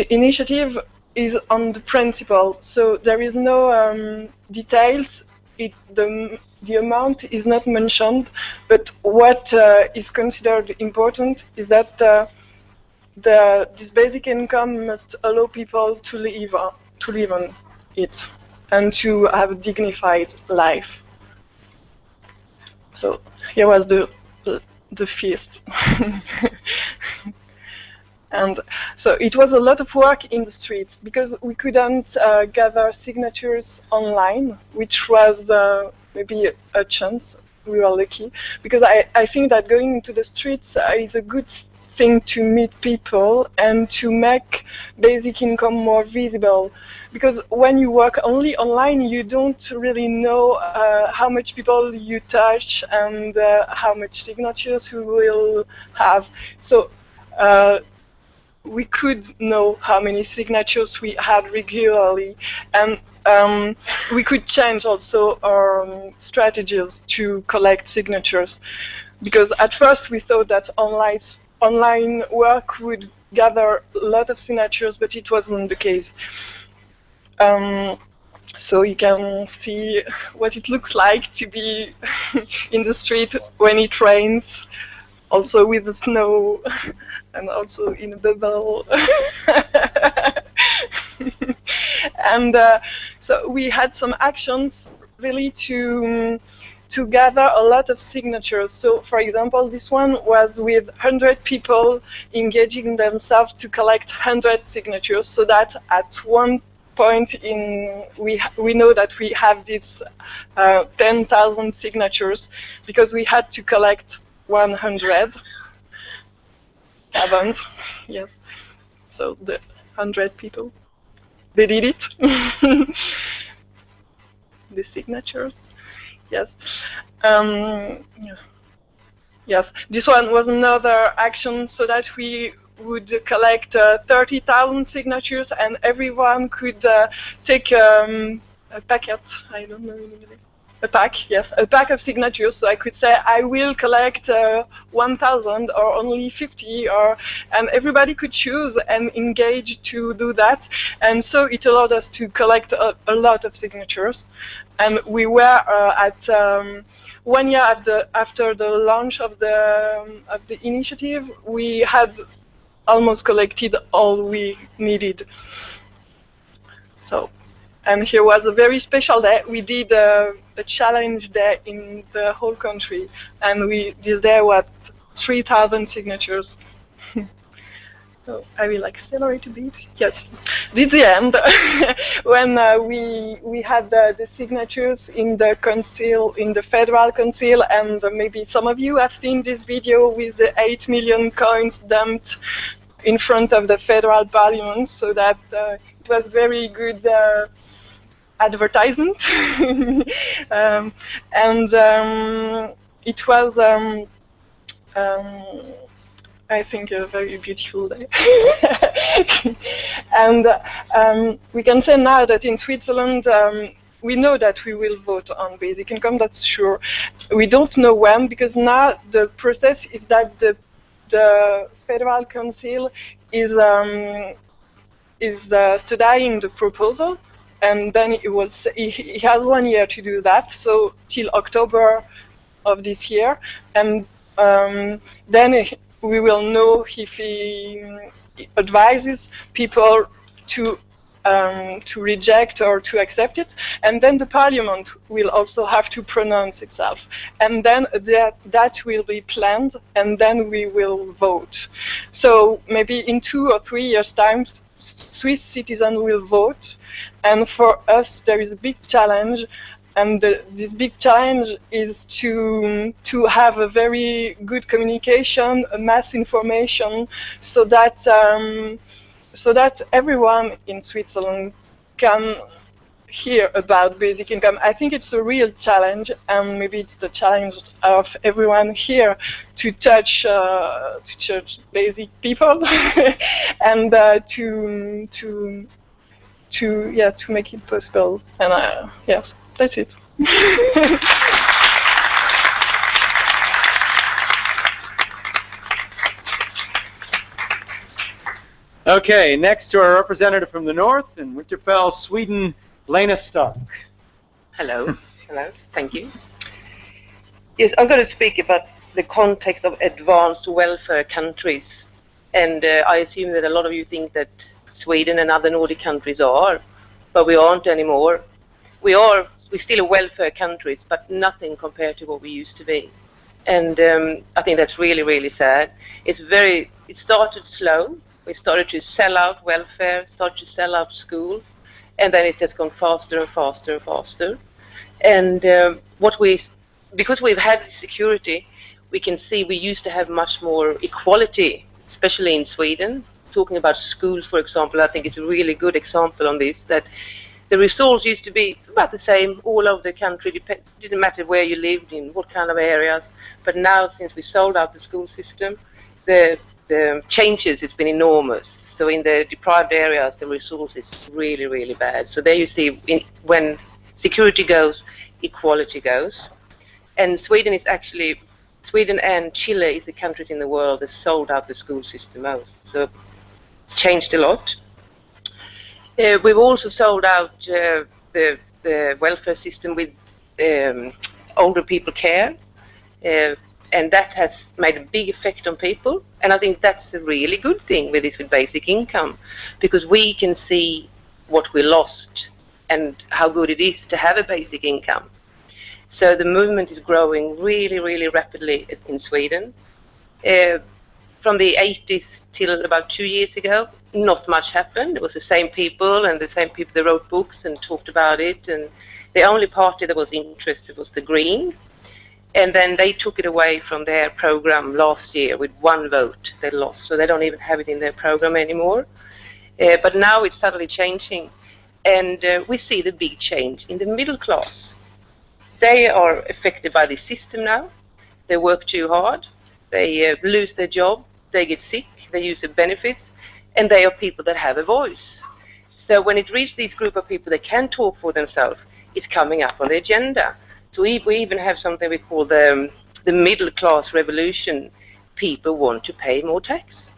initiative is on the principle. So there is no details. The amount is not mentioned, but what is considered important is that this basic income must allow people to live on it and to have a dignified life. So here was the feast. And so it was a lot of work in the streets because we couldn't gather signatures online, which was maybe a chance. We were lucky because I think that going into the streets is a good thing to meet people and to make basic income more visible. Because when you work only online, you don't really know how much people you touch and how much signatures you will have. So we could know how many signatures we had regularly, and we could change also our strategies to collect signatures, because at first we thought that online work would gather a lot of signatures, but it wasn't the case. So you can see what it looks like to be in the street when it rains, also with the snow, and also in a bubble. And so we had some actions really to to gather a lot of signatures. So, for example, this one was with 100 people engaging themselves to collect 100 signatures, so that at one point we know that we have this 10,000 signatures because we had to collect 100. Haven't, yes. So the 100 people, they did it. The signatures, yes. Yes, this one was another action so that we would collect 30,000 signatures and everyone could take a packet, I don't know, a pack, yes, a pack of signatures. So I could say I will collect 1,000 or only 50, and everybody could choose and engage to do that. And so it allowed us to collect a lot of signatures. And we were at 1 year after the launch of the initiative, we had almost collected all we needed. So, and here was a very special day. We did a challenge day in the whole country, and this day was 3,000 signatures. So I will accelerate a bit. Yes, this is the end. When we had the signatures in the council, in the federal council, and maybe some of you have seen this video with the 8 million coins dumped in front of the federal parliament. So that it was very good advertisement, it was. I think a very beautiful day. And we can say now that in Switzerland, we know that we will vote on basic income, that's sure. We don't know when, because now the process is that the Federal Council is studying the proposal, and then he has 1 year to do that, so till October of this year, and then we will know if he advises people to reject or to accept it, and then the parliament will also have to pronounce itself, and then that will be planned, and then we will vote. So maybe in 2 or 3 years' time, Swiss citizens will vote, and for us there is a big challenge. And this big challenge is to have a very good communication, mass information, so that everyone in Switzerland can hear about basic income. I think it's a real challenge, and maybe it's the challenge of everyone here to touch basic people and to make it possible. And yes. That's it. Okay, next to our representative from the north in Winterfell, Sweden, Lena Stark. Hello. Hello. Thank you. Yes, I'm going to speak about the context of advanced welfare countries. And I assume that a lot of you think that Sweden and other Nordic countries are, but we aren't anymore. We're still welfare countries, but nothing compared to what we used to be. And I think that's really, really sad. It started slow. We started to sell out welfare, started to sell out schools, and then it's just gone faster and faster and faster. And because we've had security, we can see we used to have much more equality, especially in Sweden. Talking about schools, for example, I think it's a really good example on this, that the results used to be about the same all over the country. Didn't matter where you lived, in what kind of areas. But now, since we sold out the school system, the changes, it's been enormous. So in the deprived areas, the results is really, really bad. So there you see, when security goes, equality goes. And Sweden and Chile is the countries in the world that sold out the school system most. So it's changed a lot. We've also sold out the welfare system with older people care, and that has made a big effect on people. And I think that's a really good thing with basic income, because we can see what we lost and how good it is to have a basic income. So the movement is growing really, really rapidly in Sweden. From the 80s till about 2 years ago, not much happened. It was the same people and the same people that wrote books and talked about it. And the only party that was interested was the Green. And then they took it away from their program last year with 1 vote. They lost, so they don't even have it in their program anymore. But now it's suddenly changing. And we see the big change in the middle class. They are affected by the system now. They work too hard. They lose their job. They get sick. They use the benefits. And they are people that have a voice. So when it reaches this group of people that can talk for themselves, it's coming up on the agenda. So we even have something we call the middle class revolution. People want to pay more tax.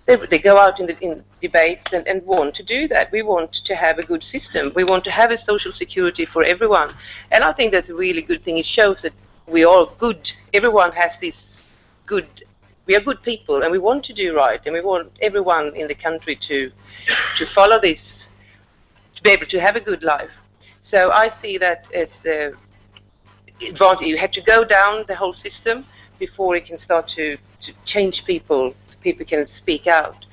They go out in debates and want to do that. We want to have a good system. We want to have a social security for everyone. And I think that's a really good thing. It shows that we are good. Everyone has this good, we are good people and we want to do right. And we want everyone in the country to follow this, to be able to have a good life. So I see that as the advantage. You have to go down the whole system before it can start to change people, so people can speak out.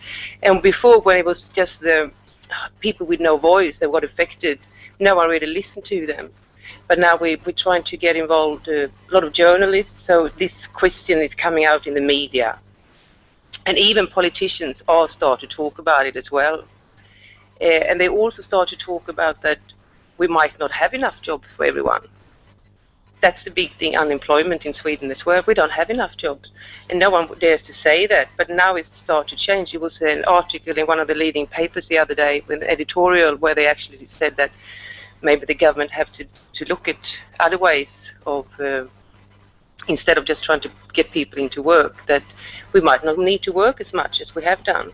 And before, when it was just the people with no voice that got affected, no one really listened to them. But now we're trying to get involved, a lot of journalists, so this question is coming out in the media. And even politicians are starting to talk about it as well. And they also start to talk about that we might not have enough jobs for everyone. That's the big thing, unemployment in Sweden as well. We don't have enough jobs. And no one dares to say that. But now it's started to change. It was an article in one of the leading papers the other day with an editorial where they actually said that maybe the government have to look at other ways of, instead of just trying to get people into work, that we might not need to work as much as we have done.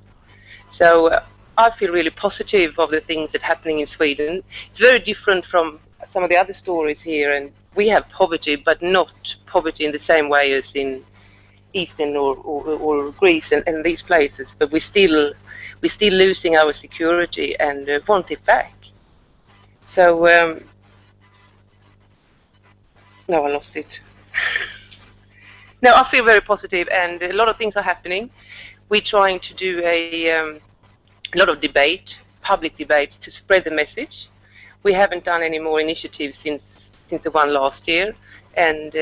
So I feel really positive of the things that are happening in Sweden. It's very different from some of the other stories here, and we have poverty, but not poverty in the same way as in Eastern or Greece and these places. But we're still losing our security and want it back. So no, I lost it. No, I feel very positive, and a lot of things are happening. We're trying to do a lot of debate, public debates, to spread the message. We haven't done any more initiatives since the one last year, and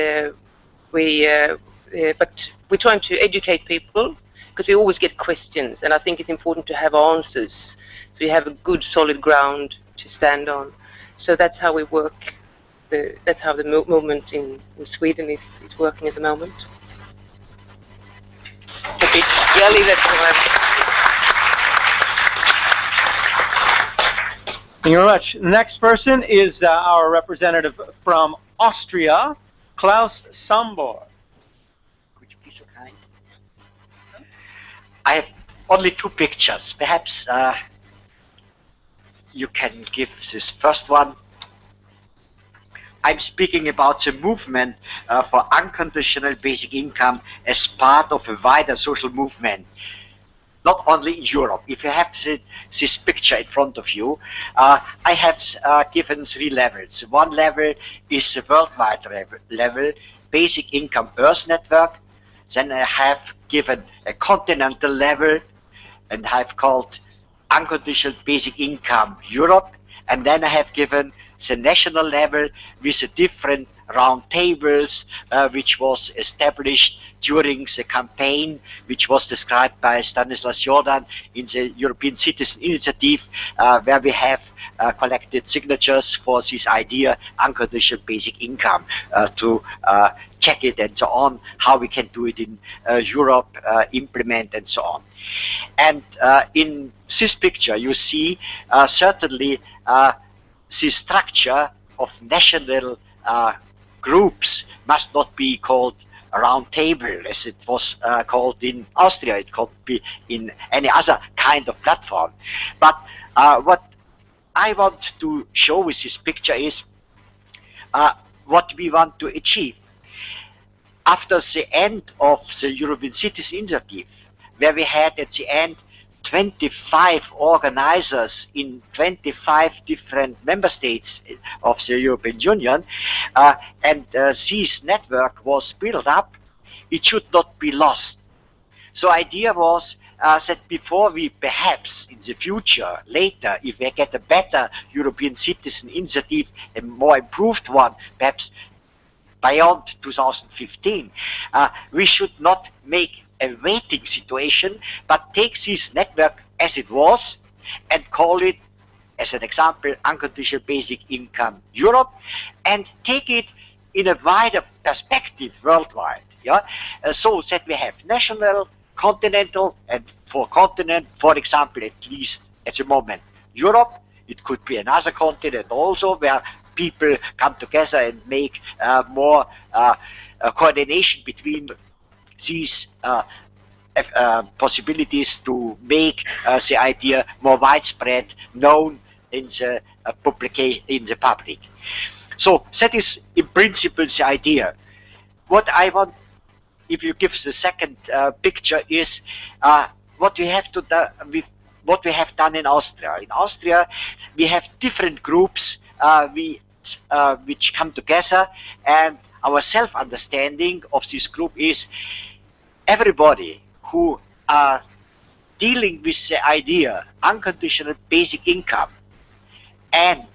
but we're trying to educate people because we always get questions, and I think it's important to have answers so we have a good solid ground to stand on. So that's how we work. That's how the movement in Sweden is working at the moment. Okay, yeah, I'll leave that to Thank you very much. The next person is our representative from Austria, Klaus Sambor. Could you be so kind? I have only 2 pictures. Perhaps you can give this first one. I'm speaking about the movement for unconditional basic income as part of a wider social movement. Not only in Europe. If you have this picture in front of you, I have given 3 levels. One level is the worldwide level, Basic Income Earth Network. Then I have given a continental level, and I've called Unconditional Basic Income Europe. And then I have given the national level with the different round tables, which was established during the campaign, which was described by Stanislas Jordan in the European Citizen Initiative, where we have collected signatures for this idea, unconditional basic income, to check it and so on, how we can do it in Europe, implement and so on. And in this picture, you see certainly the structure of national groups must not be called a round table as it was called in Austria. It could be in any other kind of platform. But what I want to show with this picture is what we want to achieve. After the end of the European Citizen Initiative, where we had at the end 25 organizers in 25 different member states of the European Union, and this network was built up, it should not be lost. So idea was that before we perhaps in the future, later, if we get a better European citizen initiative, a more improved one, perhaps beyond 2015, we should not make a waiting situation, but take this network as it was and call it, as an example, Unconditional Basic Income Europe, and take it in a wider perspective worldwide. Yeah? So that we have national, continental, and for continent, for example, at least at the moment, Europe. It could be another continent also where people come together and make more coordination between these possibilities to make the idea more widespread, known in the public. So that is in principle the idea. What I want, if you give the second picture, is what we have to do what we have done in Austria. In Austria, we have different groups which come together, and our self-understanding of this group is everybody who are dealing with the idea unconditional basic income and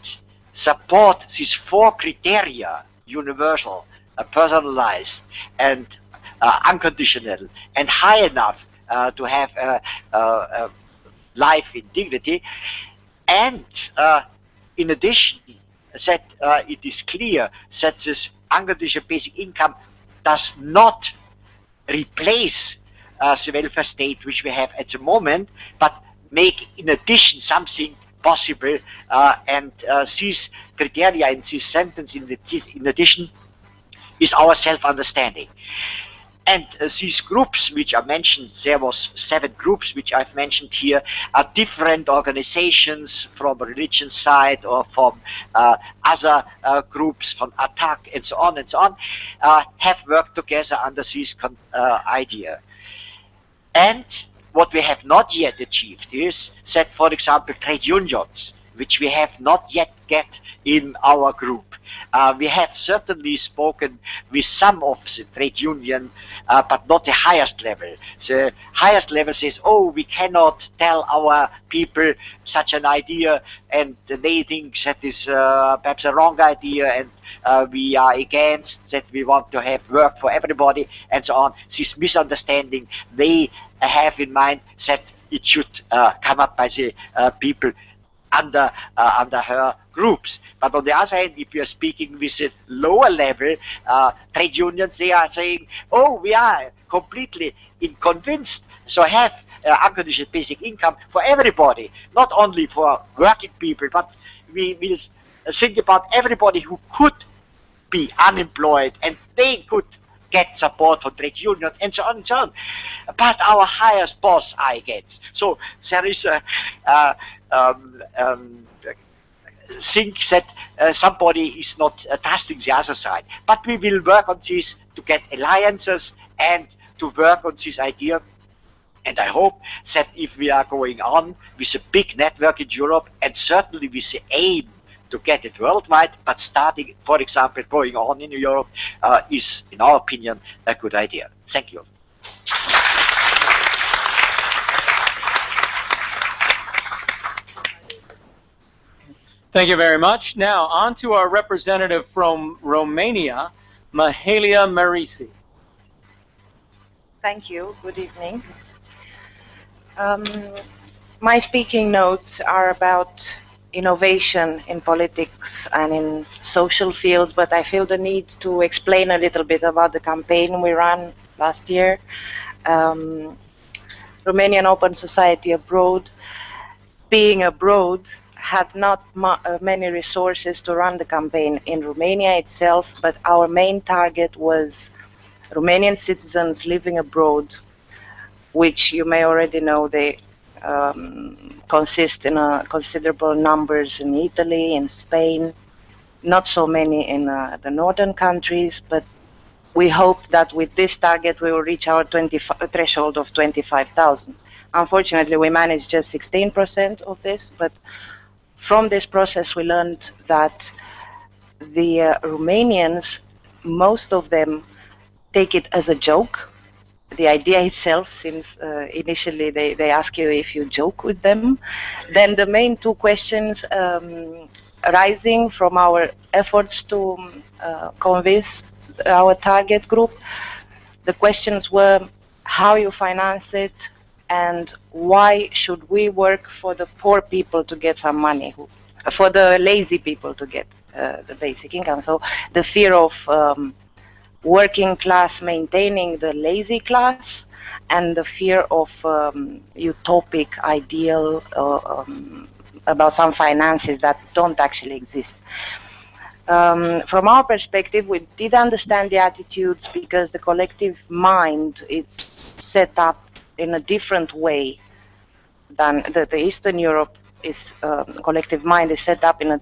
support these 4 criteria: universal, personalized, and unconditional, and high enough to have a life in dignity. And in addition, that it is clear that this unconditional basic income does not replace the welfare state which we have at the moment, but make in addition something possible, and these criteria in this sentence in addition is our self-understanding. And these groups which are mentioned, there was 7 groups which I've mentioned here, are different organizations from religion side or from other groups, from ATTAC and so on, have worked together under this idea. And what we have not yet achieved is that, for example, trade unions, which we have not yet get in our group. We have certainly spoken with some of the trade union, but not the highest level. The highest level says, oh, we cannot tell our people such an idea, and they think that is perhaps a wrong idea, and we are against that, we want to have work for everybody, and so on. This misunderstanding, they have in mind that it should come up by the people under her groups. But on the other hand, if you are speaking with a lower level trade unions, they are saying, oh, we are completely convinced, so have unconditional basic income for everybody, not only for working people, but we will think about everybody who could be unemployed, and they could get support from trade union, and so on and so on. But our highest boss are against. So there is a think that somebody is not trusting the other side. But we will work on this to get alliances and to work on this idea. And I hope that if we are going on with a big network in Europe, and certainly with the aim to get it worldwide, but starting, for example, going on in Europe is, in our opinion, a good idea. Thank you. Thank you very much. Now, on to our representative from Romania, Mahalia Marisi. Thank you. Good evening. My speaking notes are about innovation in politics and in social fields, but I feel the need to explain a little bit about the campaign we ran last year. Romanian Open Society Abroad, being abroad, had not many resources to run the campaign in Romania itself, but our main target was Romanian citizens living abroad, which you may already know they consist in considerable numbers in Italy, in Spain, not so many in the northern countries, but we hoped that with this target we will reach our threshold of 25,000. unfortunately, we managed just 16% of this, but from this process, we learned that the Romanians, most of them take it as a joke. The idea itself seems, initially they ask you if you joke with them. Then the main two questions arising from our efforts to convince our target group, the questions were how you finance it and why should we work for the poor people to get some money, for the lazy people to get the basic income. So the fear of working class maintaining the lazy class, and the fear of utopic ideal about some finances that don't actually exist. From our perspective, we did understand the attitudes because the collective mind is set up in a different way than the Eastern Europe is. Collective mind is set up in a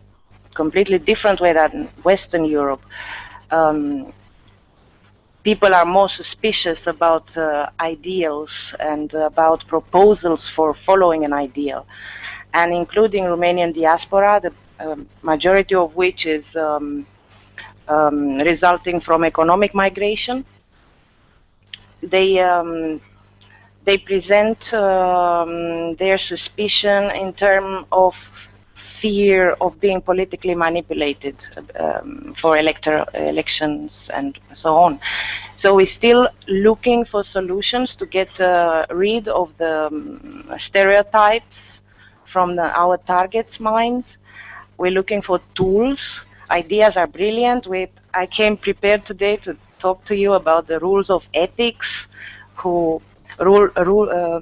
completely different way than Western Europe. People are more suspicious about ideals and about proposals for following an ideal, and including Romanian diaspora, the majority of which is resulting from economic migration. They present their suspicion in terms of fear of being politically manipulated for elections and so on. So we're still looking for solutions to get rid of the stereotypes from our target minds. We're looking for tools. Ideas are brilliant. I came prepared today to talk to you about the rules of ethics,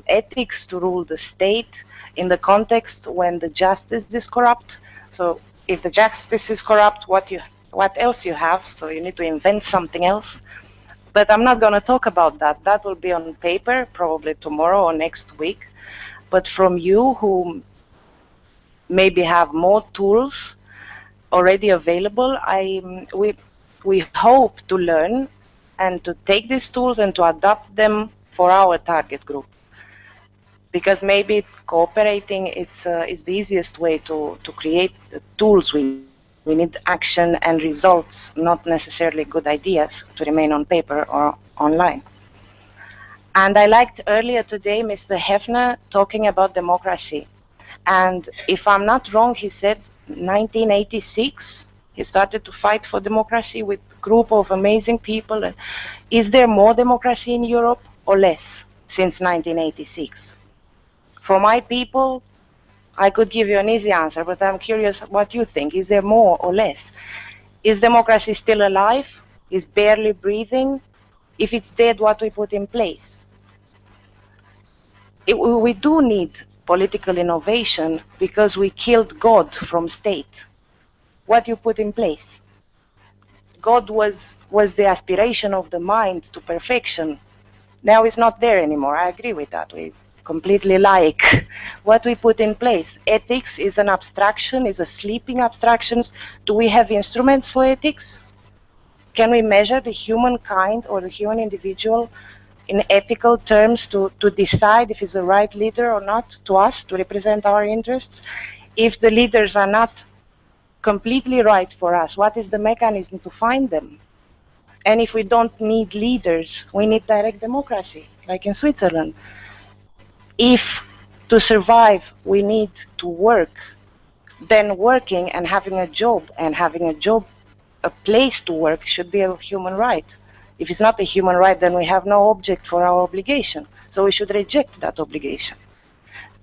ethics to rule the state in the context when the justice is corrupt. So if the justice is corrupt, what else you have? So you need to invent something else. But I'm not going to talk about that. That will be on paper probably tomorrow or next week. But from you who maybe have more tools already available, we hope to learn and to take these tools and to adapt them for our target group. Because maybe cooperating is the easiest way to create the tools we need action and results, not necessarily good ideas to remain on paper or online. And I liked earlier today Mr. Hefner talking about democracy. And if I'm not wrong, he said 1986, he started to fight for democracy with a group of amazing people. Is there more democracy in Europe or less since 1986? For my people, I could give you an easy answer, but I'm curious what you think. Is there more or less? Is democracy still alive? Is barely breathing? If it's dead, what we put in place? We do need political innovation because we killed God from state. What you put in place? God was the aspiration of the mind to perfection. Now it's not there anymore. I agree with that. We completely like what we put in place. Ethics is an abstraction, is a sleeping abstraction. Do we have instruments for ethics? Can we measure the humankind or the human individual in ethical terms to decide if he's the right leader or not to us, to represent our interests? If the leaders are not completely right for us, what is the mechanism to find them? And if we don't need leaders, we need direct democracy, like in Switzerland. If to survive we need to work, then working and having a job, a place to work should be a human right. If it's not a human right, then we have no object for our obligation. So we should reject that obligation.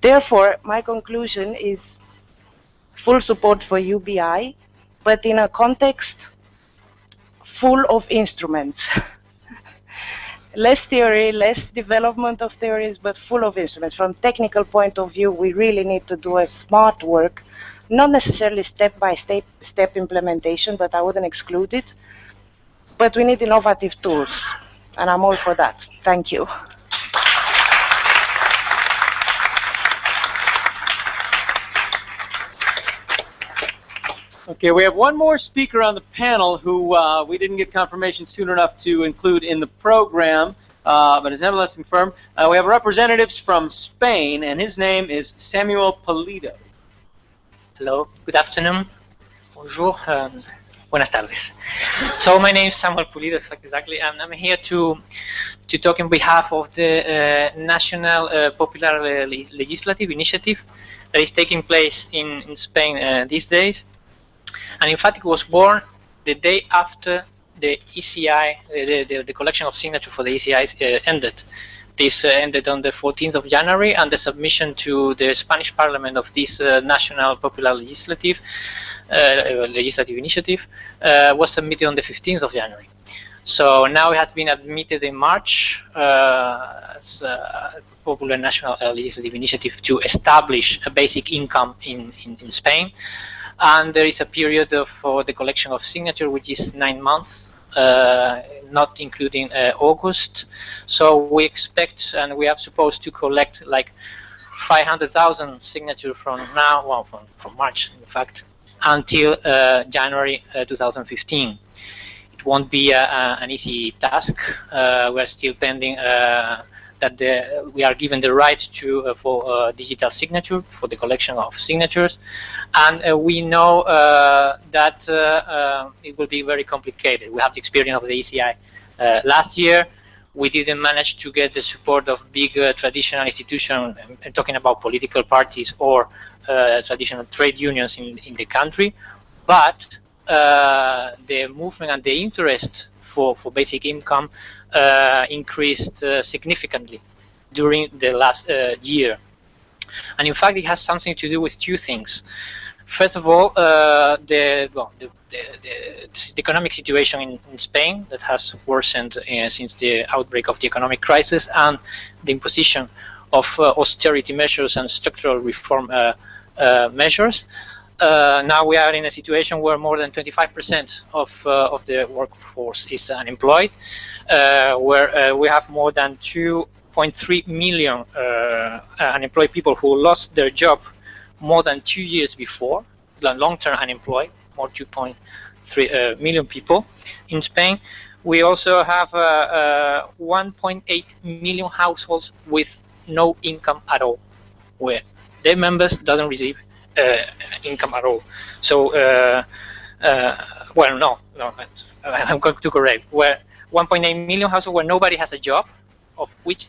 Therefore, my conclusion is full support for UBI, but in a context full of instruments. Less theory, less development of theories, but full of instruments. From technical point of view, we really need to do a smart work, not necessarily step-by-step implementation, but I wouldn't exclude it. But we need innovative tools, and I'm all for that. Thank you. Okay, we have one more speaker on the panel who we didn't get confirmation soon enough to include in the program. but it's nevertheless confirmed. We have representatives from Spain, and his name is Samuel Pulido. Hello, good afternoon. Bonjour. Buenas tardes. So my name is Samuel Pulido, exactly, and I'm here to talk on behalf of the National Popular Legislative Initiative that is taking place in Spain these days. And in fact, it was born the day after the ECI, the collection of signatures for the ECI ended. This ended on the 14th of January, and the submission to the Spanish Parliament of this National Popular Legislative Initiative was submitted on the 15th of January. So now it has been admitted in March as a Popular National Legislative Initiative to establish a basic income in Spain. And there is a period for the collection of signatures, which is 9 months. Not including August. So we expect, and we are supposed to collect like 500,000 signatures from now, well, from March, in fact, until January 2015. It won't be an easy task. We're still pending that we are given the right to for digital signature for the collection of signatures, and we know that it will be very complicated. We have the experience of the ECI last year. We didn't manage to get the support of big traditional institutions. I'm talking about political parties or traditional trade unions in the country, but the movement and the interest for basic income increased significantly during the last year. And in fact, it has something to do with two things. First of all, the economic situation in Spain that has worsened since the outbreak of the economic crisis, and the imposition of austerity measures and structural reform measures. Now we are in a situation where more than 25% of the workforce is unemployed, where we have more than 2.3 million unemployed people who lost their job more than 2 years before, long-term unemployed, more 2.3 million people in Spain. We also have 1.8 million households with no income at all, where their members doesn't receive income at all. So, well, no, I'm going to correct. Where 1.8 million households where nobody has a job, of which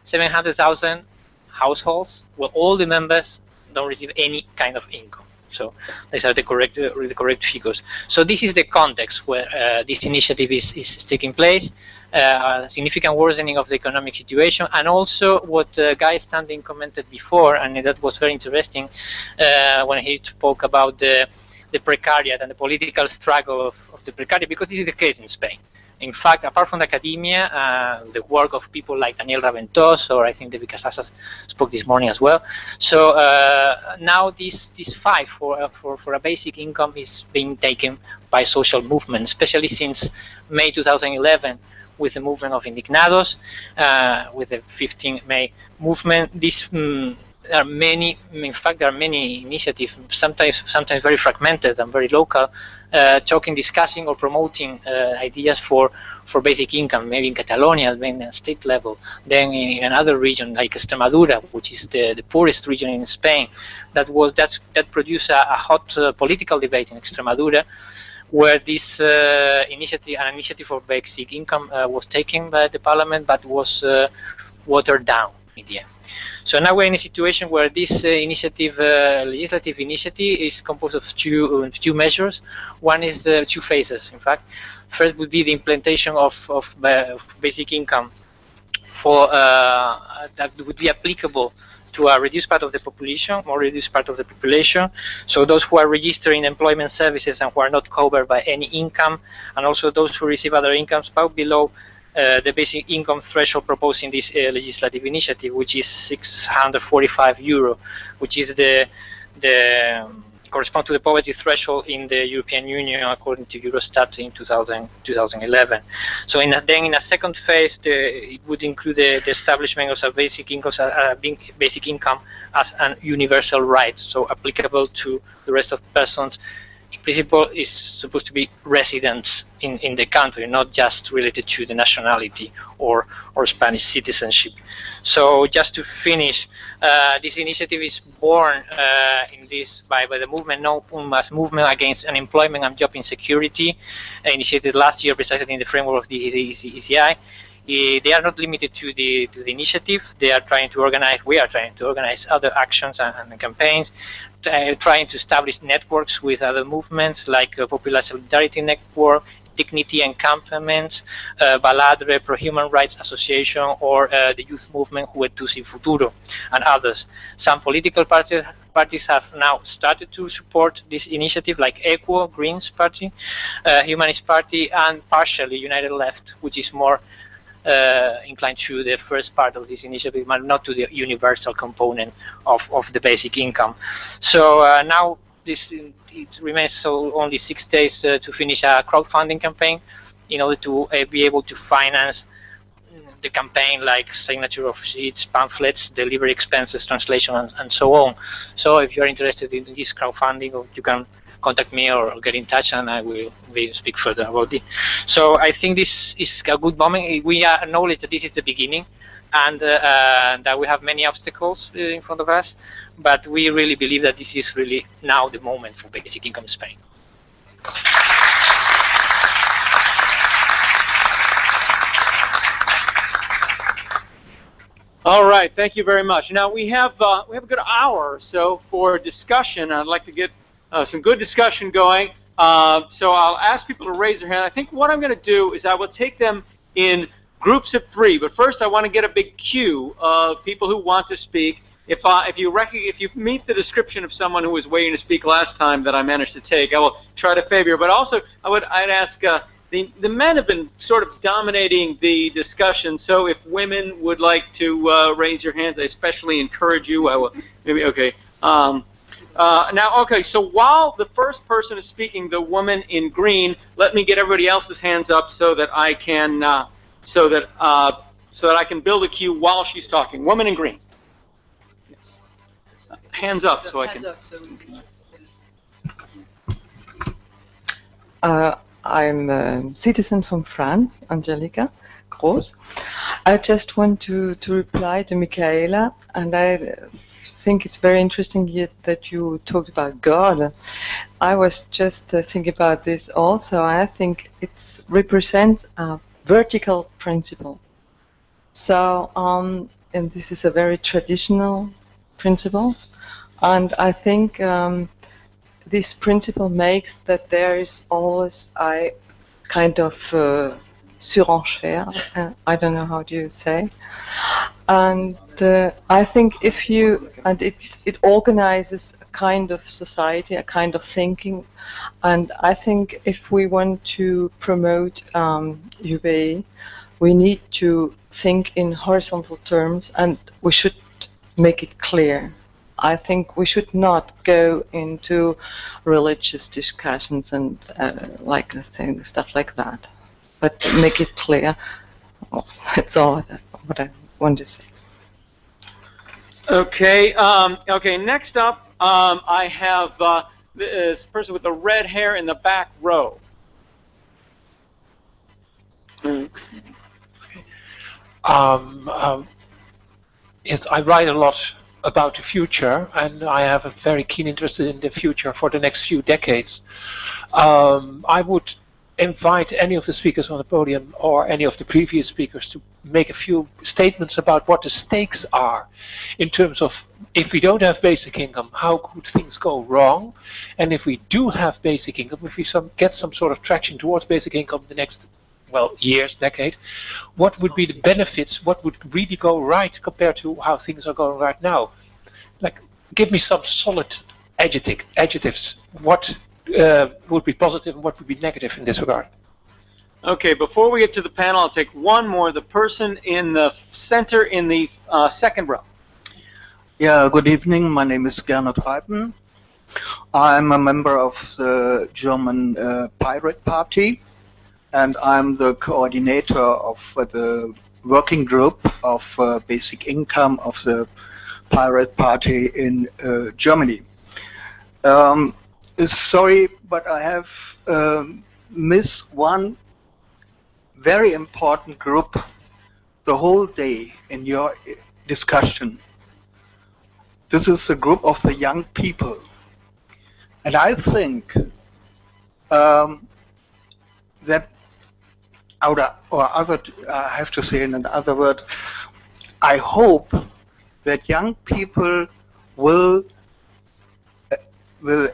700,000 households where all the members don't receive any kind of income. So these are the correct figures. So this is the context where this initiative is taking place. A significant worsening of the economic situation, and also what Guy Standing commented before, and that was very interesting when he spoke about the precariat and the political struggle of the precariat, because this is the case in Spain. In fact, apart from the academia, the work of people like Daniel Raventós, or I think David Casas spoke this morning as well. So now this fight for a basic income is being taken by social movements, especially since May 2011, with the movement of Indignados, with the 15 May movement. There are many, in fact, there are many initiatives, sometimes very fragmented and very local, discussing or promoting ideas for basic income, maybe in Catalonia, maybe at state level, then in another region like Extremadura, which is the poorest region in Spain, that produced a hot political debate in Extremadura, where this initiative for basic income was taken by the parliament, but was watered down in the end. So now we're in a situation where this legislative initiative is composed of two measures. One is the two phases, in fact. First would be the implementation of basic income for that would be applicable to a reduced part of the population, more reduced part of the population. So those who are registered in employment services and who are not covered by any income, and also those who receive other incomes about below the basic income threshold proposed in this legislative initiative, which is €645, which is the correspond to the poverty threshold in the European Union according to Eurostat in 2011. So then in a second phase, it would include the establishment of a basic income as an universal right, so applicable to the rest of persons in principle is supposed to be residents in the country, not just related to the nationality or Spanish citizenship. So just to finish, this initiative is born by the movement, No Pumas movement against unemployment and job insecurity, initiated last year precisely in the framework of the ECI. They are not limited to the initiative. They are trying to organize. We are trying to organize other actions and campaigns, trying to establish networks with other movements like Popular Solidarity Network, Dignity Encampment, Baladre Pro Human Rights Association, or the youth movement Juventud Sin Futuro, and others. Some political parties have now started to support this initiative, like EQUO, Greens Party, Humanist Party, and partially United Left, which is more inclined to the first part of this initiative, but not to the universal component of the basic income. So now it remains only 6 days to finish a crowdfunding campaign in order to be able to finance the campaign, like signature of sheets, pamphlets, delivery expenses, translation, and so on. So if you're interested in this crowdfunding, you can contact me or get in touch, and I will speak further about it. So I think this is a good moment. We acknowledge that this is the beginning, and that we have many obstacles in front of us, but we really believe that this is really now the moment for basic income in Spain. All right, thank you very much. Now we have a good hour or so for discussion. I'd like to get some good discussion going. So I'll ask people to raise their hand. I think what I'm going to do is I will take them in groups of 3. But first, I want to get a big queue of people who want to speak. If you meet the description of someone who was waiting to speak last time that I managed to take, I will try to favor you. But also, I'd ask. The men have been sort of dominating the discussion, so if women would like to raise your hands, I especially encourage you. I will maybe okay. Now, okay. So while the first person is speaking, the woman in green, let me get everybody else's hands up so that I can so that I can build a queue while she's talking. Woman in green. Yes. Hands up so I can. I'm a citizen from France, Angelica Gross. I just want to reply to Michaela, and I think it's very interesting that you talked about God. I was just thinking about this also. I think it represents a vertical principle. So, and this is a very traditional principle, and I think this principle makes that there is always a kind of surenchère, I don't know how do you say, and I think if you, and it organizes a kind of society, a kind of thinking, and I think if we want to promote UBIE, we need to think in horizontal terms, and we should make it clear. I think we should not go into religious discussions and like saying stuff like that, but make it clear. Well, that's all what I want to say. Okay. Okay. Next up, I have this person with the red hair in the back row. Yes, I write a lot about the future, and I have a very keen interest in the future for the next few decades. I would invite any of the speakers on the podium or any of the previous speakers to make a few statements about what the stakes are in terms of, if we don't have basic income, how could things go wrong? And if we do have basic income, if we get some sort of traction towards basic income in the next, well, years, decade, what would be the benefits? What would really go right compared to how things are going right now? Like, give me some solid adjectives. What would be positive and what would be negative in this regard? Okay, before we get to the panel, I'll take one more. The person in the center in the second row. Yeah, good evening. My name is Gernot Reipen. I'm a member of the German Pirate Party, and I'm the coordinator of the working group of basic income of the Pirate Party in Germany. Sorry, but I have missed one very important group the whole day in your discussion. This is the group of the young people. And I think that, I have to say in another word, I hope that young people will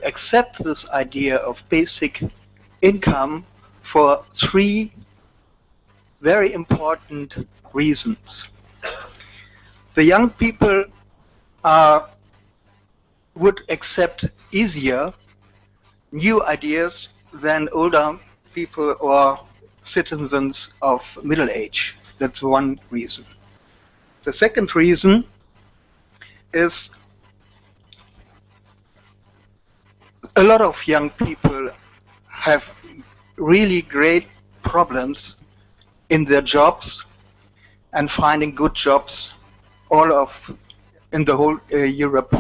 accept this idea of basic income for three very important reasons. The young people would accept easier new ideas than older people or citizens of middle age. That's one reason. The second reason is a lot of young people have really great problems in their jobs and finding good jobs in the whole Europe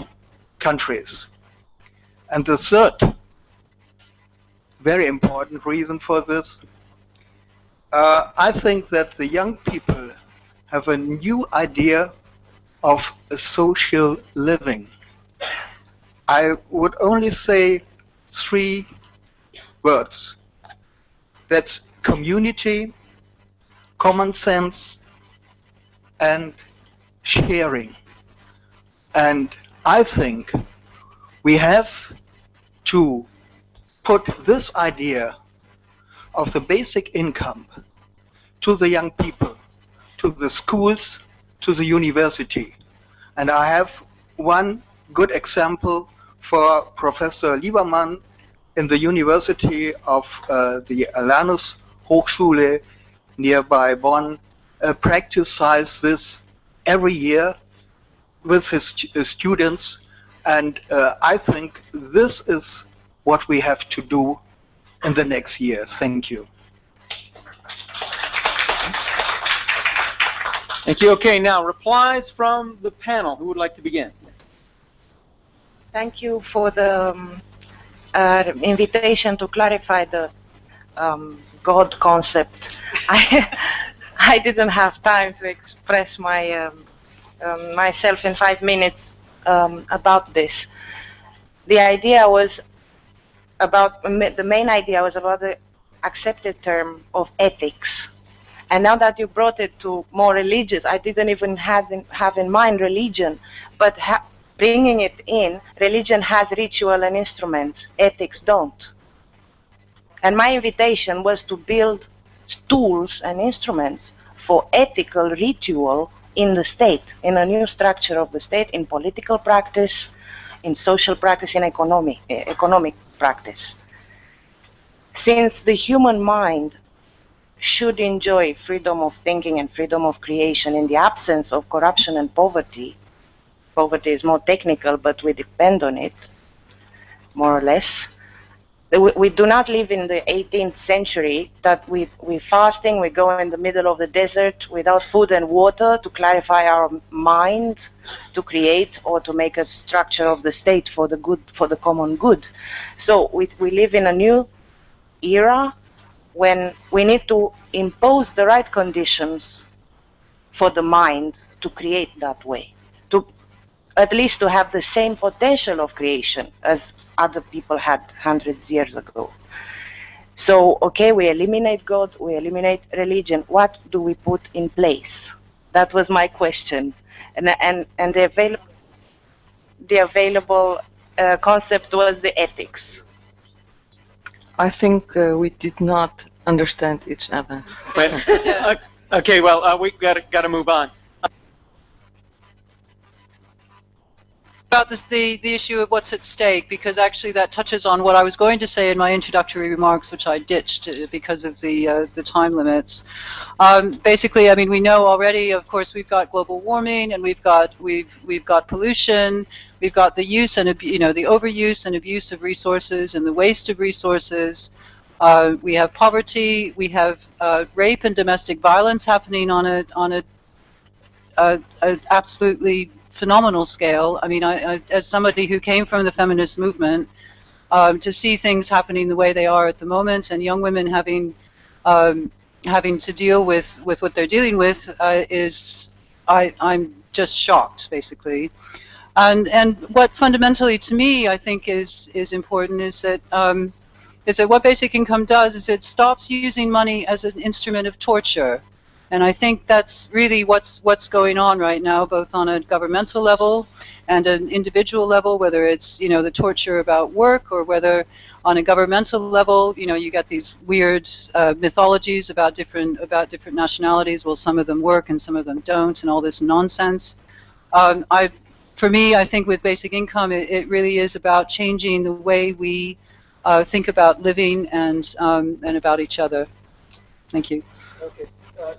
countries. And the third very important reason for this, I think that the young people have a new idea of a social living. I would only say three words. That's community, common sense, and sharing. And I think we have to put this idea of the basic income to the young people, to the schools, to the university. And I have one good example for Professor Liebermann in the University of the Alanus Hochschule nearby Bonn practices this every year with his students, and I think this is what we have to do in the next years. Thank you. Thank you. Okay, now replies from the panel. Who would like to begin? Yes. Thank you for the invitation to clarify the God concept. I didn't have time to express my myself in 5 minutes about this. The idea was about, the main idea was about the accepted term of ethics. And now that you brought it to more religious, I didn't even have in mind religion, but bringing it in, religion has ritual and instruments, ethics don't. And my invitation was to build tools and instruments for ethical ritual in the state, in a new structure of the state, in political practice, in social practice, in economic practice. Since the human mind should enjoy freedom of thinking and freedom of creation in the absence of corruption and poverty, poverty is more technical, but we depend on it, more or less. We do not live in the 18th century that we fasting, we go in the middle of the desert without food and water to clarify our mind, to create or to make a structure of the state for the good, for the common good. So we live in a new era when we need to impose the right conditions for the mind to create that way, to at least to have the same potential of creation as other people had hundreds of years ago. So, okay, we eliminate God, we eliminate religion. What do we put in place? That was my question. And the available concept was the ethics. I think we did not understand each other. Okay, well, we got to move on. About this, the issue of what's at stake, because actually that touches on what I was going to say in my introductory remarks, which I ditched because of the time limits. Basically, I mean, we know already. Of course, we've got global warming, and we've got pollution. We've got the use and the overuse and abuse of resources and the waste of resources. We have poverty. We have rape and domestic violence happening on a absolutely phenomenal scale. I mean, as somebody who came from the feminist movement, to see things happening the way they are at the moment, and young women having to deal with what they're dealing with I'm just shocked, basically. And what fundamentally to me I think is important is that what basic income does is it stops using money as an instrument of torture. And I think that's really what's going on right now, both on a governmental level and an individual level, whether it's the torture about work, or whether on a governmental level, you get these weird mythologies about different nationalities. Well, some of them work and some of them don't, and all this nonsense. For me, I think with basic income, it really is about changing the way we think about living and about each other. Thank you. Okay,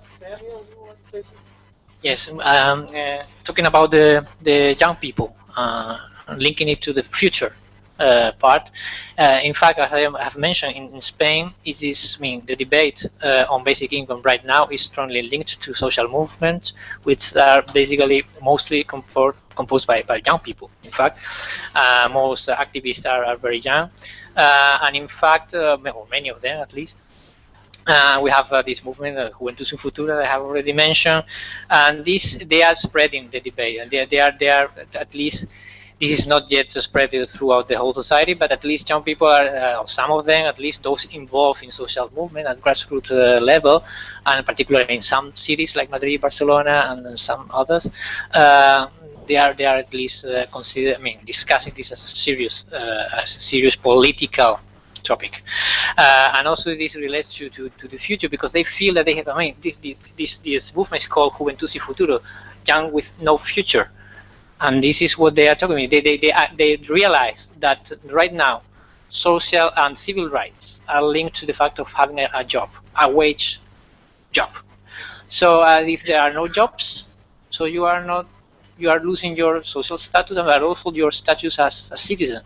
Samuel, you want to say something? Yes, talking about the young people, linking it to the future part. In fact, as I have mentioned, in Spain, the debate on basic income right now is strongly linked to social movements, which are basically mostly composed by young people. In fact, most activists are very young, and in fact, or many of them at least. We have this movement, Juventud Sin Futuro, that I have already mentioned, and they are spreading the debate, and they are at least. This is not yet spread throughout the whole society, but at least young people are, some of them, at least those involved in social movement at grassroots level, and particularly in some cities like Madrid, Barcelona, and some others, they are at least discussing this as a serious political topic. And also this relates to the future, because they feel that they have, this movement is called Juventud Sin Futuro, young with no future. And this is what they are talking about. They realize that right now, social and civil rights are linked to the fact of having a job, a wage job. So if there are no jobs, so you are losing your social status, and also your status as a citizen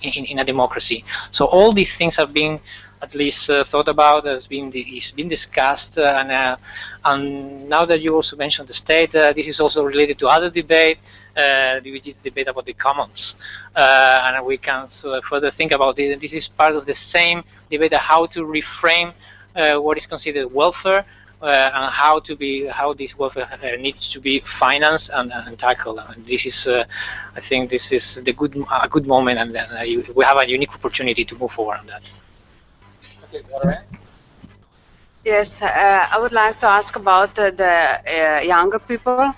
in a democracy. So all these things have been at least thought about, has been discussed, and now that you also mentioned the state, this is also related to other debate, which is the debate about the commons, and we can further think about it. This is part of the same debate of how to reframe what is considered welfare, and how this welfare needs to be financed and tackled. And this is, I think, this is a good moment, and we have a unique opportunity to move forward on that. Okay, yes, I would like to ask about the younger people.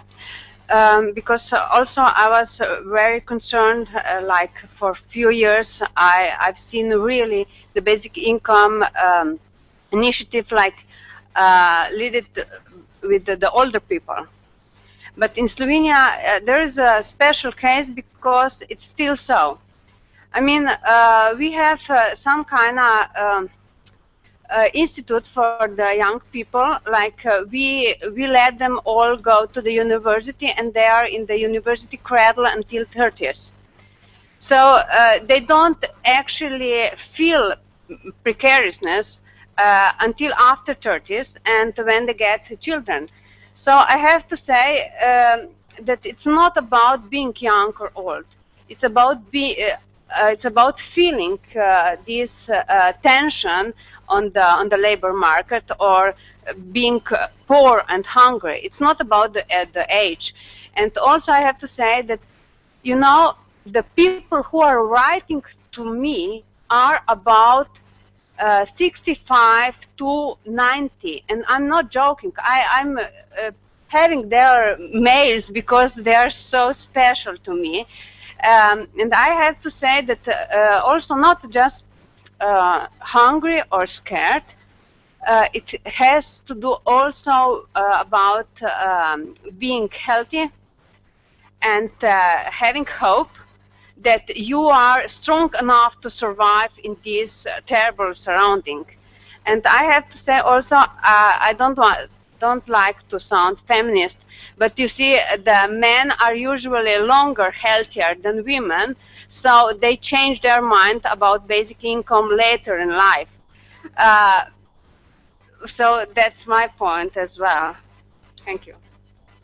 Because also I was very concerned, like for a few years I've seen really the basic income initiative lead it with the older people. But in Slovenia there is a special case because it's still so. I mean, we have some kind of institute for the young people, we let them all go to the university, and they are in the university cradle until 30s. So they don't actually feel precariousness until after 30s and when they get children. So I have to say that it's not about being young or old. It's about feeling this tension on the labor market, or being poor and hungry. It's not about the age. And also I have to say that, the people who are writing to me are about 65 to 90, and I'm not joking. I'm having their mails because they are so special to me. And I have to say that also not just hungry or scared, it has to do also about being healthy and having hope that you are strong enough to survive in this terrible surrounding. And I have to say also, I don't like to sound feminist, but you see, the men are usually longer, healthier than women, so they change their mind about basic income later in life. So that's my point as well. Thank you.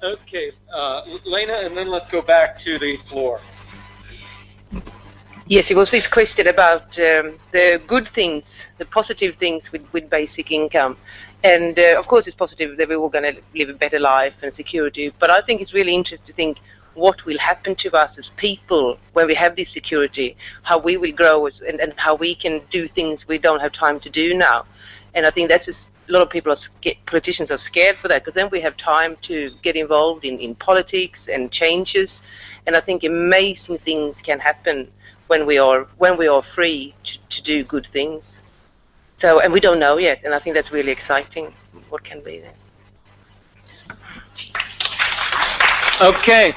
Okay, Lena, and then let's go back to the floor. Yes, it was this question about the good things, the positive things with basic income. And of course it's positive that we're all going to live a better life and security, but I think it's really interesting to think what will happen to us as people when we have this security, how we will grow and how we can do things we don't have time to do now. And I think that's a lot of people politicians are scared for that, because then we have time to get involved in politics and changes. And I think amazing things can happen when we are free to do good things. So, and we don't know yet, and I think that's really exciting. What can be there? Okay.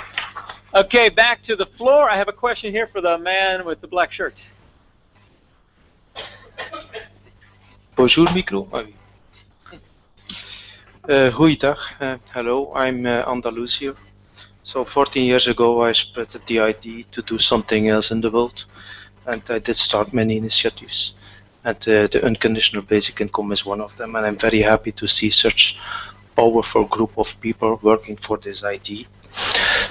Okay, back to the floor. I have a question here for the man with the black shirt. Bonjour, micro. Goeiedag. Hello, I'm Andalus here. So 14 years ago, I spread the idea to do something else in the world, and I did start many initiatives. And the unconditional basic income is one of them, and I'm very happy to see such powerful group of people working for this idea.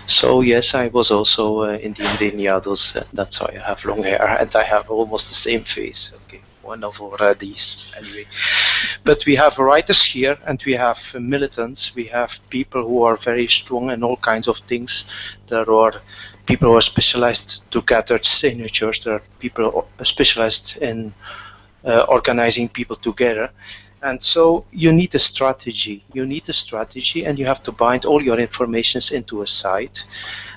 So yes, I was also in the Indianados, that's why I have long hair, and I have almost the same face. Okay, one of our these anyway. But we have writers here, and we have militants, we have people who are very strong in all kinds of things. There are people who are specialized to gather signatures, there are people specialized in organizing people together. And so you need a strategy. You need a strategy, and you have to bind all your informations into a site.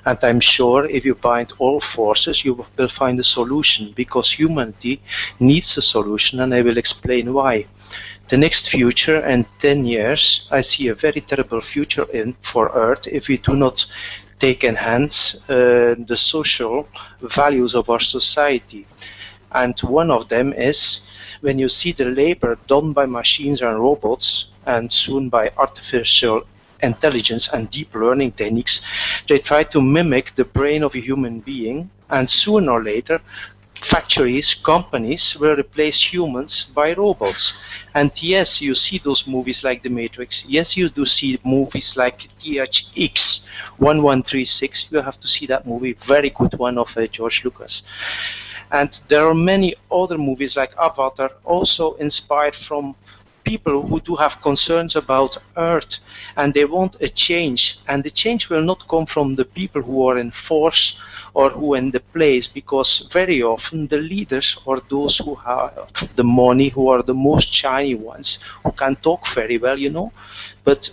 And I'm sure if you bind all forces, you will find a solution, because humanity needs a solution, and I will explain why. The next future, in 10 years, I see a very terrible future for Earth if we do not take in hands the social values of our society. And one of them is, when you see the labor done by machines and robots, and soon by artificial intelligence and deep learning techniques, they try to mimic the brain of a human being, and sooner or later factories, companies will replace humans by robots. And yes, you see those movies like The Matrix. Yes, you do see movies like THX 1136. You have to see that movie, very good one of George Lucas. And there are many other movies like Avatar, also inspired from people who do have concerns about Earth, and they want a change. And the change will not come from the people who are in force or who are in the place, because very often the leaders are those who have the money, who are the most shiny ones, who can talk very well, you know. But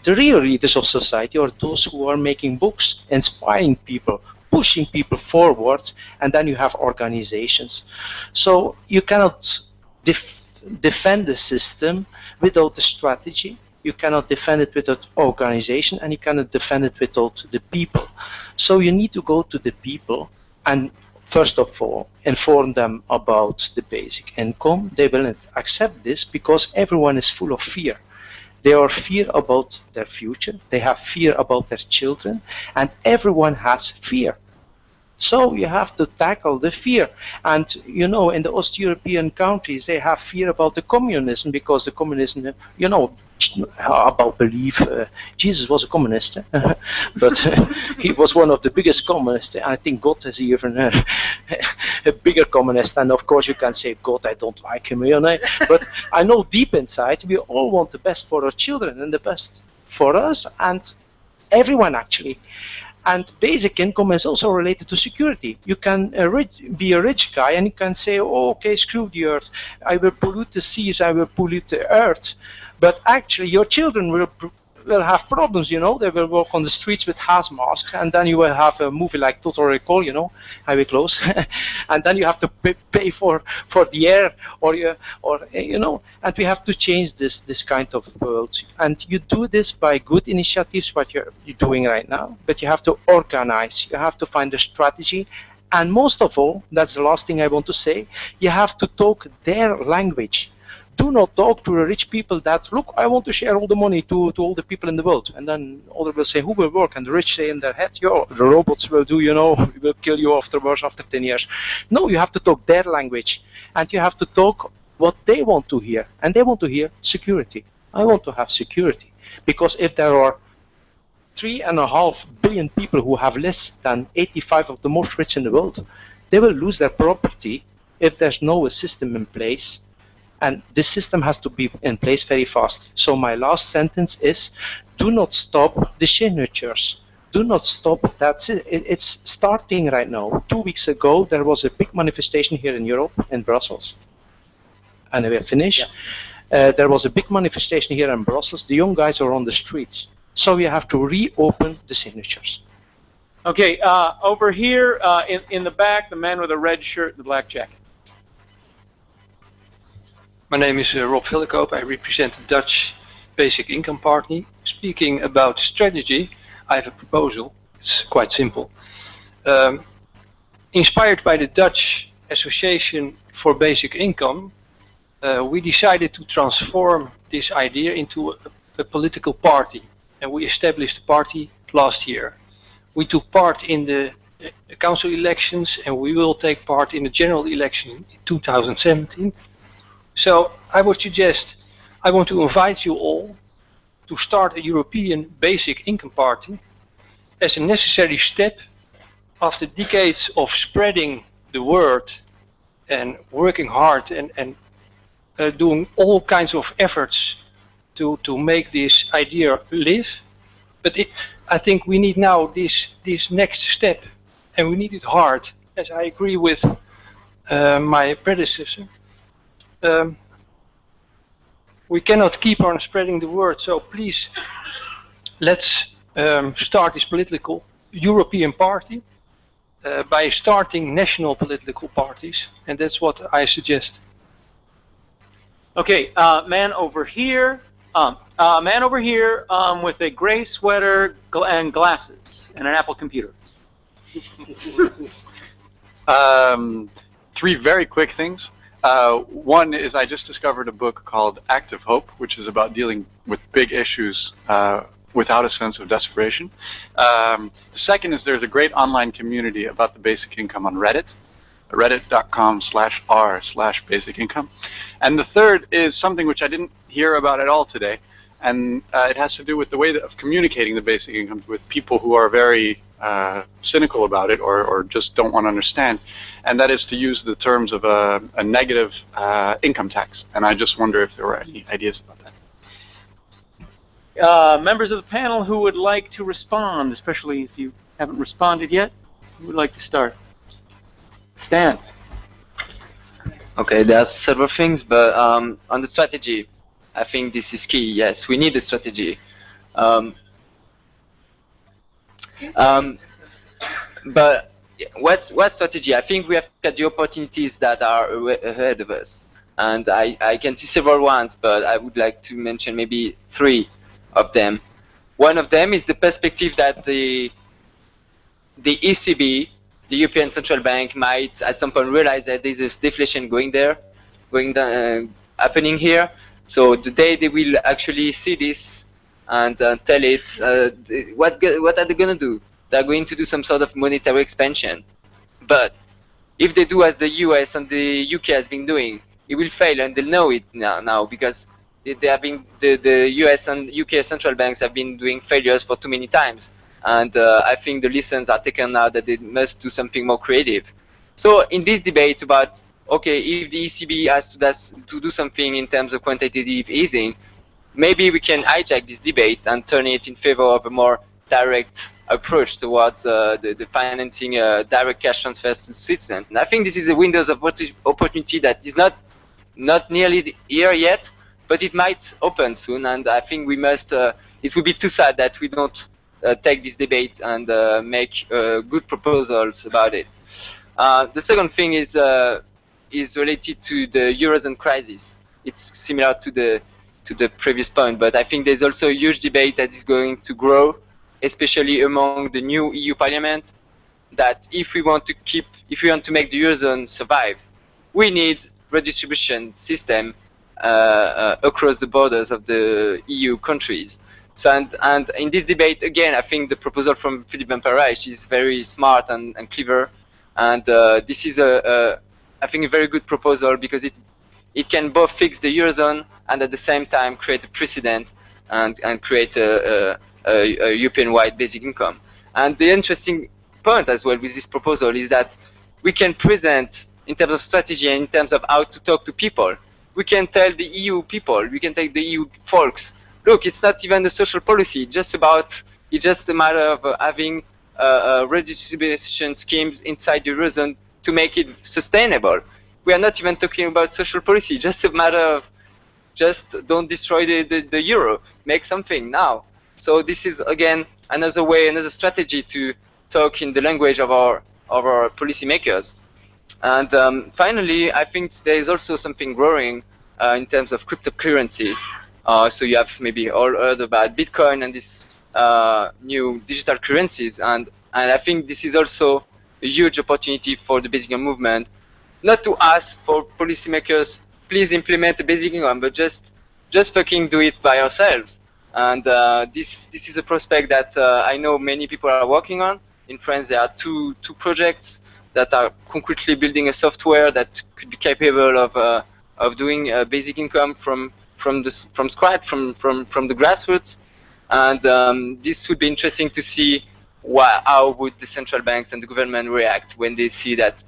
the real leaders of society are those who are making books, inspiring people, pushing people forward, and then you have organizations. So you cannot defend the system without a strategy, you cannot defend it without organization, and you cannot defend it without the people. So you need to go to the people and first of all inform them about the basic income. They will not accept this because everyone is full of fear. They are fear about their future, they have fear about their children, and everyone has fear. So you have to tackle the fear. And you know, in the East-European countries, they have fear about the communism, because the communism, you know, about belief, Jesus was a communist, but he was one of the biggest communists. I think God is even a bigger communist, and of course you can say, God, I don't like him, you know, but I know deep inside we all want the best for our children and the best for us and everyone actually. And basic income is also related to security. You can be a rich guy and you can say, oh, okay, screw the earth. I will pollute the seas, I will pollute the earth. But actually your children will have problems, you know. They will walk on the streets with gas masks, and then you will have a movie like Total Recall, you know, highway close, and then you have to pay for the air, or you know. And we have to change this kind of world. And you do this by good initiatives, what you're doing right now. But you have to organize. You have to find a strategy. And most of all, that's the last thing I want to say, you have to talk their language. Do not talk to the rich people that, look, I want to share all the money to all the people in the world. And then others will say, who will work? And the rich say in their head, yo, the robots will do, you know, we will kill you afterwards after 10 years. No, you have to talk their language. And you have to talk what they want to hear. And they want to hear security. I want to have security. Because if there are 3.5 billion people who have less than 85 of the most rich in the world, They will lose their property if there's no system in place. And this system has to be in place very fast. So my last sentence is, do not stop the signatures. Do not stop. That's it. It's starting right now. 2 weeks ago, there was a big manifestation here in Europe, in Brussels. And we're finished. Yeah. There was a big manifestation here in Brussels. The young guys are on the streets. So we have to reopen the signatures. Okay, over here in the back, the man with a red shirt and the black jacket. My name is Rob Villekoop. I represent the Dutch Basic Income Party. Speaking about strategy, I have a proposal. It's quite simple. Inspired by the Dutch Association for Basic Income, we decided to transform this idea into a political party, and we established a party last year. We took part in the council elections, and we will take part in the general election in 2017. So I would suggest, I want to invite you all to start a European Basic Income Party as a necessary step after decades of spreading the word and working hard and doing all kinds of efforts to make this idea live. But I think we need now this next step, and we need it hard, as I agree with my predecessor. We cannot keep on spreading the word, so please let's start this political European party by starting national political parties, and that's what I suggest. Okay, man over here, with a gray sweater and glasses and an Apple computer. Three very quick things. One is I just discovered a book called Active Hope, which is about dealing with big issues without a sense of desperation. The second is there's a great online community about the basic income on Reddit, reddit.com/r/basic income. And the third is something which I didn't hear about at all today, and it has to do with the way of communicating the basic income with people who are very cynical about it or just don't want to understand, and that is to use the terms of a negative income tax. And I just wonder if there were any ideas about that. Members of the panel who would like to respond, especially if you haven't responded yet, who would like to start? Stan. Okay, there are several things, but on the strategy, I think this is key. Yes, we need a strategy. But what strategy? I think we have to look at the opportunities that are ahead of us, and I can see several ones, but I would like to mention maybe three of them. One of them is the perspective that the ECB, the European Central Bank, might at some point realize that there's a deflation happening here. So the day they will actually see this and tell it, what are they going to do? They're going to do some sort of monetary expansion. But if they do as the US and the UK has been doing, it will fail, and they'll know it now because they have been, the US and UK central banks have been doing failures for too many times. And I think the lessons are taken now that they must do something more creative. So in this debate about, okay, if the ECB has to do something in terms of quantitative easing, maybe we can hijack this debate and turn it in favor of a more direct approach towards the financing direct cash transfers to citizens. And I think this is a window of opportunity that is not nearly here yet, but it might open soon. And I think we must. It would be too sad that we don't take this debate and make good proposals about it. The second thing is related to the Eurozone crisis. It's similar to the previous point, but I think there's also a huge debate that is going to grow, especially among the new EU Parliament, that if we want to make the Eurozone survive, we need redistribution system across the borders of the EU countries. So, and in this debate, again, I think the proposal from Philippe Van Parijs is very smart and clever, and this is I think a very good proposal because it can both fix the Eurozone and at the same time create a precedent and create a European-wide basic income. And the interesting point as well with this proposal is that we can present in terms of strategy and in terms of how to talk to people. We can tell the EU people, we can tell the EU folks, look, it's not even a social policy, it's just a matter of having redistribution schemes inside the Eurozone to make it sustainable. We are not even talking about social policy, just a matter of just don't destroy the euro, make something now. So this is again another way, another strategy to talk in the language of our policymakers. And finally, I think there is also something growing in terms of cryptocurrencies. So you have maybe all heard about Bitcoin and these new digital currencies, and I think this is also a huge opportunity for the basic income movement, not to ask for policymakers, please implement a basic income, but just fucking do it by ourselves. And this is a prospect that I know many people are working on. In France, there are two projects that are concretely building a software that could be capable of doing basic income from scratch, from the grassroots. And this would be interesting to see how would the central banks and the government react when they see that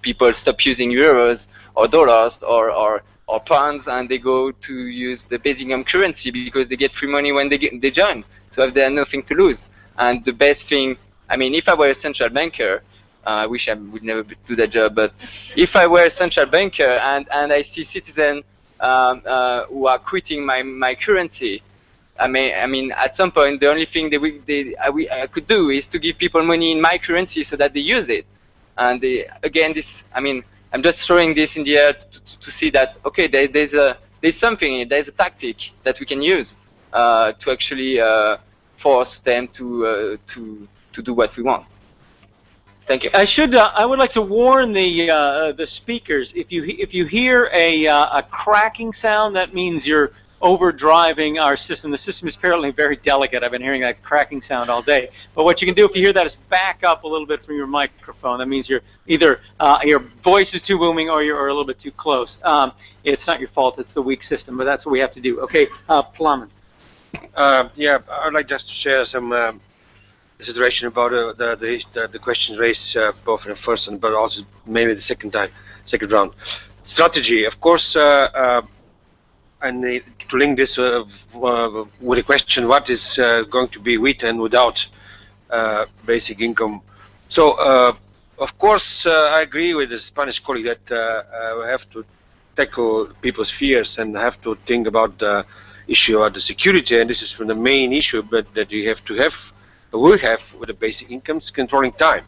people stop using euros or dollars or pounds, and they go to use the basic income currency because they get free money when they join. So they have nothing to lose. And the best thing, I mean, if I were a central banker, I wish I would never do that job, but if I were a central banker and I see citizens who are quitting my currency, I mean, at some point, the only thing I could do is to give people money in my currency so that they use it. And again, I'm just throwing this in the air to see that, okay, there's something, there's a tactic that we can use to actually force them to do what we want. Thank you. I would like to warn the speakers. If you hear a cracking sound, that means you're overdriving our system. The system is apparently very delicate. I've been hearing that cracking sound all day. But what you can do if you hear that is back up a little bit from your microphone. That means you're either your voice is too booming or you're a little bit too close. It's not your fault. It's the weak system, but that's what we have to do. Okay, Plamen. Yeah, I'd like just to share some consideration about the questions raised both in the first and but also maybe the second round. Strategy, of course. And to link this with a question, what is going to be with and without basic income? So, of course, I agree with the Spanish colleague that we have to tackle people's fears and have to think about the issue of the security, and this is the main issue, but that you have to have, will have with the basic incomes, controlling time.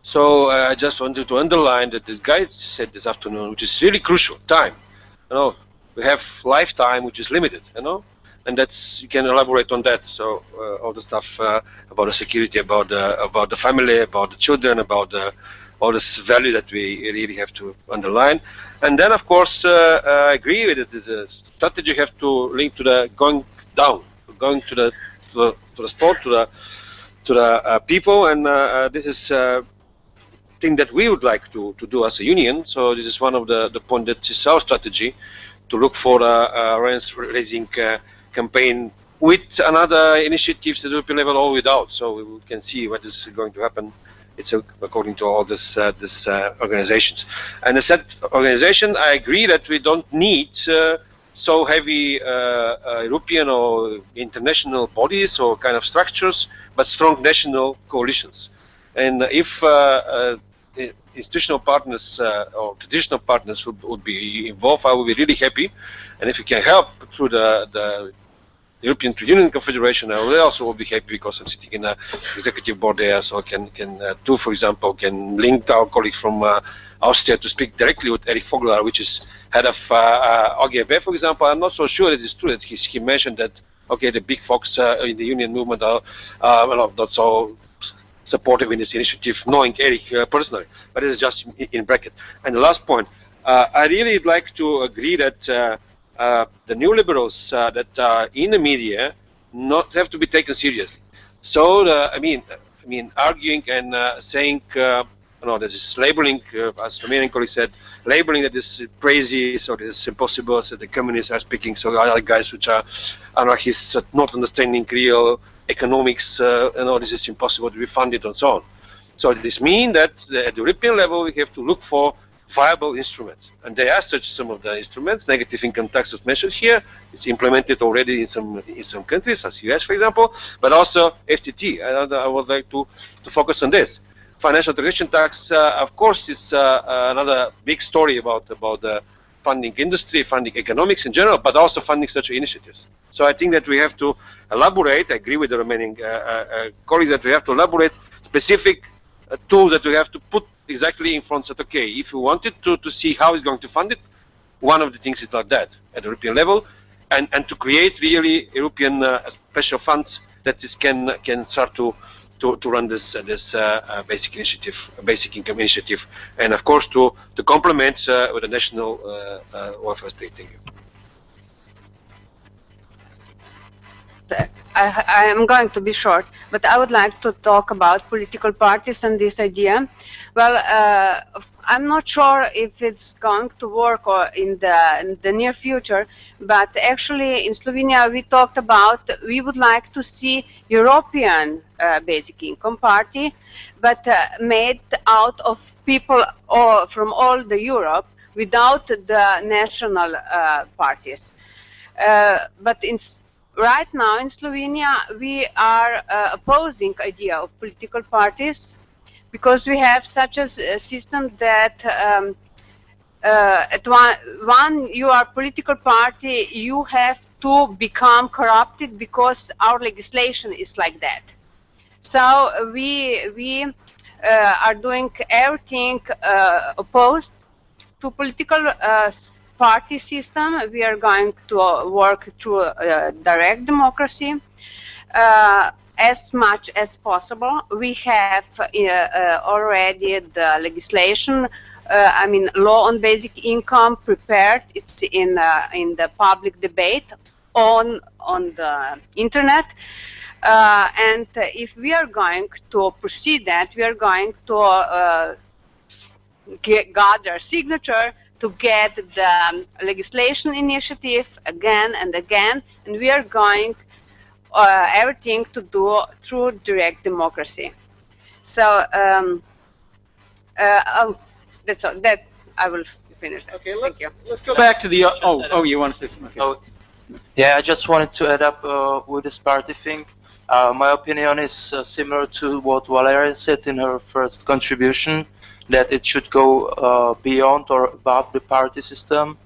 So I just wanted to underline that this guy said this afternoon, which is really crucial, time. You know, we have lifetime which is limited, you know, and that's, you can elaborate on that. So all the stuff about the security, about the family, about the children, about all this value that we really have to underline. And then of course I agree with it. Is a strategy you have to link to the going down, going to the sport, to the people, and this is thing that we would like to do as a union. So this is one of the point that is our strategy, to look for a raising campaign with another initiatives at the European level or without. So we can see what is going to happen. It's according to all this organizations. And the said organization, I agree that we don't need so heavy European or international bodies or kind of structures, but strong national coalitions. And if institutional partners or traditional partners would be involved, I would be really happy. And if we can help through the European Trade Union Confederation, I will also be happy because I'm sitting in an executive board there, so I can do, for example, can link our colleague from Austria to speak directly with Erich Vogler, which is head of AGB, for example. I'm not so sure that it's true that he mentioned that, okay, the big folks in the union movement are not so supportive in this initiative, knowing Eric personally, but it's just in bracket. And the last point, I really would like to agree that the new liberals that are in the media not have to be taken seriously. So I mean, arguing and saying, that is labeling, as the Romanian colleague said, labeling that is crazy, so this is impossible, so the communists are speaking, so other guys which are anarchists, not understanding real economics, this is impossible to be funded and so on. So this means that at the European level we have to look for viable instruments, and there are such some of the instruments. Negative income tax was mentioned here. It's implemented already in some countries, as US, for example, but also FTT. I would like to focus on this. Financial transaction tax, of course, is another big story about the funding industry, funding economics in general, but also funding such initiatives. So I think that we have to elaborate. I agree with the remaining colleagues that we have to elaborate specific tools that we have to put exactly in front of, okay, if you wanted to see how it's going to fund it, one of the things is like that at the European level, and to create really European special funds that this can start to run this basic initiative, basic income initiative, and of course to complement with the national welfare state. Thank you. I am going to be short, but I would like to talk about political parties and this idea. Well, I'm not sure if it's going to work or in the near future, but actually in Slovenia we talked about we would like to see European basic income party, but made out of people from all the Europe without the national parties. But right now in Slovenia we are opposing idea of political parties because we have such a system that at one you are political party, you have to become corrupted because our legislation is like that. So we are doing everything opposed to political party system. We are going to work through direct democracy as much as possible. We have already the legislation, I mean law on basic income prepared. It's in the public debate on the internet. And if we are going to proceed that, we are going to gather signature to get the legislation initiative again and again, and we are going everything to do through direct democracy. So that's all. That I will finish. Okay, let's go back to the. You want to say something? Okay. Yeah, I just wanted to add up with this party thing. My opinion is similar to what Valeria said in her first contribution, that it should go beyond or above the party system,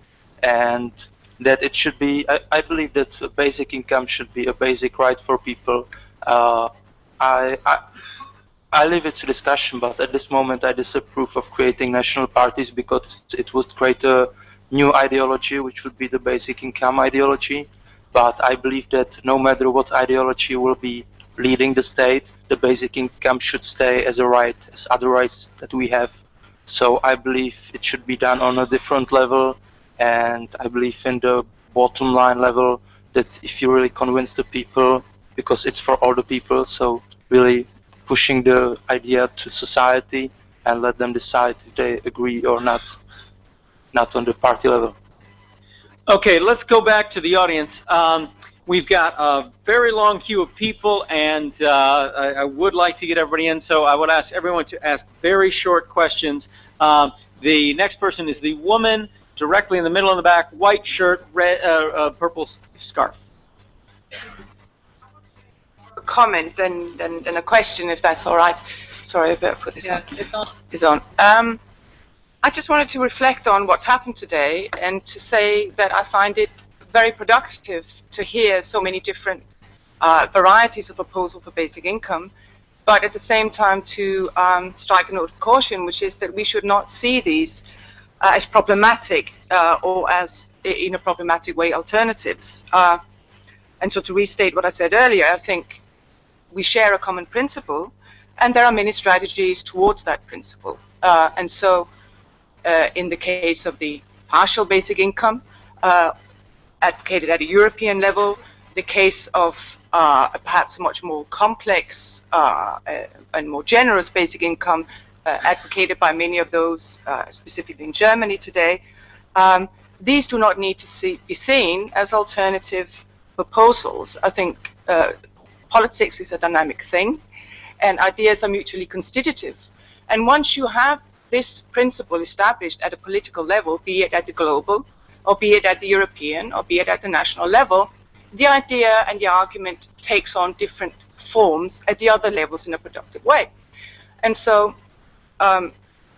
and that it should be, I believe that basic income should be a basic right for people. I leave it to discussion, but at this moment I disapprove of creating national parties because it would create a new ideology, which would be the basic income ideology. But I believe that no matter what ideology will be leading the state, the basic income should stay as a right, as other rights that we have. So I believe it should be done on a different level, and I believe in the bottom line level that if you really convince the people, because it's for all the people, so really pushing the idea to society and let them decide if they agree or not on the party level. Okay, let's go back to the audience. We've got a very long queue of people, and I would like to get everybody in, so I would ask everyone to ask very short questions. The next person is the woman directly in the middle of the back, white shirt, red, purple scarf. A comment than a question, if that's all right. Sorry, I better put this on. It's on. I just wanted to reflect on what's happened today and to say that I find it very productive to hear so many different varieties of proposal for basic income, but at the same time to strike a note of caution, which is that we should not see these as problematic or as, in a problematic way, alternatives. And so to restate what I said earlier, I think we share a common principle, and there are many strategies towards that principle. And so in the case of the partial basic income, advocated at a European level, the case of perhaps a much more complex and more generous basic income advocated by many of those, specifically in Germany today, these do not need to be seen as alternative proposals. I think politics is a dynamic thing, and ideas are mutually constitutive. And once you have this principle established at a political level, be it at the global, or be it at the European, or be it at the national level, the idea and the argument takes on different forms at the other levels in a productive way. And so,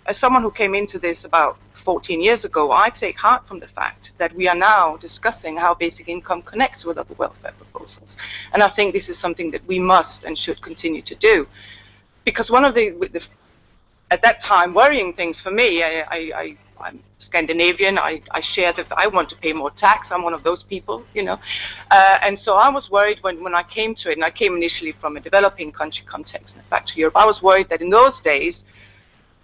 as someone who came into this about 14 years ago, I take heart from the fact that we are now discussing how basic income connects with other welfare proposals. And I think this is something that we must and should continue to do. Because one of the at that time, worrying things for me, I'm Scandinavian, I share that I want to pay more tax, I'm one of those people, you know. And so I was worried when I came to it, and I came initially from a developing country context back to Europe, I was worried that in those days,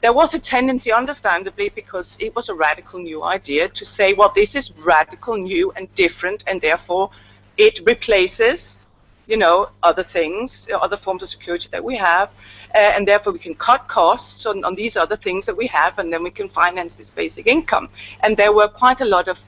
there was a tendency, understandably, because it was a radical new idea, to say, well, this is radical, new, and different, and therefore it replaces, you know, other things, other forms of security that we have, and therefore we can cut costs on these other things that we have, and then we can finance this basic income. And there were quite a lot of,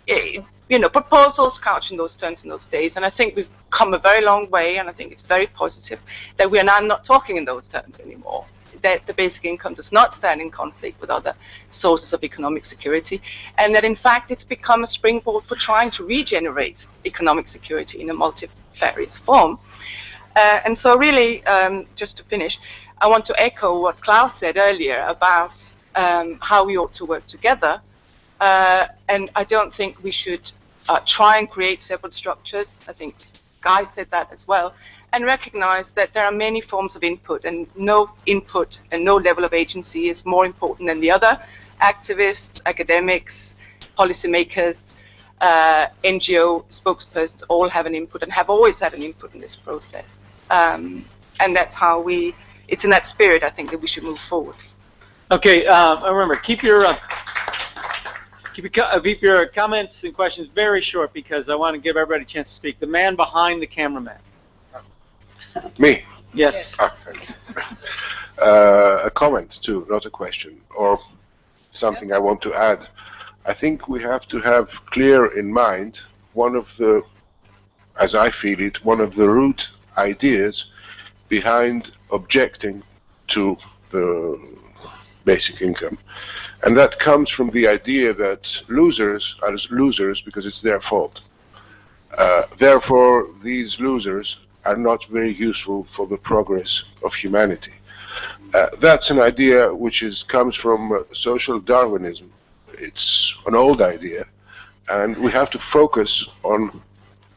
you know, proposals couched in those terms in those days, and I think we've come a very long way, and I think it's very positive that we are now not talking in those terms anymore. That the basic income does not stand in conflict with other sources of economic security, and that in fact it's become a springboard for trying to regenerate economic security in a multifarious form. And so really, just to finish, I want to echo what Klaus said earlier about how we ought to work together, and I don't think we should try and create separate structures. I think Guy said that as well. And recognize that there are many forms of input, and no input and no level of agency is more important than the other. Activists, academics, policymakers, NGO spokespersons all have an input and have always had an input in this process. And that's how it's in that spirit, I think, that we should move forward. Okay, remember, keep your comments and questions very short, because I want to give everybody a chance to speak. The man behind the cameraman. Me? Yes. Ah, thank you. A comment too, not a question, or something I want to add. I think we have to have clear in mind one of the, as I feel it, one of the root ideas behind objecting to the basic income. And that comes from the idea that losers are losers because it's their fault. Therefore, these losers are not very useful for the progress of humanity. That's an idea which comes from social Darwinism. It's an old idea, and we have to focus on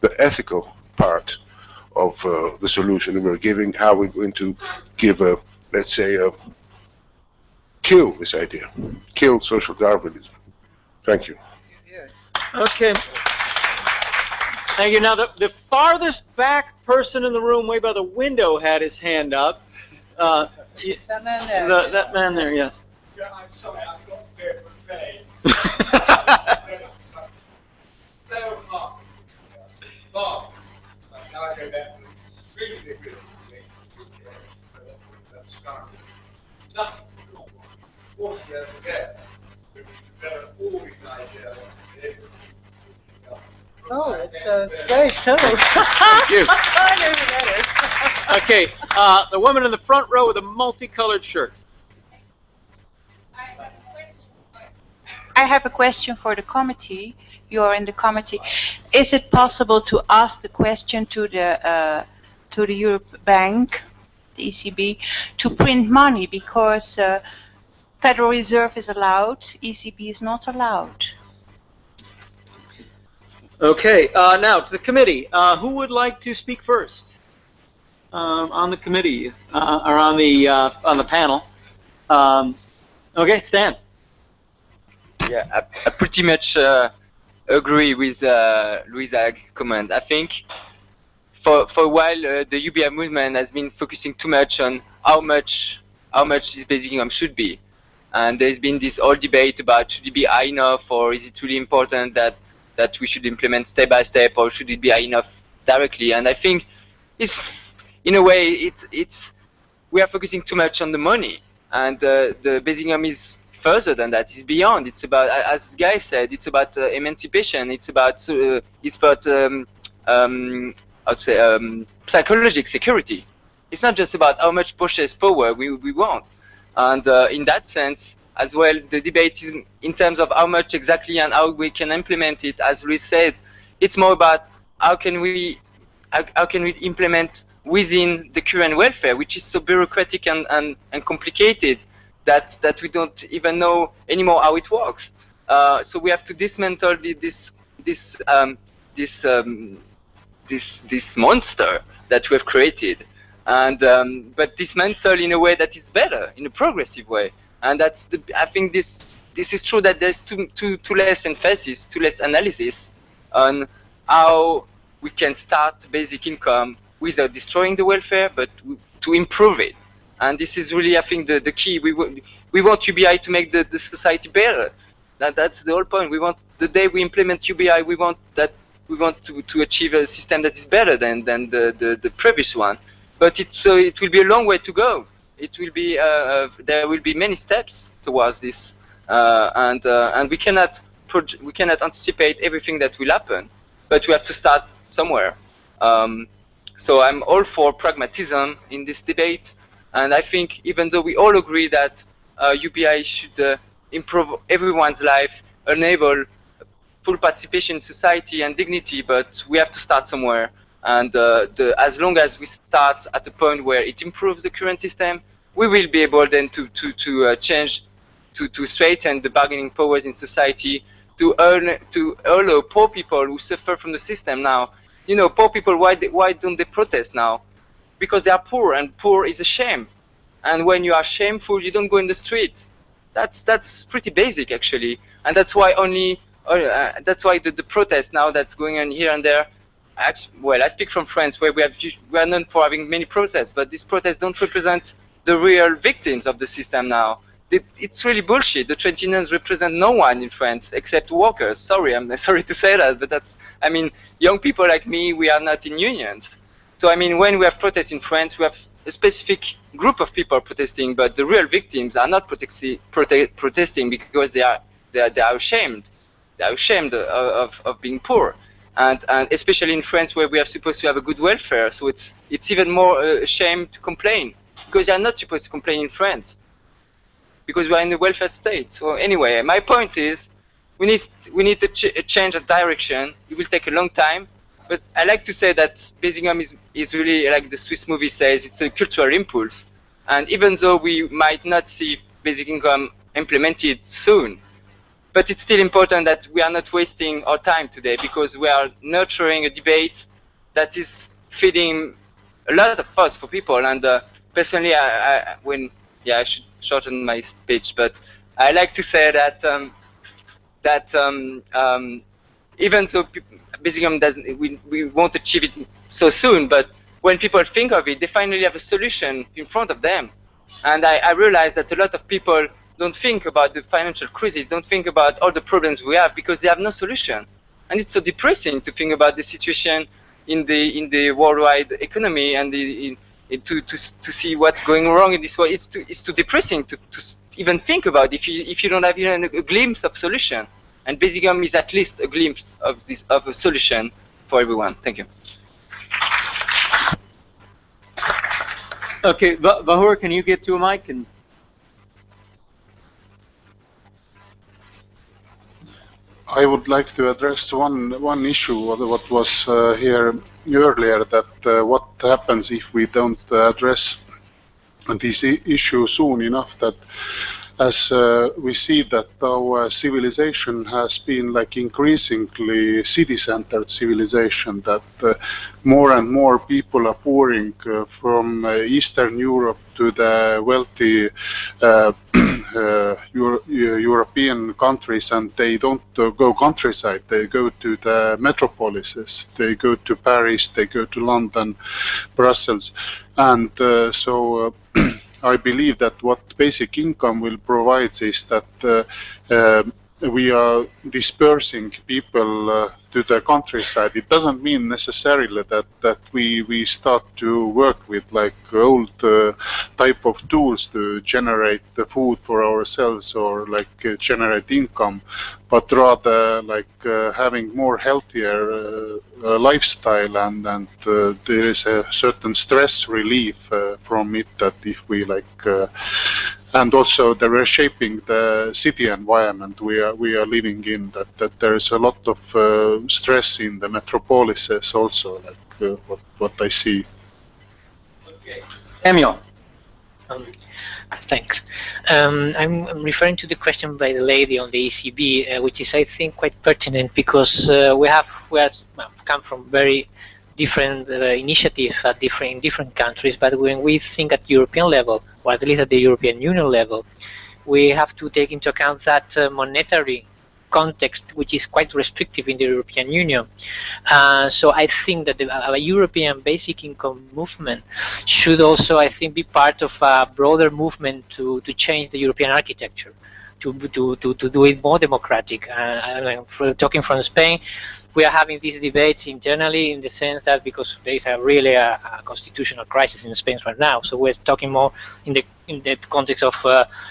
the ethical part of the solution we're giving, how we're going to give a, let's say, kill this idea, kill social Darwinism. Thank you. Okay. Thank you. Now, the farthest back person in the room, way by the window, had his hand up. That man there. That man there, yes. Yeah, I'm sorry, I've got a bit of a say. So hard. But now I go back to extremely realistically. That's starting. Nothing. 40 years ago, we developed all these ideas. Oh, it's very subtle. Thank you. I know who that is. Okay, the woman in the front row with a multicolored shirt. I have a question for the committee. You are in the committee. Is it possible to ask the question to the Europe Bank, the ECB, to print money, because Federal Reserve is allowed, ECB is not allowed? Okay, now to the committee. Who would like to speak first on the committee or on the panel? Okay, Stan. Yeah, I pretty much agree with Louisa's comment. I think for a while the UBIE movement has been focusing too much on how much this basic income should be, and there's been this whole debate about should it be high enough, or is it really important that we should implement step by step, or should it be high enough directly? And I think it's, in a way, it's we are focusing too much on the money, and the basic income is further than that. It's beyond. It's about, as Guy said, it's about emancipation. It's about how to say psychological security. it's not just about how much purchase power we want. And in that sense, as well, the debate is in terms of how much exactly and how we can implement it. As Luis said, it's more about how can we implement within the current welfare, which is so bureaucratic and complicated that we don't even know anymore how it works. So we have to dismantle this monster that we have created, and but dismantle in a way that is better, in a progressive way. And that's I think this is true, that there's too less emphasis, too less analysis on how we can start basic income without destroying the welfare, but to improve it. And this is really, I think, the key. We want UBI to make the society better. That's the whole point. We want, the day we implement UBI, we want to achieve a system that is better than the previous one. But it will be a long way to go. It will be there will be many steps towards this, and we cannot anticipate everything that will happen. But we have to start somewhere. So I'm all for pragmatism in this debate, and I think even though we all agree that UBI should improve everyone's life, enable full participation in society and dignity, but we have to start somewhere. And as long as we start at a point where it improves the current system, we will be able then to change, to straighten the bargaining powers in society, to allow poor people who suffer from the system now. You know, poor people, why don't they protest now? Because they are poor, and poor is a shame. And when you are shameful, you don't go in the street. That's pretty basic, actually. And that's why that's why the protest now that's going on here and there. Well, I speak from France, where we are known for having many protests, but these protests don't represent the real victims of the system now. It's really bullshit. The trade unions represent no one in France except workers. Sorry, I'm sorry to say that, but that's, I mean, young people like me, we are not in unions. So, I mean, when we have protests in France, we have a specific group of people protesting, but the real victims are not protesting because they are ashamed. They are ashamed of being poor. And especially in France, where we are supposed to have a good welfare, so it's even more a shame to complain, because you are not supposed to complain in France, because we are in a welfare state. So anyway, my point is, we need to change of direction. It will take a long time, but I like to say that basic income is really, like the Swiss movie says, it's a cultural impulse. And even though we might not see basic income implemented soon, but it's still important that we are not wasting our time today, because we are nurturing a debate that is feeding a lot of thoughts for people. And personally, I should shorten my speech, but I like to say that even though basic income we won't achieve it so soon, but when people think of it, they finally have a solution in front of them. And I realize that a lot of people don't think about the financial crisis, don't think about all the problems we have, because they have no solution. And it's so depressing to think about the situation in the worldwide economy, and to see what's going wrong in this world. It's too depressing to even think about if you don't have even a glimpse of solution. And basic income is at least a glimpse of a solution for everyone. Thank you. Okay, Vahur, can you get to a mic? And I would like to address one issue what was here earlier, that what happens if we don't address this issue soon enough, that as we see that our civilization has been like increasingly city-centered civilization, that more and more people are pouring from Eastern Europe to the wealthy European countries, and they don't go countryside, they go to the metropolises, they go to Paris, they go to London, Brussels, and so I believe that what basic income will provide is that we are dispersing people to the countryside, it doesn't mean necessarily that we start to work with like old type of tools to generate the food for ourselves or like generate income, but rather like having more healthier lifestyle, and there is a certain stress relief from it, that if we like and also the reshaping the city environment we are living in, that there is a lot of stress in the metropolises also, like what I see. Samuel. Thanks. I'm referring to the question by the lady on the ECB, which is, I think, quite pertinent, because we have come from very different initiatives in different countries, but when we think at European level, or at least at the European Union level, we have to take into account that monetary context, which is quite restrictive in the European Union. So I think that a European basic income movement should also, I think, be part of a broader movement to change the European architecture, to do it more democratic. Talking from Spain, we are having these debates internally, in the sense that because there is really a constitutional crisis in Spain right now, so we're talking more in the context of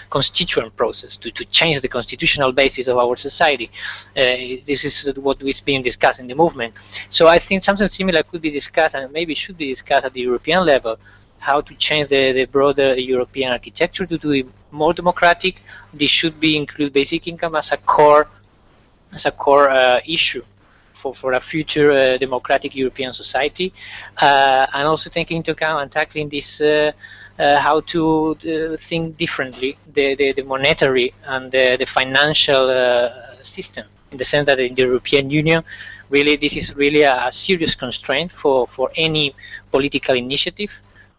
constituent process to change the constitutional basis of our society. This is what is being discussed in the movement. So I think something similar could be discussed, and maybe should be discussed at the European level, how to change the broader European architecture to do it more democratic. This should be include basic income as a core issue for a future democratic European society, and also taking into account and tackling this how to think differently the monetary and the financial system, in the sense that in the European Union, really this is really a serious constraint for any political initiative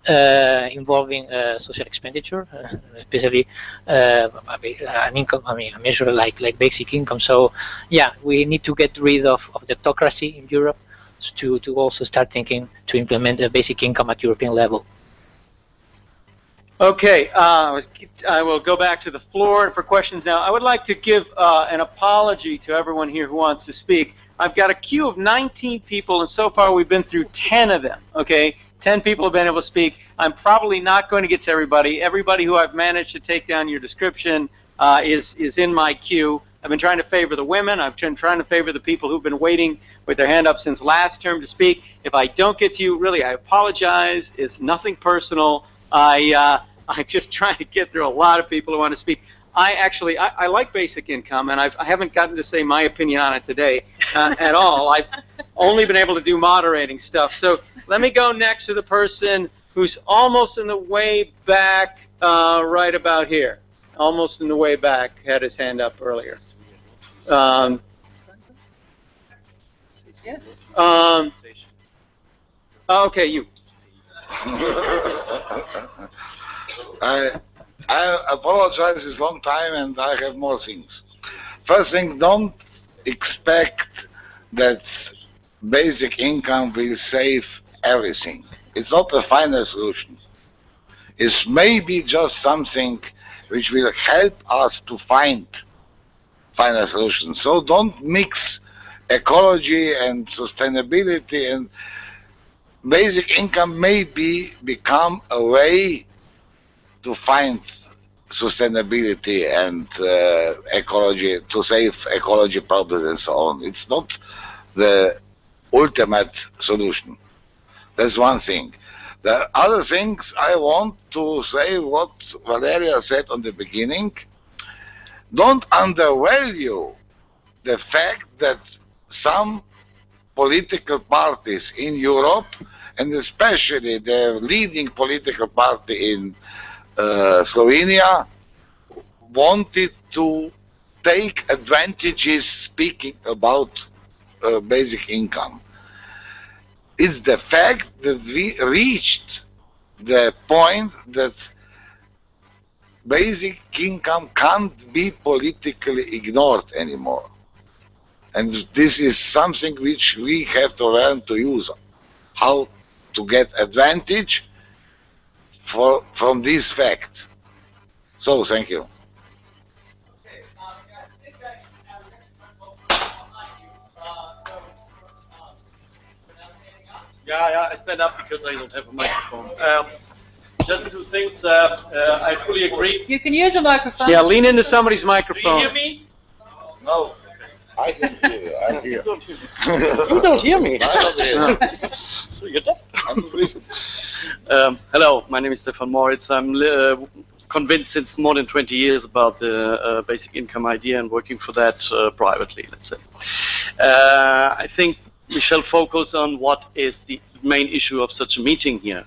involving social expenditure, especially an income, a measure like basic income. So yeah, we need to get rid of the autocracy in Europe to also start thinking to implement a basic income at European level. Okay, I will go back to the floor for questions now. I would like to give an apology to everyone here who wants to speak. I've got a queue of 19 people, and so far we've been through 10 of them, okay? 10 people have been able to speak. I'm probably not going to get to everybody. Everybody who I've managed to take down your description is in my queue. I've been trying to favor the women. I've been trying to favor the people who've been waiting with their hand up since last term to speak. If I don't get to you, really, I apologize. It's nothing personal. I'm just trying to get through a lot of people who want to speak. I like basic income, and I haven't gotten to say my opinion on it today at all. I've only been able to do moderating stuff. So let me go next to the person who's almost in the way back, right about here. Almost in the way back, had his hand up earlier. Okay, you. I apologize, it's long time and I have more things. First thing, don't expect that basic income will save everything. It's not a final solution. It's maybe just something which will help us to find final solutions. So don't mix ecology and sustainability, and basic income maybe become a way to find sustainability and ecology, to save ecology problems and so on. It's not the ultimate solution. That's one thing. The other things I want to say what Valeria said on the beginning. Don't undervalue the fact that some political parties in Europe, and especially the leading political party in Slovenia, wanted to take advantages speaking about basic income. It's the fact that we reached the point that basic income can't be politically ignored anymore. And this is something which we have to learn to use, how to get advantage from this fact. So, thank you. Yeah, I stand up because I don't have a microphone. Just two things. I fully agree. You can use a microphone. Yeah, lean into somebody's microphone. Do you hear me? No, I can hear you. I'm here. You don't hear me. I don't hear you. So you're deaf. I'm listening. Hello, my name is Stefan Moritz. I'm convinced since more than 20 years about the basic income idea and working for that privately, let's say. I think we shall focus on what is the main issue of such a meeting here.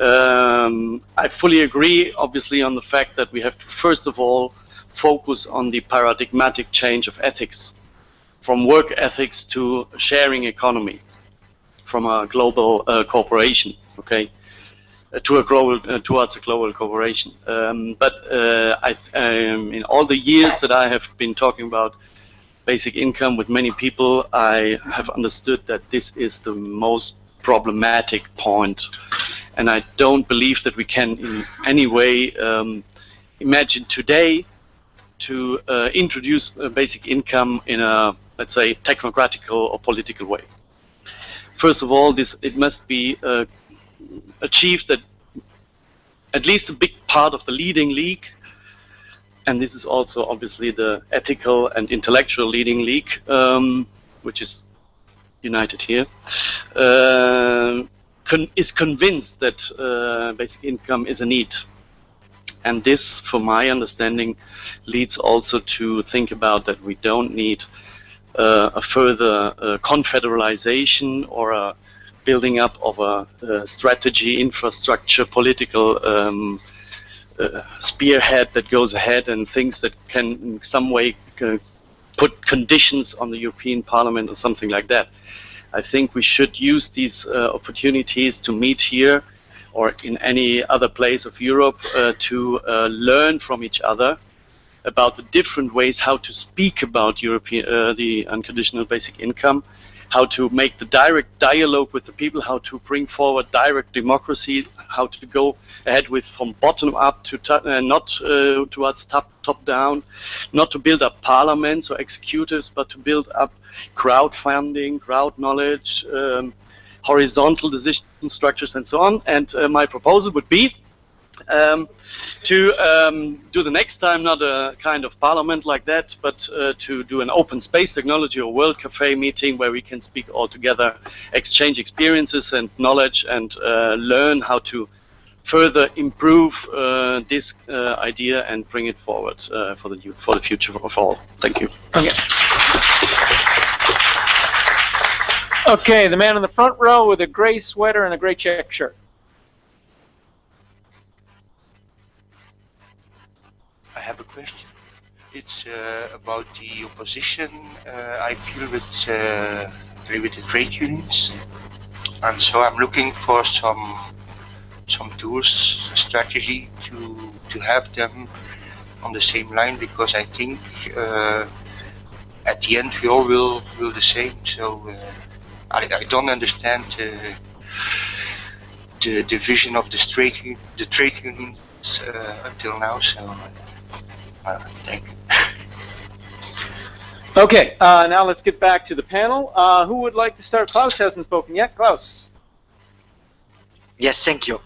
I fully agree, obviously, on the fact that we have to, first of all, focus on the paradigmatic change of ethics, from work ethics to sharing economy, from a global corporation, okay, to a global towards a global corporation. But in all the years that I have been talking about basic income with many people, I have understood that this is the most problematic point, and I don't believe that we can in any way imagine today to introduce basic income in a, let's say, technocratical or political way. First of all, it must be achieved that at least a big part of the leading league, and this is also obviously the ethical and intellectual leading league, which is united here, is convinced that basic income is a need. And this, from my understanding, leads also to think about that we don't need a further confederalization or a building up of a strategy, infrastructure, political spearhead that goes ahead and things that can in some way put conditions on the European Parliament or something like that. I think we should use these opportunities to meet here or in any other place of Europe to learn from each other about the different ways how to speak about the unconditional basic income, how to make the direct dialogue with the people, how to bring forward direct democracy, how to go ahead with from bottom up to not towards top down, not to build up parliaments or executives, but to build up crowdfunding, crowd knowledge, horizontal decision structures, and so on. And my proposal would be to do the next time not a kind of parliament like that, but to do an open space technology or World Cafe meeting where we can speak all together, exchange experiences and knowledge, and learn how to further improve this idea and bring it forward for the future of all. Thank you. Okay. Okay, the man in the front row with a gray sweater and a gray check shirt. I have a question. It's about the opposition I feel with the trade unions, and so I'm looking for some tools, strategy to have them on the same line, because I think at the end we all will the same. So I don't understand the vision of the trade unions until now. So. Thank you. Okay, now let's get back to the panel. Who would like to start? Klaus hasn't spoken yet. Klaus. Yes, thank you.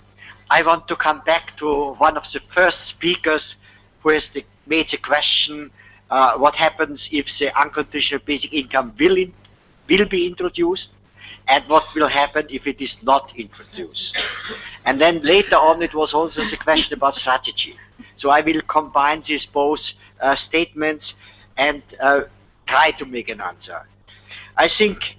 I want to come back to one of the first speakers who has made the question, what happens if the unconditional basic income will be introduced, and what will happen if it is not introduced. And then later on it was also the question about strategy. So I will combine these both statements and try to make an answer. I think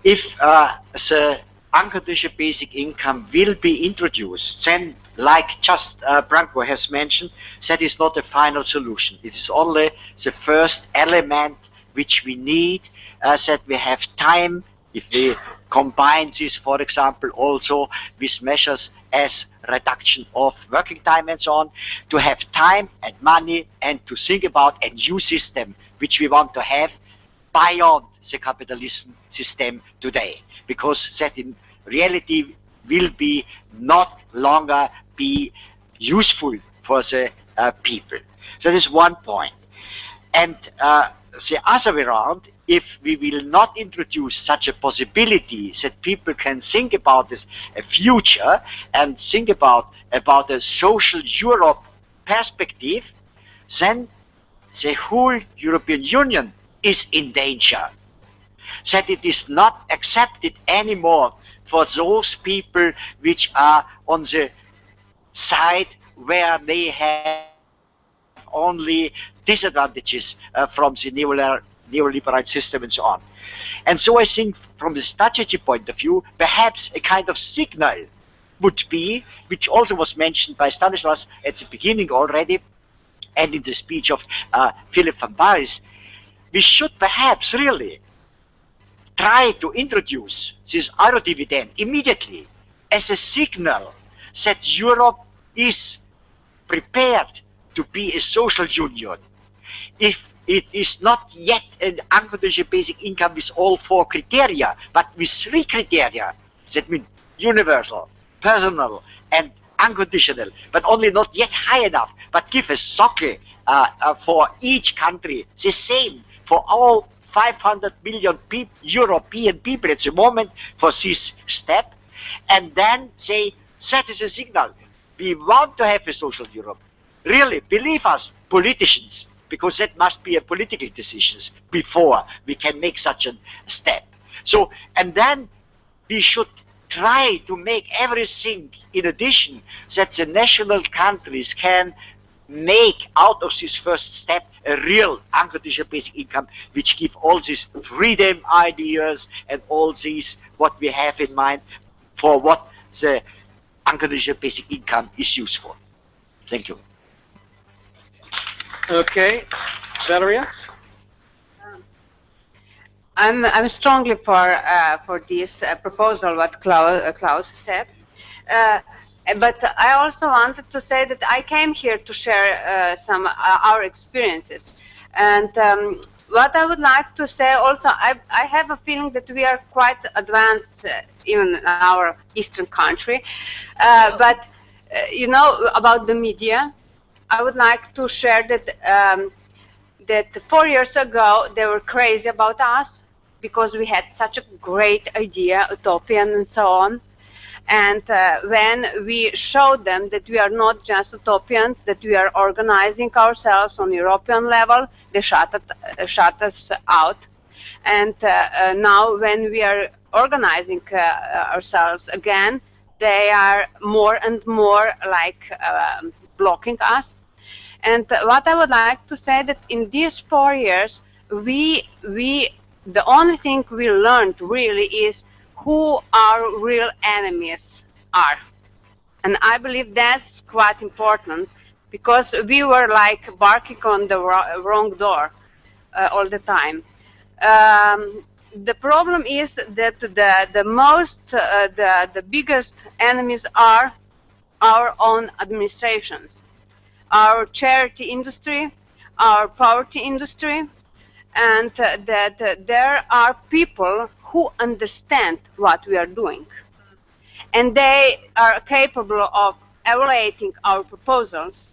if the unconditional basic income will be introduced, then like just Branko has mentioned, that is not a final solution. It is only the first element which we need, that we have time. If we combine this, for example, also with measures as reduction of working time and so on, to have time and money and to think about a new system which we want to have beyond the capitalism system today, because that in reality will be not longer be useful for the people. So that is one point. And the other way around, if we will not introduce such a possibility that people can think about this future and think about a social Europe perspective, then the whole European Union is in danger. That it is not accepted anymore for those people which are on the side where they have only disadvantages from the neoliberal system and so on. And so I think from the strategy point of view, perhaps a kind of signal would be, which also was mentioned by Stanislas at the beginning already, and in the speech of Philip van Baarles, we should perhaps really try to introduce this euro dividend immediately as a signal that Europe is prepared to be a social union. If it is not yet an unconditional basic income with all 4 criteria, but with 3 criteria, that means universal, personal, and unconditional, but only not yet high enough, but give a socle for each country, the same for all 500 million European people at the moment for this step, and then say, that is a signal. We want to have a social Europe. Really, believe us, politicians, because that must be a political decision before we can make such a step. So, and then we should try to make everything in addition that the national countries can make out of this first step a real unconditional basic income, which give all these freedom ideas and all these what we have in mind for what the unconditional basic income is used for. Thank you. Okay, Valeria. I'm strongly for this proposal what Klaus said, but I also wanted to say that I came here to share some our experiences, and what I would like to say also, I have a feeling that we are quite advanced even in our eastern country, but you know about the media. I would like to share that that 4 years ago they were crazy about us because we had such a great idea, utopian and so on. And when we showed them that we are not just utopians, that we are organizing ourselves on European level, they shut us out. And now when we are organizing ourselves again, they are more and more like blocking us. And what I would like to say that in these 4 years, the only thing we learned really is who our real enemies are. And I believe that's quite important because we were like barking on the wrong door all the time. The problem is that the biggest enemies are our own administrations, our charity industry, our poverty industry, and that there are people who understand what we are doing. And they are capable of evaluating our proposals,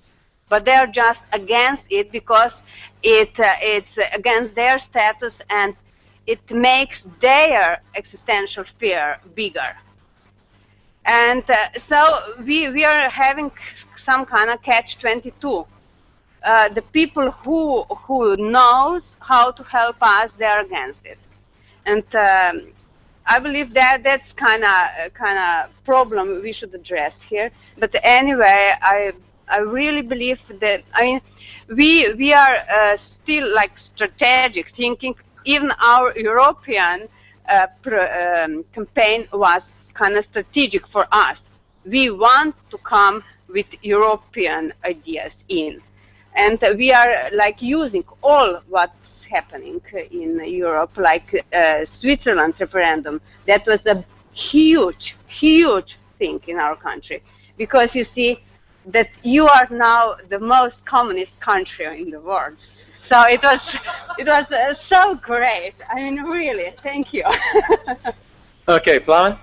but they are just against it because it's against their status and it makes their existential fear bigger. And so we are having some kind of catch-22. The people who knows how to help us, they are against it. And I believe that that's kind of problem we should address here. But anyway, I really believe that, I mean, we are still like strategic thinking. Even our European campaign was kind of strategic for us. We want to come with European ideas in. And we are like using all what's happening in Europe, like Switzerland referendum. That was a huge, huge thing in our country, because you see that you are now the most communist country in the world. So it was so great. I mean, really, thank you. Okay, Plamen.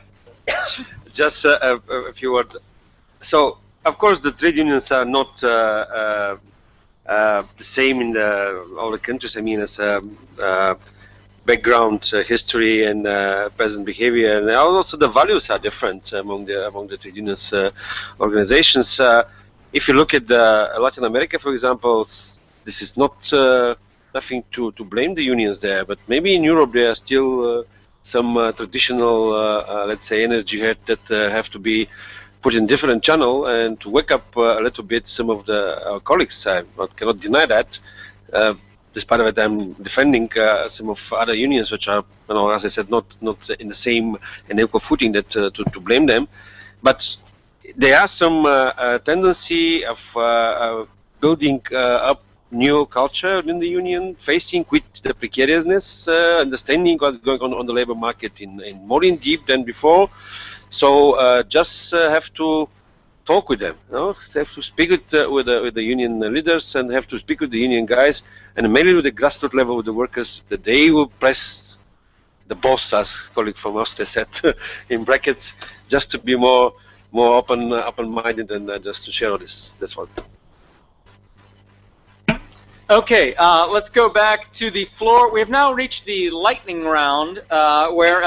Just a few words. So, of course, the trade unions are not the same in all the countries. I mean, as background, history, and present behavior, and also the values are different among the trade unions organizations. If you look at Latin America, for example, this is not nothing to blame the unions there, but maybe in Europe there are still some traditional, let's say, energy head that have to be put in different channel and to wake up a little bit some of our colleagues. I cannot deny that. Despite of it, I'm defending some of other unions which are, you know, as I said, not in the same and equal footing that to blame them. But there are some tendency of building up new culture within the union, facing with the precariousness, understanding what's going on the labor market in more in deep than before. So just have to talk with them, you know? Have to speak with the union leaders and have to speak with the union guys, and mainly with the grassroots level with the workers, that they will press the boss, as colleague from Austria said, in brackets, just to be more open-minded and just to share all this. That's what. Okay, let's go back to the floor. We have now reached the lightning round, where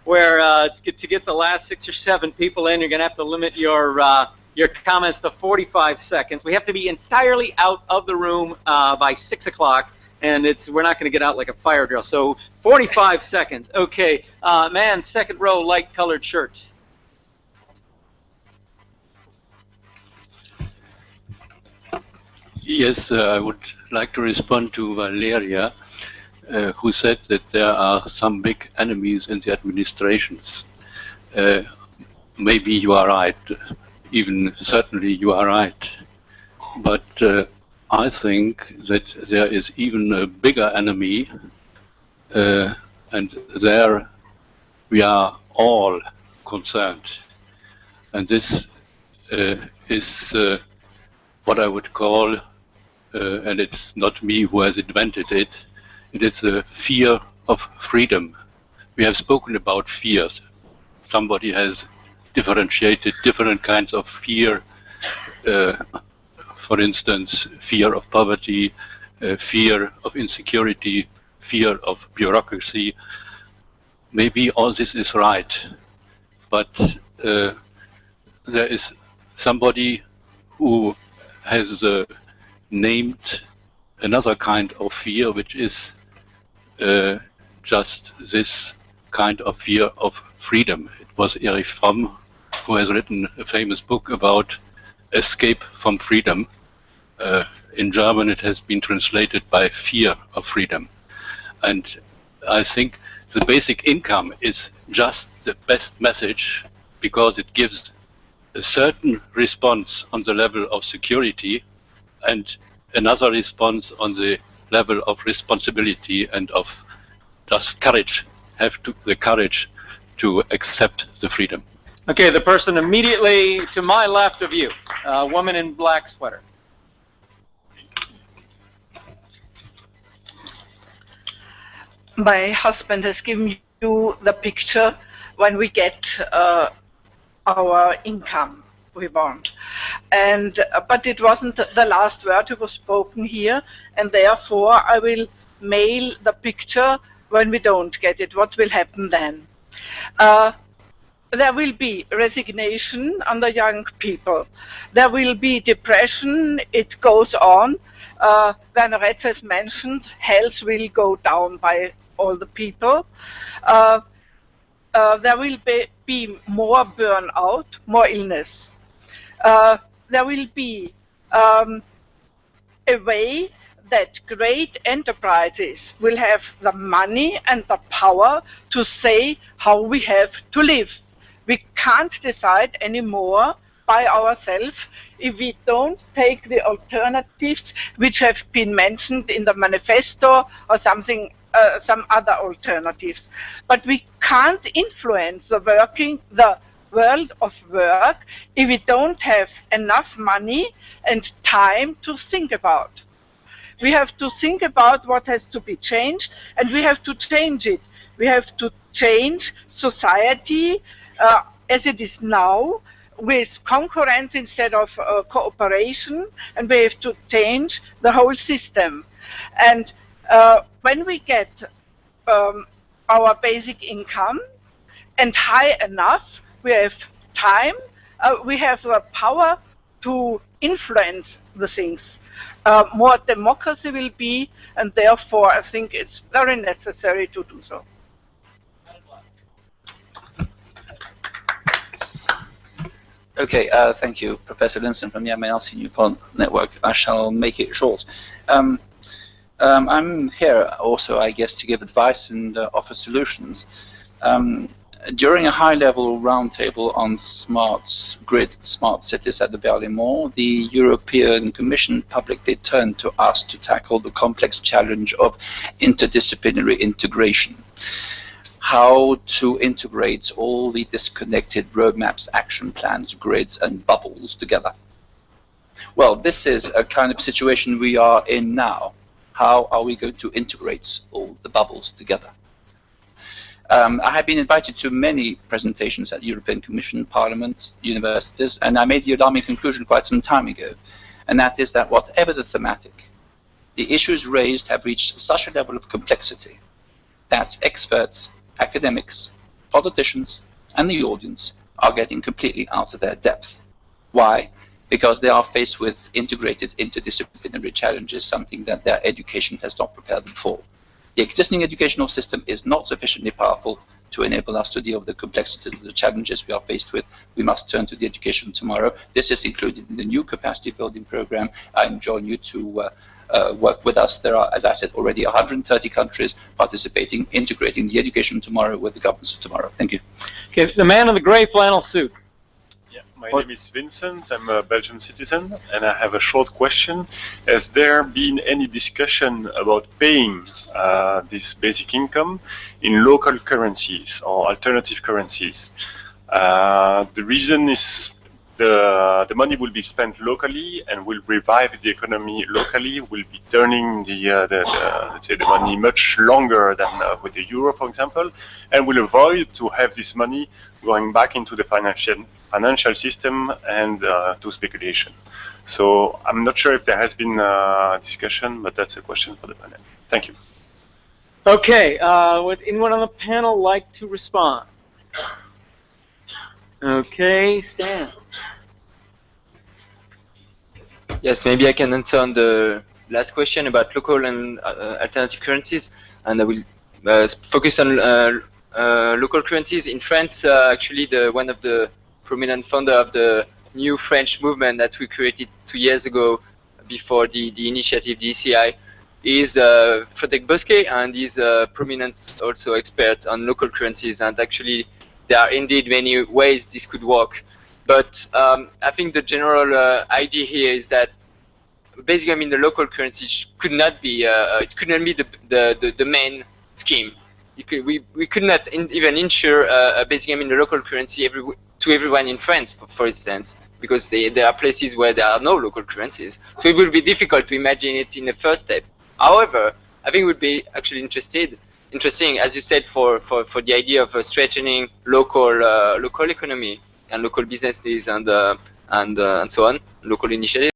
to get the last 6 or 7 people in, you're going to have to limit your comments to 45 seconds. We have to be entirely out of the room by 6 o'clock, and we're not going to get out like a fire drill. So 45 seconds. Okay, man, second row, light-colored shirt. Yes, I would like to respond to Valeria, who said that there are some big enemies in the administrations. Maybe you are right, even certainly you are right. But I think that there is even a bigger enemy, and there we are all concerned. And this is what I would call, and it's not me who has invented it, it is a fear of freedom. We have spoken about fears. Somebody has differentiated different kinds of fear. For instance, fear of poverty, fear of insecurity, fear of bureaucracy. Maybe all this is right, but there is somebody who has named another kind of fear, which is just this kind of fear of freedom. It was Erich Fromm who has written a famous book about escape from freedom. In German it has been translated by fear of freedom. And I think the basic income is just the best message, because it gives a certain response on the level of security and another response on the level of responsibility and of just courage, the courage to accept the freedom. Okay, the person immediately to my left of you, a woman in black sweater. My husband has given you the picture when we get our income we want, and but it wasn't the last word who was spoken here, and therefore I will mail the picture when we don't get it. What will happen then? There will be resignation on the young people. There will be depression. It goes on. Werner Retz has mentioned health will go down by all the people. There will be more burnout, more illness. There will be a way that great enterprises will have the money and the power to say how we have to live. We can't decide anymore by ourselves if we don't take the alternatives which have been mentioned in the manifesto or something, some other alternatives. But we can't influence the world of work if we don't have enough money and time to think about. We have to think about what has to be changed, and we have to change it. We have to change society as it is now with concurrence instead of cooperation, and we have to change the whole system. And when we get our basic income and high enough, we have time, we have the power to influence the things. More democracy will be, and therefore I think it's very necessary to do so. Okay, thank you, Professor Linson from the MALC Newport Network. I shall make it short. I'm here also, I guess, to give advice and offer solutions. During a high-level roundtable on smart grids, smart cities at the Berlin Mall, the European Commission publicly turned to us to tackle the complex challenge of interdisciplinary integration. How to integrate all the disconnected roadmaps, action plans, grids, and bubbles together. Well, this is a kind of situation we are in now. How are we going to integrate all the bubbles together? I have been invited to many presentations at European Commission, Parliament, universities, and I made the alarming conclusion quite some time ago, and that is that whatever the thematic, the issues raised have reached such a level of complexity that experts, academics, politicians, and the audience are getting completely out of their depth. Why? Because they are faced with integrated interdisciplinary challenges, something that their education has not prepared them for. The existing educational system is not sufficiently powerful to enable us to deal with the complexities of the challenges we are faced with. We must turn to the education tomorrow. This is included in the new capacity building program. I join you to work with us. There are, as I said, already 130 countries participating, integrating the education tomorrow with the governments of tomorrow. Thank you. Okay, the man in the gray flannel suit. My name is Vincent. I'm a Belgian citizen, and I have a short question. Has there been any discussion about paying this basic income in local currencies or alternative currencies? The reason is the money will be spent locally and will revive the economy locally, will be turning let's say the money much longer than with the euro, for example, and will avoid to have this money going back into the financial system and to speculation. So I'm not sure if there has been a discussion, but that's a question for the panel. Thank you. Okay, would anyone on the panel like to respond? Okay, Stan. Yes, maybe I can answer on the last question about local and alternative currencies, and I will focus on local currencies. In France, actually, one of the prominent founder of the new French movement that we created 2 years ago before the initiative, the ECI, is Frédéric Bosquet, and he's a prominent also expert on local currencies, and actually there are indeed many ways this could work. But I think the general idea here is that basically, I mean, the local currency could not be the main scheme. We could not even insure basically, I mean, the local currency to everyone in France, for instance, because there are places where there are no local currencies. So it will be difficult to imagine it in the first step. However, I think it would be actually interesting, as you said, for the idea of strengthening local economy and local businesses and so on, local initiatives.